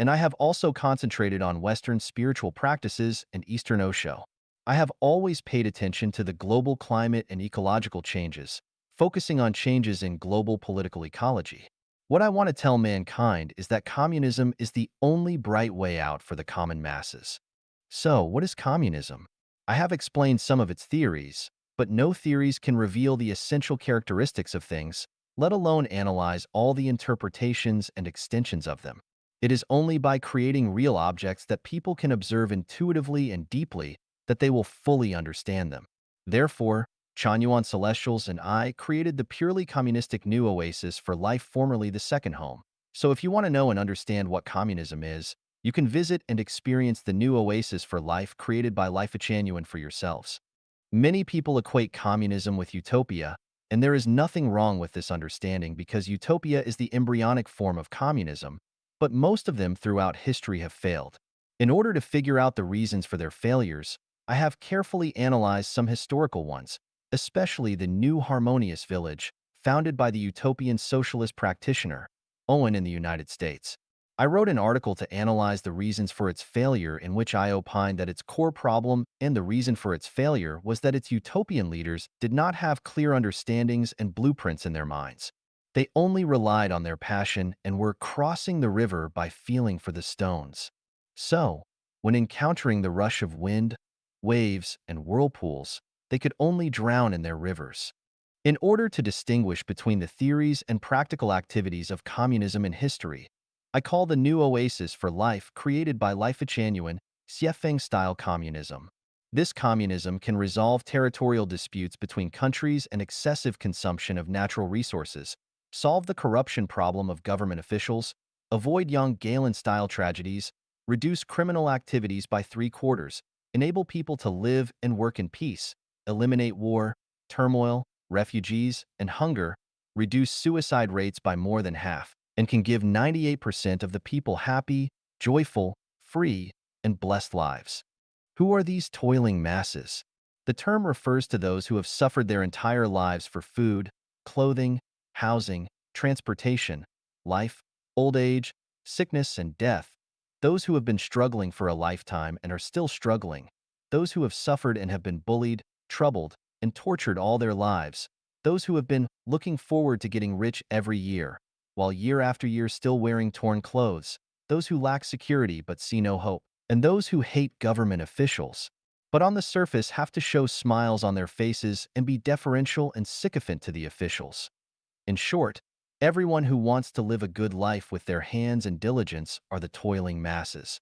and I have also concentrated on Western spiritual practices and Eastern Osho. I have always paid attention to the global climate and ecological changes, focusing on changes in global political ecology. What I want to tell mankind is that communism is the only bright way out for the common masses. So, what is communism? I have explained some of its theories, but no theories can reveal the essential characteristics of things, let alone analyze all the interpretations and extensions of them. It is only by creating real objects that people can observe intuitively and deeply that they will fully understand them. Therefore, Chanyuan Celestials and I created the purely communistic new oasis for life, formerly the second home. So if you want to know and understand what communism is, you can visit and experience the new oasis for life created by Life Chanyuan for yourselves. Many people equate communism with utopia, and there is nothing wrong with this understanding because utopia is the embryonic form of communism, but most of them throughout history have failed. In order to figure out the reasons for their failures, I have carefully analyzed some historical ones, especially the New Harmonious Village, founded by the utopian socialist practitioner, Owen in the United States. I wrote an article to analyze the reasons for its failure, in which I opined that its core problem and the reason for its failure was that its utopian leaders did not have clear understandings and blueprints in their minds. They only relied on their passion and were crossing the river by feeling for the stones. So, when encountering the rush of wind, waves, and whirlpools, they could only drown in their rivers. In order to distinguish between the theories and practical activities of communism in history, I call the new oasis for life created by Life-Genuine, Xiefeng-style communism. This communism can resolve territorial disputes between countries and excessive consumption of natural resources, solve the corruption problem of government officials, avoid young Galen-style tragedies, reduce criminal activities by three-quarters, enable people to live and work in peace, eliminate war, turmoil, refugees, and hunger, reduce suicide rates by more than half, and can give 98% of the people happy, joyful, free, and blessed lives. Who are these toiling masses? The term refers to those who have suffered their entire lives for food, clothing, housing, transportation, life, old age, sickness, and death. Those who have been struggling for a lifetime and are still struggling. Those who have suffered and have been bullied, troubled, and tortured all their lives. Those who have been looking forward to getting rich every year, while year after year still wearing torn clothes. Those who lack security but see no hope. And those who hate government officials, but on the surface have to show smiles on their faces and be deferential and sycophant to the officials. In short, everyone who wants to live a good life with their hands and diligence are the toiling masses.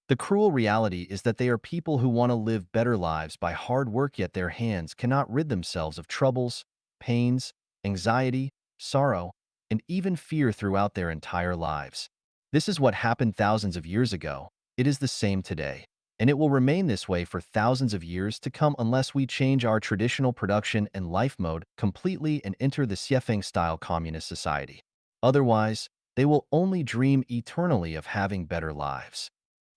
The cruel reality is that they are people who want to live better lives by hard work, yet their hands cannot rid themselves of troubles, pains, anxiety, sorrow, and even fear throughout their entire lives. This is what happened thousands of years ago. It is the same today, and it will remain this way for thousands of years to come unless we change our traditional production and life mode completely and enter the Xiefeng-style communist society. Otherwise, they will only dream eternally of having better lives.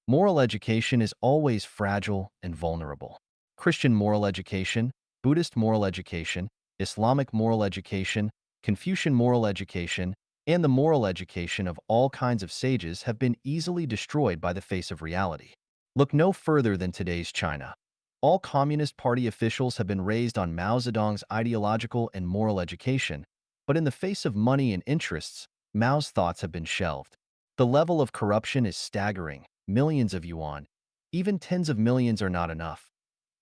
Moral education is always fragile and vulnerable. Christian moral education, Buddhist moral education, Islamic moral education, Confucian moral education, and the moral education of all kinds of sages have been easily destroyed by the face of reality. Look no further than today's China. All Communist Party officials have been raised on Mao Zedong's ideological and moral education, but in the face of money and interests, Mao's thoughts have been shelved. The level of corruption is staggering. Millions of yuan, even tens of millions are not enough.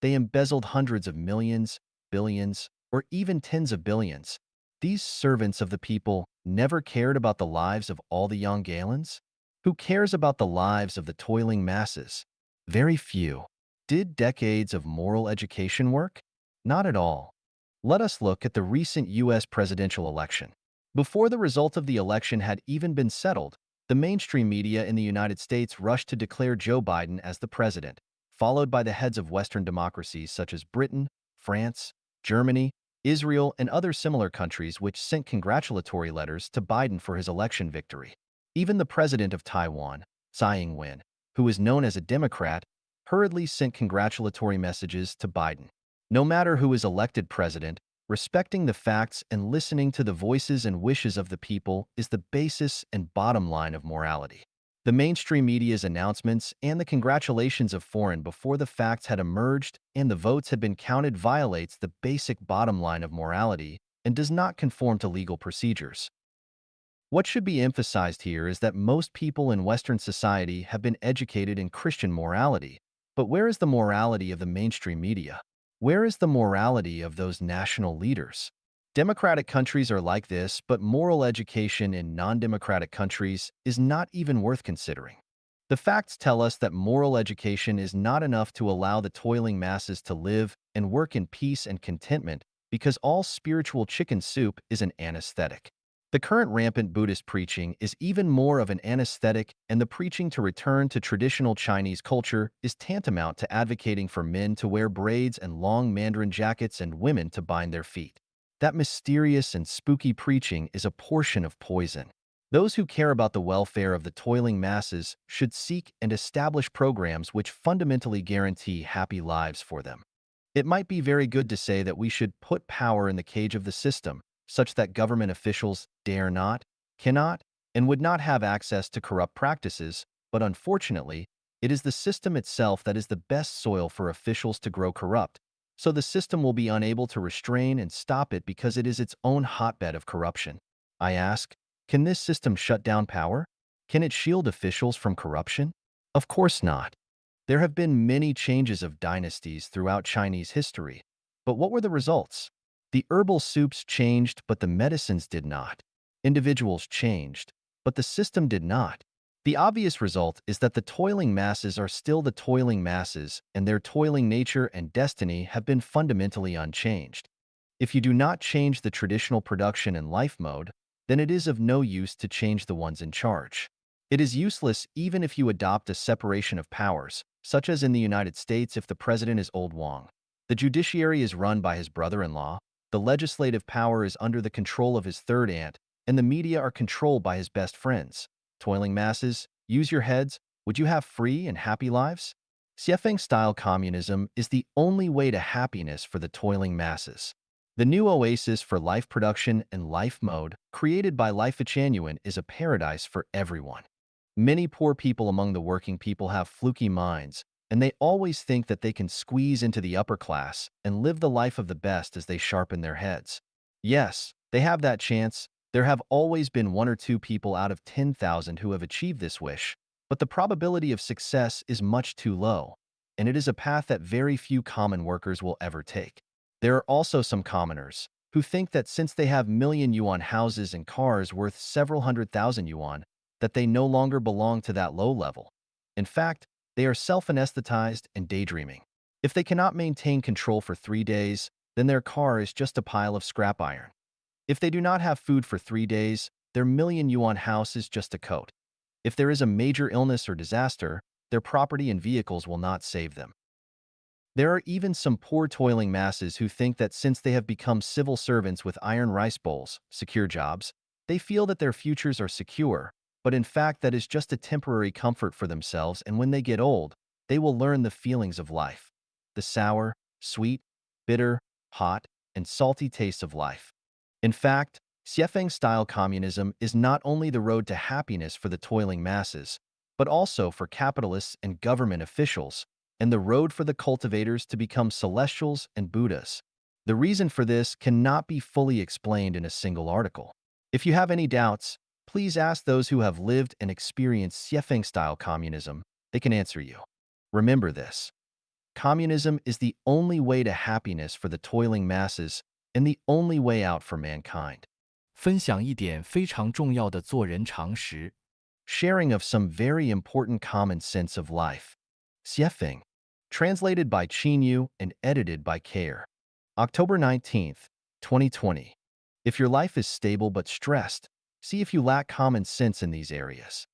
They embezzled hundreds of millions, billions, or even tens of billions. These servants of the people never cared about the lives of all the young Galens? Who cares about the lives of the toiling masses? Very few. Did decades of moral education work? Not at all. Let us look at the recent U.S. presidential election. Before the result of the election had even been settled, the mainstream media in the United States rushed to declare Joe Biden as the president, followed by the heads of Western democracies such as Britain, France, Germany, Israel, and other similar countries, which sent congratulatory letters to Biden for his election victory. Even the president of Taiwan, Tsai Ing-wen, who is known as a Democrat, hurriedly sent congratulatory messages to Biden. No matter who is elected president, respecting the facts and listening to the voices and wishes of the people is the basis and bottom line of morality. The mainstream media's announcements and the congratulations of foreign before the facts had emerged and the votes had been counted violates the basic bottom line of morality and does not conform to legal procedures. What should be emphasized here is that most people in Western society have been educated in Christian morality. But where is the morality of the mainstream media? Where is the morality of those national leaders? Democratic countries are like this, but moral education in non-democratic countries is not even worth considering. The facts tell us that moral education is not enough to allow the toiling masses to live and work in peace and contentment because all spiritual chicken soup is an anesthetic. The current rampant Buddhist preaching is even more of an anesthetic, and the preaching to return to traditional Chinese culture is tantamount to advocating for men to wear braids and long mandarin jackets and women to bind their feet. That mysterious and spooky preaching is a portion of poison. Those who care about the welfare of the toiling masses should seek and establish programs which fundamentally guarantee happy lives for them. It might be very good to say that we should put power in the cage of the system, such that government officials dare not, cannot, and would not have access to corrupt practices, but unfortunately, it is the system itself that is the best soil for officials to grow corrupt, so the system will be unable to restrain and stop it because it is its own hotbed of corruption. I ask, can this system shut down power? Can it shield officials from corruption? Of course not. There have been many changes of dynasties throughout Chinese history, but what were the results? The herbal soups changed, but the medicines did not. Individuals changed, but the system did not. The obvious result is that the toiling masses are still the toiling masses, and their toiling nature and destiny have been fundamentally unchanged. If you do not change the traditional production and life mode, then it is of no use to change the ones in charge. It is useless even if you adopt a separation of powers, such as in the United States if the president is Old Wang. The judiciary is run by his brother-in-law, the legislative power is under the control of his third aunt, and the media are controlled by his best friends. Toiling masses, use your heads. Would you have free and happy lives? Xiefeng-style communism is the only way to happiness for the toiling masses. The new oasis for life production and life mode, created by Life Genuine, is a paradise for everyone. Many poor people among the working people have fluky minds, and they always think that they can squeeze into the upper class and live the life of the best as they sharpen their heads. Yes, they have that chance. There have always been one or two people out of 10,000 who have achieved this wish, but the probability of success is much too low, and it is a path that very few common workers will ever take. There are also some commoners who think that since they have million yuan houses and cars worth several 100,000 yuan, that they no longer belong to that low level. In fact, they are self-anesthetized and daydreaming. If they cannot maintain control for 3 days, then their car is just a pile of scrap iron. If they do not have food for 3 days, their million yuan house is just a coat. If there is a major illness or disaster, their property and vehicles will not save them. There are even some poor toiling masses who think that since they have become civil servants with iron rice bowls, secure jobs, they feel that their futures are secure, but in fact that is just a temporary comfort for themselves, and when they get old, they will learn the feelings of life. The sour, sweet, bitter, hot, and salty tastes of life. In fact, Xiefeng-style communism is not only the road to happiness for the toiling masses, but also for capitalists and government officials, and the road for the cultivators to become celestials and Buddhas. The reason for this cannot be fully explained in a single article. If you have any doubts, please ask those who have lived and experienced Xiefeng-style communism. They can answer you. Remember this. Communism is the only way to happiness for the toiling masses and the only way out for mankind. 分享一点非常重要的做人常识。Sharing of some very important common sense of life. Xiefeng. Translated by Qinyu and edited by Care. October 19th, 2020. If your life is stable but stressed, see if you lack common sense in these areas.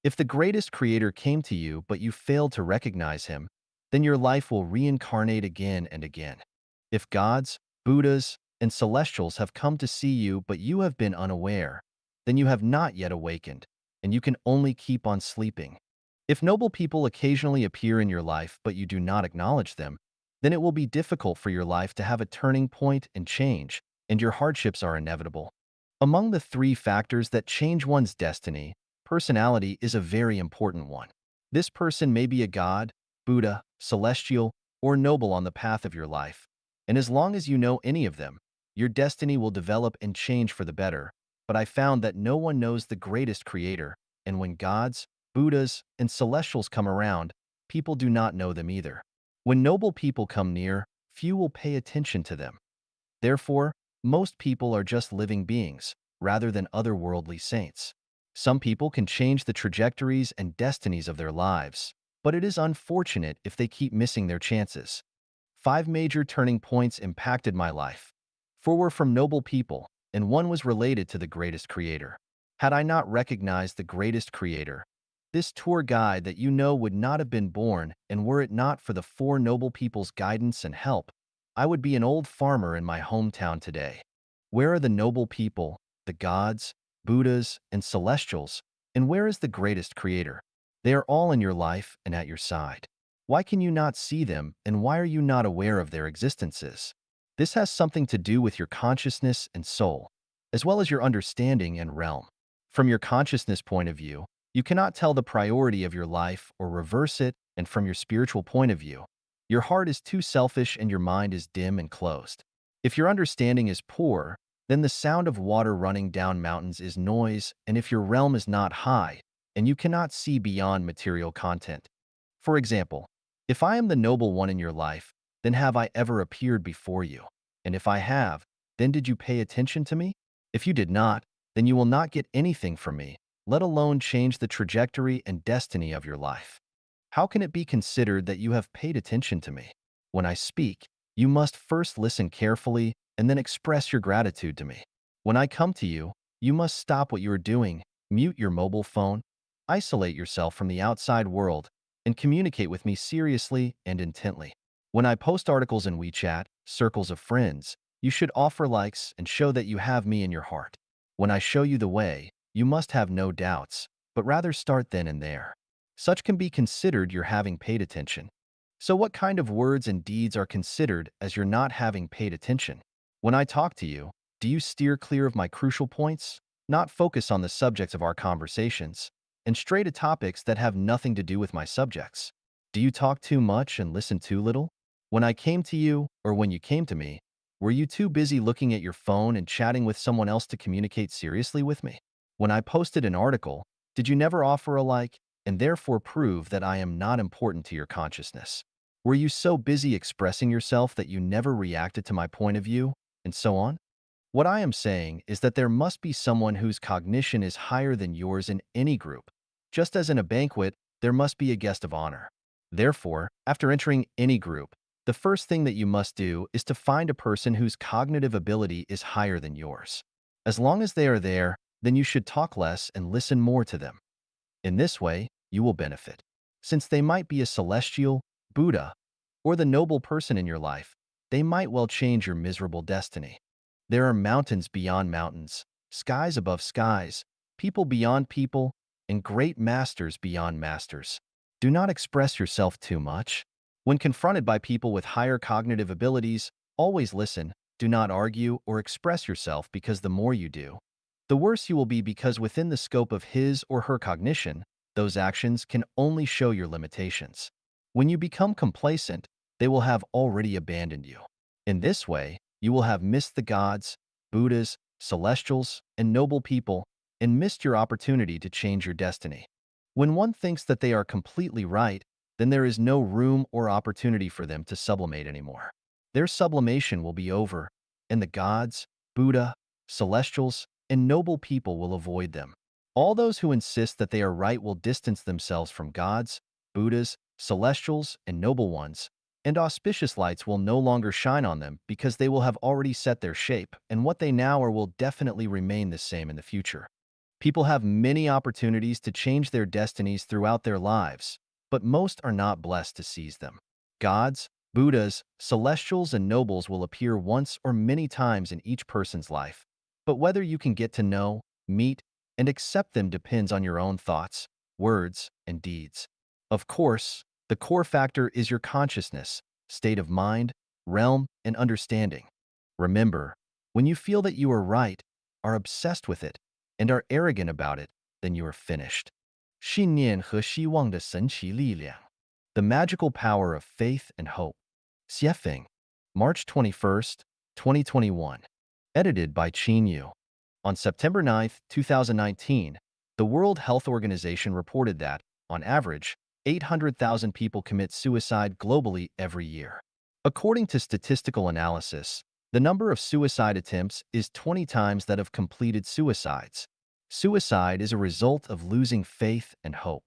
If the greatest creator came to you but you failed to recognize him, then your life will reincarnate again and again. If gods, Buddhas, and celestials have come to see you but you have been unaware, then you have not yet awakened, and you can only keep on sleeping. If noble people occasionally appear in your life but you do not acknowledge them, then it will be difficult for your life to have a turning point and change, and your hardships are inevitable. Among the three factors that change one's destiny, personality is a very important one. This person may be a god, Buddha, celestial, or noble on the path of your life, and as long as you know any of them, your destiny will develop and change for the better. But I found that no one knows the greatest creator, and when gods, Buddhas, and celestials come around, people do not know them either. When noble people come near, few will pay attention to them. Therefore, most people are just living beings, rather than otherworldly saints. Some people can change the trajectories and destinies of their lives, but it is unfortunate if they keep missing their chances. 5 major turning points impacted my life. 4 were from noble people, and 1 was related to the greatest creator. Had I not recognized the greatest creator, this tour guide that you know would not have been born, and were it not for the 4 noble people's guidance and help, I would be an old farmer in my hometown today. Where are the noble people, the gods, Buddhas, and celestials, and where is the greatest creator? They are all in your life and at your side. Why can you not see them, and why are you not aware of their existences? This has something to do with your consciousness and soul, as well as your understanding and realm. From your consciousness point of view, you cannot tell the priority of your life or reverse it, and from your spiritual point of view, your heart is too selfish and your mind is dim and closed. If your understanding is poor, then the sound of water running down mountains is noise, and if your realm is not high, and you cannot see beyond material content. For example, if I am the noble one in your life, then have I ever appeared before you? And if I have, then did you pay attention to me? If you did not, then you will not get anything from me, let alone change the trajectory and destiny of your life. How can it be considered that you have paid attention to me? When I speak, you must first listen carefully and then express your gratitude to me. When I come to you, you must stop what you are doing, mute your mobile phone, isolate yourself from the outside world, and communicate with me seriously and intently. When I post articles in WeChat, circles of friends, you should offer likes and show that you have me in your heart. When I show you the way, you must have no doubts, but rather start then and there. Such can be considered your having paid attention. So what kind of words and deeds are considered as your not having paid attention? When I talk to you, do you steer clear of my crucial points, not focus on the subjects of our conversations, and stray to topics that have nothing to do with my subjects? Do you talk too much and listen too little? When I came to you, or when you came to me, were you too busy looking at your phone and chatting with someone else to communicate seriously with me? When I posted an article, did you never offer a like, and therefore prove that I am not important to your consciousness? Were you so busy expressing yourself that you never reacted to my point of view, and so on? What I am saying is that there must be someone whose cognition is higher than yours in any group. Just as in a banquet, there must be a guest of honor. Therefore, after entering any group, the first thing that you must do is to find a person whose cognitive ability is higher than yours. As long as they are there, then you should talk less and listen more to them. In this way, you will benefit. Since they might be a celestial, Buddha, or the noble person in your life, they might well change your miserable destiny. There are mountains beyond mountains, skies above skies, people beyond people, and great masters beyond masters. Do not express yourself too much. When confronted by people with higher cognitive abilities, always listen, do not argue or express yourself because the more you do, the worse you will be because within the scope of his or her cognition, those actions can only show your limitations. When you become complacent, they will have already abandoned you. In this way, you will have missed the gods, Buddhas, celestials, and noble people, and missed your opportunity to change your destiny. When one thinks that they are completely right, then there is no room or opportunity for them to sublimate anymore. Their sublimation will be over, and the gods, Buddha, celestials, and noble people will avoid them. All those who insist that they are right will distance themselves from gods, Buddhas, celestials, and noble ones, and auspicious lights will no longer shine on them because they will have already set their shape, and what they now are will definitely remain the same in the future. People have many opportunities to change their destinies throughout their lives, but most are not blessed to seize them. Gods, Buddhas, celestials, and nobles will appear once or many times in each person's life, but whether you can get to know, meet, and accept them depends on your own thoughts, words, and deeds. Of course, the core factor is your consciousness, state of mind, realm, and understanding. Remember, when you feel that you are right, are obsessed with it, and are arrogant about it, then you are finished. 信念和希望的神奇力量. The magical power of faith and hope. Xiefeng, March 21st, 2021. Edited by Qin Yu. On September 9th, 2019, the World Health Organization reported that, on average, 800,000 people commit suicide globally every year. According to statistical analysis, the number of suicide attempts is 20 times that of completed suicides. Suicide is a result of losing faith and hope.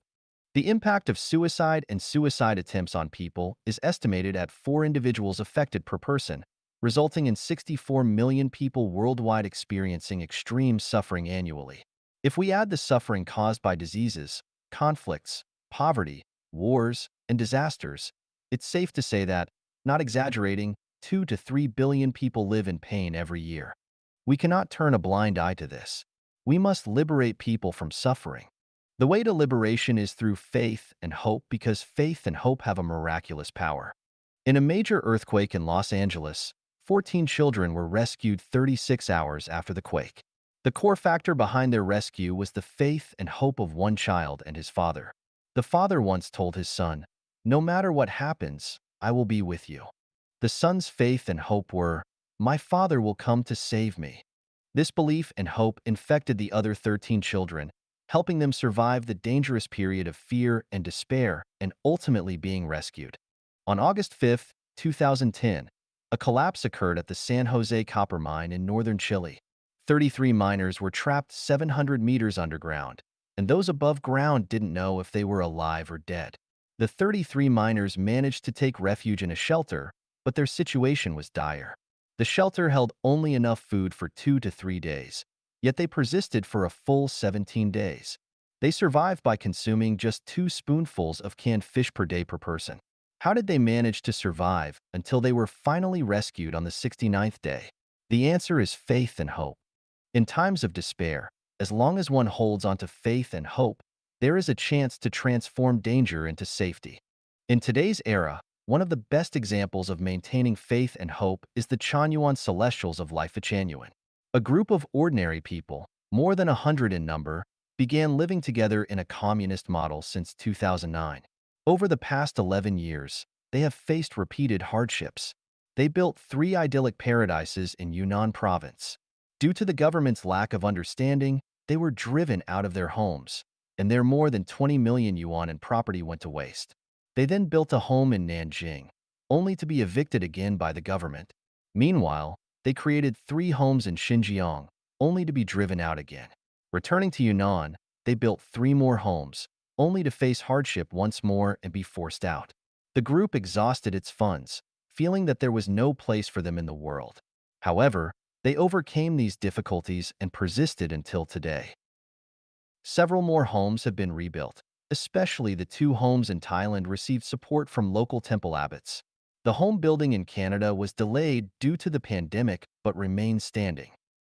The impact of suicide and suicide attempts on people is estimated at 4 individuals affected per person, resulting in 64 million people worldwide experiencing extreme suffering annually. If we add the suffering caused by diseases, conflicts, poverty, wars, and disasters, it's safe to say that, not exaggerating, 2 to 3 billion people live in pain every year. We cannot turn a blind eye to this. We must liberate people from suffering. The way to liberation is through faith and hope because faith and hope have a miraculous power. In a major earthquake in Los Angeles, 14 children were rescued 36 hours after the quake. The core factor behind their rescue was the faith and hope of one child and his father. The father once told his son, "No matter what happens, I will be with you." The son's faith and hope were, "My father will come to save me." This belief and hope infected the other 13 children, helping them survive the dangerous period of fear and despair and ultimately being rescued. On August 5, 2010, a collapse occurred at the San Jose copper mine in northern Chile. 33 miners were trapped 700 meters underground, and those above ground didn't know if they were alive or dead. The 33 miners managed to take refuge in a shelter, but their situation was dire. The shelter held only enough food for 2 to 3 days, yet they persisted for a full 17 days. They survived by consuming just 2 spoonfuls of canned fish per day per person. How did they manage to survive until they were finally rescued on the 69th day? The answer is faith and hope. In times of despair, as long as one holds onto faith and hope, there is a chance to transform danger into safety. In today's era, one of the best examples of maintaining faith and hope is the Chanyuan Celestials of Life Chanyuan. A group of ordinary people, more than 100 in number, began living together in a communist model since 2009. Over the past 11 years, they have faced repeated hardships. They built 3 idyllic paradises in Yunnan province. Due to the government's lack of understanding, they were driven out of their homes, and their more than 20 million yuan in property went to waste. They then built a home in Nanjing, only to be evicted again by the government. Meanwhile, they created 3 homes in Xinjiang, only to be driven out again. Returning to Yunnan, they built 3 more homes, only to face hardship once more and be forced out. The group exhausted its funds, feeling that there was no place for them in the world. However, they overcame these difficulties and persisted until today. Several more homes have been rebuilt. Especially the 2 homes in Thailand received support from local temple abbots. The home building in Canada was delayed due to the pandemic but remains standing.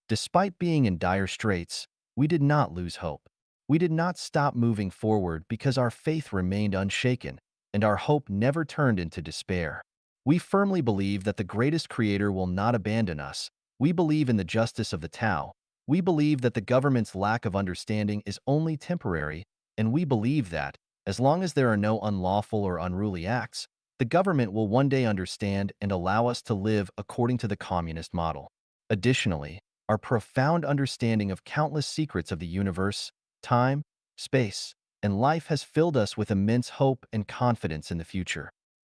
Despite being in dire straits, we did not lose hope. We did not stop moving forward because our faith remained unshaken and our hope never turned into despair. We firmly believe that the greatest creator will not abandon us. We believe in the justice of the Tao. We believe that the government's lack of understanding is only temporary, and we believe that, as long as there are no unlawful or unruly acts, the government will one day understand and allow us to live according to the communist model. Additionally, our profound understanding of countless secrets of the universe, time, space, and life has filled us with immense hope and confidence in the future.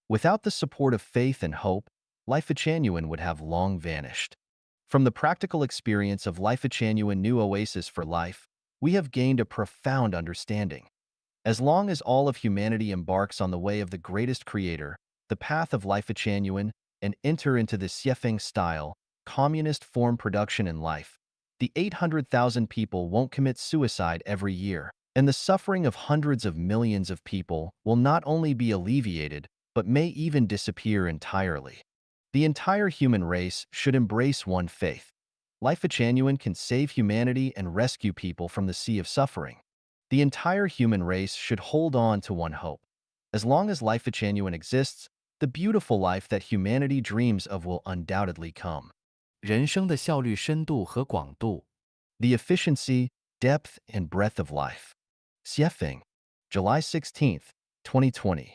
Without the support of faith and hope, Life Genuine would have long vanished. From the practical experience of Life Genuine New Oasis for Life, we have gained a profound understanding. As long as all of humanity embarks on the way of the greatest creator, the path of Life Genuine, and enter into the Xiefeng style, communist form production in life, the 800,000 people won't commit suicide every year, and the suffering of hundreds of millions of people will not only be alleviated, but may even disappear entirely. The entire human race should embrace one faith. Life Genuine can save humanity and rescue people from the sea of suffering. The entire human race should hold on to one hope. As long as Life Genuine exists, the beautiful life that humanity dreams of will undoubtedly come. 人生的效率、深度和广度。The efficiency, depth, and breadth of life. Xiefeng, July 16, 2020.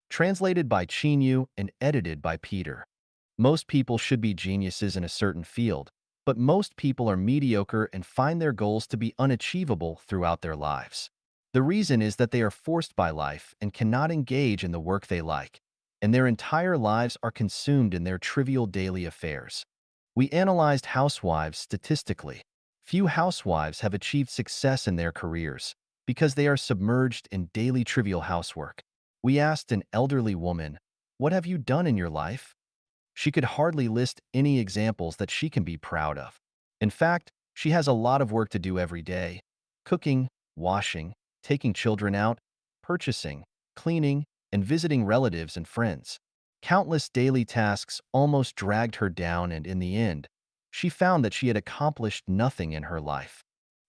Translated by Qinyu and edited by Peter. Most people should be geniuses in a certain field, but most people are mediocre and find their goals to be unachievable throughout their lives. The reason is that they are forced by life and cannot engage in the work they like, and their entire lives are consumed in their trivial daily affairs. We analyzed housewives statistically. Few housewives have achieved success in their careers because they are submerged in daily trivial housework. We asked an elderly woman, "What have you done in your life?" She could hardly list any examples that she can be proud of. In fact, she has a lot of work to do every day: cooking, washing, taking children out, purchasing, cleaning, and visiting relatives and friends. Countless daily tasks almost dragged her down, and in the end, she found that she had accomplished nothing in her life.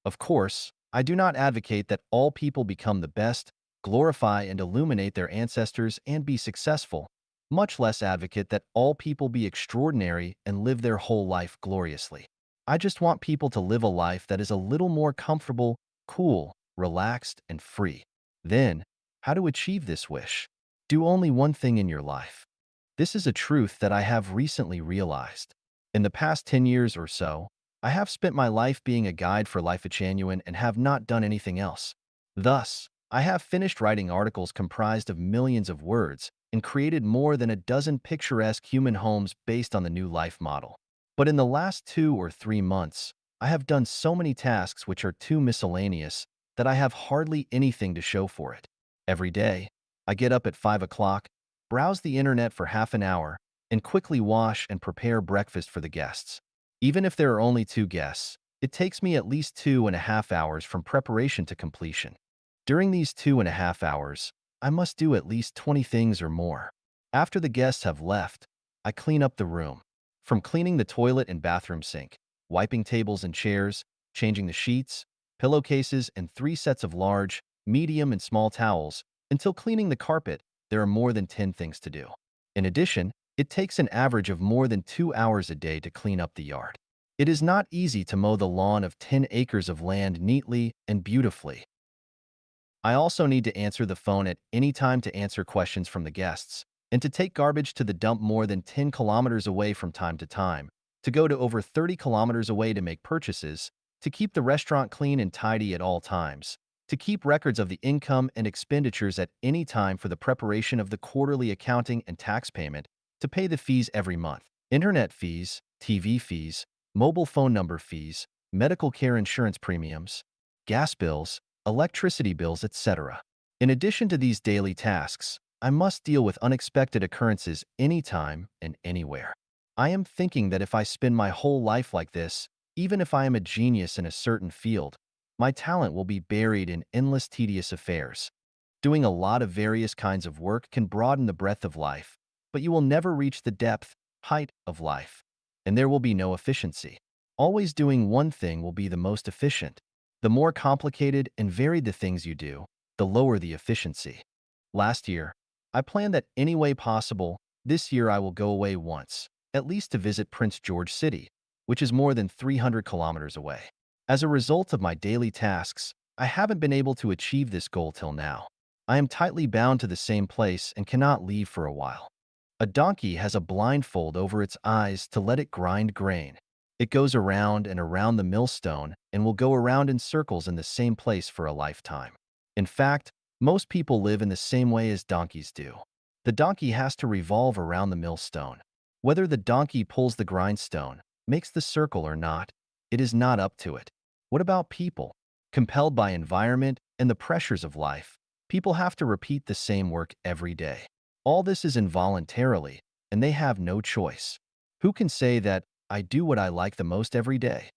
Of course, I do not advocate that all people become the best, glorify and illuminate their ancestors, and be successful, much less advocate that all people be extraordinary and live their whole life gloriously. I just want people to live a life that is a little more comfortable, cool, relaxed, and free. Then, how to achieve this wish? Do only one thing in your life. This is a truth that I have recently realized. In the past 10 years or so, I have spent my life being a guide for Life Genuine and have not done anything else. Thus, I have finished writing articles comprised of millions of words and created more than a dozen picturesque human homes based on the new life model. But in the last 2 or 3 months, I have done so many tasks which are too miscellaneous that I have hardly anything to show for it. Every day, I get up at 5 o'clock, browse the internet for half an hour, and quickly wash and prepare breakfast for the guests. Even if there are only 2 guests, it takes me at least 2.5 hours from preparation to completion. During these 2.5 hours, I must do at least 20 things or more. After the guests have left, I clean up the room. From cleaning the toilet and bathroom sink, wiping tables and chairs, changing the sheets, pillowcases, and 3 sets of large, medium, and small towels, until cleaning the carpet, there are more than 10 things to do. In addition, it takes an average of more than 2 hours a day to clean up the yard. It is not easy to mow the lawn of 10 acres of land neatly and beautifully. I also need to answer the phone at any time to answer questions from the guests, and to take garbage to the dump more than 10 kilometers away from time to time, to go to over 30 kilometers away to make purchases, to keep the restaurant clean and tidy at all times, to keep records of the income and expenditures at any time for the preparation of the quarterly accounting and tax payment, to pay the fees every month, internet fees, TV fees, mobile phone number fees, medical care insurance premiums, gas bills, electricity bills, etc. In addition to these daily tasks, I must deal with unexpected occurrences anytime and anywhere. I am thinking that if I spend my whole life like this, even if I am a genius in a certain field, my talent will be buried in endless tedious affairs. Doing a lot of various kinds of work can broaden the breadth of life, but you will never reach the depth, height of life, and there will be no efficiency. Always doing one thing will be the most efficient. The more complicated and varied the things you do, the lower the efficiency. Last year, I planned that any way possible, this year I will go away once, at least to visit Prince George City, which is more than 300 kilometers away. As a result of my daily tasks, I haven't been able to achieve this goal till now. I am tightly bound to the same place and cannot leave for a while. A donkey has a blindfold over its eyes to let it grind grain. It goes around and around the millstone and will go around in circles in the same place for a lifetime. In fact, most people live in the same way as donkeys do. The donkey has to revolve around the millstone. Whether the donkey pulls the grindstone, makes the circle or not, it is not up to it. What about people? Compelled by environment and the pressures of life, people have to repeat the same work every day. All this is involuntarily, and they have no choice. Who can say that I do what I like the most every day?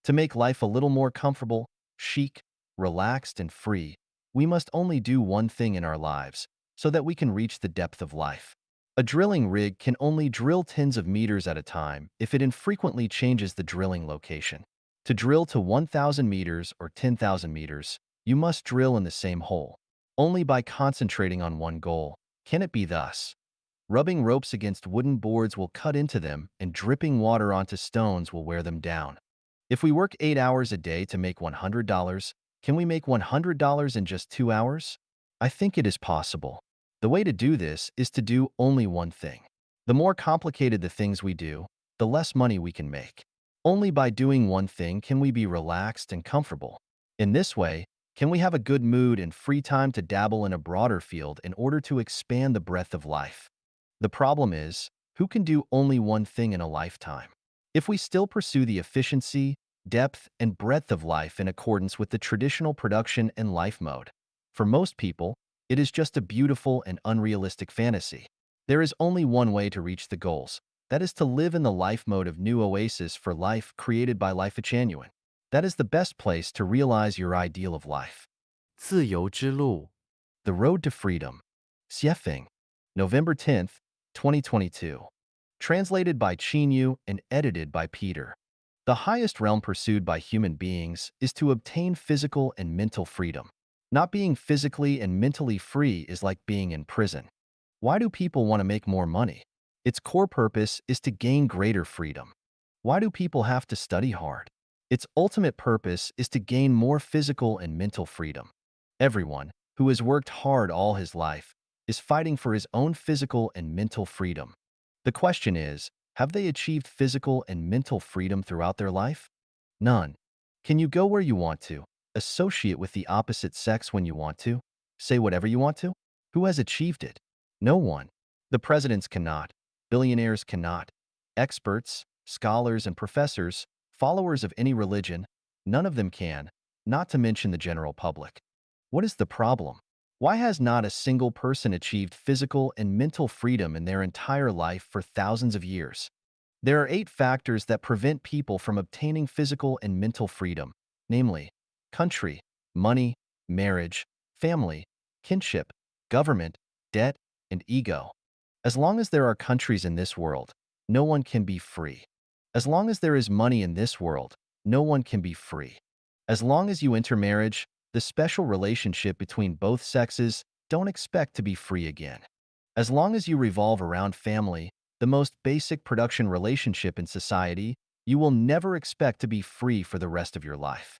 To make life a little more comfortable, chic, relaxed, and free, we must only do one thing in our lives so that we can reach the depth of life. A drilling rig can only drill tens of meters at a time if it infrequently changes the drilling location. To drill to 1,000 meters or 10,000 meters, you must drill in the same hole. Only by concentrating on one goal can it be thus. Rubbing ropes against wooden boards will cut into them, and dripping water onto stones will wear them down. If we work 8 hours a day to make $100, can we make $100 in just 2 hours? I think it is possible. The way to do this is to do only one thing. The more complicated the things we do, the less money we can make. Only by doing one thing can we be relaxed and comfortable. In this way, can we have a good mood and free time to dabble in a broader field in order to expand the breadth of life. The problem is, who can do only one thing in a lifetime? If we still pursue the efficiency, depth, and breadth of life in accordance with the traditional production and life mode, for most people, it is just a beautiful and unrealistic fantasy. There is only one way to reach the goals. That is to live in the life mode of New Oasis for Life created by Life Genuine. That is the best place to realize your ideal of life. 自由之路 The Road to Freedom. Xiefeng. November 10th, 2022. Translated by Chinyu and edited by Peter. The highest realm pursued by human beings is to obtain physical and mental freedom. Not being physically and mentally free is like being in prison. Why do people want to make more money? Its core purpose is to gain greater freedom. Why do people have to study hard? Its ultimate purpose is to gain more physical and mental freedom. Everyone who has worked hard all his life is fighting for his own physical and mental freedom. The question is, have they achieved physical and mental freedom throughout their life? None. Can you go where you want to? Associate with the opposite sex when you want to? Say whatever you want to? Who has achieved it? No one. The presidents cannot. Billionaires cannot. Experts, scholars, and professors, followers of any religion, none of them can, not to mention the general public. What is the problem? Why has not a single person achieved physical and mental freedom in their entire life for thousands of years? There are 8 factors that prevent people from obtaining physical and mental freedom, namely, country, money, marriage, family, kinship, government, debt, and ego. As long as there are countries in this world, no one can be free. As long as there is money in this world, no one can be free. As long as you enter marriage, the special relationship between both sexes, don't expect to be free again. As long as you revolve around family, the most basic production relationship in society, you will never expect to be free for the rest of your life.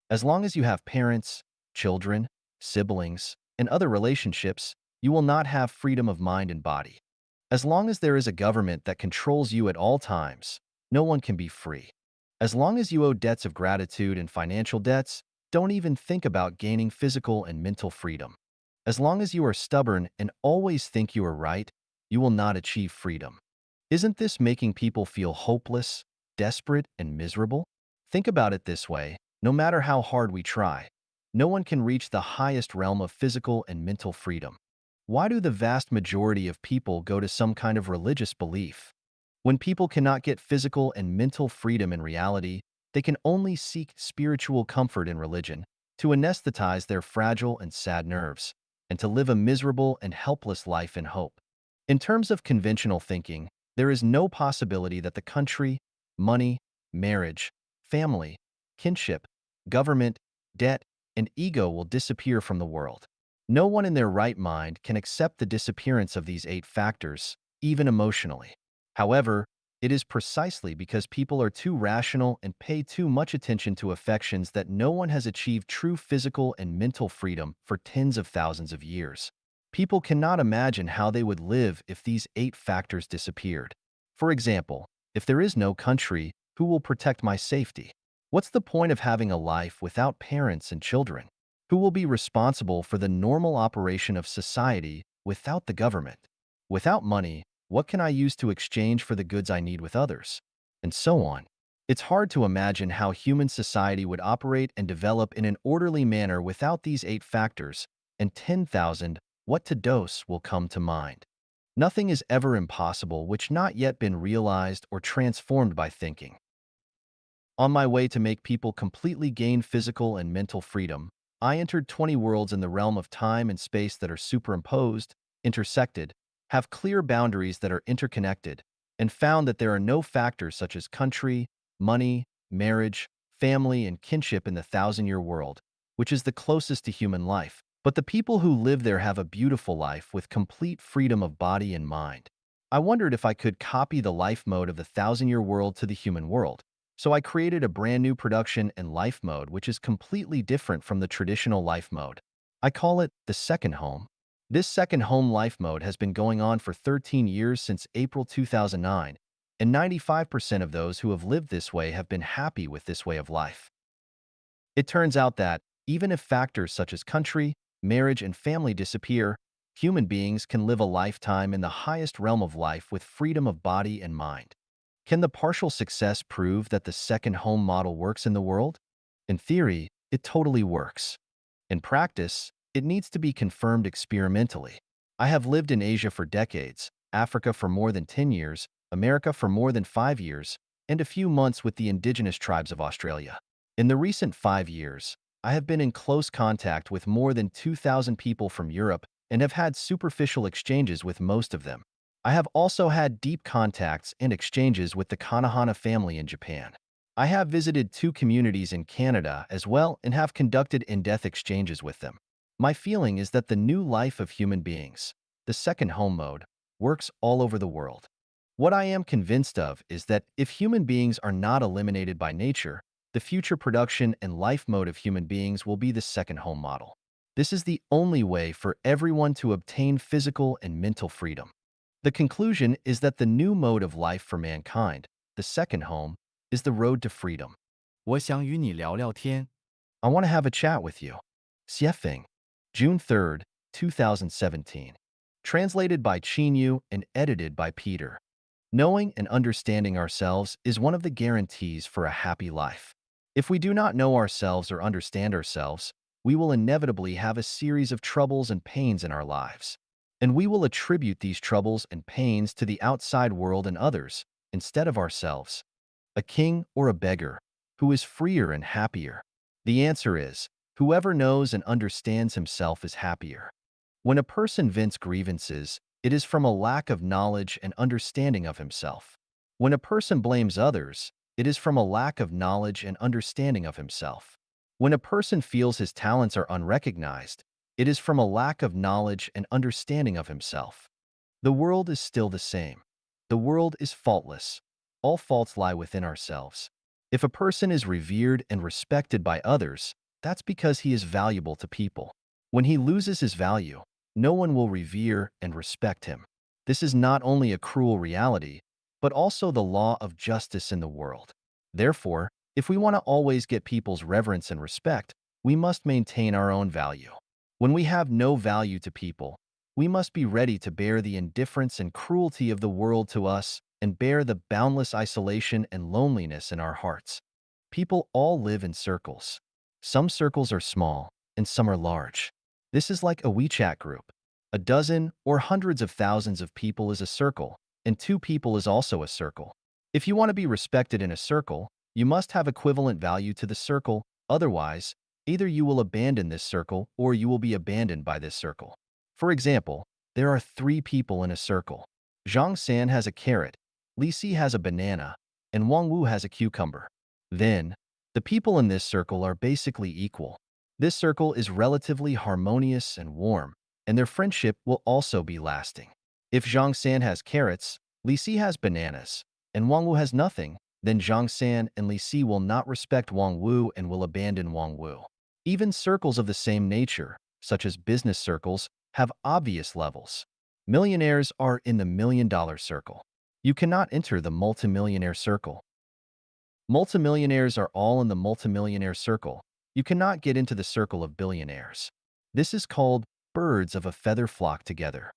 As long as you have parents, children, siblings, and other relationships, you will not have freedom of mind and body. As long as there is a government that controls you at all times, no one can be free. As long as you owe debts of gratitude and financial debts, don't even think about gaining physical and mental freedom. As long as you are stubborn and always think you are right, you will not achieve freedom. Isn't this making people feel hopeless, desperate, and miserable? Think about it this way: no matter how hard we try, no one can reach the highest realm of physical and mental freedom. Why do the vast majority of people go to some kind of religious belief? When people cannot get physical and mental freedom in reality, they can only seek spiritual comfort in religion to anesthetize their fragile and sad nerves, and to live a miserable and helpless life in hope. In terms of conventional thinking, there is no possibility that the country, money, marriage, family, kinship, government, debt, and ego will disappear from the world. No one in their right mind can accept the disappearance of these 8 factors, even emotionally. However, it is precisely because people are too rational and pay too much attention to affections that no one has achieved true physical and mental freedom for tens of thousands of years. People cannot imagine how they would live if these 8 factors disappeared. For example, if there is no country, who will protect my safety? What's the point of having a life without parents and children? Who will be responsible for the normal operation of society without the government? Without money, what can I use to exchange for the goods I need with others? And so on. It's hard to imagine how human society would operate and develop in an orderly manner without these 8 factors, and 10,000 what to dose will come to mind. Nothing is ever impossible which not yet been realized or transformed by thinking. On my way to make people completely gain physical and mental freedom, I entered 20 worlds in the realm of time and space that are superimposed, intersected, have clear boundaries that are interconnected, and found that there are no factors such as country, money, marriage, family, and kinship in the thousand-year world, which is the closest to human life. But the people who live there have a beautiful life with complete freedom of body and mind. I wondered if I could copy the life mode of the thousand-year world to the human world. So I created a brand new production and life mode which is completely different from the traditional life mode. I call it the second home. This second home life mode has been going on for 13 years since April 2009, and 95% of those who have lived this way have been happy with this way of life. It turns out that, even if factors such as country, marriage, and family disappear, human beings can live a lifetime in the highest realm of life with freedom of body and mind. Can the partial success prove that the second home model works in the world? In theory, it totally works. In practice, it needs to be confirmed experimentally. I have lived in Asia for decades, Africa for more than 10 years, America for more than 5 years, and a few months with the indigenous tribes of Australia. In the recent 5 years, I have been in close contact with more than 2,000 people from Europe and have had superficial exchanges with most of them. I have also had deep contacts and exchanges with the Kanahana family in Japan. I have visited two communities in Canada as well and have conducted in-depth exchanges with them. My feeling is that the new life of human beings, the second home mode, works all over the world. What I am convinced of is that if human beings are not eliminated by nature, the future production and life mode of human beings will be the second home model. This is the only way for everyone to obtain physical and mental freedom. The conclusion is that the new mode of life for mankind, the second home, is the road to freedom. 我想与你聊聊天。I want to have a chat with you. Xiefeng, June 3rd, 2017. Translated by Chinyu and edited by Peter. Knowing and understanding ourselves is one of the guarantees for a happy life. If we do not know ourselves or understand ourselves, we will inevitably have a series of troubles and pains in our lives. And we will attribute these troubles and pains to the outside world and others, instead of ourselves. A king or a beggar, who is freer and happier? The answer is, whoever knows and understands himself is happier. When a person vents grievances, it is from a lack of knowledge and understanding of himself. When a person blames others, it is from a lack of knowledge and understanding of himself. When a person feels his talents are unrecognized, it is from a lack of knowledge and understanding of himself. The world is still the same. The world is faultless. All faults lie within ourselves. If a person is revered and respected by others, that's because he is valuable to people. When he loses his value, no one will revere and respect him. This is not only a cruel reality, but also the law of justice in the world. Therefore, if we want to always get people's reverence and respect, we must maintain our own value. When we have no value to people, we must be ready to bear the indifference and cruelty of the world to us and bear the boundless isolation and loneliness in our hearts. People all live in circles. Some circles are small and some are large. This is like a WeChat group. A dozen or hundreds of thousands of people is a circle, and two people is also a circle. If you want to be respected in a circle, you must have equivalent value to the circle. Otherwise, either you will abandon this circle or you will be abandoned by this circle. For example, there are three people in a circle. Zhang San has a carrot, Li Si has a banana, and Wang Wu has a cucumber. Then, the people in this circle are basically equal. This circle is relatively harmonious and warm, and their friendship will also be lasting. If Zhang San has carrots, Li Si has bananas, and Wang Wu has nothing, then Zhang San and Li Si will not respect Wang Wu and will abandon Wang Wu. Even circles of the same nature, such as business circles, have obvious levels. Millionaires are in the $1,000,000 circle. You cannot enter the multimillionaire circle. Multimillionaires are all in the multimillionaire circle. You cannot get into the circle of billionaires. This is called birds of a feather flock together.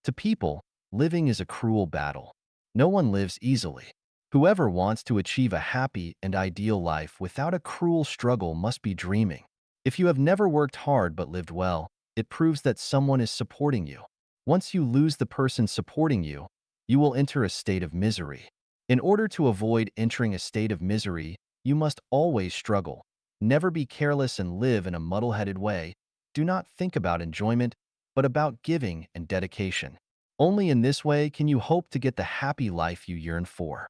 To people, living is a cruel battle. No one lives easily. Whoever wants to achieve a happy and ideal life without a cruel struggle must be dreaming. If you have never worked hard but lived well, it proves that someone is supporting you. Once you lose the person supporting you, you will enter a state of misery. In order to avoid entering a state of misery, you must always struggle. Never be careless and live in a muddle-headed way. Do not think about enjoyment, but about giving and dedication. Only in this way can you hope to get the happy life you yearn for.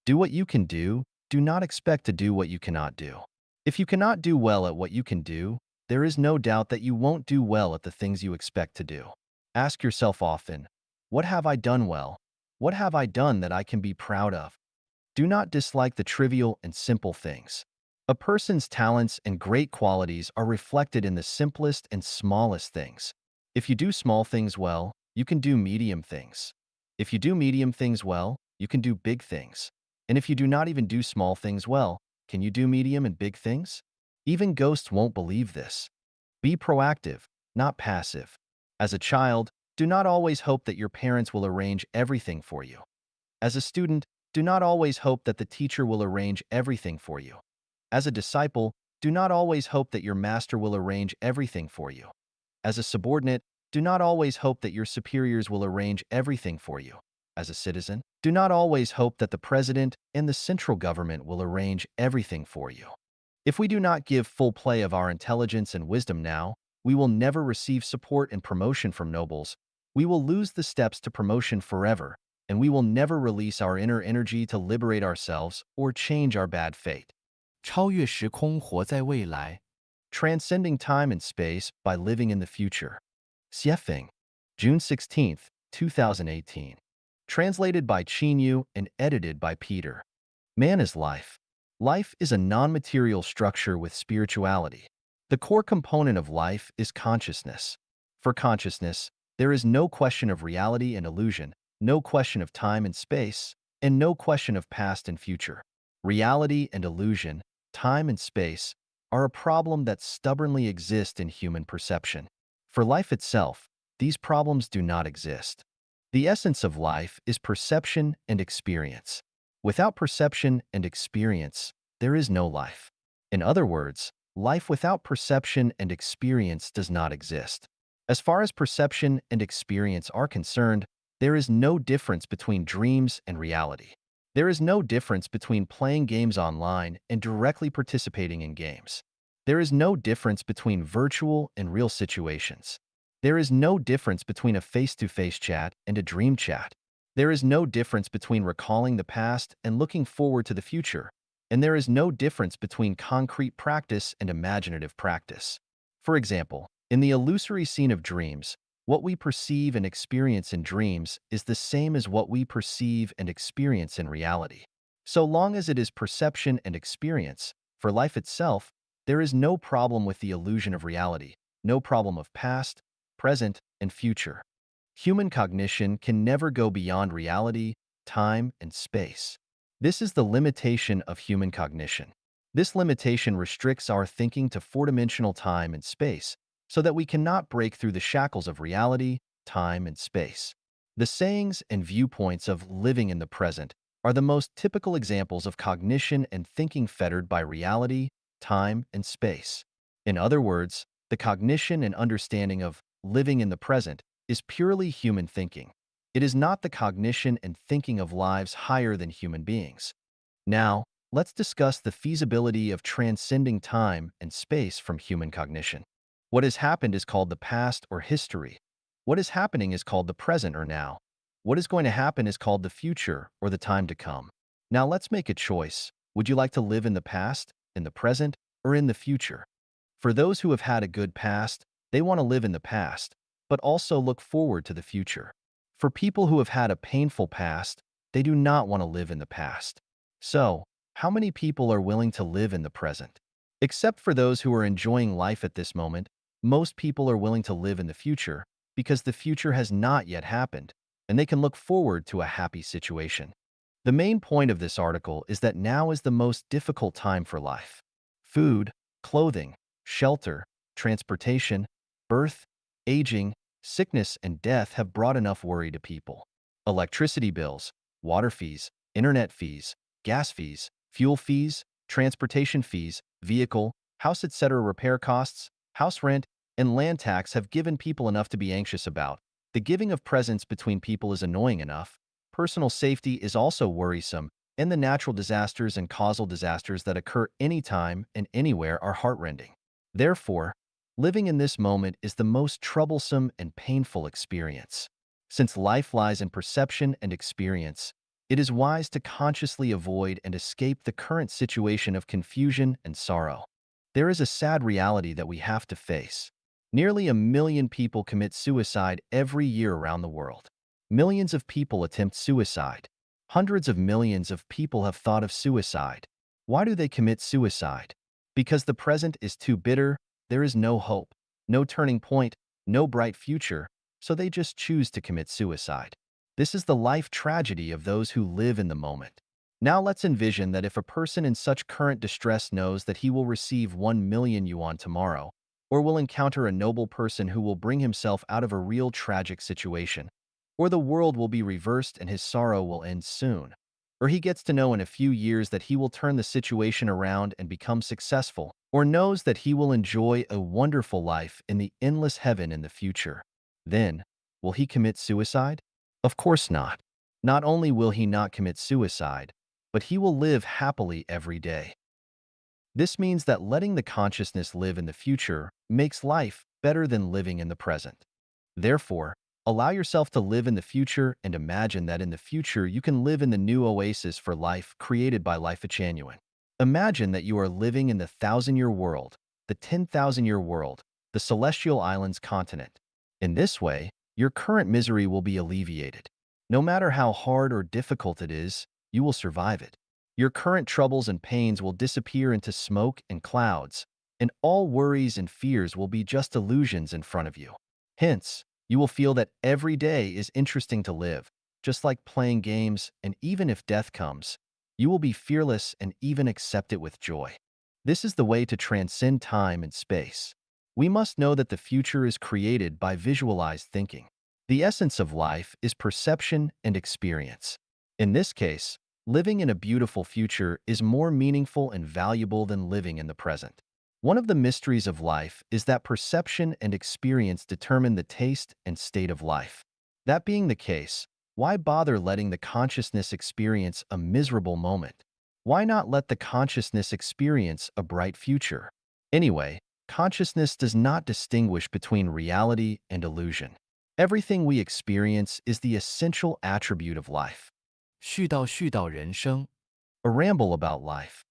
Do what you can do. Do not expect to do what you cannot do. If you cannot do well at what you can do, there is no doubt that you won't do well at the things you expect to do. Ask yourself often, what have I done well? What have I done that I can be proud of? Do not dislike the trivial and simple things. A person's talents and great qualities are reflected in the simplest and smallest things. If you do small things well, you can do medium things. If you do medium things well, you can do big things. And if you do not even do small things well, can you do medium and big things? Even ghosts won't believe this. Be proactive, not passive. As a child, do not always hope that your parents will arrange everything for you. As a student, do not always hope that the teacher will arrange everything for you. As a disciple, do not always hope that your master will arrange everything for you. As a subordinate, do not always hope that your superiors will arrange everything for you. As a citizen, do not always hope that the president and the central government will arrange everything for you. If we do not give full play of our intelligence and wisdom now, we will never receive support and promotion from nobles. We will lose the steps to promotion forever, and we will never release our inner energy to liberate ourselves or change our bad fate. 超越时空，活在未来。Transcending time and space by living in the future. Xiefeng, June 16th, 2018. Translated by Yu and edited by Peter. Man is life. Life is a non-material structure with spirituality. The core component of life is consciousness. For consciousness, there is no question of reality and illusion, no question of time and space, and no question of past and future. Reality and illusion, time and space, are a problem that stubbornly exist in human perception. For life itself, these problems do not exist. The essence of life is perception and experience. Without perception and experience, there is no life. In other words, life without perception and experience does not exist. As far as perception and experience are concerned, there is no difference between dreams and reality. There is no difference between playing games online and directly participating in games. There is no difference between virtual and real situations. There is no difference between a face-to-face chat and a dream chat. There is no difference between recalling the past and looking forward to the future. And there is no difference between concrete practice and imaginative practice. For example, in the illusory scene of dreams, what we perceive and experience in dreams is the same as what we perceive and experience in reality. So long as it is perception and experience, for life itself, there is no problem with the illusion of reality, no problem of past, present, and future. Human cognition can never go beyond reality, time, and space. This is the limitation of human cognition. This limitation restricts our thinking to four-dimensional time and space, so that we cannot break through the shackles of reality, time, and space. The sayings and viewpoints of living in the present are the most typical examples of cognition and thinking fettered by reality, time, and space. In other words, the cognition and understanding of living in the present is purely human thinking. It is not the cognition and thinking of lives higher than human beings. Now, let's discuss the feasibility of transcending time and space from human cognition. What has happened is called the past or history. What is happening is called the present or now. What is going to happen is called the future or the time to come. Now let's make a choice. Would you like to live in the past, in the present, or in the future? For those who have had a good past, they want to live in the past, but also look forward to the future. For people who have had a painful past, they do not want to live in the past. So, how many people are willing to live in the present? Except for those who are enjoying life at this moment, most people are willing to live in the future because the future has not yet happened, and they can look forward to a happy situation. The main point of this article is that now is the most difficult time for life. Food, clothing, shelter, transportation, birth, aging, sickness, and death have brought enough worry to people. Electricity bills, water fees, internet fees, gas fees, fuel fees, transportation fees, vehicle, house etc. repair costs, house rent, and land tax have given people enough to be anxious about. The giving of presents between people is annoying enough. Personal safety is also worrisome, and the natural disasters and causal disasters that occur anytime and anywhere are heartrending. Therefore, living in this moment is the most troublesome and painful experience. Since life lies in perception and experience, it is wise to consciously avoid and escape the current situation of confusion and sorrow. There is a sad reality that we have to face. Nearly 1 million people commit suicide every year around the world. Millions of people attempt suicide. Hundreds of millions of people have thought of suicide. Why do they commit suicide? Because the present is too bitter, there is no hope, no turning point, no bright future, so they just choose to commit suicide. This is the life tragedy of those who live in the moment. Now let's envision that if a person in such current distress knows that he will receive 1 million yuan tomorrow, or will encounter a noble person who will bring himself out of a real tragic situation, or the world will be reversed and his sorrow will end soon, or he gets to know in a few years that he will turn the situation around and become successful, or knows that he will enjoy a wonderful life in the endless heaven in the future. Then, will he commit suicide? Of course not. Not only will he not commit suicide, but he will live happily every day. This means that letting the consciousness live in the future makes life better than living in the present. Therefore, allow yourself to live in the future and imagine that in the future you can live in the new oasis for life created by Life Genuine. Imagine that you are living in the thousand-year world, the 10,000-year world, the celestial islands continent. In this way, your current misery will be alleviated. No matter how hard or difficult it is, you will survive it. Your current troubles and pains will disappear into smoke and clouds, and all worries and fears will be just illusions in front of you. Hence, you will feel that every day is interesting to live, just like playing games, and even if death comes, you will be fearless and even accept it with joy. This is the way to transcend time and space. We must know that the future is created by visualized thinking. The essence of life is perception and experience. In this case, living in a beautiful future is more meaningful and valuable than living in the present. One of the mysteries of life is that perception and experience determine the taste and state of life. That being the case, why bother letting the consciousness experience a miserable moment? Why not let the consciousness experience a bright future? Anyway, consciousness does not distinguish between reality and illusion. Everything we experience is the essential attribute of life. 絮叨人生。A ramble about life.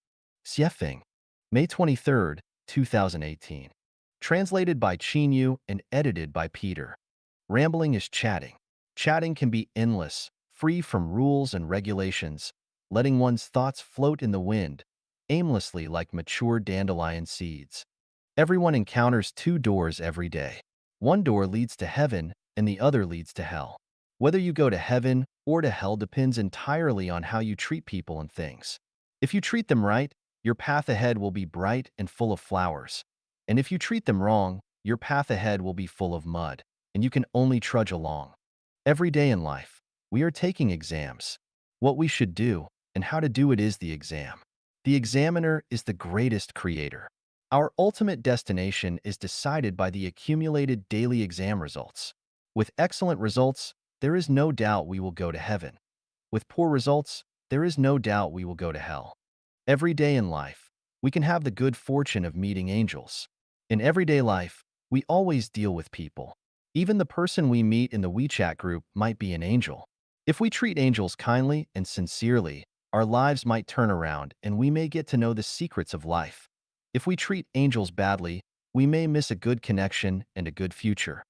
Xiefeng, May 23rd, 2018. Translated by Chinyu and edited by Peter. Rambling is chatting. Chatting can be endless, free from rules and regulations, letting one's thoughts float in the wind, aimlessly like mature dandelion seeds. Everyone encounters two doors every day. One door leads to heaven, and the other leads to hell. Whether you go to heaven or to hell depends entirely on how you treat people and things. If you treat them right, your path ahead will be bright and full of flowers. And if you treat them wrong, your path ahead will be full of mud, and you can only trudge along. Every day in life, we are taking exams. What we should do and how to do it is the exam. The examiner is the greatest creator. Our ultimate destination is decided by the accumulated daily exam results. With excellent results, there is no doubt we will go to heaven. With poor results, there is no doubt we will go to hell. Every day in life, we can have the good fortune of meeting angels. In everyday life, we always deal with people. Even the person we meet in the WeChat group might be an angel. If we treat angels kindly and sincerely, our lives might turn around and we may get to know the secrets of life. If we treat angels badly, we may miss a good connection and a good future.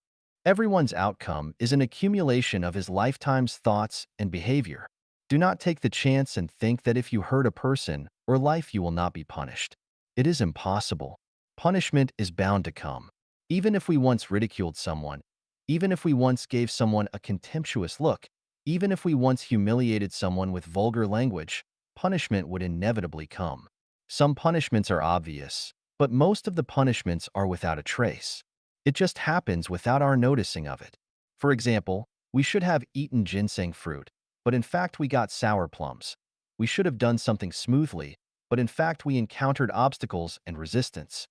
Everyone's outcome is an accumulation of his lifetime's thoughts and behavior. Do not take the chance and think that if you hurt a person or life you will not be punished. It is impossible. Punishment is bound to come. Even if we once ridiculed someone, even if we once gave someone a contemptuous look, even if we once humiliated someone with vulgar language, punishment would inevitably come. Some punishments are obvious, but most of the punishments are without a trace. It just happens without our noticing of it. For example, we should have eaten ginseng fruit, but in fact we got sour plums. We should have done something smoothly, but in fact we encountered obstacles and resistance.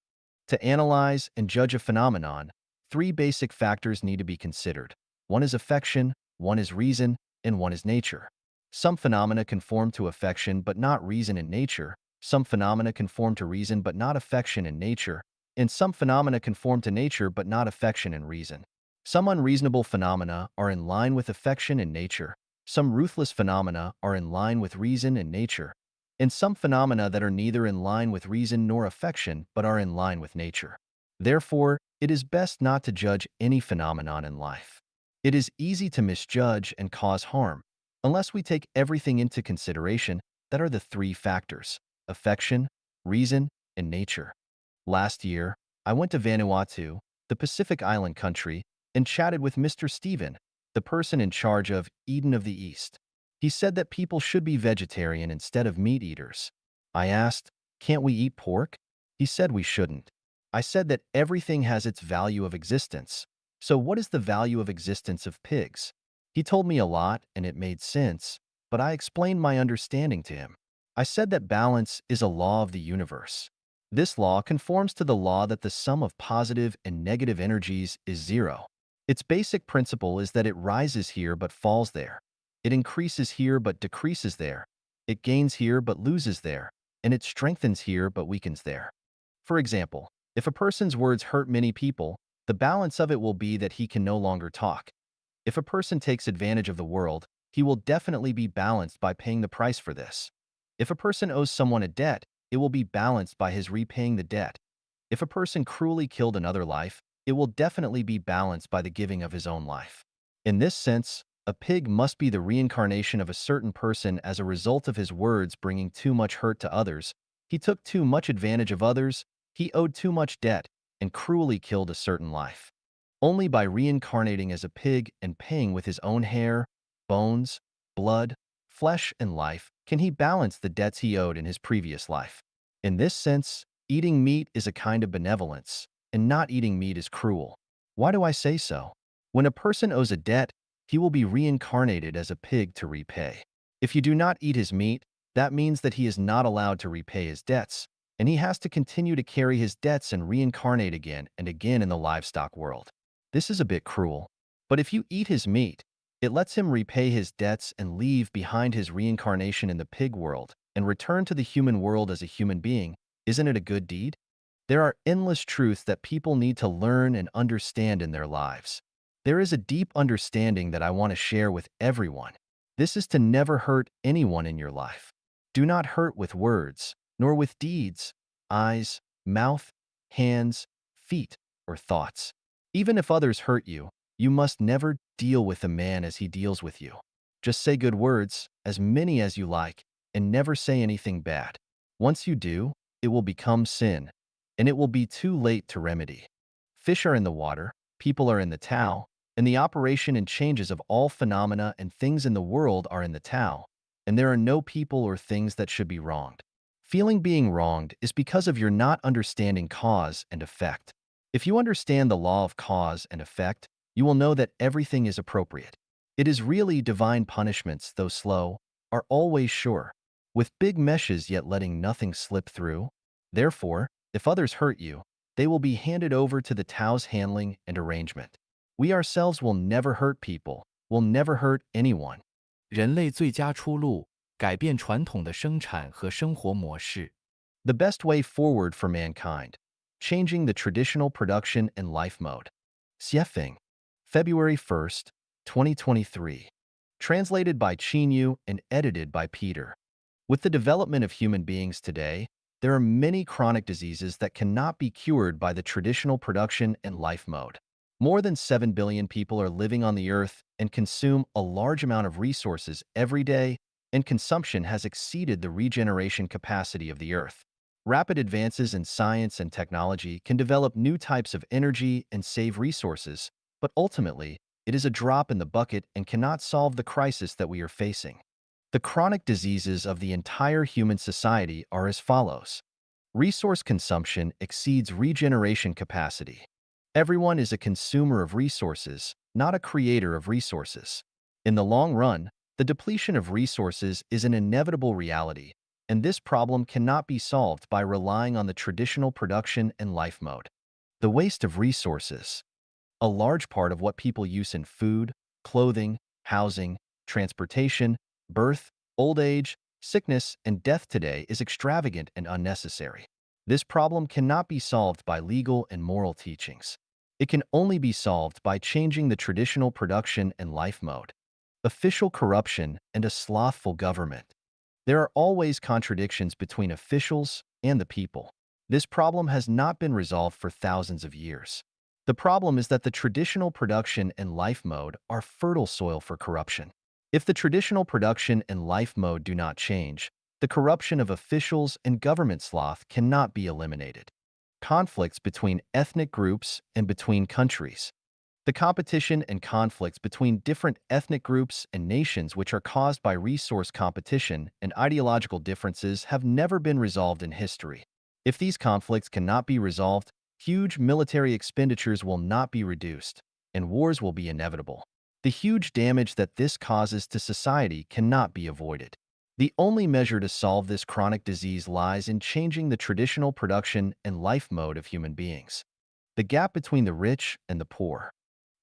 To analyze and judge a phenomenon, three basic factors need to be considered. One is affection, one is reason, and one is nature. Some phenomena conform to affection but not reason in nature. Some phenomena conform to reason but not affection in nature. And some phenomena conform to nature but not affection and reason. Some unreasonable phenomena are in line with affection and nature. Some ruthless phenomena are in line with reason and nature. And some phenomena that are neither in line with reason nor affection but are in line with nature. Therefore, it is best not to judge any phenomenon in life. It is easy to misjudge and cause harm, unless we take everything into consideration that are the three factors: affection, reason, and nature. Last year, I went to Vanuatu, the Pacific Island country, and chatted with Mr. Stephen, the person in charge of Eden of the East. He said that people should be vegetarian instead of meat eaters. I asked, "Can't we eat pork?" He said we shouldn't. I said that everything has its value of existence. So what is the value of existence of pigs? He told me a lot and it made sense, but I explained my understanding to him. I said that balance is a law of the universe. This law conforms to the law that the sum of positive and negative energies is zero. Its basic principle is that it rises here but falls there. It increases here but decreases there. It gains here but loses there. And it strengthens here but weakens there. For example, if a person's words hurt many people, the balance of it will be that he can no longer talk. If a person takes advantage of the world, he will definitely be balanced by paying the price for this. If a person owes someone a debt, it will be balanced by his repaying the debt. If a person cruelly killed another life, it will definitely be balanced by the giving of his own life. In this sense, a pig must be the reincarnation of a certain person as a result of his words bringing too much hurt to others. He took too much advantage of others, he owed too much debt, and cruelly killed a certain life. Only by reincarnating as a pig and paying with his own hair, bones, blood, flesh, and life can he balance the debts he owed in his previous life. In this sense, eating meat is a kind of benevolence, and not eating meat is cruel. Why do I say so? When a person owes a debt, he will be reincarnated as a pig to repay. If you do not eat his meat, that means that he is not allowed to repay his debts, and he has to continue to carry his debts and reincarnate again and again in the livestock world. This is a bit cruel, but if you eat his meat, it lets him repay his debts and leave behind his reincarnation in the pig world and return to the human world as a human being. Isn't it a good deed? There are endless truths that people need to learn and understand in their lives. There is a deep understanding that I want to share with everyone. This is to never hurt anyone in your life. Do not hurt with words, nor with deeds, eyes, mouth, hands, feet, or thoughts. Even if others hurt you, you must never deal with a man as he deals with you. Just say good words, as many as you like, and never say anything bad. Once you do, it will become sin, and it will be too late to remedy. Fish are in the water, people are in the Tao, and the operation and changes of all phenomena and things in the world are in the Tao, and there are no people or things that should be wronged. Feeling being wronged is because of your not understanding cause and effect. If you understand the law of cause and effect, you will know that everything is appropriate. It is really divine punishments, though slow, are always sure, with big meshes yet letting nothing slip through. Therefore, if others hurt you, they will be handed over to the Tao's handling and arrangement. We ourselves will never hurt people, will never hurt anyone. 人类最佳出路，改变传统的生产和生活模式。The best way forward for mankind, changing the traditional production and life mode. Xiefeng, February 1st, 2023. Translated by Qinyu and edited by Peter. With the development of human beings today, there are many chronic diseases that cannot be cured by the traditional production and life mode. More than 7 billion people are living on the earth and consume a large amount of resources every day, and consumption has exceeded the regeneration capacity of the earth. Rapid advances in science and technology can develop new types of energy and save resources, but ultimately, it is a drop in the bucket and cannot solve the crisis that we are facing. The chronic diseases of the entire human society are as follows. Resource consumption exceeds regeneration capacity. Everyone is a consumer of resources, not a creator of resources. In the long run, the depletion of resources is an inevitable reality, and this problem cannot be solved by relying on the traditional production and life mode. The waste of resources. A large part of what people use in food, clothing, housing, transportation, birth, old age, sickness, and death today is extravagant and unnecessary. This problem cannot be solved by legal and moral teachings. It can only be solved by changing the traditional production and life mode. Official corruption and a slothful government. There are always contradictions between officials and the people. This problem has not been resolved for thousands of years. The problem is that the traditional production and life mode are fertile soil for corruption. If the traditional production and life mode do not change, the corruption of officials and government sloth cannot be eliminated. Conflicts between ethnic groups and between countries. The competition and conflicts between different ethnic groups and nations which are caused by resource competition and ideological differences have never been resolved in history. If these conflicts cannot be resolved, huge military expenditures will not be reduced, and wars will be inevitable. The huge damage that this causes to society cannot be avoided. The only measure to solve this chronic disease lies in changing the traditional production and life mode of human beings. The gap between the rich and the poor.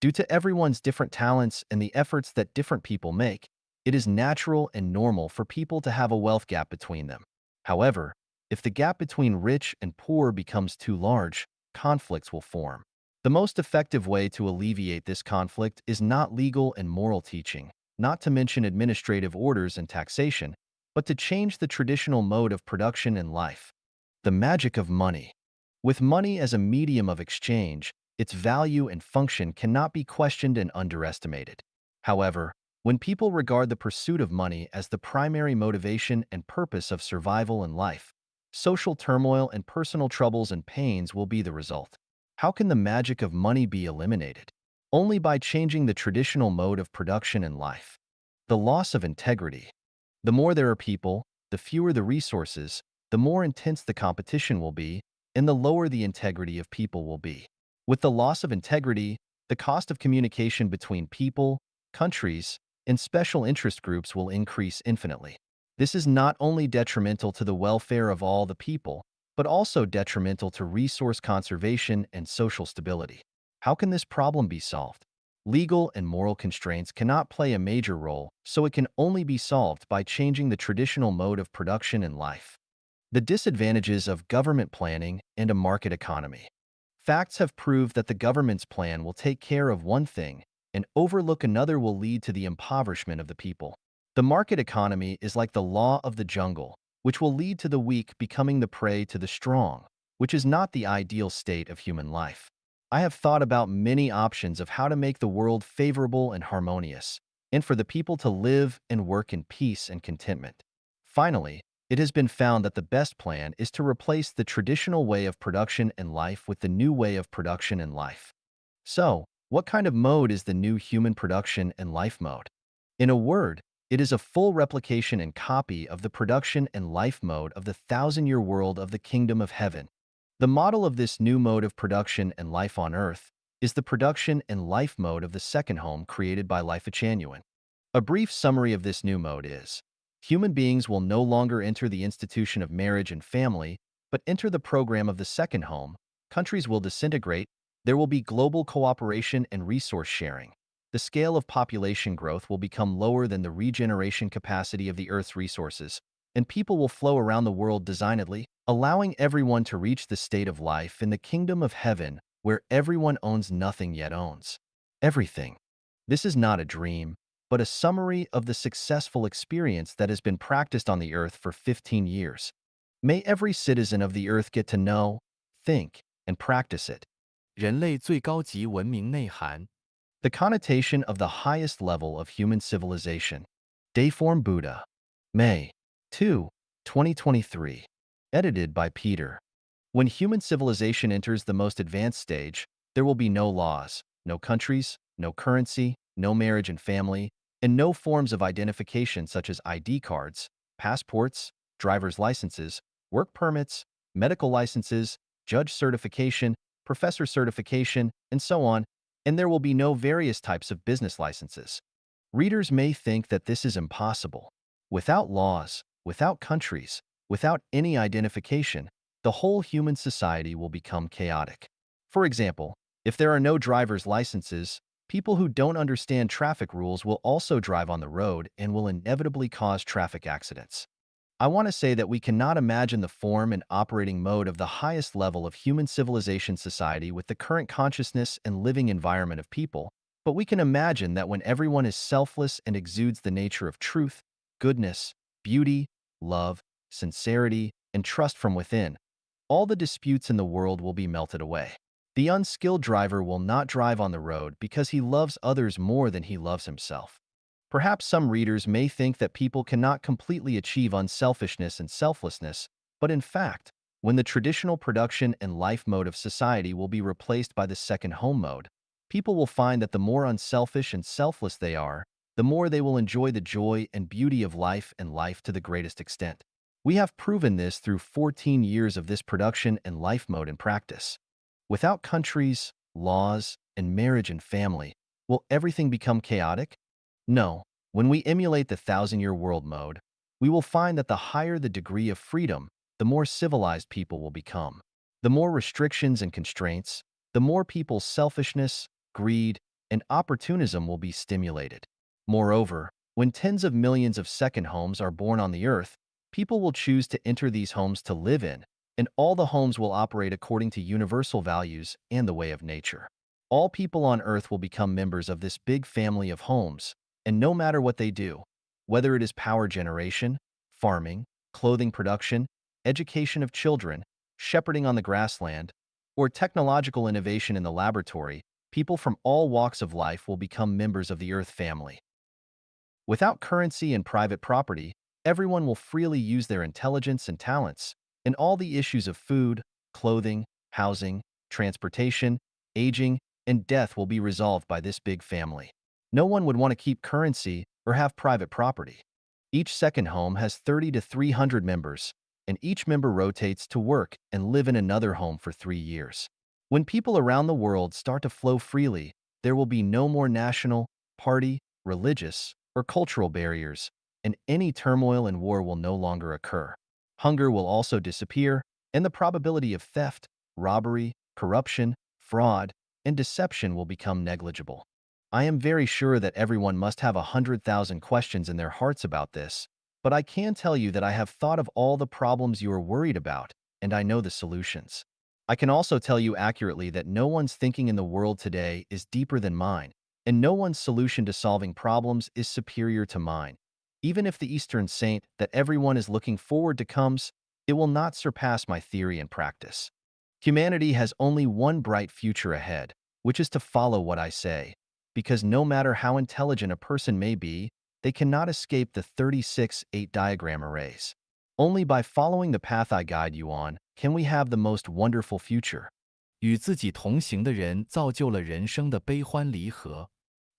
Due to everyone's different talents and the efforts that different people make, it is natural and normal for people to have a wealth gap between them. However, if the gap between rich and poor becomes too large, conflicts will form. The most effective way to alleviate this conflict is not legal and moral teaching, not to mention administrative orders and taxation, but to change the traditional mode of production and life. The magic of money. With money as a medium of exchange, its value and function cannot be questioned and underestimated. However, when people regard the pursuit of money as the primary motivation and purpose of survival in life, social turmoil and personal troubles and pains will be the result. How can the magic of money be eliminated? Only by changing the traditional mode of production in life. The loss of integrity. The more there are people, the fewer the resources, the more intense the competition will be, and the lower the integrity of people will be. With the loss of integrity, the cost of communication between people, countries, and special interest groups will increase infinitely. This is not only detrimental to the welfare of all the people, but also detrimental to resource conservation and social stability. How can this problem be solved? Legal and moral constraints cannot play a major role, so it can only be solved by changing the traditional mode of production in life. The disadvantages of government planning and a market economy. Facts have proved that the government's plan will take care of one thing and overlook another will lead to the impoverishment of the people. The market economy is like the law of the jungle, which will lead to the weak becoming the prey to the strong, which is not the ideal state of human life. I have thought about many options of how to make the world favorable and harmonious, and for the people to live and work in peace and contentment. Finally, it has been found that the best plan is to replace the traditional way of production and life with the new way of production and life. So, what kind of mode is the new human production and life mode? In a word, it is a full replication and copy of the production and life mode of the thousand-year world of the kingdom of heaven. The model of this new mode of production and life on earth is the production and life mode of the second home created by Life Genuine. A brief summary of this new mode is: human beings will no longer enter the institution of marriage and family, but enter the program of the second home. Countries will disintegrate. There will be global cooperation and resource sharing. The scale of population growth will become lower than the regeneration capacity of the Earth's resources, and people will flow around the world designedly, allowing everyone to reach the state of life in the kingdom of heaven where everyone owns nothing yet owns everything. This is not a dream, but a summary of the successful experience that has been practiced on the Earth for 15 years. May every citizen of the Earth get to know, think, and practice it. 人类最高级文明内涵。The connotation of the highest level of human civilization. Dayform Buddha. May 2, 2023. Edited by Peter. When human civilization enters the most advanced stage, there will be no laws, no countries, no currency, no marriage and family, and no forms of identification such as ID cards, passports, driver's licenses, work permits, medical licenses, judge certification, professor certification, and so on, and there will be no various types of business licenses. Readers may think that this is impossible. Without laws, without countries, without any identification, the whole human society will become chaotic. For example, if there are no driver's licenses, people who don't understand traffic rules will also drive on the road and will inevitably cause traffic accidents. I want to say that we cannot imagine the form and operating mode of the highest level of human civilization society with the current consciousness and living environment of people, but we can imagine that when everyone is selfless and exudes the nature of truth, goodness, beauty, love, sincerity, and trust from within, all the disputes in the world will be melted away. The unskilled driver will not drive on the road because he loves others more than he loves himself. Perhaps some readers may think that people cannot completely achieve unselfishness and selflessness, but in fact, when the traditional production and life mode of society will be replaced by the second home mode, people will find that the more unselfish and selfless they are, the more they will enjoy the joy and beauty of life and life to the greatest extent. We have proven this through 14 years of this production and life mode in practice. Without countries, laws, and marriage and family, will everything become chaotic? No. When we emulate the thousand-year world mode, we will find that the higher the degree of freedom, the more civilized people will become. The more restrictions and constraints, the more people's selfishness, greed, and opportunism will be stimulated. Moreover, when tens of millions of second homes are born on the earth, people will choose to enter these homes to live in, and all the homes will operate according to universal values and the way of nature. All people on earth will become members of this big family of homes, and no matter what they do, whether it is power generation, farming, clothing production, education of children, shepherding on the grassland, or technological innovation in the laboratory, people from all walks of life will become members of the Earth family. Without currency and private property, everyone will freely use their intelligence and talents, and all the issues of food, clothing, housing, transportation, aging, and death will be resolved by this big family. No one would want to keep currency or have private property. Each second home has 30 to 300 members, and each member rotates to work and live in another home for 3 years. When people around the world start to flow freely, there will be no more national, party, religious, or cultural barriers, and any turmoil and war will no longer occur. Hunger will also disappear, and the probability of theft, robbery, corruption, fraud, and deception will become negligible. I am very sure that everyone must have 100,000 questions in their hearts about this, but I can tell you that I have thought of all the problems you are worried about, and I know the solutions. I can also tell you accurately that no one's thinking in the world today is deeper than mine, and no one's solution to solving problems is superior to mine. Even if the Eastern saint that everyone is looking forward to comes, it will not surpass my theory and practice. Humanity has only one bright future ahead, which is to follow what I say, because no matter how intelligent a person may be, they cannot escape the 36-8 diagram arrays. Only by following the path I guide you on can we have the most wonderful future. 与自己同行的人造就了人生的悲欢离合。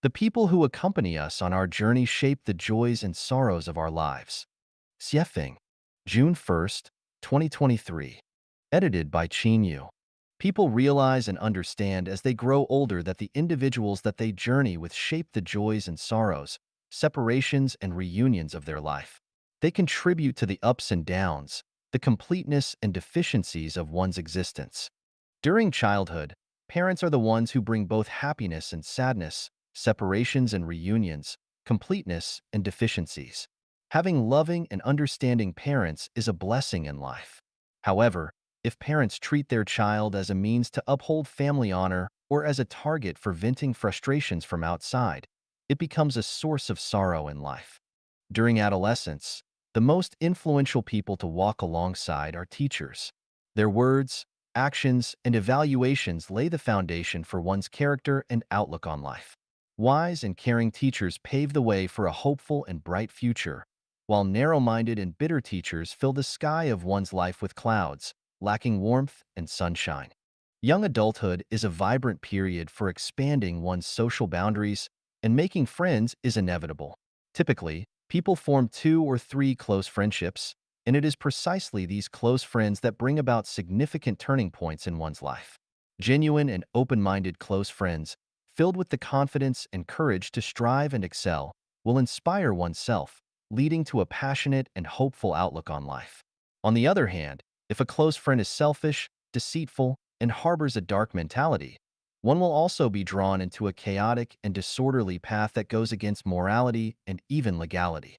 The people who accompany us on our journey shape the joys and sorrows of our lives. Xiefeng, June 1st, 2023. Edited by Qin Yu. People realize and understand as they grow older that the individuals that they journey with shape the joys and sorrows, separations and reunions of their life. They contribute to the ups and downs, the completeness and deficiencies of one's existence. During childhood, parents are the ones who bring both happiness and sadness, separations and reunions, completeness and deficiencies. Having loving and understanding parents is a blessing in life. However, if parents treat their child as a means to uphold family honor or as a target for venting frustrations from outside, it becomes a source of sorrow in life. During adolescence, the most influential people to walk alongside are teachers. Their words, actions, and evaluations lay the foundation for one's character and outlook on life. Wise and caring teachers pave the way for a hopeful and bright future, while narrow-minded and bitter teachers fill the sky of one's life with clouds, lacking warmth and sunshine. Young adulthood is a vibrant period for expanding one's social boundaries, and making friends is inevitable. Typically, people form 2 or 3 close friendships, and it is precisely these close friends that bring about significant turning points in one's life. Genuine and open-minded close friends, filled with the confidence and courage to strive and excel, will inspire oneself, leading to a passionate and hopeful outlook on life. On the other hand, if a close friend is selfish, deceitful, and harbors a dark mentality, one will also be drawn into a chaotic and disorderly path that goes against morality and even legality.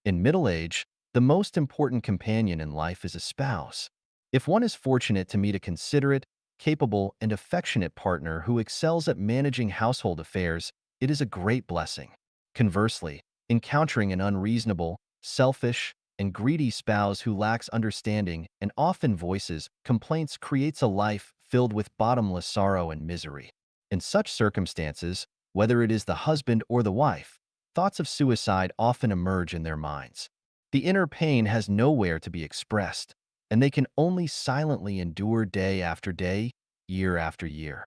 In middle age, the most important companion in life is a spouse. If one is fortunate to meet a considerate, capable, and affectionate partner who excels at managing household affairs, it is a great blessing. Conversely, encountering an unreasonable, selfish, and greedy spouse who lacks understanding and often voices complaints creates a life filled with bottomless sorrow and misery. In such circumstances, whether it is the husband or the wife, thoughts of suicide often emerge in their minds. The inner pain has nowhere to be expressed, and they can only silently endure day after day, year after year.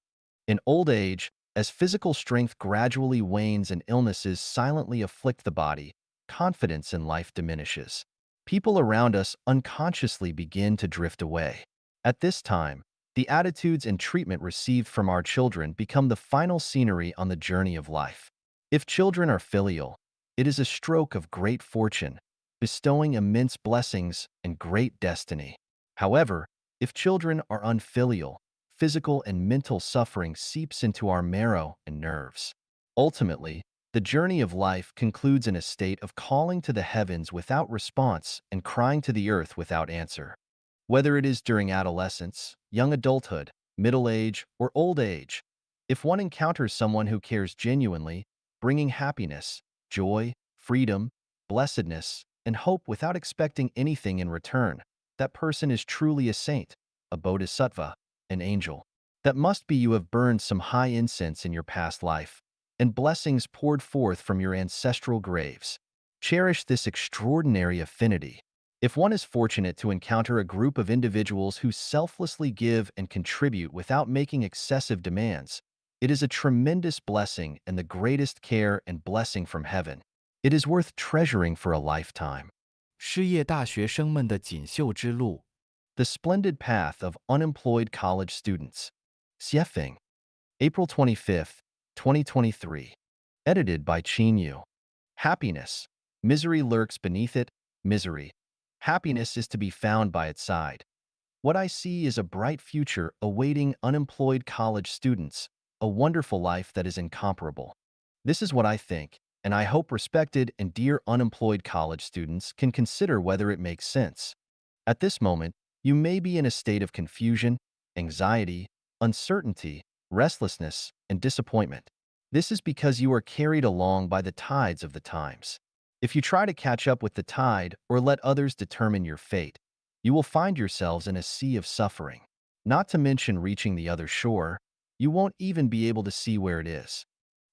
In old age, as physical strength gradually wanes and illnesses silently afflict the body, confidence in life diminishes. People around us unconsciously begin to drift away. At this time, the attitudes and treatment received from our children become the final scenery on the journey of life. If children are filial, it is a stroke of great fortune, bestowing immense blessings and great destiny. However, if children are unfilial, physical and mental suffering seeps into our marrow and nerves. Ultimately, the journey of life concludes in a state of calling to the heavens without response and crying to the earth without answer. Whether it is during adolescence, young adulthood, middle age, or old age, if one encounters someone who cares genuinely, bringing happiness, joy, freedom, blessedness, and hope without expecting anything in return, that person is truly a saint. a bodhisattva, an angel. That must be you have burned some high incense in your past life, and blessings poured forth from your ancestral graves. Cherish this extraordinary affinity. If one is fortunate to encounter a group of individuals who selflessly give and contribute without making excessive demands, it is a tremendous blessing and the greatest care and blessing from heaven. It is worth treasuring for a lifetime. 失业大学生们的锦绣之路。The Splendid Path of Unemployed College Students. Xiefeng, April 25, 2023. Edited by Qin Yu. Happiness. Misery lurks beneath it. Misery. Happiness is to be found by its side. What I see is a bright future awaiting unemployed college students, a wonderful life that is incomparable. This is what I think, and I hope respected and dear unemployed college students can consider whether it makes sense. At this moment, you may be in a state of confusion, anxiety, uncertainty, restlessness, and disappointment. This is because you are carried along by the tides of the times. If you try to catch up with the tide or let others determine your fate, you will find yourselves in a sea of suffering. Not to mention reaching the other shore, you won't even be able to see where it is.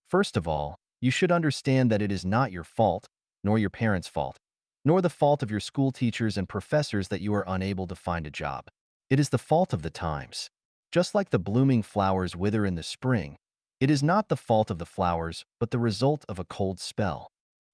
First of all, you should understand that it is not your fault, nor your parents' fault, nor the fault of your school teachers and professors that you are unable to find a job. It is the fault of the times. Just like the blooming flowers wither in the spring, it is not the fault of the flowers, but the result of a cold spell.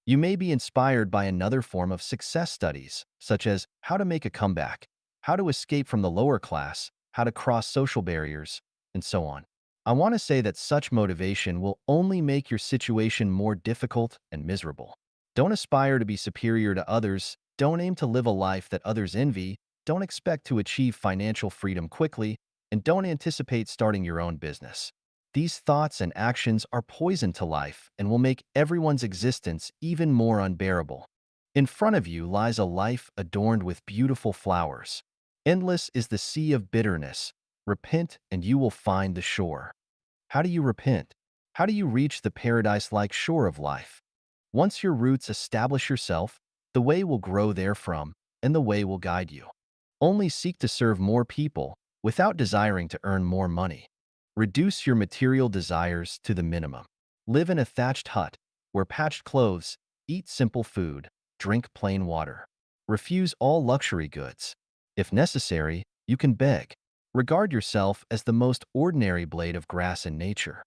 You may be inspired by another form of success studies, such as how to make a comeback, how to escape from the lower class, how to cross social barriers, and so on. I want to say that such motivation will only make your situation more difficult and miserable. Don't aspire to be superior to others, don't aim to live a life that others envy, don't expect to achieve financial freedom quickly, and don't anticipate starting your own business. These thoughts and actions are poison to life and will make everyone's existence even more unbearable. In front of you lies a life adorned with beautiful flowers. Endless is the sea of bitterness. Repent and you will find the shore. How do you repent? How do you reach the paradise-like shore of life? Once your roots establish yourself, the way will grow therefrom, and the way will guide you. Only seek to serve more people without desiring to earn more money. Reduce your material desires to the minimum. Live in a thatched hut, wear patched clothes, eat simple food, drink plain water. Refuse all luxury goods. If necessary, you can beg. Regard yourself as the most ordinary blade of grass in nature.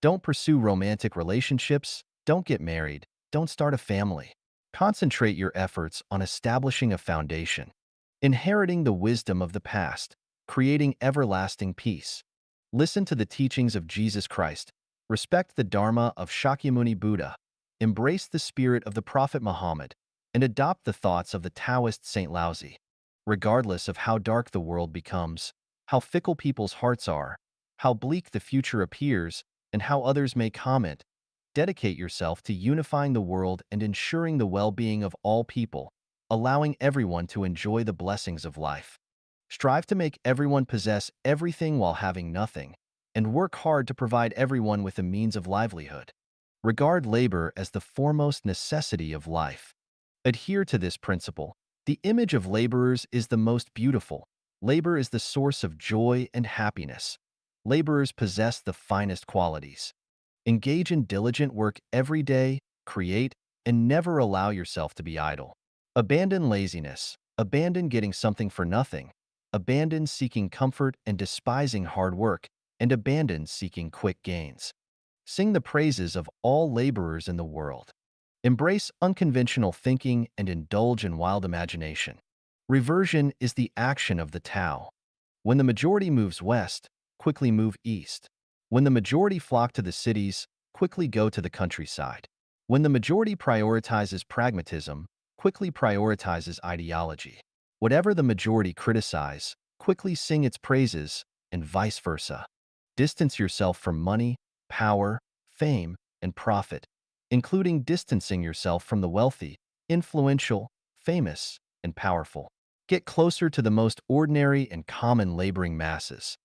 Don't pursue romantic relationships, don't get married, don't start a family. Concentrate your efforts on establishing a foundation, inheriting the wisdom of the past, creating everlasting peace. Listen to the teachings of Jesus Christ, respect the Dharma of Shakyamuni Buddha, embrace the spirit of the Prophet Muhammad, and adopt the thoughts of the Taoist Saint Laozi. Regardless of how dark the world becomes, how fickle people's hearts are, how bleak the future appears, and how others may comment, dedicate yourself to unifying the world and ensuring the well-being of all people, allowing everyone to enjoy the blessings of life. Strive to make everyone possess everything while having nothing, and work hard to provide everyone with a means of livelihood. Regard labor as the foremost necessity of life. Adhere to this principle. The image of laborers is the most beautiful. Labor is the source of joy and happiness. Laborers possess the finest qualities. Engage in diligent work every day, create, and never allow yourself to be idle. Abandon laziness. Abandon getting something for nothing. Abandon seeking comfort and despising hard work, and abandon seeking quick gains. Sing the praises of all laborers in the world. Embrace unconventional thinking and indulge in wild imagination. Reversion is the action of the Tao. When the majority moves west, quickly move east. When the majority flock to the cities, quickly go to the countryside. When the majority prioritizes pragmatism, quickly prioritizes ideology. Whatever the majority criticize, quickly sing its praises, and vice versa. Distance yourself from money, power, fame, and profit, including distancing yourself from the wealthy, influential, famous, and powerful. Get closer to the most ordinary and common laboring masses.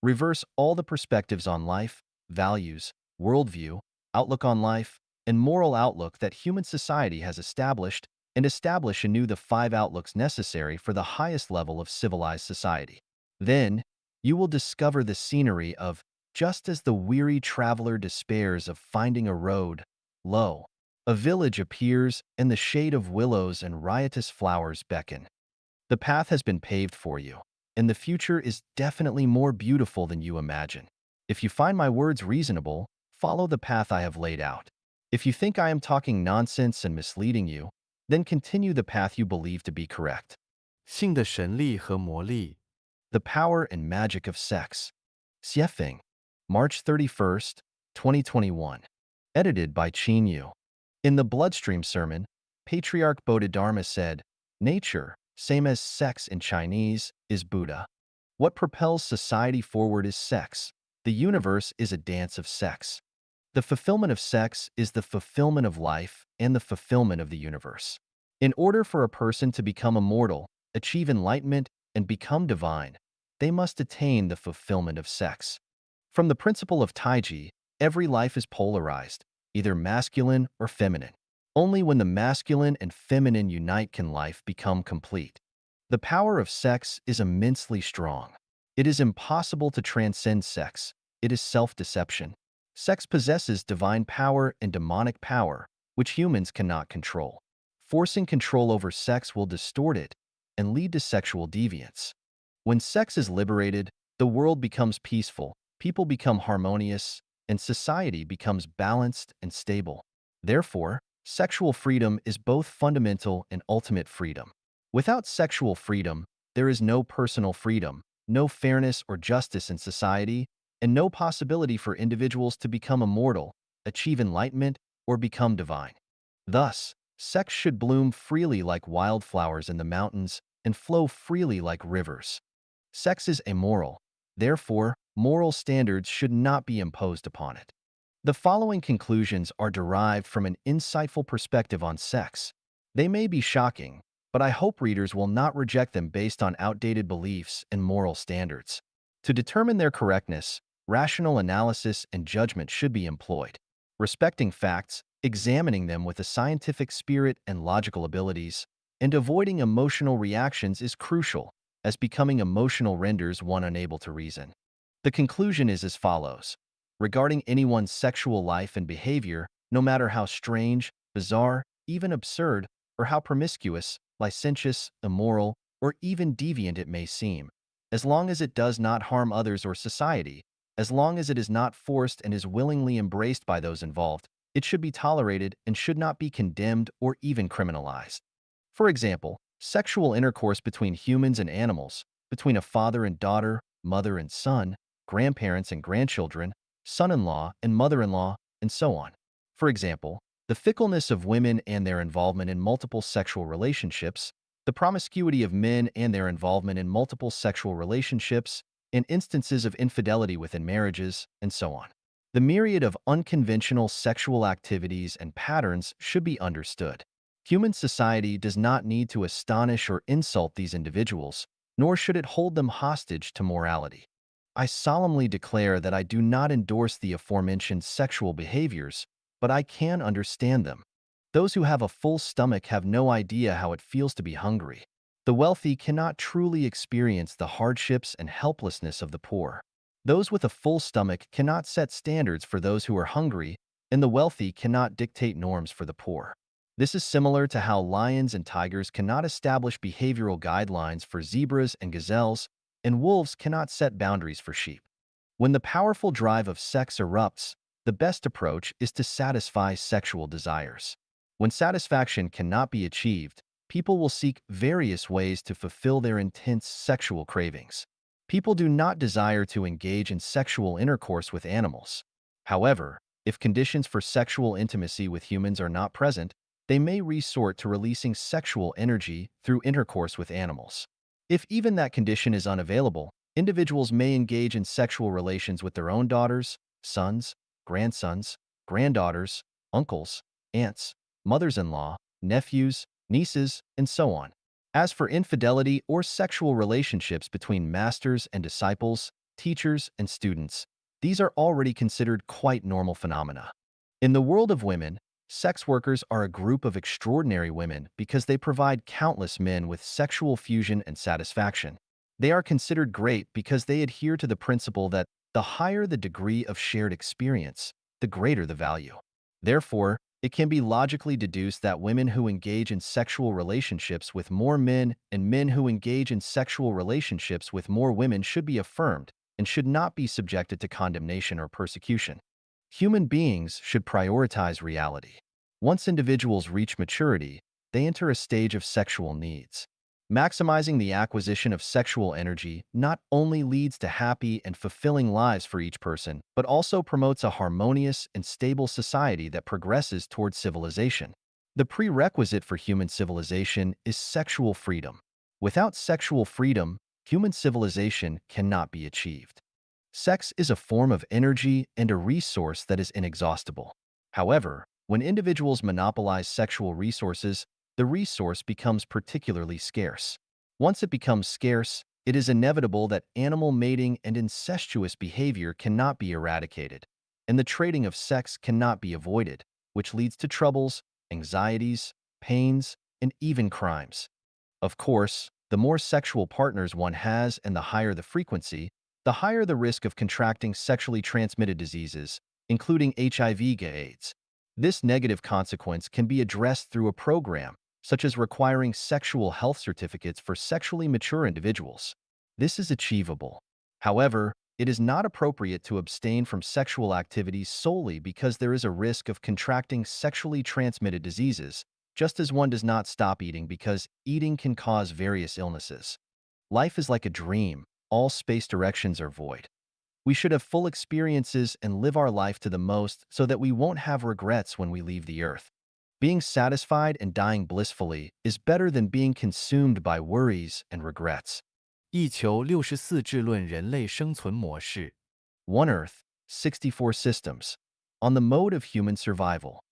Reverse all the perspectives on life, values, worldview, outlook on life, and moral outlook that human society has established, and establish anew the 5 outlooks necessary for the highest level of civilized society. Then, you will discover the scenery of just as the weary traveler despairs of finding a road, lo, a village appears and the shade of willows and riotous flowers beckon. The path has been paved for you, and the future is definitely more beautiful than you imagine. If you find my words reasonable, follow the path I have laid out. If you think I am talking nonsense and misleading you, then continue the path you believe to be correct. 性的神力和魔力。The Power and Magic of Sex. Xiefeng, March 31st, 2021. Edited by Qin Yu. In the Bloodstream Sermon, Patriarch Bodhidharma said, "Nature, same as sex in Chinese, is Buddha. What propels society forward is sex. The universe is a dance of sex. The fulfillment of sex is the fulfillment of life and the fulfillment of the universe. In order for a person to become immortal, achieve enlightenment, and become divine, they must attain the fulfillment of sex. From the principle of Taiji, every life is polarized, either masculine or feminine. Only when the masculine and feminine unite can life become complete. The power of sex is immensely strong. It is impossible to transcend sex. It is self-deception. Sex possesses divine power and demonic power, which humans cannot control. Forcing control over sex will distort it and lead to sexual deviance. When sex is liberated, the world becomes peaceful, people become harmonious, and society becomes balanced and stable. Therefore, sexual freedom is both fundamental and ultimate freedom. Without sexual freedom, there is no personal freedom, no fairness or justice in society, and no possibility for individuals to become immortal, achieve enlightenment, or become divine. Thus, sex should bloom freely like wildflowers in the mountains and flow freely like rivers. Sex is amoral. Therefore, moral standards should not be imposed upon it. The following conclusions are derived from an insightful perspective on sex. They may be shocking, but I hope readers will not reject them based on outdated beliefs and moral standards. To determine their correctness, rational analysis and judgment should be employed. Respecting facts, examining them with a scientific spirit and logical abilities, and avoiding emotional reactions is crucial, as becoming emotional renders one unable to reason. The conclusion is as follows. Regarding anyone's sexual life and behavior, no matter how strange, bizarre, even absurd, or how promiscuous, licentious, immoral, or even deviant it may seem, as long as it does not harm others or society, as long as it is not forced and is willingly embraced by those involved, it should be tolerated and should not be condemned or even criminalized. For example, sexual intercourse between humans and animals, between a father and daughter, mother and son, grandparents and grandchildren, son-in-law and mother-in-law, and so on. For example, the fickleness of women and their involvement in multiple sexual relationships, the promiscuity of men and their involvement in multiple sexual relationships, and instances of infidelity within marriages, and so on. The myriad of unconventional sexual activities and patterns should be understood. Human society does not need to astonish or insult these individuals, nor should it hold them hostage to morality. I solemnly declare that I do not endorse the aforementioned sexual behaviors, but I can understand them. Those who have a full stomach have no idea how it feels to be hungry. The wealthy cannot truly experience the hardships and helplessness of the poor. Those with a full stomach cannot set standards for those who are hungry, and the wealthy cannot dictate norms for the poor. This is similar to how lions and tigers cannot establish behavioral guidelines for zebras and gazelles, and wolves cannot set boundaries for sheep. When the powerful drive of sex erupts, the best approach is to satisfy sexual desires. When satisfaction cannot be achieved, people will seek various ways to fulfill their intense sexual cravings. People do not desire to engage in sexual intercourse with animals. However, if conditions for sexual intimacy with humans are not present, they may resort to releasing sexual energy through intercourse with animals. If even that condition is unavailable, individuals may engage in sexual relations with their own daughters, sons, grandsons, granddaughters, uncles, aunts, mothers-in-law, nephews, nieces, and so on. As for infidelity or sexual relationships between masters and disciples, teachers and students, these are already considered quite normal phenomena. In the world of women, sex workers are a group of extraordinary women because they provide countless men with sexual fusion and satisfaction. They are considered great because they adhere to the principle that the higher the degree of shared experience, the greater the value. Therefore, it can be logically deduced that women who engage in sexual relationships with more men and men who engage in sexual relationships with more women should be affirmed and should not be subjected to condemnation or persecution. Human beings should prioritize reality. Once individuals reach maturity, they enter a stage of sexual needs. Maximizing the acquisition of sexual energy not only leads to happy and fulfilling lives for each person, but also promotes a harmonious and stable society that progresses towards civilization. The prerequisite for human civilization is sexual freedom. Without sexual freedom, human civilization cannot be achieved. Sex is a form of energy and a resource that is inexhaustible. However, when individuals monopolize sexual resources, the resource becomes particularly scarce. Once it becomes scarce, it is inevitable that animal mating and incestuous behavior cannot be eradicated, and the trading of sex cannot be avoided, which leads to troubles, anxieties, pains, and even crimes. Of course, the more sexual partners one has and the higher the frequency, the higher the risk of contracting sexually transmitted diseases, including HIV/AIDS. This negative consequence can be addressed through a program, such as requiring sexual health certificates for sexually mature individuals. This is achievable. However, it is not appropriate to abstain from sexual activities solely because there is a risk of contracting sexually transmitted diseases, just as one does not stop eating because eating can cause various illnesses. Life is like a dream. All space directions are void. We should have full experiences and live our life to the most so that we won't have regrets when we leave the earth. Being satisfied and dying blissfully is better than being consumed by worries and regrets. 一球64智论人类生存模式。One Earth, 64 Systems. On the Mode of Human Survival.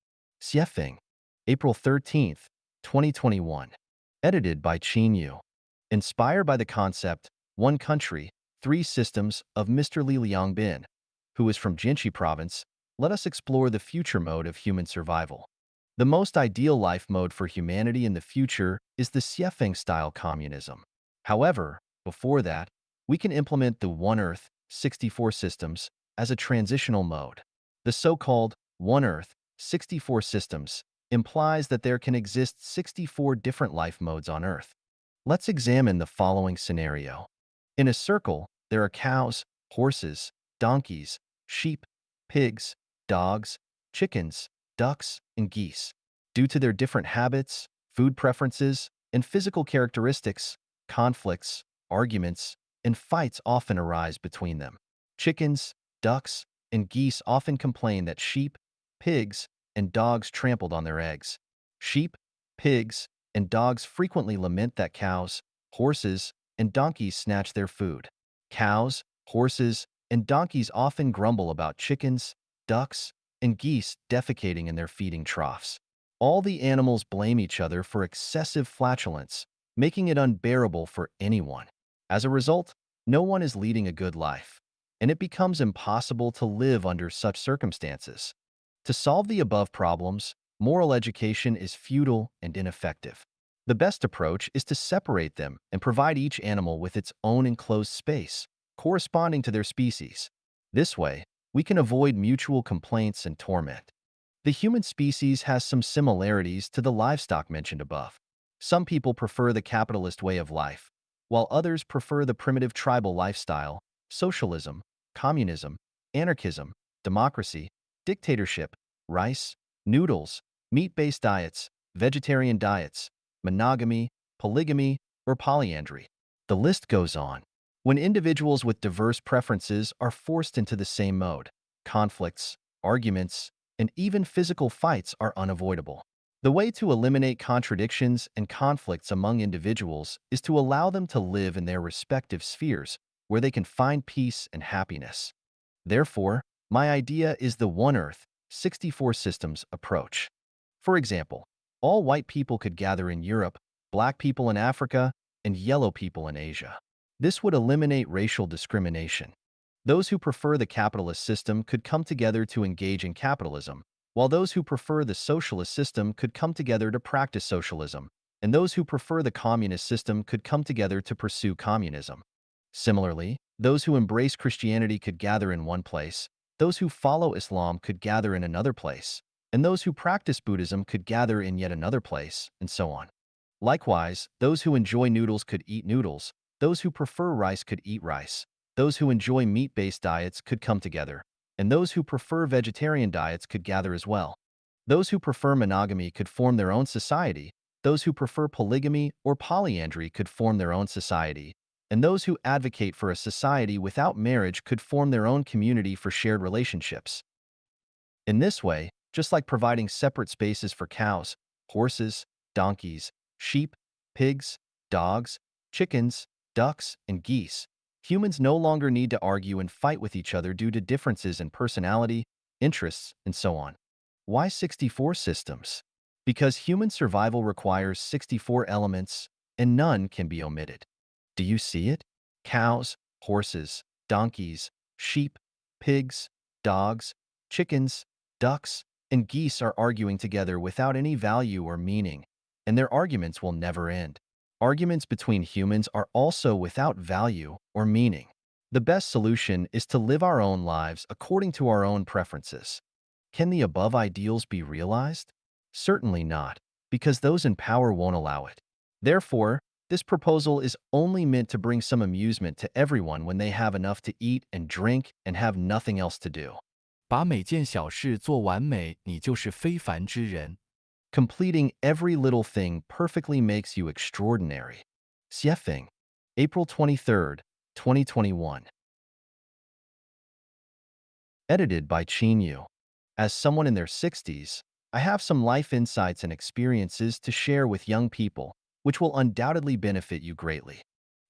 Xiefeng, April 13th, 2021. Edited by Qin Yu. Inspired by the concept, One Country, Three Systems of Mr. Li Liangbin, who is from Jinshi Province, let us explore the future mode of human survival. The most ideal life mode for humanity in the future is the Xiefeng-style communism. However, before that, we can implement the One Earth, 64 Systems as a transitional mode. The so-called One Earth, 64 Systems implies that there can exist 64 different life modes on Earth. Let's examine the following scenario. In a circle, there are cows, horses, donkeys, sheep, pigs, dogs, chickens, ducks, and geese. Due to their different habits, food preferences, and physical characteristics, conflicts, arguments, and fights often arise between them. Chickens, ducks, and geese often complain that sheep, pigs, and dogs trampled on their eggs. Sheep, pigs, and dogs frequently lament that cows, horses, and donkeys snatch their food. Cows, horses, and donkeys often grumble about chickens, ducks, and geese defecating in their feeding troughs. All the animals blame each other for excessive flatulence, making it unbearable for anyone. As a result, no one is leading a good life, and it becomes impossible to live under such circumstances. To solve the above problems, moral education is futile and ineffective. The best approach is to separate them and provide each animal with its own enclosed space, corresponding to their species. This way, we can avoid mutual complaints and torment. The human species has some similarities to the livestock mentioned above. Some people prefer the capitalist way of life, while others prefer the primitive tribal lifestyle, socialism, communism, anarchism, democracy, dictatorship, rice, noodles, meat-based diets, vegetarian diets, monogamy, polygamy, or polyandry. The list goes on. When individuals with diverse preferences are forced into the same mode, conflicts, arguments, and even physical fights are unavoidable. The way to eliminate contradictions and conflicts among individuals is to allow them to live in their respective spheres where they can find peace and happiness. Therefore, my idea is the One Earth, 64 Systems approach. For example, all white people could gather in Europe, black people in Africa, and yellow people in Asia. This would eliminate racial discrimination. Those who prefer the capitalist system could come together to engage in capitalism, while those who prefer the socialist system could come together to practice socialism, and those who prefer the communist system could come together to pursue communism. Similarly, those who embrace Christianity could gather in one place, those who follow Islam could gather in another place, and those who practice Buddhism could gather in yet another place, and so on. Likewise, those who enjoy noodles could eat noodles, those who prefer rice could eat rice, those who enjoy meat-based diets could come together, and those who prefer vegetarian diets could gather as well. Those who prefer monogamy could form their own society, those who prefer polygamy or polyandry could form their own society, and those who advocate for a society without marriage could form their own community for shared relationships. In this way, just like providing separate spaces for cows, horses, donkeys, sheep, pigs, dogs, chickens, ducks, and geese, humans no longer need to argue and fight with each other due to differences in personality, interests, and so on. Why 64 systems? Because human survival requires 64 elements, and none can be omitted. Do you see it? Cows, horses, donkeys, sheep, pigs, dogs, chickens, ducks, and geese are arguing together without any value or meaning, and their arguments will never end. Arguments between humans are also without value or meaning. The best solution is to live our own lives according to our own preferences. Can the above ideals be realized? Certainly not, because those in power won't allow it. Therefore, this proposal is only meant to bring some amusement to everyone when they have enough to eat and drink and have nothing else to do. 把每件小事做完美，你就是非凡之人。Completing every little thing perfectly makes you extraordinary. Xiefeng, April 23rd, 2021. Edited by Qin Yu. As someone in their 60s, I have some life insights and experiences to share with young people, which will undoubtedly benefit you greatly.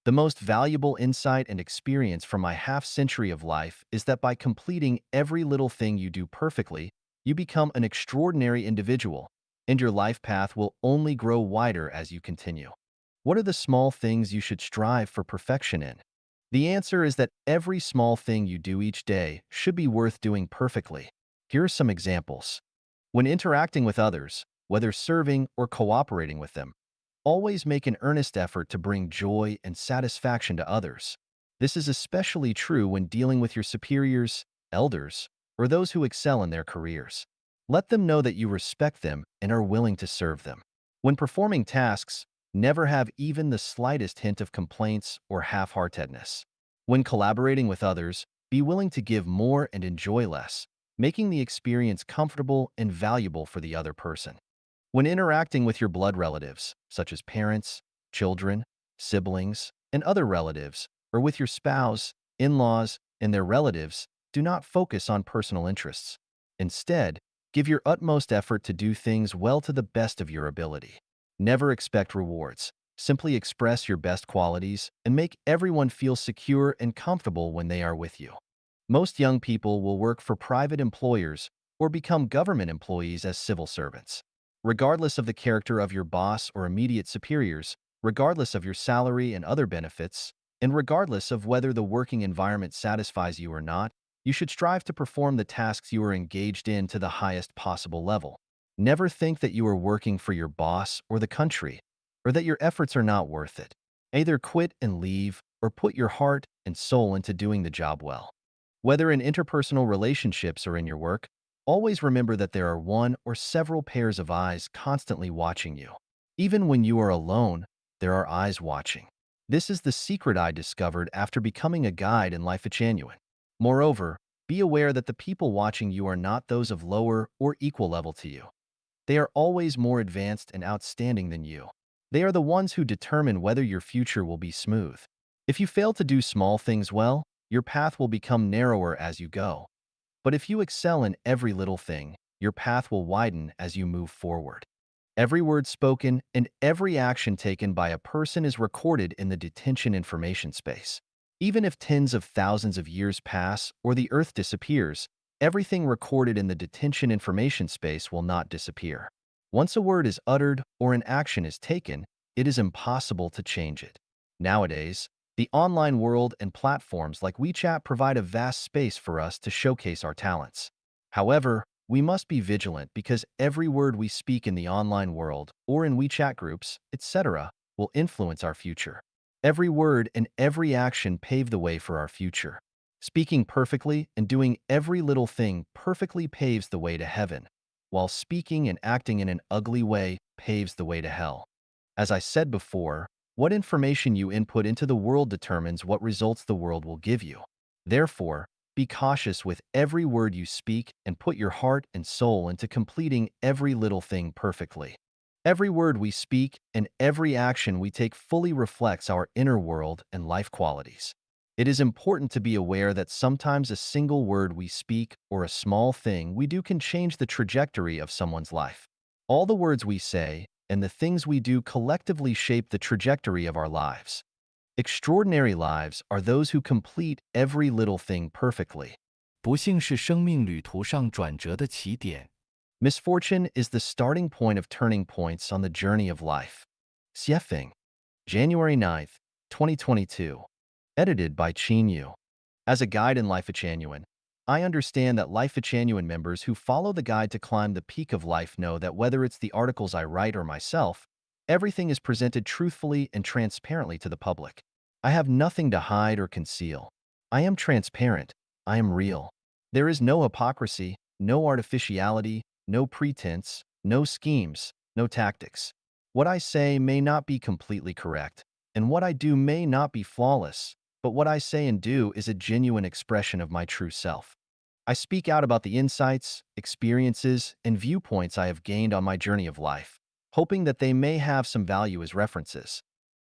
The most valuable insight and experience from my half-century of life is that by completing every little thing you do perfectly, you become an extraordinary individual, and your life path will only grow wider as you continue. What are the small things you should strive for perfection in? The answer is that every small thing you do each day should be worth doing perfectly. Here are some examples. When interacting with others, whether serving or cooperating with them, always make an earnest effort to bring joy and satisfaction to others. This is especially true when dealing with your superiors, elders, or those who excel in their careers. Let them know that you respect them and are willing to serve them. When performing tasks, never have even the slightest hint of complaints or half-heartedness. When collaborating with others, be willing to give more and enjoy less, making the experience comfortable and valuable for the other person. When interacting with your blood relatives, such as parents, children, siblings, and other relatives, or with your spouse, in-laws, and their relatives, do not focus on personal interests. Instead, give your utmost effort to do things well to the best of your ability. Never expect rewards. Simply express your best qualities and make everyone feel secure and comfortable when they are with you. Most young people will work for private employers or become government employees as civil servants. Regardless of the character of your boss or immediate superiors, regardless of your salary and other benefits, and regardless of whether the working environment satisfies you or not, you should strive to perform the tasks you are engaged in to the highest possible level. Never think that you are working for your boss or the country, or that your efforts are not worth it. Either quit and leave, or put your heart and soul into doing the job well. Whether in interpersonal relationships or in your work, always remember that there are one or several pairs of eyes constantly watching you. Even when you are alone, there are eyes watching. This is the secret I discovered after becoming a guide in Life Genuine. Moreover, be aware that the people watching you are not those of lower or equal level to you. They are always more advanced and outstanding than you. They are the ones who determine whether your future will be smooth. If you fail to do small things well, your path will become narrower as you go. But if you excel in every little thing, your path will widen as you move forward. Every word spoken and every action taken by a person is recorded in the detention information space. Even if tens of thousands of years pass or the Earth disappears, everything recorded in the detention information space will not disappear. Once a word is uttered or an action is taken, it is impossible to change it. Nowadays, the online world and platforms like WeChat provide a vast space for us to showcase our talents. However, we must be vigilant because every word we speak in the online world or in WeChat groups, etc., will influence our future. Every word and every action pave the way for our future. Speaking perfectly and doing every little thing perfectly paves the way to heaven, while speaking and acting in an ugly way paves the way to hell. As I said before, what information you input into the world determines what results the world will give you. Therefore, be cautious with every word you speak and put your heart and soul into completing every little thing perfectly. Every word we speak and every action we take fully reflects our inner world and life qualities. It is important to be aware that sometimes a single word we speak or a small thing we do can change the trajectory of someone's life. All the words we say and the things we do collectively shape the trajectory of our lives. Extraordinary lives are those who complete every little thing perfectly. 不幸是生命旅途上转折的起点。Misfortune is the starting point of turning points on the journey of life. Xiefeng, January 9th, 2022. Edited by Qin Yu. As a guide in Life Genuine, I understand that Life Genuine members who follow the guide to climb the peak of life know that whether it's the articles I write or myself, everything is presented truthfully and transparently to the public. I have nothing to hide or conceal. I am transparent. I am real. There is no hypocrisy, no artificiality, no pretense, no schemes, no tactics. What I say may not be completely correct, and what I do may not be flawless, but what I say and do is a genuine expression of my true self. I speak out about the insights, experiences, and viewpoints I have gained on my journey of life, hoping that they may have some value as references.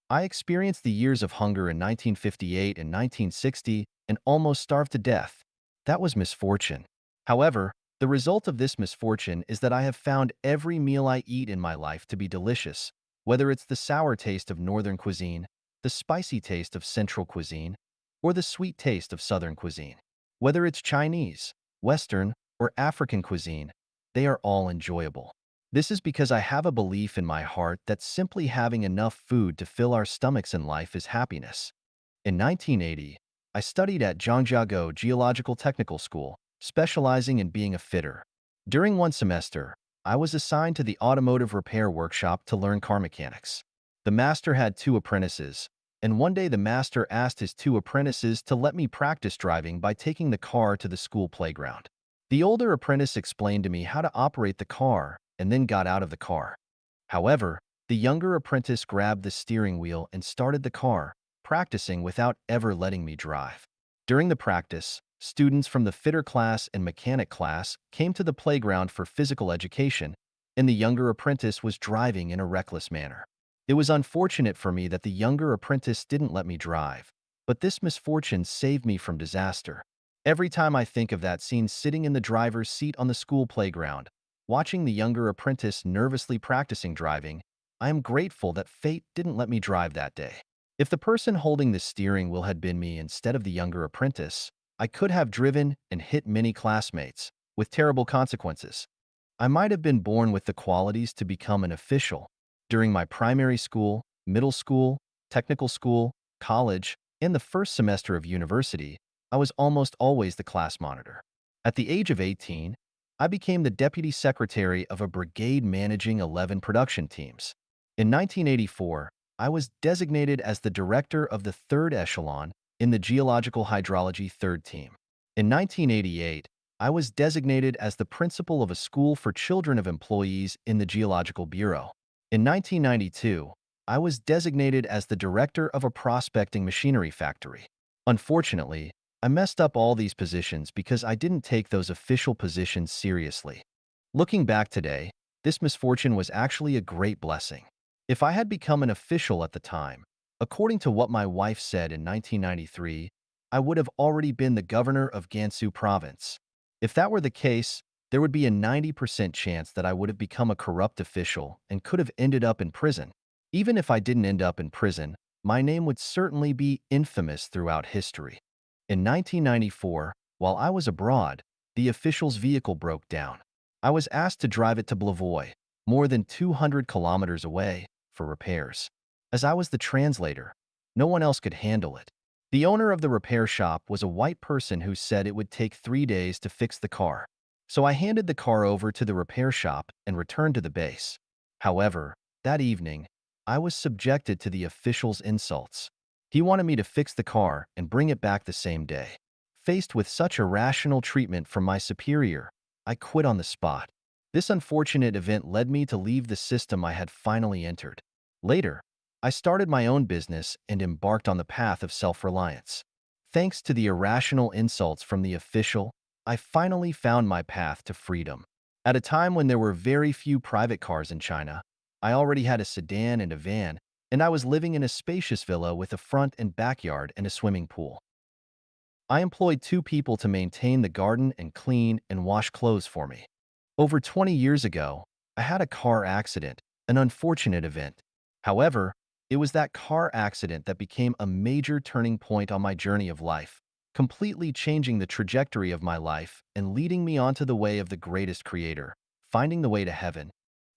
I experienced the years of hunger in 1958 and 1960 and almost starved to death. That was misfortune. However, the result of this misfortune is that I have found every meal I eat in my life to be delicious, whether it's the sour taste of Northern cuisine, the spicy taste of Central cuisine, or the sweet taste of Southern cuisine. Whether it's Chinese, Western, or African cuisine, they are all enjoyable. This is because I have a belief in my heart that simply having enough food to fill our stomachs in life is happiness. In 1980, I studied at Zhangjiago Geological Technical School, specializing in being a fitter. During one semester, I was assigned to the automotive repair workshop to learn car mechanics. The master had two apprentices, and one day the master asked his two apprentices to let me practice driving by taking the car to the school playground. The older apprentice explained to me how to operate the car and then got out of the car. However, the younger apprentice grabbed the steering wheel and started the car, practicing without ever letting me drive. During the practice, students from the fitter class and mechanic class came to the playground for physical education, and the younger apprentice was driving in a reckless manner. It was unfortunate for me that the younger apprentice didn't let me drive, but this misfortune saved me from disaster. Every time I think of that scene sitting in the driver's seat on the school playground, watching the younger apprentice nervously practicing driving, I am grateful that fate didn't let me drive that day. If the person holding the steering wheel had been me instead of the younger apprentice, I could have driven and hit many classmates, with terrible consequences. I might have been born with the qualities to become an official. During my primary school, middle school, technical school, college, and the first semester of university, I was almost always the class monitor. At the age of 18, I became the deputy secretary of a brigade managing 11 production teams. In 1984, I was designated as the director of the third echelon in the geological hydrology third team. In 1988, I was designated as the principal of a school for children of employees in the Geological Bureau. In 1992, I was designated as the director of a prospecting machinery factory. Unfortunately, I messed up all these positions because I didn't take those official positions seriously. Looking back today, this misfortune was actually a great blessing. If I had become an official at the time, according to what my wife said in 1993, I would have already been the governor of Gansu province. If that were the case, there would be a 90% chance that I would have become a corrupt official and could have ended up in prison. Even if I didn't end up in prison, my name would certainly be infamous throughout history. In 1994, while I was abroad, the official's vehicle broke down. I was asked to drive it to Blavoy, more than 200 kilometers away, for repairs. As I was the translator, no one else could handle it. The owner of the repair shop was a white person who said it would take 3 days to fix the car. So I handed the car over to the repair shop and returned to the base. However, that evening, I was subjected to the official's insults. He wanted me to fix the car and bring it back the same day. Faced with such irrational treatment from my superior, I quit on the spot. This unfortunate event led me to leave the system I had finally entered. Later, I started my own business and embarked on the path of self-reliance. Thanks to the irrational insults from the official, I finally found my path to freedom. At a time when there were very few private cars in China, I already had a sedan and a van, and I was living in a spacious villa with a front and backyard and a swimming pool. I employed 2 people to maintain the garden and clean and wash clothes for me. Over 20 years ago, I had a car accident, an unfortunate event. However, it was that car accident that became a major turning point on my journey of life, completely changing the trajectory of my life and leading me onto the way of the greatest creator, finding the way to heaven.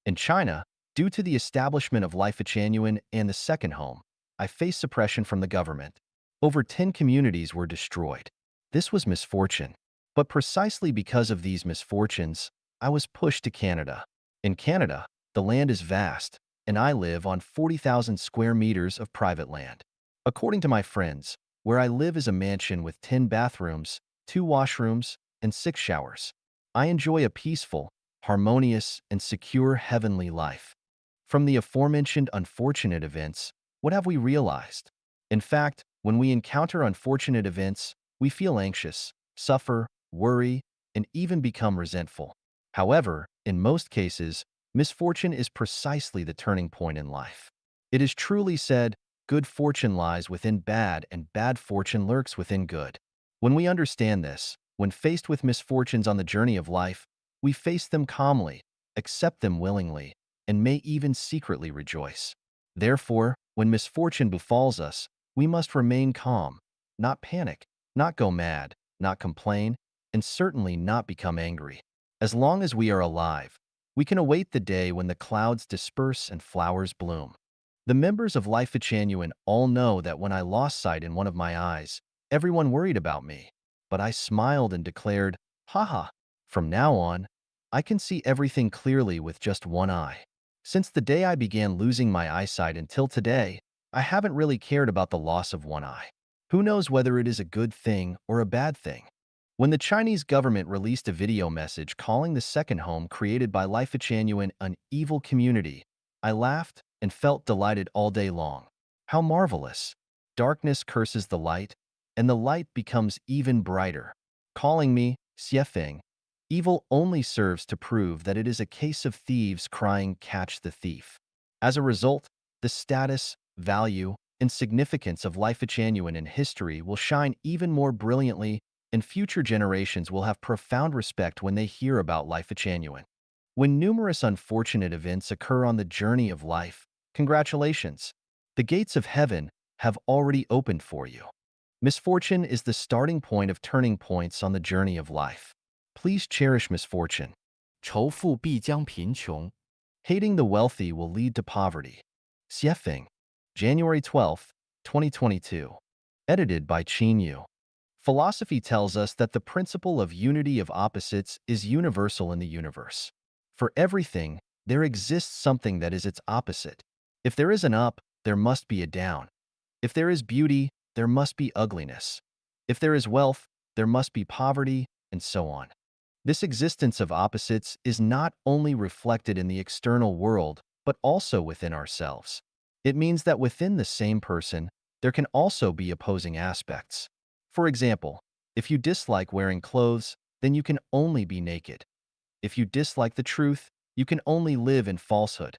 In China, due to the establishment of Life Genuine and the second home, I faced suppression from the government. Over 10 communities were destroyed. This was misfortune. But precisely because of these misfortunes, I was pushed to Canada. In Canada, the land is vast, and I live on 40,000 square meters of private land. According to my friends, where I live is a mansion with 10 bathrooms, 2 washrooms, and 6 showers. I enjoy a peaceful, harmonious, and secure heavenly life. From the aforementioned unfortunate events, what have we realized? In fact, when we encounter unfortunate events, we feel anxious, suffer, worry, and even become resentful. However, in most cases, misfortune is precisely the turning point in life. It is truly said, good fortune lies within bad and bad fortune lurks within good. When we understand this, when faced with misfortunes on the journey of life, we face them calmly, accept them willingly, and may even secretly rejoice. Therefore, when misfortune befalls us, we must remain calm, not panic, not go mad, not complain, and certainly not become angry. As long as we are alive, we can await the day when the clouds disperse and flowers bloom. The members of Life Genuine all know that when I lost sight in one of my eyes, everyone worried about me. But I smiled and declared, haha, from now on, I can see everything clearly with just one eye. Since the day I began losing my eyesight until today, I haven't really cared about the loss of one eye. Who knows whether it is a good thing or a bad thing? When the Chinese government released a video message calling the second home created by Life Genuine an evil community, I laughed and felt delighted all day long. How marvelous! Darkness curses the light, and the light becomes even brighter. Calling me, Xiefeng, evil only serves to prove that it is a case of thieves crying, "Catch the thief." As a result, the status, value, and significance of Life Genuine in history will shine even more brilliantly, and future generations will have profound respect when they hear about Life Genuine. When numerous unfortunate events occur on the journey of life, congratulations! The gates of heaven have already opened for you. Misfortune is the starting point of turning points on the journey of life. Please cherish misfortune. 仇富必将贫穷。Hating the wealthy will lead to poverty. Xiefeng, January 12, 2022. Edited by Qin Yu. Philosophy tells us that the principle of unity of opposites is universal in the universe. For everything, there exists something that is its opposite. If there is an up, there must be a down. If there is beauty, there must be ugliness. If there is wealth, there must be poverty, and so on. This existence of opposites is not only reflected in the external world, but also within ourselves. It means that within the same person, there can also be opposing aspects. For example, if you dislike wearing clothes, then you can only be naked. If you dislike the truth, you can only live in falsehood.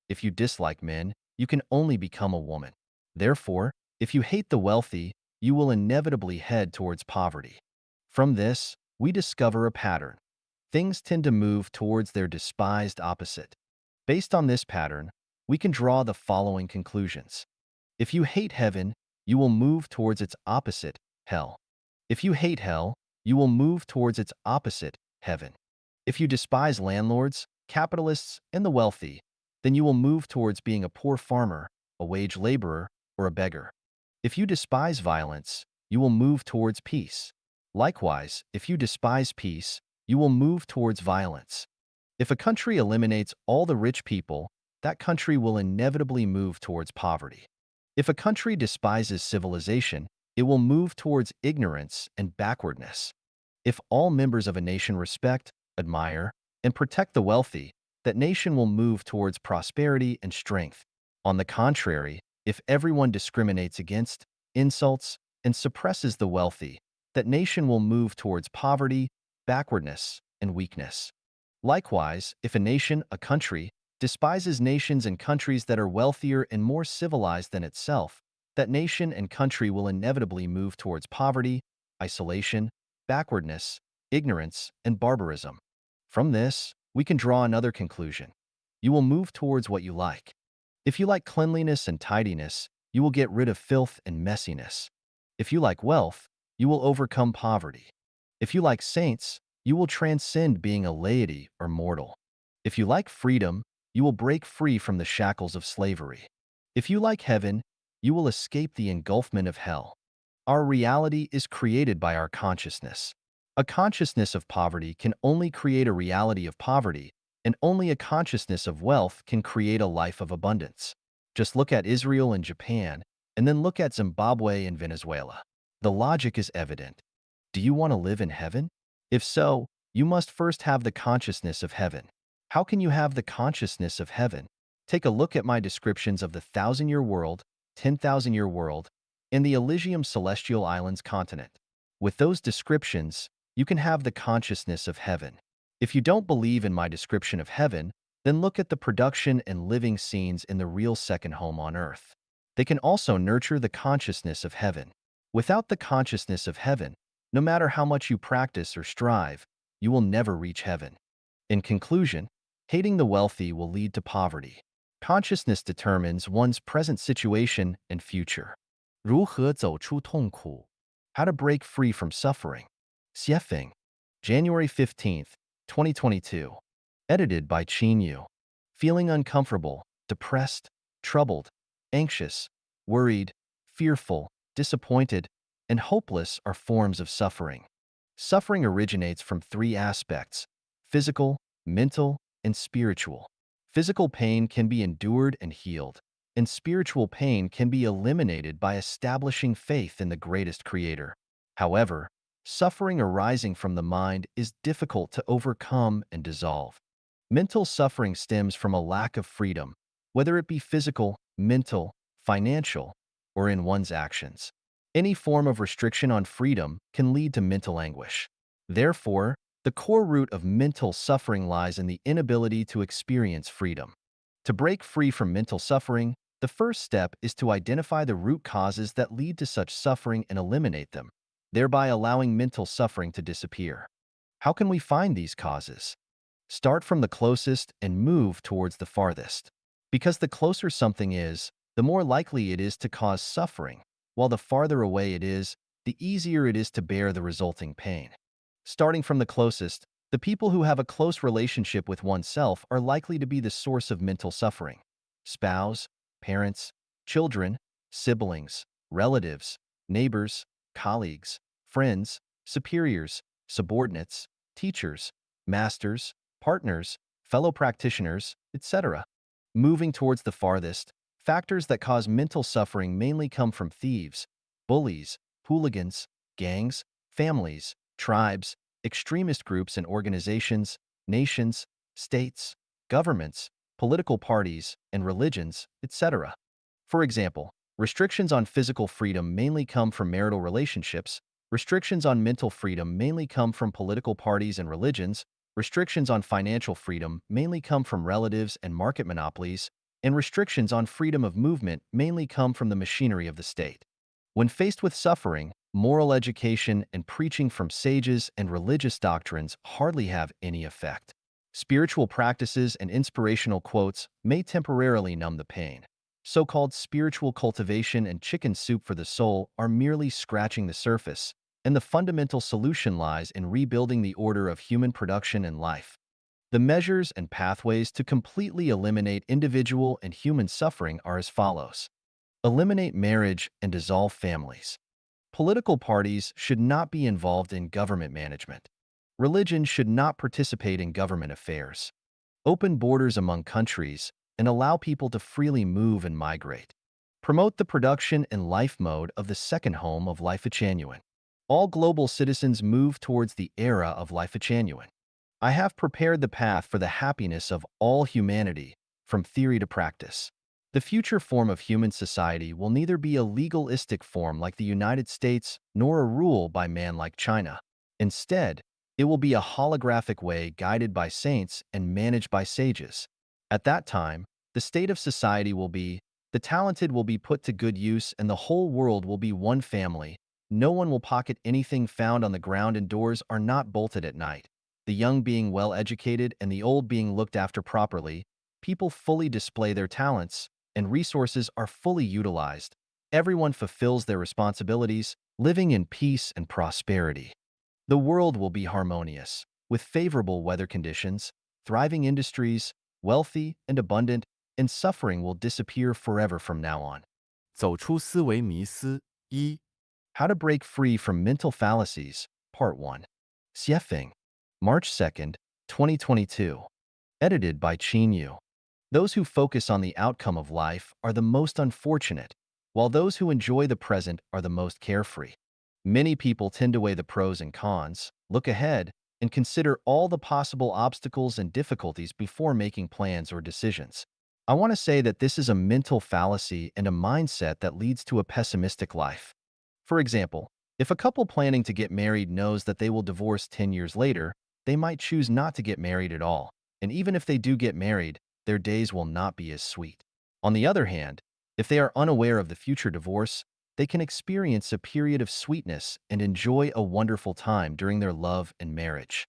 If you dislike men, you can only become a woman. Therefore, if you hate the wealthy, you will inevitably head towards poverty. From this, we discover a pattern. Things tend to move towards their despised opposite. Based on this pattern, we can draw the following conclusions. If you hate heaven, you will move towards its opposite, hell. If you hate hell, you will move towards its opposite, heaven. If you despise landlords, capitalists, and the wealthy, then you will move towards being a poor farmer, a wage laborer, or a beggar. If you despise violence, you will move towards peace. Likewise, if you despise peace, you will move towards violence. If a country eliminates all the rich people, that country will inevitably move towards poverty. If a country despises civilization, it will move towards ignorance and backwardness. If all members of a nation respect, admire, and protect the wealthy, that nation will move towards prosperity and strength. On the contrary, if everyone discriminates against, insults, and suppresses the wealthy, that nation will move towards poverty, backwardness, and weakness. Likewise, if a nation, a country, despises nations and countries that are wealthier and more civilized than itself, that nation and country will inevitably move towards poverty, isolation, backwardness, ignorance, and barbarism. From this, we can draw another conclusion. You will move towards what you like. If you like cleanliness and tidiness, you will get rid of filth and messiness. If you like wealth, you will overcome poverty. If you like saints, you will transcend being a laity or mortal. If you like freedom, you will break free from the shackles of slavery. If you like heaven, you will escape the engulfment of hell. Our reality is created by our consciousness. A consciousness of poverty can only create a reality of poverty, and only a consciousness of wealth can create a life of abundance. Just look at Israel and Japan, and then look at Zimbabwe and Venezuela. The logic is evident. Do you want to live in heaven? If so, you must first have the consciousness of heaven. How can you have the consciousness of heaven? Take a look at my descriptions of the 1,000-year world, 10,000-year world, and the Elysium Celestial Islands continent. With those descriptions, you can have the consciousness of heaven. If you don't believe in my description of heaven, then look at the production and living scenes in the real second home on earth. They can also nurture the consciousness of heaven. Without the consciousness of heaven, no matter how much you practice or strive, you will never reach heaven. In conclusion, hating the wealthy will lead to poverty. Consciousness determines one's present situation and future. 如何走出痛苦？ How to break free from suffering. Xiefeng, January 15th, 2022. Edited by Qin Yu. Feeling uncomfortable, depressed, troubled, anxious, worried, fearful, disappointed, and hopeless are forms of suffering. Suffering originates from three aspects: physical, mental, and spiritual. Physical pain can be endured and healed, and spiritual pain can be eliminated by establishing faith in the greatest creator. However, suffering arising from the mind is difficult to overcome and dissolve. Mental suffering stems from a lack of freedom, whether it be physical, mental, financial, or in one's actions. Any form of restriction on freedom can lead to mental anguish. Therefore, the core root of mental suffering lies in the inability to experience freedom. To break free from mental suffering, the first step is to identify the root causes that lead to such suffering and eliminate them, thereby allowing mental suffering to disappear. How can we find these causes? Start from the closest and move towards the farthest. Because the closer something is, the more likely it is to cause suffering, while the farther away it is, the easier it is to bear the resulting pain. Starting from the closest, the people who have a close relationship with oneself are likely to be the source of mental suffering. Spouse, parents, children, siblings, relatives, neighbors, colleagues, friends, superiors, subordinates, teachers, masters, partners, fellow practitioners, etc. Moving towards the farthest, factors that cause mental suffering mainly come from thieves, bullies, hooligans, gangs, families, tribes, extremist groups and organizations, nations, states, governments, political parties, and religions, etc. For example, restrictions on physical freedom mainly come from marital relationships, restrictions on mental freedom mainly come from political parties and religions, restrictions on financial freedom mainly come from relatives and market monopolies, and restrictions on freedom of movement mainly come from the machinery of the state. When faced with suffering, moral education and preaching from sages and religious doctrines hardly have any effect. Spiritual practices and inspirational quotes may temporarily numb the pain. So-called spiritual cultivation and chicken soup for the soul are merely scratching the surface, and the fundamental solution lies in rebuilding the order of human production and life. The measures and pathways to completely eliminate individual and human suffering are as follows. Eliminate marriage and dissolve families. Political parties should not be involved in government management. Religion should not participate in government affairs. Open borders among countries and allow people to freely move and migrate. Promote the production and life mode of the second home of life genuine. All global citizens move towards the era of life genuine. I have prepared the path for the happiness of all humanity, from theory to practice. The future form of human society will neither be a legalistic form like the United States nor a rule by man like China. Instead, it will be a holographic way guided by saints and managed by sages. At that time, the state of society will be the talented will be put to good use and the whole world will be one family. No one will pocket anything found on the ground and doors are not bolted at night. The young being well educated and the old being looked after properly, people fully display their talents, and resources are fully utilized. Everyone fulfills their responsibilities, living in peace and prosperity. The world will be harmonious, with favorable weather conditions, thriving industries, wealthy and abundant, and suffering will disappear forever from now on. 走出思维迷思一，How to Break Free from Mental Fallacies, Part 1. Xiefeng, March 2nd, 2022. Edited by Qin Yu. Those who focus on the outcome of life are the most unfortunate, while those who enjoy the present are the most carefree. Many people tend to weigh the pros and cons, look ahead, and consider all the possible obstacles and difficulties before making plans or decisions. I want to say that this is a mental fallacy and a mindset that leads to a pessimistic life. For example, if a couple planning to get married knows that they will divorce 10 years later, they might choose not to get married at all, and even if they do get married, their days will not be as sweet. On the other hand, if they are unaware of the future divorce, they can experience a period of sweetness and enjoy a wonderful time during their love and marriage.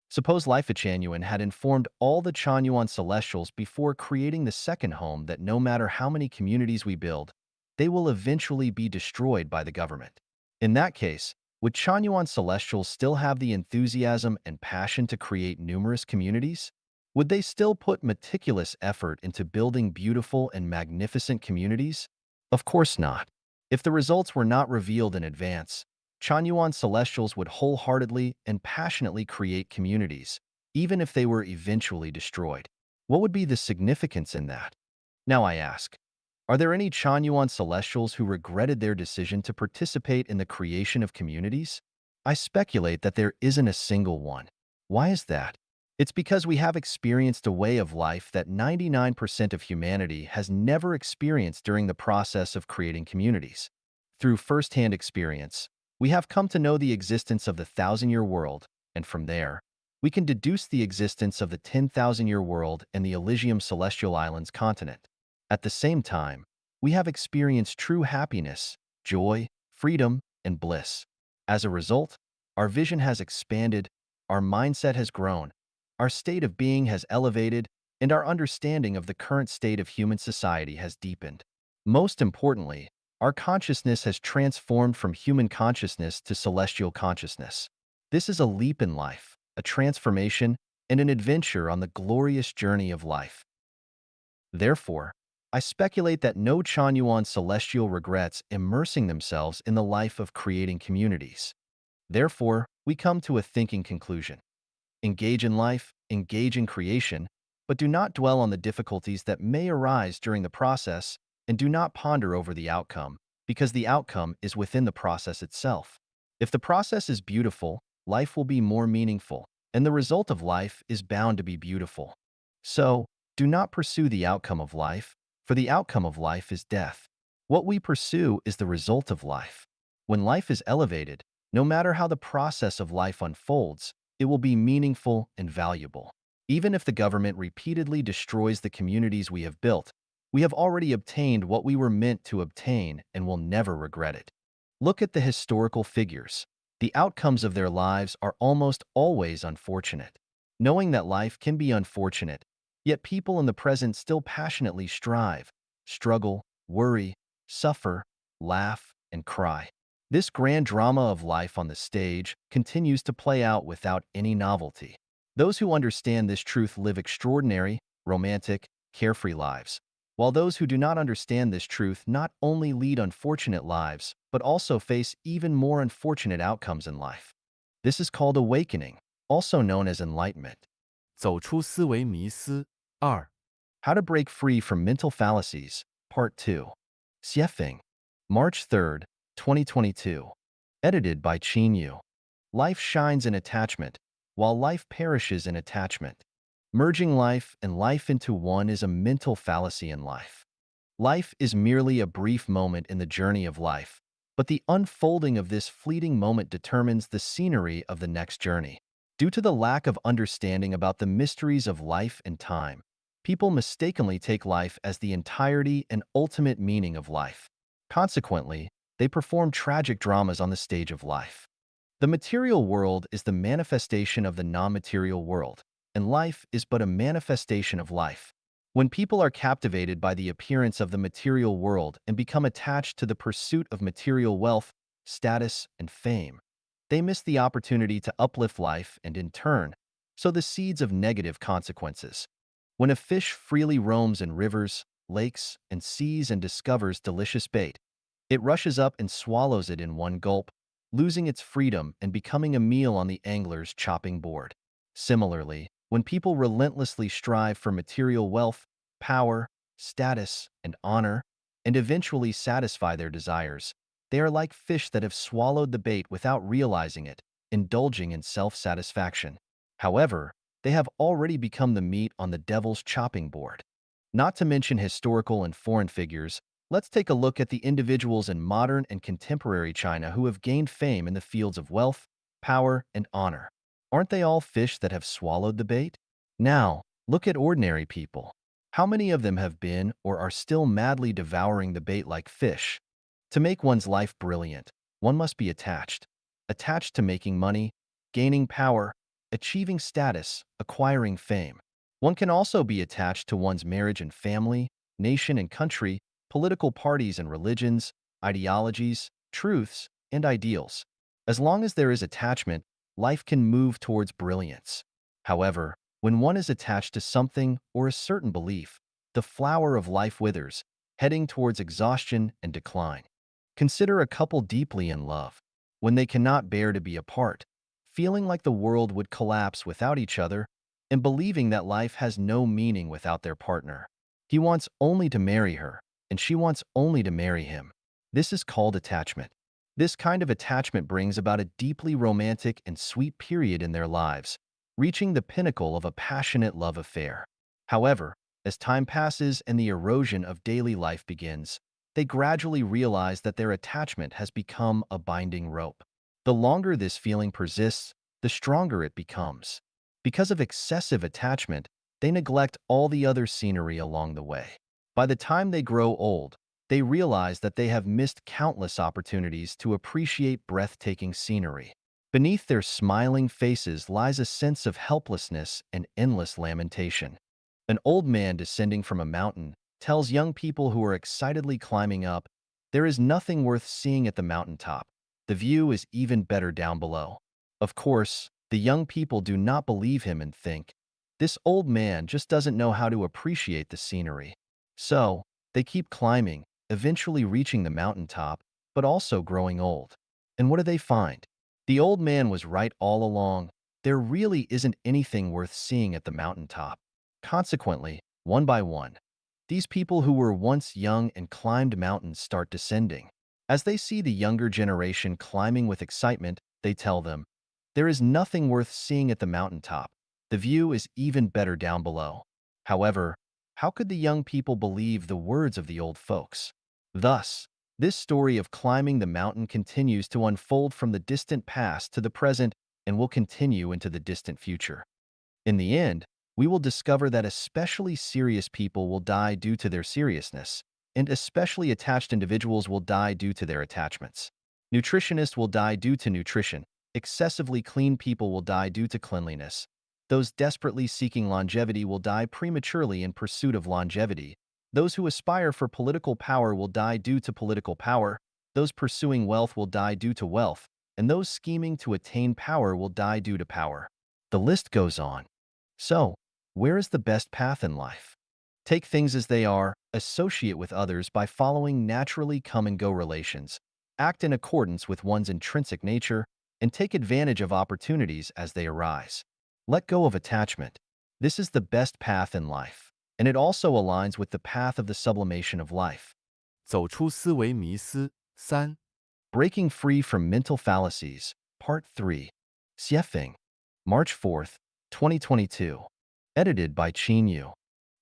Suppose Life Changyuan had informed all the Chanyuan Celestials before creating the second home that no matter how many communities we build, they will eventually be destroyed by the government. In that case, would Chanyuan Celestials still have the enthusiasm and passion to create numerous communities? Would they still put meticulous effort into building beautiful and magnificent communities? Of course not. If the results were not revealed in advance, Chanyuan Celestials would wholeheartedly and passionately create communities, even if they were eventually destroyed. What would be the significance in that? Now I ask, are there any Chanyuan Celestials who regretted their decision to participate in the creation of communities? I speculate that there isn't a single one. Why is that? It's because we have experienced a way of life that 99% of humanity has never experienced during the process of creating communities. Through first-hand experience, we have come to know the existence of the thousand-year world, and from there, we can deduce the existence of the 10,000-year world and the Elysium Celestial Islands continent. At the same time, we have experienced true happiness, joy, freedom, and bliss. As a result, our vision has expanded, our mindset has grown, our state of being has elevated, and our understanding of the current state of human society has deepened. Most importantly, our consciousness has transformed from human consciousness to celestial consciousness. This is a leap in life, a transformation, and an adventure on the glorious journey of life. Therefore, I speculate that no Chanyuan celestial regrets immersing themselves in the life of creating communities. Therefore, we come to a thinking conclusion. Engage in life, engage in creation, but do not dwell on the difficulties that may arise during the process, and do not ponder over the outcome, because the outcome is within the process itself. If the process is beautiful, life will be more meaningful, and the result of life is bound to be beautiful. So, do not pursue the outcome of life, for the outcome of life is death. What we pursue is the result of life. When life is elevated, no matter how the process of life unfolds, it will be meaningful and valuable. Even if the government repeatedly destroys the communities we have built, we have already obtained what we were meant to obtain and will never regret it. Look at the historical figures. The outcomes of their lives are almost always unfortunate. Knowing that life can be unfortunate, yet people in the present still passionately strive, struggle, worry, suffer, laugh, and cry. This grand drama of life on the stage continues to play out without any novelty. Those who understand this truth live extraordinary, romantic, carefree lives, while those who do not understand this truth not only lead unfortunate lives, but also face even more unfortunate outcomes in life. This is called awakening, also known as enlightenment. 走出思维迷思二，How to Break Free from Mental Fallacies, Part 2. Xiefeng, March 3rd, 2022. Edited by Qin Yu. Life shines in attachment, while life perishes in attachment. Merging life and life into one is a mental fallacy in life. Life is merely a brief moment in the journey of life, but the unfolding of this fleeting moment determines the scenery of the next journey. Due to the lack of understanding about the mysteries of life and time, people mistakenly take life as the entirety and ultimate meaning of life. Consequently, they perform tragic dramas on the stage of life. The material world is the manifestation of the non-material world, and life is but a manifestation of life. When people are captivated by the appearance of the material world and become attached to the pursuit of material wealth, status, and fame, they miss the opportunity to uplift life and, in turn, sow the seeds of negative consequences. When a fish freely roams in rivers, lakes, and seas and discovers delicious bait, it rushes up and swallows it in one gulp, losing its freedom and becoming a meal on the angler's chopping board. Similarly, when people relentlessly strive for material wealth, power, status, and honor, and eventually satisfy their desires, they are like fish that have swallowed the bait without realizing it, indulging in self-satisfaction. However, they have already become the meat on the devil's chopping board. Not to mention historical and foreign figures, let's take a look at the individuals in modern and contemporary China who have gained fame in the fields of wealth, power, and honor. Aren't they all fish that have swallowed the bait? Now, look at ordinary people. How many of them have been or are still madly devouring the bait like fish? To make one's life brilliant, one must be attached. Attached to making money, gaining power, achieving status, acquiring fame. One can also be attached to one's marriage and family, nation and country, political parties and religions, ideologies, truths, and ideals. As long as there is attachment, life can move towards brilliance. However, when one is attached to something or a certain belief, the flower of life withers, heading towards exhaustion and decline. Consider a couple deeply in love. When they cannot bear to be apart, feeling like the world would collapse without each other, and believing that life has no meaning without their partner. He wants only to marry her, and she wants only to marry him. This is called attachment. This kind of attachment brings about a deeply romantic and sweet period in their lives, reaching the pinnacle of a passionate love affair. However, as time passes and the erosion of daily life begins, they gradually realize that their attachment has become a binding rope. The longer this feeling persists, the stronger it becomes. Because of excessive attachment, they neglect all the other scenery along the way. By the time they grow old, they realize that they have missed countless opportunities to appreciate breathtaking scenery. Beneath their smiling faces lies a sense of helplessness and endless lamentation. An old man descending from a mountain tells young people who are excitedly climbing up, "There is nothing worth seeing at the mountaintop. The view is even better down below." Of course, the young people do not believe him and think, "This old man just doesn't know how to appreciate the scenery." So, they keep climbing, eventually reaching the mountaintop, but also growing old. And what do they find? The old man was right all along. There really isn't anything worth seeing at the mountaintop. Consequently, one by one, these people who were once young and climbed mountains start descending. As they see the younger generation climbing with excitement, they tell them, "There is nothing worth seeing at the mountaintop. The view is even better down below." However, how could the young people believe the words of the old folks? Thus, this story of climbing the mountain continues to unfold from the distant past to the present and will continue into the distant future. In the end, we will discover that especially serious people will die due to their seriousness, and especially attached individuals will die due to their attachments. Nutritionists will die due to nutrition. Excessively clean people will die due to cleanliness. Those desperately seeking longevity will die prematurely in pursuit of longevity. Those who aspire for political power will die due to political power. Those pursuing wealth will die due to wealth. And those scheming to attain power will die due to power. The list goes on. So, where is the best path in life? Take things as they are, associate with others by following naturally come-and-go relations, act in accordance with one's intrinsic nature, and take advantage of opportunities as they arise. Let go of attachment. This is the best path in life, and it also aligns with the path of the sublimation of life. 走出思维迷思三，Breaking Free from Mental Fallacies, Part 3. Xiefeng, March 4th, 2022. Edited by Qin Yu.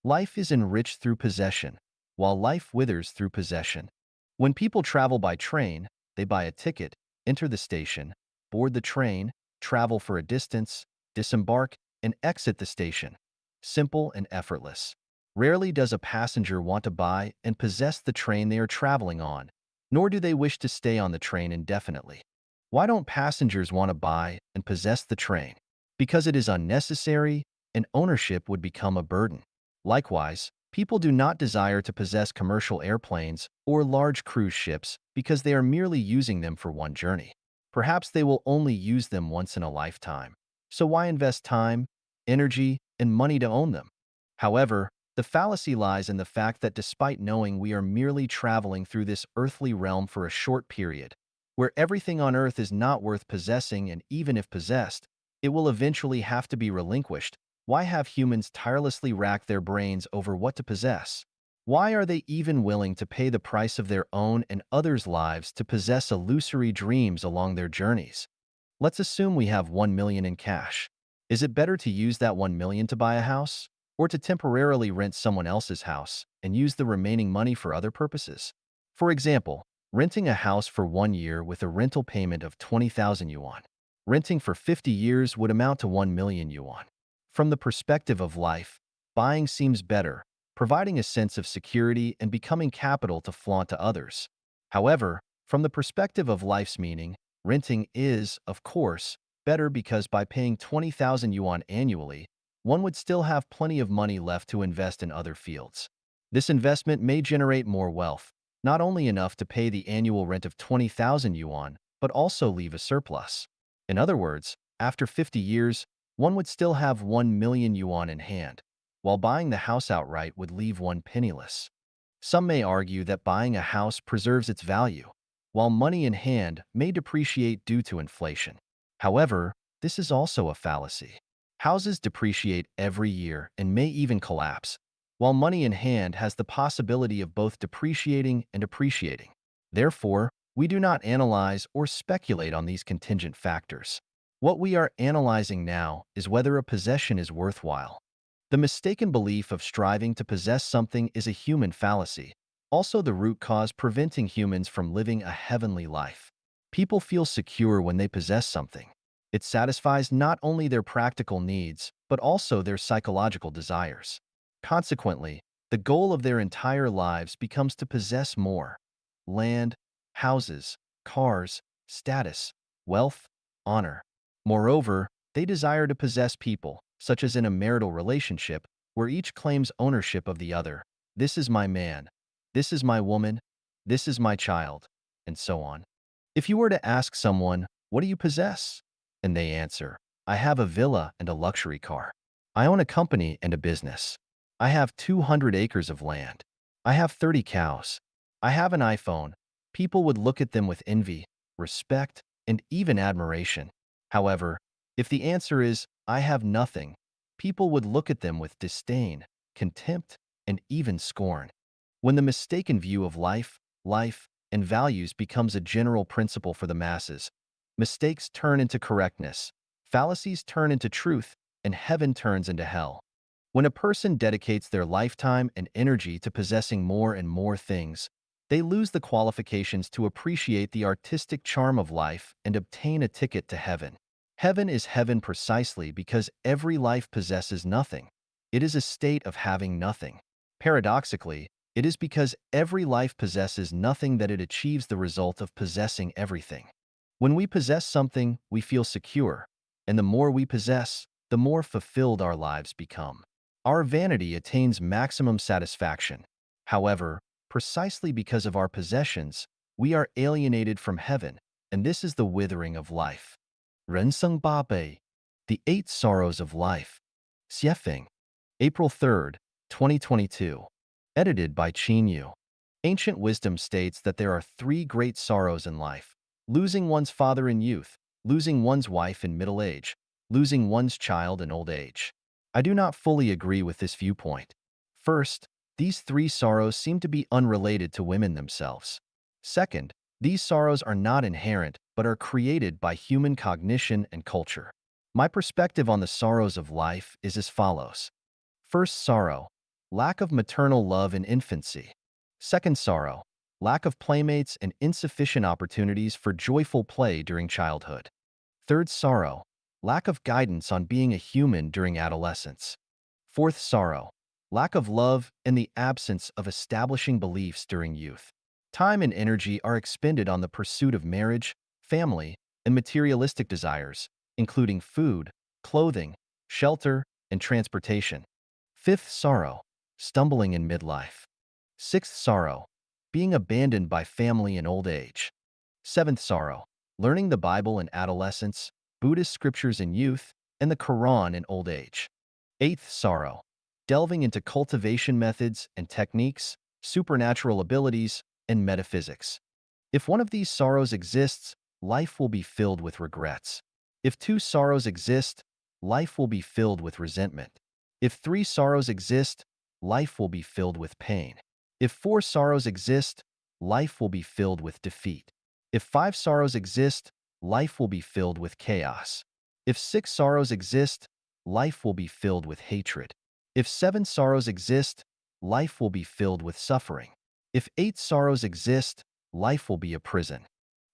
Life is enriched through possession, while life withers through possession. When people travel by train, they buy a ticket, enter the station, board the train, travel for a distance, disembark, and exit the station. Simple and effortless. Rarely does a passenger want to buy and possess the train they are traveling on, nor do they wish to stay on the train indefinitely. Why don't passengers want to buy and possess the train? Because it is unnecessary, and ownership would become a burden. Likewise, people do not desire to possess commercial airplanes or large cruise ships because they are merely using them for one journey. Perhaps they will only use them once in a lifetime. So why invest time, energy, and money to own them? However, the fallacy lies in the fact that despite knowing we are merely traveling through this earthly realm for a short period, where everything on earth is not worth possessing and even if possessed, it will eventually have to be relinquished, why have humans tirelessly racked their brains over what to possess? Why are they even willing to pay the price of their own and others' lives to possess illusory dreams along their journeys? Let's assume we have 1 million in cash. Is it better to use that 1 million to buy a house? Or to temporarily rent someone else's house and use the remaining money for other purposes? For example, renting a house for 1 year with a rental payment of 20,000 yuan. Renting for 50 years would amount to 1 million yuan. From the perspective of life, buying seems better, providing a sense of security and becoming capital to flaunt to others. However, from the perspective of life's meaning, renting is, of course, better because by paying 20,000 yuan annually, one would still have plenty of money left to invest in other fields. This investment may generate more wealth, not only enough to pay the annual rent of 20,000 yuan, but also leave a surplus. In other words, after 50 years, one would still have 1 million yuan in hand, while buying the house outright would leave one penniless. Some may argue that buying a house preserves its value, while money in hand may depreciate due to inflation. However, this is also a fallacy. Houses depreciate every year and may even collapse, while money in hand has the possibility of both depreciating and appreciating. Therefore, we do not analyze or speculate on these contingent factors. What we are analyzing now is whether a possession is worthwhile. The mistaken belief of striving to possess something is a human fallacy, also the root cause preventing humans from living a heavenly life. People feel secure when they possess something. It satisfies not only their practical needs, but also their psychological desires. Consequently, the goal of their entire lives becomes to possess more: land, houses, cars, status, wealth, honor. Moreover, they desire to possess people, such as in a marital relationship, where each claims ownership of the other. This is my man. This is my woman. This is my child. And so on. If you were to ask someone, what do you possess? And they answer, I have a villa and a luxury car. I own a company and a business. I have 200 acres of land. I have 30 cows. I have an iPhone. People would look at them with envy, respect, and even admiration. However, if the answer is, I have nothing, people would look at them with disdain, contempt, and even scorn. When the mistaken view of life, and values becomes a general principle for the masses, mistakes turn into correctness, fallacies turn into truth, and heaven turns into hell. When a person dedicates their lifetime and energy to possessing more and more things, they lose the qualifications to appreciate the artistic charm of life and obtain a ticket to heaven. Heaven is heaven precisely because every life possesses nothing. It is a state of having nothing. Paradoxically, it is because every life possesses nothing that it achieves the result of possessing everything. When we possess something, we feel secure, and the more we possess, the more fulfilled our lives become. Our vanity attains maximum satisfaction. However, precisely because of our possessions, we are alienated from heaven, and this is the withering of life. 人生八悲, The Eight Sorrows of Life. Xiefeng, April 3rd, 2022. Edited by Qin Yu. Ancient wisdom states that there are three great sorrows in life: losing one's father in youth, losing one's wife in middle age, losing one's child in old age. I do not fully agree with this viewpoint. First, These three sorrows seem to be unrelated to women themselves. Second, these sorrows are not inherent but are created by human cognition and culture. My perspective on the sorrows of life is as follows. First sorrow, lack of maternal love in infancy. Second sorrow, lack of playmates and insufficient opportunities for joyful play during childhood. Third sorrow, lack of guidance on being a human during adolescence. Fourth sorrow, lack of love and the absence of establishing beliefs during youth. Time and energy are expended on the pursuit of marriage, family, and materialistic desires, including food, clothing, shelter, and transportation. Fifth sorrow, stumbling in midlife. Sixth sorrow, being abandoned by family in old age. Seventh sorrow, learning the Bible in adolescence, Buddhist scriptures in youth, and the Quran in old age. Eighth sorrow, delving into cultivation methods and techniques, supernatural abilities, and metaphysics. If one of these sorrows exists, life will be filled with regrets. If two sorrows exist, life will be filled with resentment. If three sorrows exist, life will be filled with pain. If four sorrows exist, life will be filled with defeat. If five sorrows exist, life will be filled with chaos. If six sorrows exist, life will be filled with hatred. If seven sorrows exist, life will be filled with suffering. If eight sorrows exist, life will be a prison.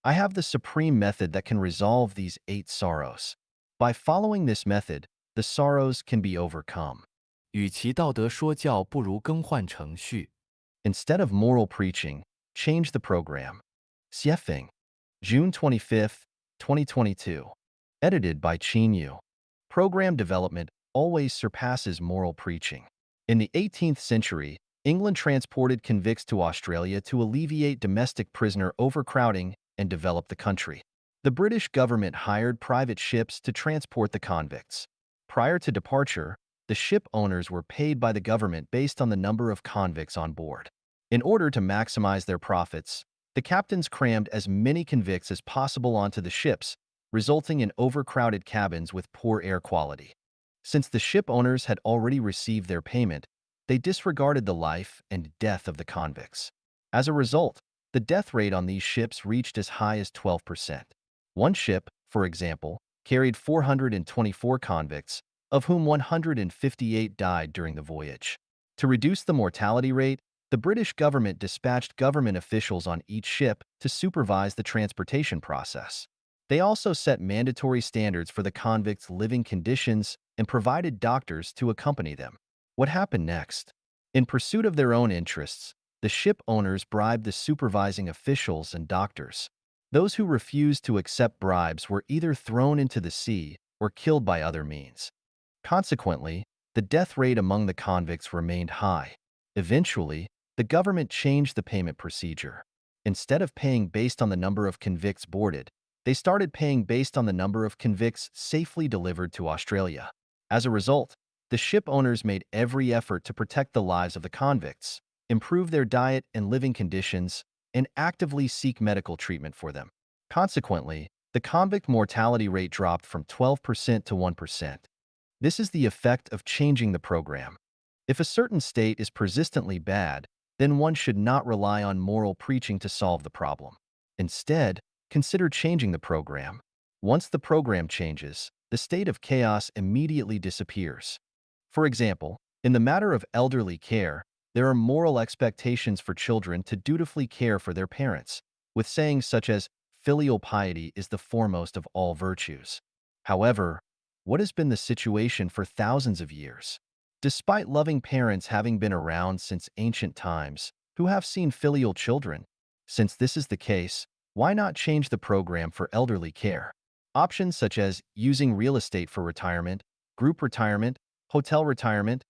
I have the supreme method that can resolve these eight sorrows. By following this method, the sorrows can be overcome. 与其道德说教，不如更换程序。Instead of moral preaching, change the program. Xiefeng, June 25, 2022. Edited by Qin Yu. Program development always surpasses moral preaching. In the 18th century, England transported convicts to Australia to alleviate domestic prisoner overcrowding and develop the country. The British government hired private ships to transport the convicts. Prior to departure, the ship owners were paid by the government based on the number of convicts on board. In order to maximize their profits, the captains crammed as many convicts as possible onto the ships, resulting in overcrowded cabins with poor air quality. Since the ship owners had already received their payment, they disregarded the life and death of the convicts. As a result, the death rate on these ships reached as high as 12%. One ship, for example, carried 424 convicts, of whom 158 died during the voyage. To reduce the mortality rate, the British government dispatched government officials on each ship to supervise the transportation process. They also set mandatory standards for the convicts' living conditions and provided doctors to accompany them. What happened next? In pursuit of their own interests, the ship owners bribed the supervising officials and doctors. Those who refused to accept bribes were either thrown into the sea or killed by other means. Consequently, the death rate among the convicts remained high. Eventually, the government changed the payment procedure. Instead of paying based on the number of convicts boarded, they started paying based on the number of convicts safely delivered to Australia. As a result, the ship owners made every effort to protect the lives of the convicts, improve their diet and living conditions, and actively seek medical treatment for them. Consequently, the convict mortality rate dropped from 12% to 1%. This is the effect of changing the program. If a certain state is persistently bad, then one should not rely on moral preaching to solve the problem. Instead, consider changing the program. Once the program changes, the state of chaos immediately disappears. For example, in the matter of elderly care, there are moral expectations for children to dutifully care for their parents, with sayings such as, filial piety is the foremost of all virtues. However, what has been the situation for thousands of years? Despite loving parents having been around since ancient times, who have seen filial children? Since this is the case, why not change the program for elderly care? Options such as using real estate for retirement, group retirement, hotel retirement,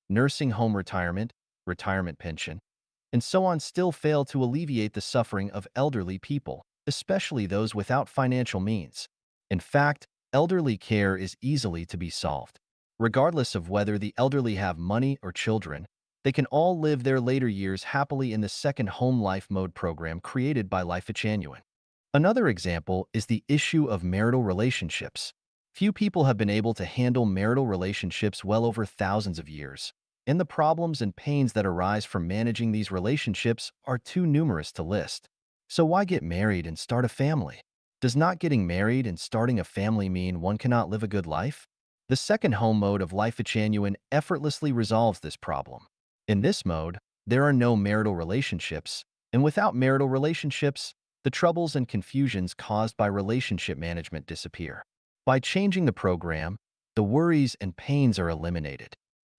nursing home retirement, retirement pension, and so on still fail to alleviate the suffering of elderly people, especially those without financial means. In fact, elderly care is easily to be solved. Regardless of whether the elderly have money or children, they can all live their later years happily in the second home life mode program created by Life Genuine. Another example is the issue of marital relationships. Few people have been able to handle marital relationships well over thousands of years. and the problems and pains that arise from managing these relationships are too numerous to list. So why get married and start a family? Does not getting married and starting a family mean one cannot live a good life? The second home mode of life genuine effortlessly resolves this problem. In this mode, there are no marital relationships, and without marital relationships, the troubles and confusions caused by relationship management disappear. By changing the program, the worries and pains are eliminated.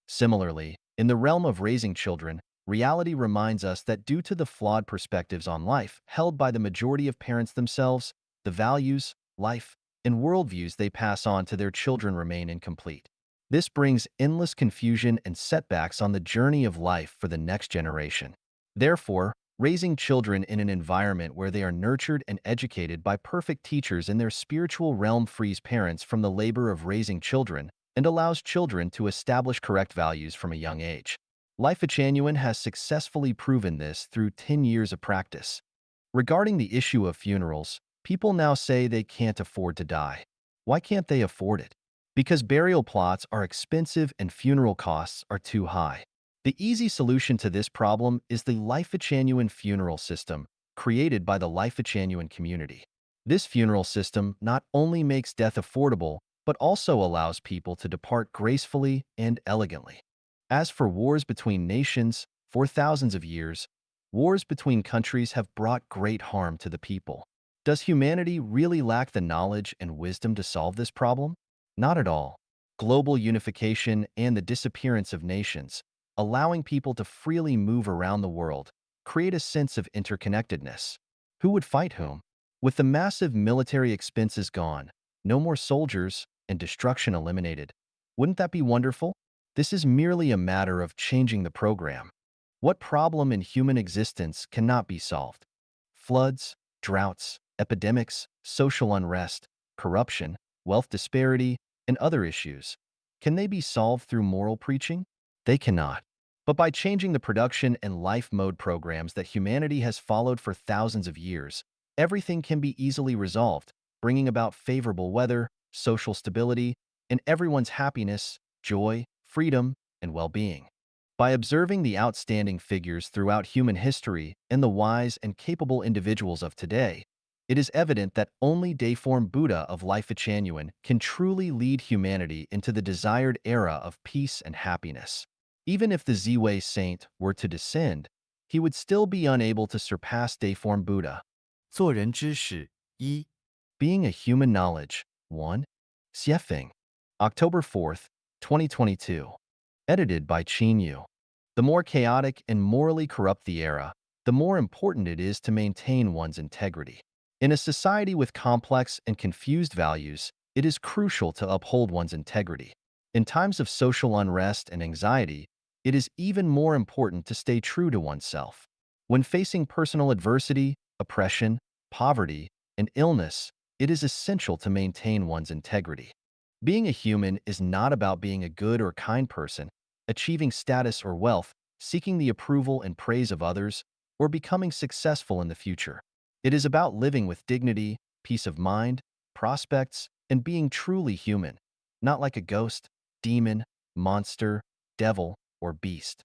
Similarly, in the realm of raising children, reality reminds us that due to the flawed perspectives on life held by the majority of parents themselves, the values, life, and worldviews they pass on to their children remain incomplete. This brings endless confusion and setbacks on the journey of life for the next generation. Therefore, raising children in an environment where they are nurtured and educated by perfect teachers in their spiritual realm frees parents from the labor of raising children and allows children to establish correct values from a young age. Life Genuine has successfully proven this through 10 years of practice. Regarding the issue of funerals, people now say they can't afford to die. Why can't they afford it? Because burial plots are expensive and funeral costs are too high. The easy solution to this problem is the Life Genuine funeral system, created by the Life Genuine community. This funeral system not only makes death affordable, but also allows people to depart gracefully and elegantly. As for wars between nations, for thousands of years, wars between countries have brought great harm to the people. Does humanity really lack the knowledge and wisdom to solve this problem? Not at all. Global unification and the disappearance of nations, allowing people to freely move around the world, create a sense of interconnectedness. Who would fight whom? With the massive military expenses gone, no more soldiers, and destruction eliminated. Wouldn't that be wonderful? This is merely a matter of changing the program. What problem in human existence cannot be solved? Floods, droughts, epidemics, social unrest, corruption, wealth disparity, and other issues. Can they be solved through moral preaching? They cannot. But by changing the production and life mode programs that humanity has followed for thousands of years, everything can be easily resolved, bringing about favorable weather, social stability, and everyone's happiness, joy, freedom, and well-being. By observing the outstanding figures throughout human history and the wise and capable individuals of today, it is evident that only Deiform Buddha of Life Genuine can truly lead humanity into the desired era of peace and happiness. Even if the Ziwei saint were to descend, he would still be unable to surpass Deiform Buddha. 做人之事一 Being a Human Knowledge 1. Xiefeng. October 4th, 2022. Edited by Qin Yu. The more chaotic and morally corrupt the era, the more important it is to maintain one's integrity. In a society with complex and confused values, it is crucial to uphold one's integrity. In times of social unrest and anxiety, it is even more important to stay true to oneself. When facing personal adversity, oppression, poverty, and illness, it is essential to maintain one's integrity. Being a human is not about being a good or kind person, achieving status or wealth, seeking the approval and praise of others, or becoming successful in the future. It is about living with dignity, peace of mind, prospects, and being truly human, not like a ghost, demon, monster, devil, or beast.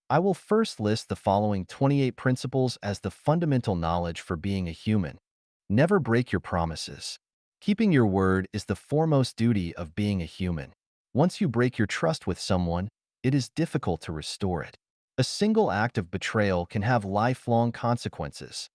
I will first list the following 28 principles as the fundamental knowledge for being a human. Never break your promises. Keeping your word is the foremost duty of being a human. Once you break your trust with someone, it is difficult to restore it. A single act of betrayal can have lifelong consequences.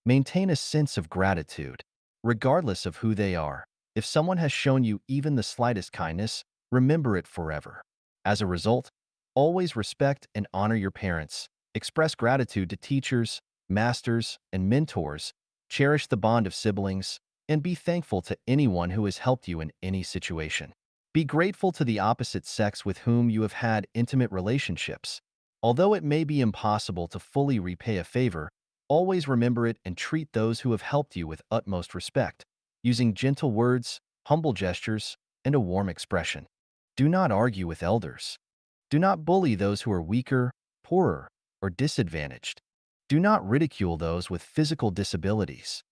Maintain a sense of gratitude, regardless of who they are. If someone has shown you even the slightest kindness, remember it forever. As a result, always respect and honor your parents. Express gratitude to teachers, masters, and mentors. Cherish the bond of siblings, and be thankful to anyone who has helped you in any situation. Be grateful to the opposite sex with whom you have had intimate relationships. Although it may be impossible to fully repay a favor, always remember it and treat those who have helped you with utmost respect, using gentle words, humble gestures, and a warm expression. Do not argue with elders. Do not bully those who are weaker, poorer, or disadvantaged. Do not ridicule those with physical disabilities.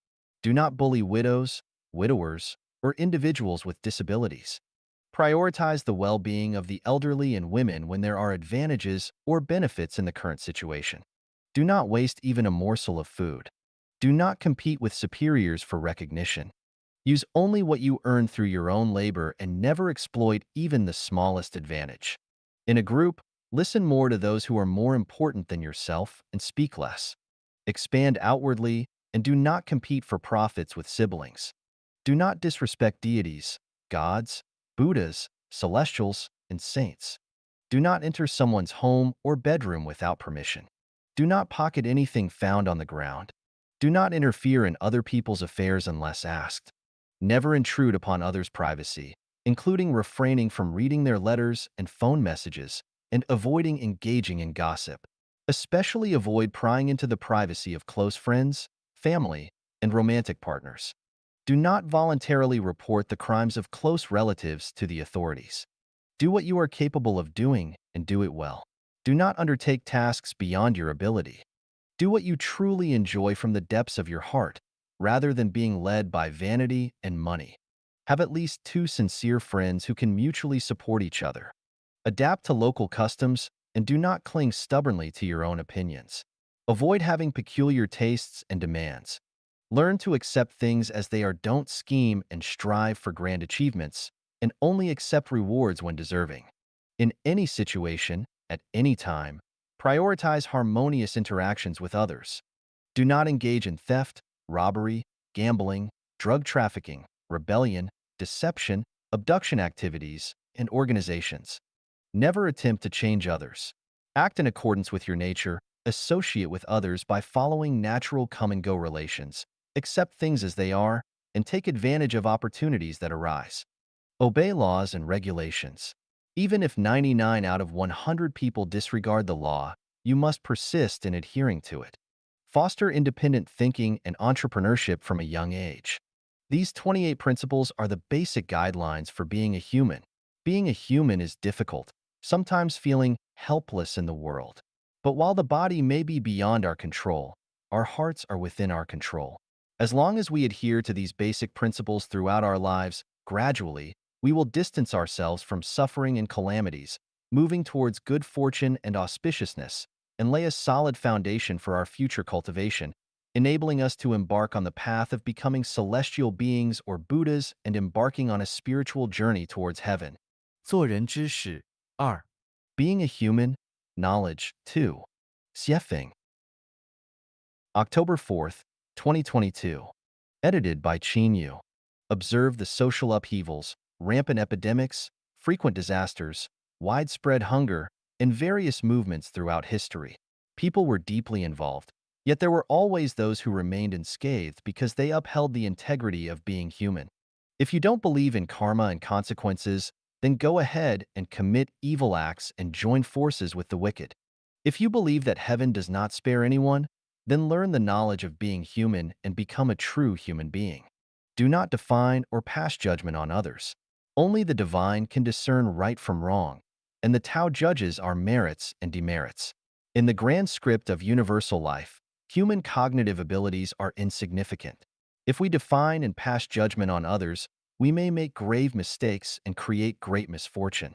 Do not bully widows, widowers, or individuals with disabilities. Prioritize the well-being of the elderly and women when there are advantages or benefits in the current situation. Do not waste even a morsel of food. Do not compete with superiors for recognition. Use only what you earn through your own labor and never exploit even the smallest advantage. In a group, listen more to those who are more important than yourself and speak less. Expand outwardly and do not compete for profits with siblings. Do not disrespect deities, gods, Buddhas, celestials, and saints. Do not enter someone's home or bedroom without permission. Do not pocket anything found on the ground. Do not interfere in other people's affairs unless asked. Never intrude upon others' privacy, including refraining from reading their letters and phone messages and avoiding engaging in gossip. Especially avoid prying into the privacy of close friends, family, and romantic partners. Do not voluntarily report the crimes of close relatives to the authorities. Do what you are capable of doing and do it well. Do not undertake tasks beyond your ability. Do what you truly enjoy from the depths of your heart, rather than being led by vanity and money. Have at least two sincere friends who can mutually support each other. Adapt to local customs and do not cling stubbornly to your own opinions. Avoid having peculiar tastes and demands. Learn to accept things as they are. Don't scheme and strive for grand achievements, and only accept rewards when deserving. In any situation, at any time, prioritize harmonious interactions with others. Do not engage in theft, robbery, gambling, drug trafficking, rebellion, deception, abduction activities, and organizations. Never attempt to change others. Act in accordance with your nature, associate with others by following natural come-and-go relations, accept things as they are, and take advantage of opportunities that arise. Obey laws and regulations. Even if 99 out of 100 people disregard the law, you must persist in adhering to it. Foster independent thinking and entrepreneurship from a young age. These 28 principles are the basic guidelines for being a human. Being a human is difficult, sometimes feeling helpless in the world. But while the body may be beyond our control, our hearts are within our control. As long as we adhere to these basic principles throughout our lives, gradually, we will distance ourselves from suffering and calamities, moving towards good fortune and auspiciousness, and lay a solid foundation for our future cultivation, enabling us to embark on the path of becoming celestial beings or Buddhas and embarking on a spiritual journey towards heaven. 做人之事二 Being a human, knowledge, 2. Xiefeng. October 4th, 2022. Edited by Qin Yu. Observe the social upheavals, rampant epidemics, frequent disasters, widespread hunger, and various movements throughout history. People were deeply involved, yet there were always those who remained unscathed because they upheld the integrity of being human. If you don't believe in karma and consequences, then go ahead and commit evil acts and join forces with the wicked. If you believe that heaven does not spare anyone, then learn the knowledge of being human and become a true human being. Do not define or pass judgment on others. Only the divine can discern right from wrong, and the Tao judges our merits and demerits. In the grand script of universal life, human cognitive abilities are insignificant. If we define and pass judgment on others, we may make grave mistakes and create great misfortune.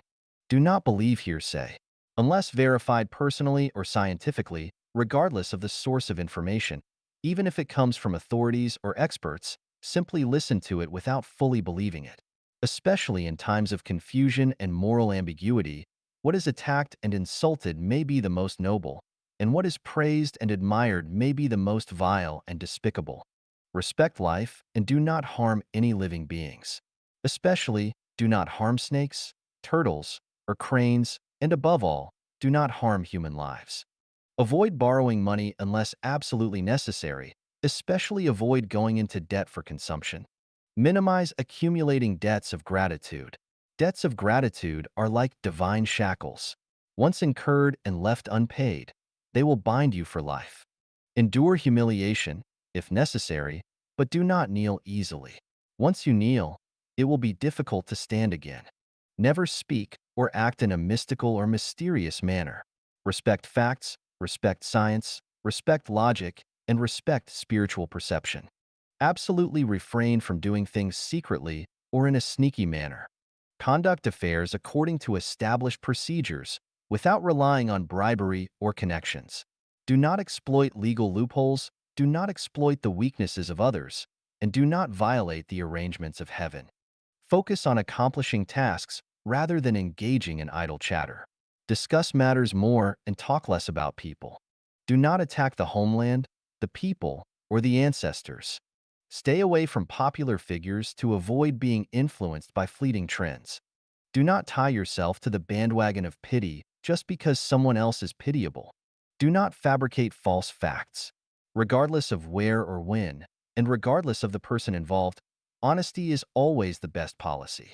Do not believe hearsay. Unless verified personally or scientifically, regardless of the source of information, even if it comes from authorities or experts, simply listen to it without fully believing it. Especially in times of confusion and moral ambiguity, what is attacked and insulted may be the most noble, and what is praised and admired may be the most vile and despicable. Respect life and do not harm any living beings. Especially, do not harm snakes, turtles, or cranes, and above all, do not harm human lives. Avoid borrowing money unless absolutely necessary, especially avoid going into debt for consumption. Minimize accumulating debts of gratitude. Debts of gratitude are like divine shackles. Once incurred and left unpaid, they will bind you for life. Endure humiliation, if necessary, but do not kneel easily. Once you kneel, it will be difficult to stand again. Never speak or act in a mystical or mysterious manner. Respect facts, respect science, respect logic, and respect spiritual perception. Absolutely refrain from doing things secretly or in a sneaky manner. Conduct affairs according to established procedures without relying on bribery or connections. Do not exploit legal loopholes, do not exploit the weaknesses of others, and do not violate the arrangements of heaven. Focus on accomplishing tasks rather than engaging in idle chatter. Discuss matters more and talk less about people. Do not attack the homeland, the people, or the ancestors. Stay away from popular figures to avoid being influenced by fleeting trends. Do not tie yourself to the bandwagon of pity just because someone else is pitiable. Do not fabricate false facts. Regardless of where or when, and regardless of the person involved, honesty is always the best policy.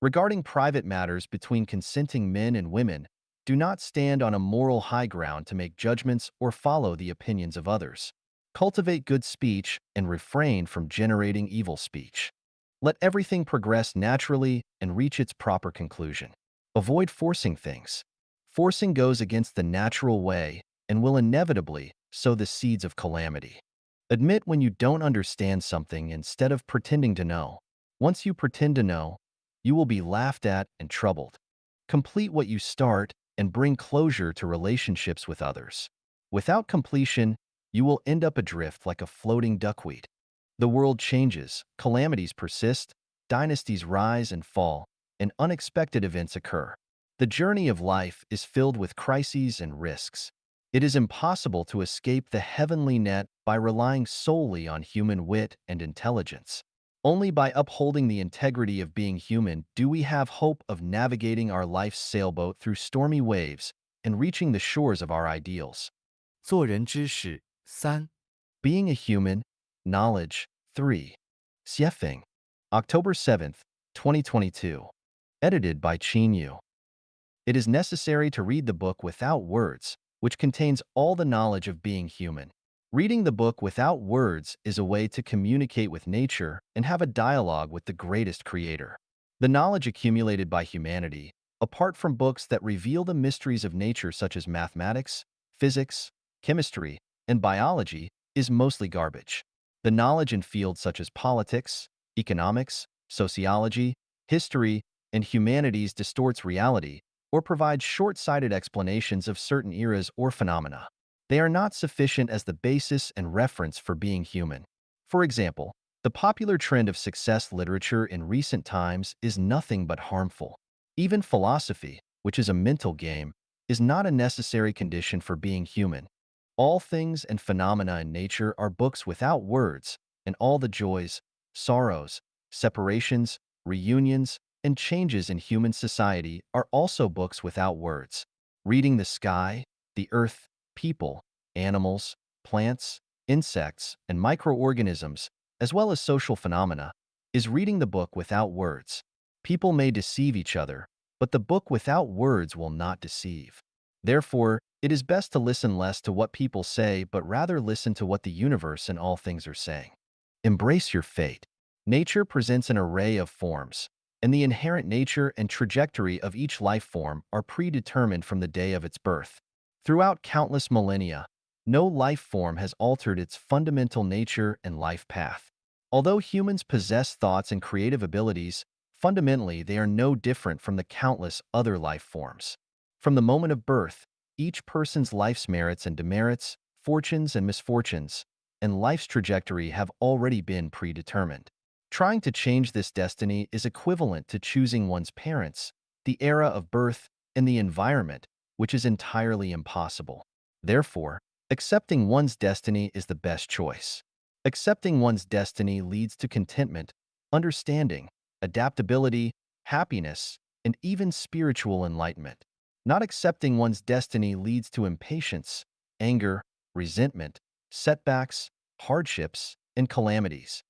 Regarding private matters between consenting men and women, do not stand on a moral high ground to make judgments or follow the opinions of others. Cultivate good speech and refrain from generating evil speech. Let everything progress naturally and reach its proper conclusion. Avoid forcing things. Forcing goes against the natural way and will inevitably sow the seeds of calamity. Admit when you don't understand something instead of pretending to know. Once you pretend to know, you will be laughed at and troubled. Complete what you start and bring closure to relationships with others. Without completion, you will end up adrift like a floating duckweed. The world changes, calamities persist, dynasties rise and fall, and unexpected events occur. The journey of life is filled with crises and risks. It is impossible to escape the heavenly net by relying solely on human wit and intelligence. Only by upholding the integrity of being human do we have hope of navigating our life's sailboat through stormy waves and reaching the shores of our ideals. 做人知识三，Being a Human, Knowledge 3. Xiefeng, October 7th, 2022. Edited by Qin Yu. It is necessary to read the book without words, which contains all the knowledge of being human. Reading the book without words is a way to communicate with nature and have a dialogue with the greatest creator. The knowledge accumulated by humanity, apart from books that reveal the mysteries of nature such as mathematics, physics, chemistry, and biology, is mostly garbage. The knowledge in fields such as politics, economics, sociology, history, and humanities distorts reality or provides short-sighted explanations of certain eras or phenomena. They are not sufficient as the basis and reference for being human. For example, the popular trend of success literature in recent times is nothing but harmful. Even philosophy, which is a mental game, is not a necessary condition for being human. All things and phenomena in nature are books without words, and all the joys, sorrows, separations, reunions, and changes in human society are also books without words. Reading the sky, the earth, people, animals, plants, insects, and microorganisms, as well as social phenomena, is reading the book without words. People may deceive each other, but the book without words will not deceive. Therefore, it is best to listen less to what people say, but rather listen to what the universe and all things are saying. Embrace your fate. Nature presents an array of forms, and the inherent nature and trajectory of each life form are predetermined from the day of its birth. Throughout countless millennia, no life form has altered its fundamental nature and life path. Although humans possess thoughts and creative abilities, fundamentally they are no different from the countless other life forms. From the moment of birth, each person's life's merits and demerits, fortunes and misfortunes, and life's trajectory have already been predetermined. Trying to change this destiny is equivalent to choosing one's parents, the era of birth, and the environment, which is entirely impossible. Therefore, accepting one's destiny is the best choice. Accepting one's destiny leads to contentment, understanding, adaptability, happiness, and even spiritual enlightenment. Not accepting one's destiny leads to impatience, anger, resentment, setbacks, hardships, and calamities.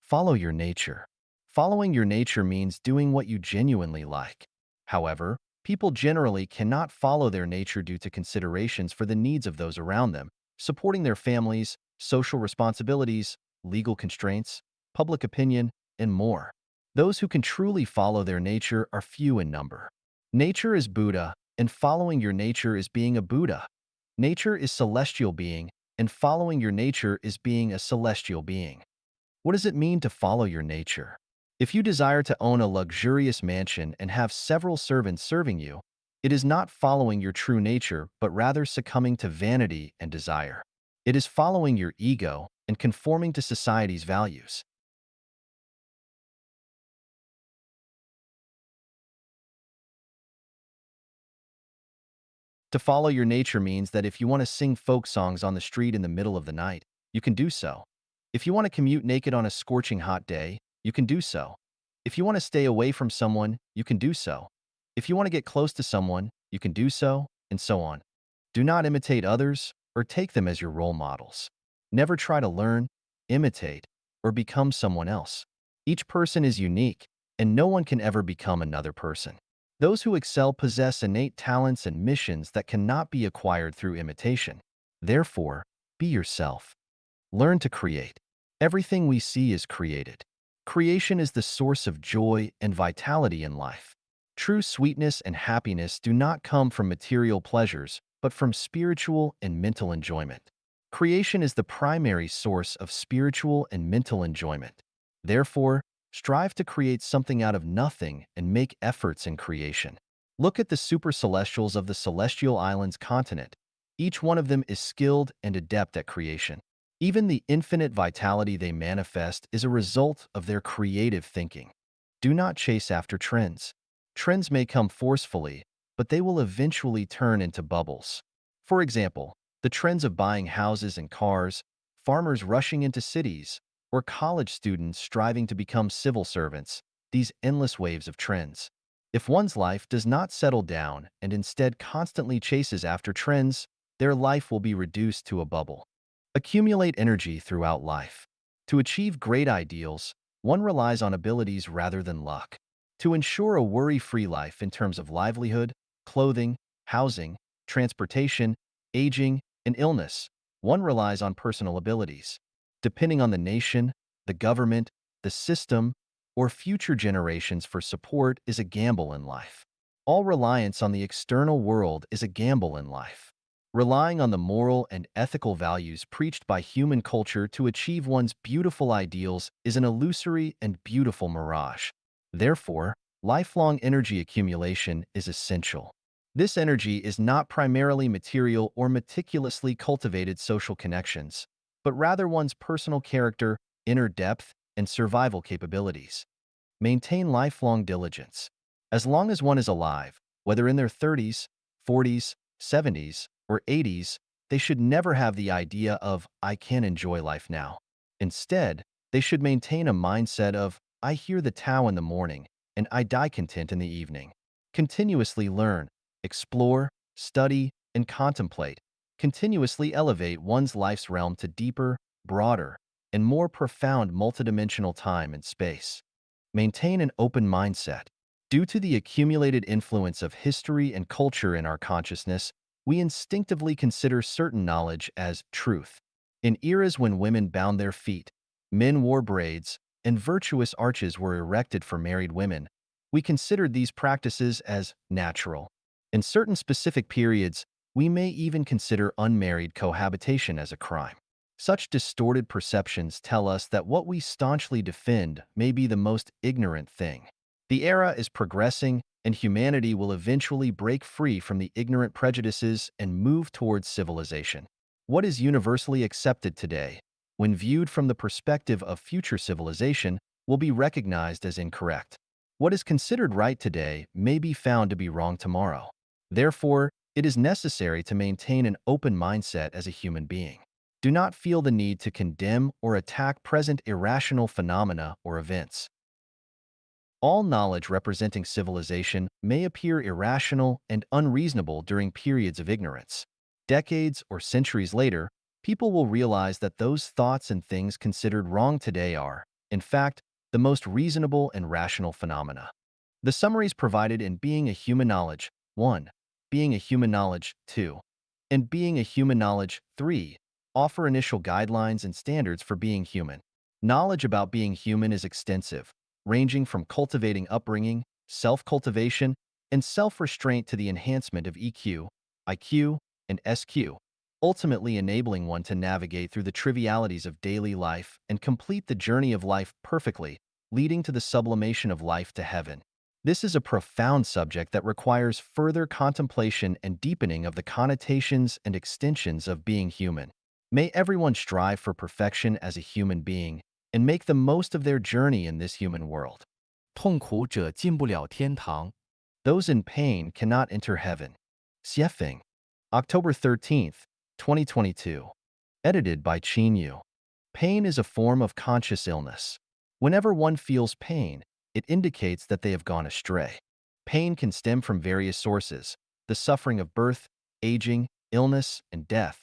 Follow your nature. Following your nature means doing what you genuinely like. However, people generally cannot follow their nature due to considerations for the needs of those around them, supporting their families, social responsibilities, legal constraints, public opinion, and more. Those who can truly follow their nature are few in number. Nature is Buddha, and following your nature is being a Buddha. Nature is celestial being, and following your nature is being a celestial being. What does it mean to follow your nature? If you desire to own a luxurious mansion and have several servants serving you, it is not following your true nature, but rather succumbing to vanity and desire. It is following your ego and conforming to society's values. To follow your nature means that if you want to sing folk songs on the street in the middle of the night, you can do so. If you want to commute naked on a scorching hot day, you can do so. If you want to stay away from someone, you can do so. If you want to get close to someone, you can do so, and so on. Do not imitate others or take them as your role models. Never try to learn, imitate, or become someone else. Each person is unique, and no one can ever become another person. Those who excel possess innate talents and missions that cannot be acquired through imitation. Therefore, be yourself. Learn to create. Everything we see is created. Creation is the source of joy and vitality in life. True sweetness and happiness do not come from material pleasures, but from spiritual and mental enjoyment. Creation is the primary source of spiritual and mental enjoyment. Therefore, strive to create something out of nothing and make efforts in creation. Look at the super celestials of the celestial islands continent. Each one of them is skilled and adept at creation. Even the infinite vitality they manifest is a result of their creative thinking. Do not chase after trends. Trends may come forcefully, but they will eventually turn into bubbles. For example, the trends of buying houses and cars, farmers rushing into cities, or college students striving to become civil servants, these endless waves of trends. If one's life does not settle down and instead constantly chases after trends, their life will be reduced to a bubble. Accumulate energy throughout life. To achieve great ideals, one relies on abilities rather than luck. To ensure a worry-free life in terms of livelihood, clothing, housing, transportation, aging, and illness, one relies on personal abilities. Depending on the nation, the government, the system, or future generations for support is a gamble in life. All reliance on the external world is a gamble in life. Relying on the moral and ethical values preached by human culture to achieve one's beautiful ideals is an illusory and beautiful mirage. Therefore, lifelong energy accumulation is essential. This energy is not primarily material or meticulously cultivated social connections, but rather one's personal character, inner depth, and survival capabilities. Maintain lifelong diligence. As long as one is alive, whether in their 30s, 40s, 70s, or 80s, they should never have the idea of, I can enjoy life now. Instead, they should maintain a mindset of, I hear the Tao in the morning, and I die content in the evening. Continuously learn, explore, study, and contemplate. Continuously elevate one's life's realm to deeper, broader, and more profound multidimensional time and space. Maintain an open mindset. Due to the accumulated influence of history and culture in our consciousness, we instinctively consider certain knowledge as truth. In eras when women bound their feet, men wore braids, and virtuous arches were erected for married women, we considered these practices as natural. In certain specific periods, we may even consider unmarried cohabitation as a crime. Such distorted perceptions tell us that what we staunchly defend may be the most ignorant thing. The era is progressing, and humanity will eventually break free from the ignorant prejudices and move towards civilization. What is universally accepted today, when viewed from the perspective of future civilization, will be recognized as incorrect. What is considered right today may be found to be wrong tomorrow. Therefore, it is necessary to maintain an open mindset as a human being. Do not feel the need to condemn or attack present irrational phenomena or events. All knowledge representing civilization may appear irrational and unreasonable during periods of ignorance. Decades or centuries later, people will realize that those thoughts and things considered wrong today are, in fact, the most reasonable and rational phenomena. The summaries provided in Being a Human Knowledge 1, Being a Human Knowledge 2, and Being a Human Knowledge 3 offer initial guidelines and standards for being human. Knowledge about being human is extensive, ranging from cultivating upbringing, self-cultivation, and self-restraint to the enhancement of EQ, IQ, and SQ, ultimately enabling one to navigate through the trivialities of daily life and complete the journey of life perfectly, leading to the sublimation of life to heaven. This is a profound subject that requires further contemplation and deepening of the connotations and extensions of being human. May everyone strive for perfection as a human being and make the most of their journey in this human world. 痛苦者进不了天堂。Those in pain cannot enter heaven. Xiefeng. October 13th, 2022. Edited by Qin Yu. Pain is a form of conscious illness. Whenever one feels pain, it indicates that they have gone astray. Pain can stem from various sources: the suffering of birth, aging, illness, and death,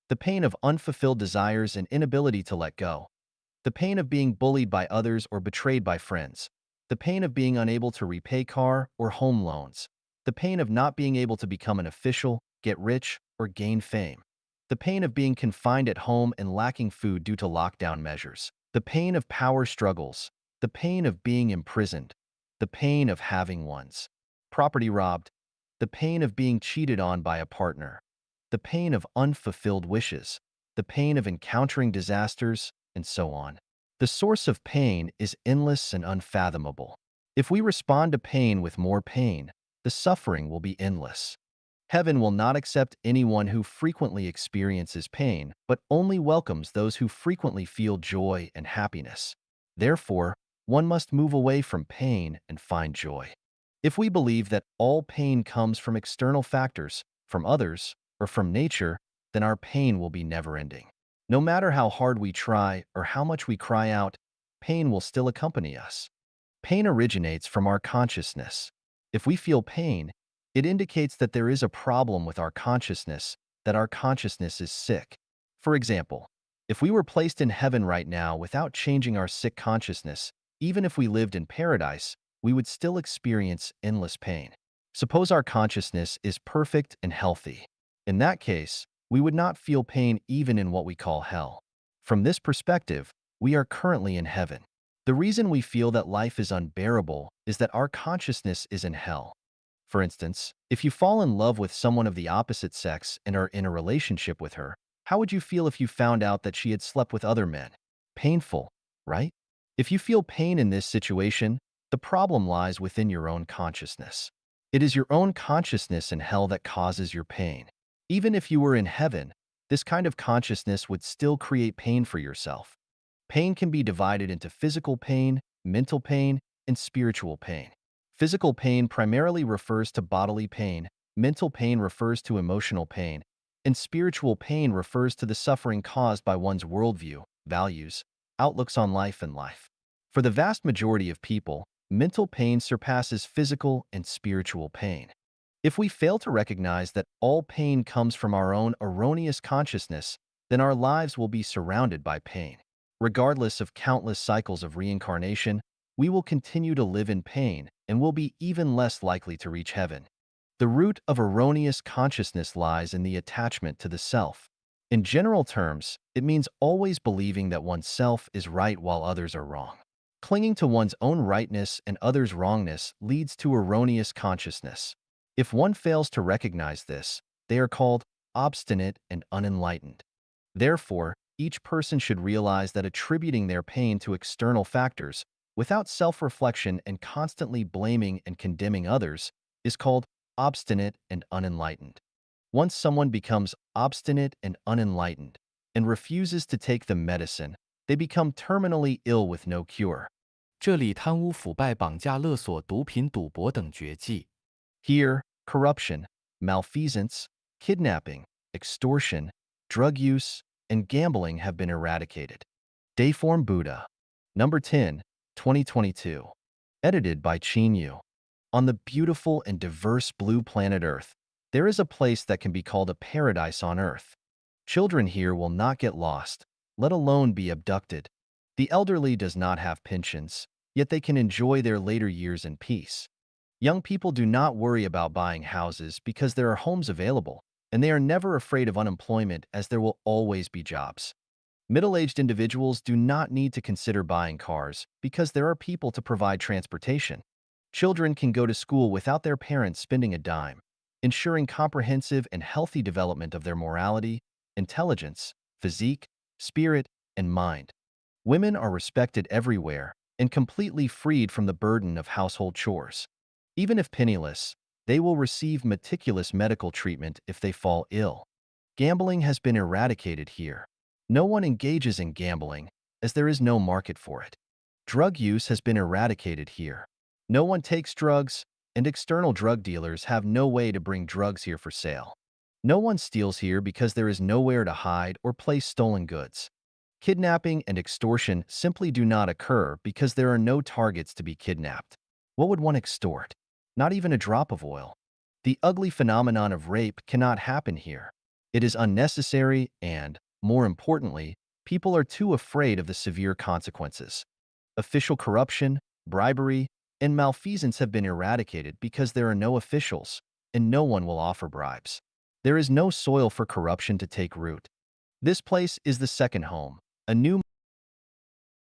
the pain of unfulfilled desires and inability to let go, the pain of being bullied by others or betrayed by friends, the pain of being unable to repay car or home loans, the pain of not being able to become an official, get rich, or gain fame, the pain of being confined at home and lacking food due to lockdown measures, the pain of power struggles, the pain of being imprisoned, the pain of having one's property robbed, the pain of being cheated on by a partner, the pain of unfulfilled wishes, the pain of encountering disasters, and so on. The source of pain is endless and unfathomable. If we respond to pain with more pain, the suffering will be endless. Heaven will not accept anyone who frequently experiences pain, but only welcomes those who frequently feel joy and happiness. Therefore, one must move away from pain and find joy. If we believe that all pain comes from external factors, from others, or from nature, then our pain will be never-ending. No matter how hard we try or how much we cry out, pain will still accompany us. Pain originates from our consciousness. If we feel pain, it indicates that there is a problem with our consciousness, that our consciousness is sick. For example, if we were placed in heaven right now without changing our sick consciousness, even if we lived in paradise, we would still experience endless pain. Suppose our consciousness is perfect and healthy. In that case, we would not feel pain even in what we call hell. From this perspective, we are currently in heaven. The reason we feel that life is unbearable is that our consciousness is in hell. For instance, if you fall in love with someone of the opposite sex and are in a relationship with her, how would you feel if you found out that she had slept with other men? Painful, right? If you feel pain in this situation, the problem lies within your own consciousness. It is your own consciousness in hell that causes your pain. Even if you were in heaven, this kind of consciousness would still create pain for yourself. Pain can be divided into physical pain, mental pain, and spiritual pain. Physical pain primarily refers to bodily pain, mental pain refers to emotional pain, and spiritual pain refers to the suffering caused by one's worldview, values, outlooks on life and life. For the vast majority of people, mental pain surpasses physical and spiritual pain. If we fail to recognize that all pain comes from our own erroneous consciousness, then our lives will be surrounded by pain. Regardless of countless cycles of reincarnation, we will continue to live in pain and will be even less likely to reach heaven. The root of erroneous consciousness lies in the attachment to the self. In general terms, it means always believing that oneself is right while others are wrong. Clinging to one's own rightness and others' wrongness leads to erroneous consciousness. If one fails to recognize this, they are called obstinate and unenlightened. Therefore, each person should realize that attributing their pain to external factors, without self-reflection and constantly blaming and condemning others, is called obstinate and unenlightened. Once someone becomes obstinate and unenlightened and refuses to take the medicine, they become terminally ill with no cure. 这里贪污腐败、绑架勒索、毒品、赌博等绝技。Here, corruption, malfeasance, kidnapping, extortion, drug use, and gambling have been eradicated. Dayform Buddha. Number 10, 2022. Edited by Qin Yu. On the beautiful and diverse blue planet Earth, there is a place that can be called a paradise on Earth. Children here will not get lost, let alone be abducted. The elderly does not have pensions, yet they can enjoy their later years in peace. Young people do not worry about buying houses because there are homes available, and they are never afraid of unemployment as there will always be jobs. Middle-aged individuals do not need to consider buying cars because there are people to provide transportation. Children can go to school without their parents spending a dime, ensuring comprehensive and healthy development of their morality, intelligence, physique, spirit, and mind. Women are respected everywhere, and completely freed from the burden of household chores. Even if penniless, they will receive meticulous medical treatment if they fall ill. Gambling has been eradicated here. No one engages in gambling, as there is no market for it. Drug use has been eradicated here. No one takes drugs, and external drug dealers have no way to bring drugs here for sale. No one steals here because there is nowhere to hide or place stolen goods. Kidnapping and extortion simply do not occur because there are no targets to be kidnapped. What would one extort? Not even a drop of oil. The ugly phenomenon of rape cannot happen here. It is unnecessary and, more importantly, people are too afraid of the severe consequences. Official corruption, bribery, and malfeasance have been eradicated because there are no officials, and no one will offer bribes. There is no soil for corruption to take root. This place is the second home, a new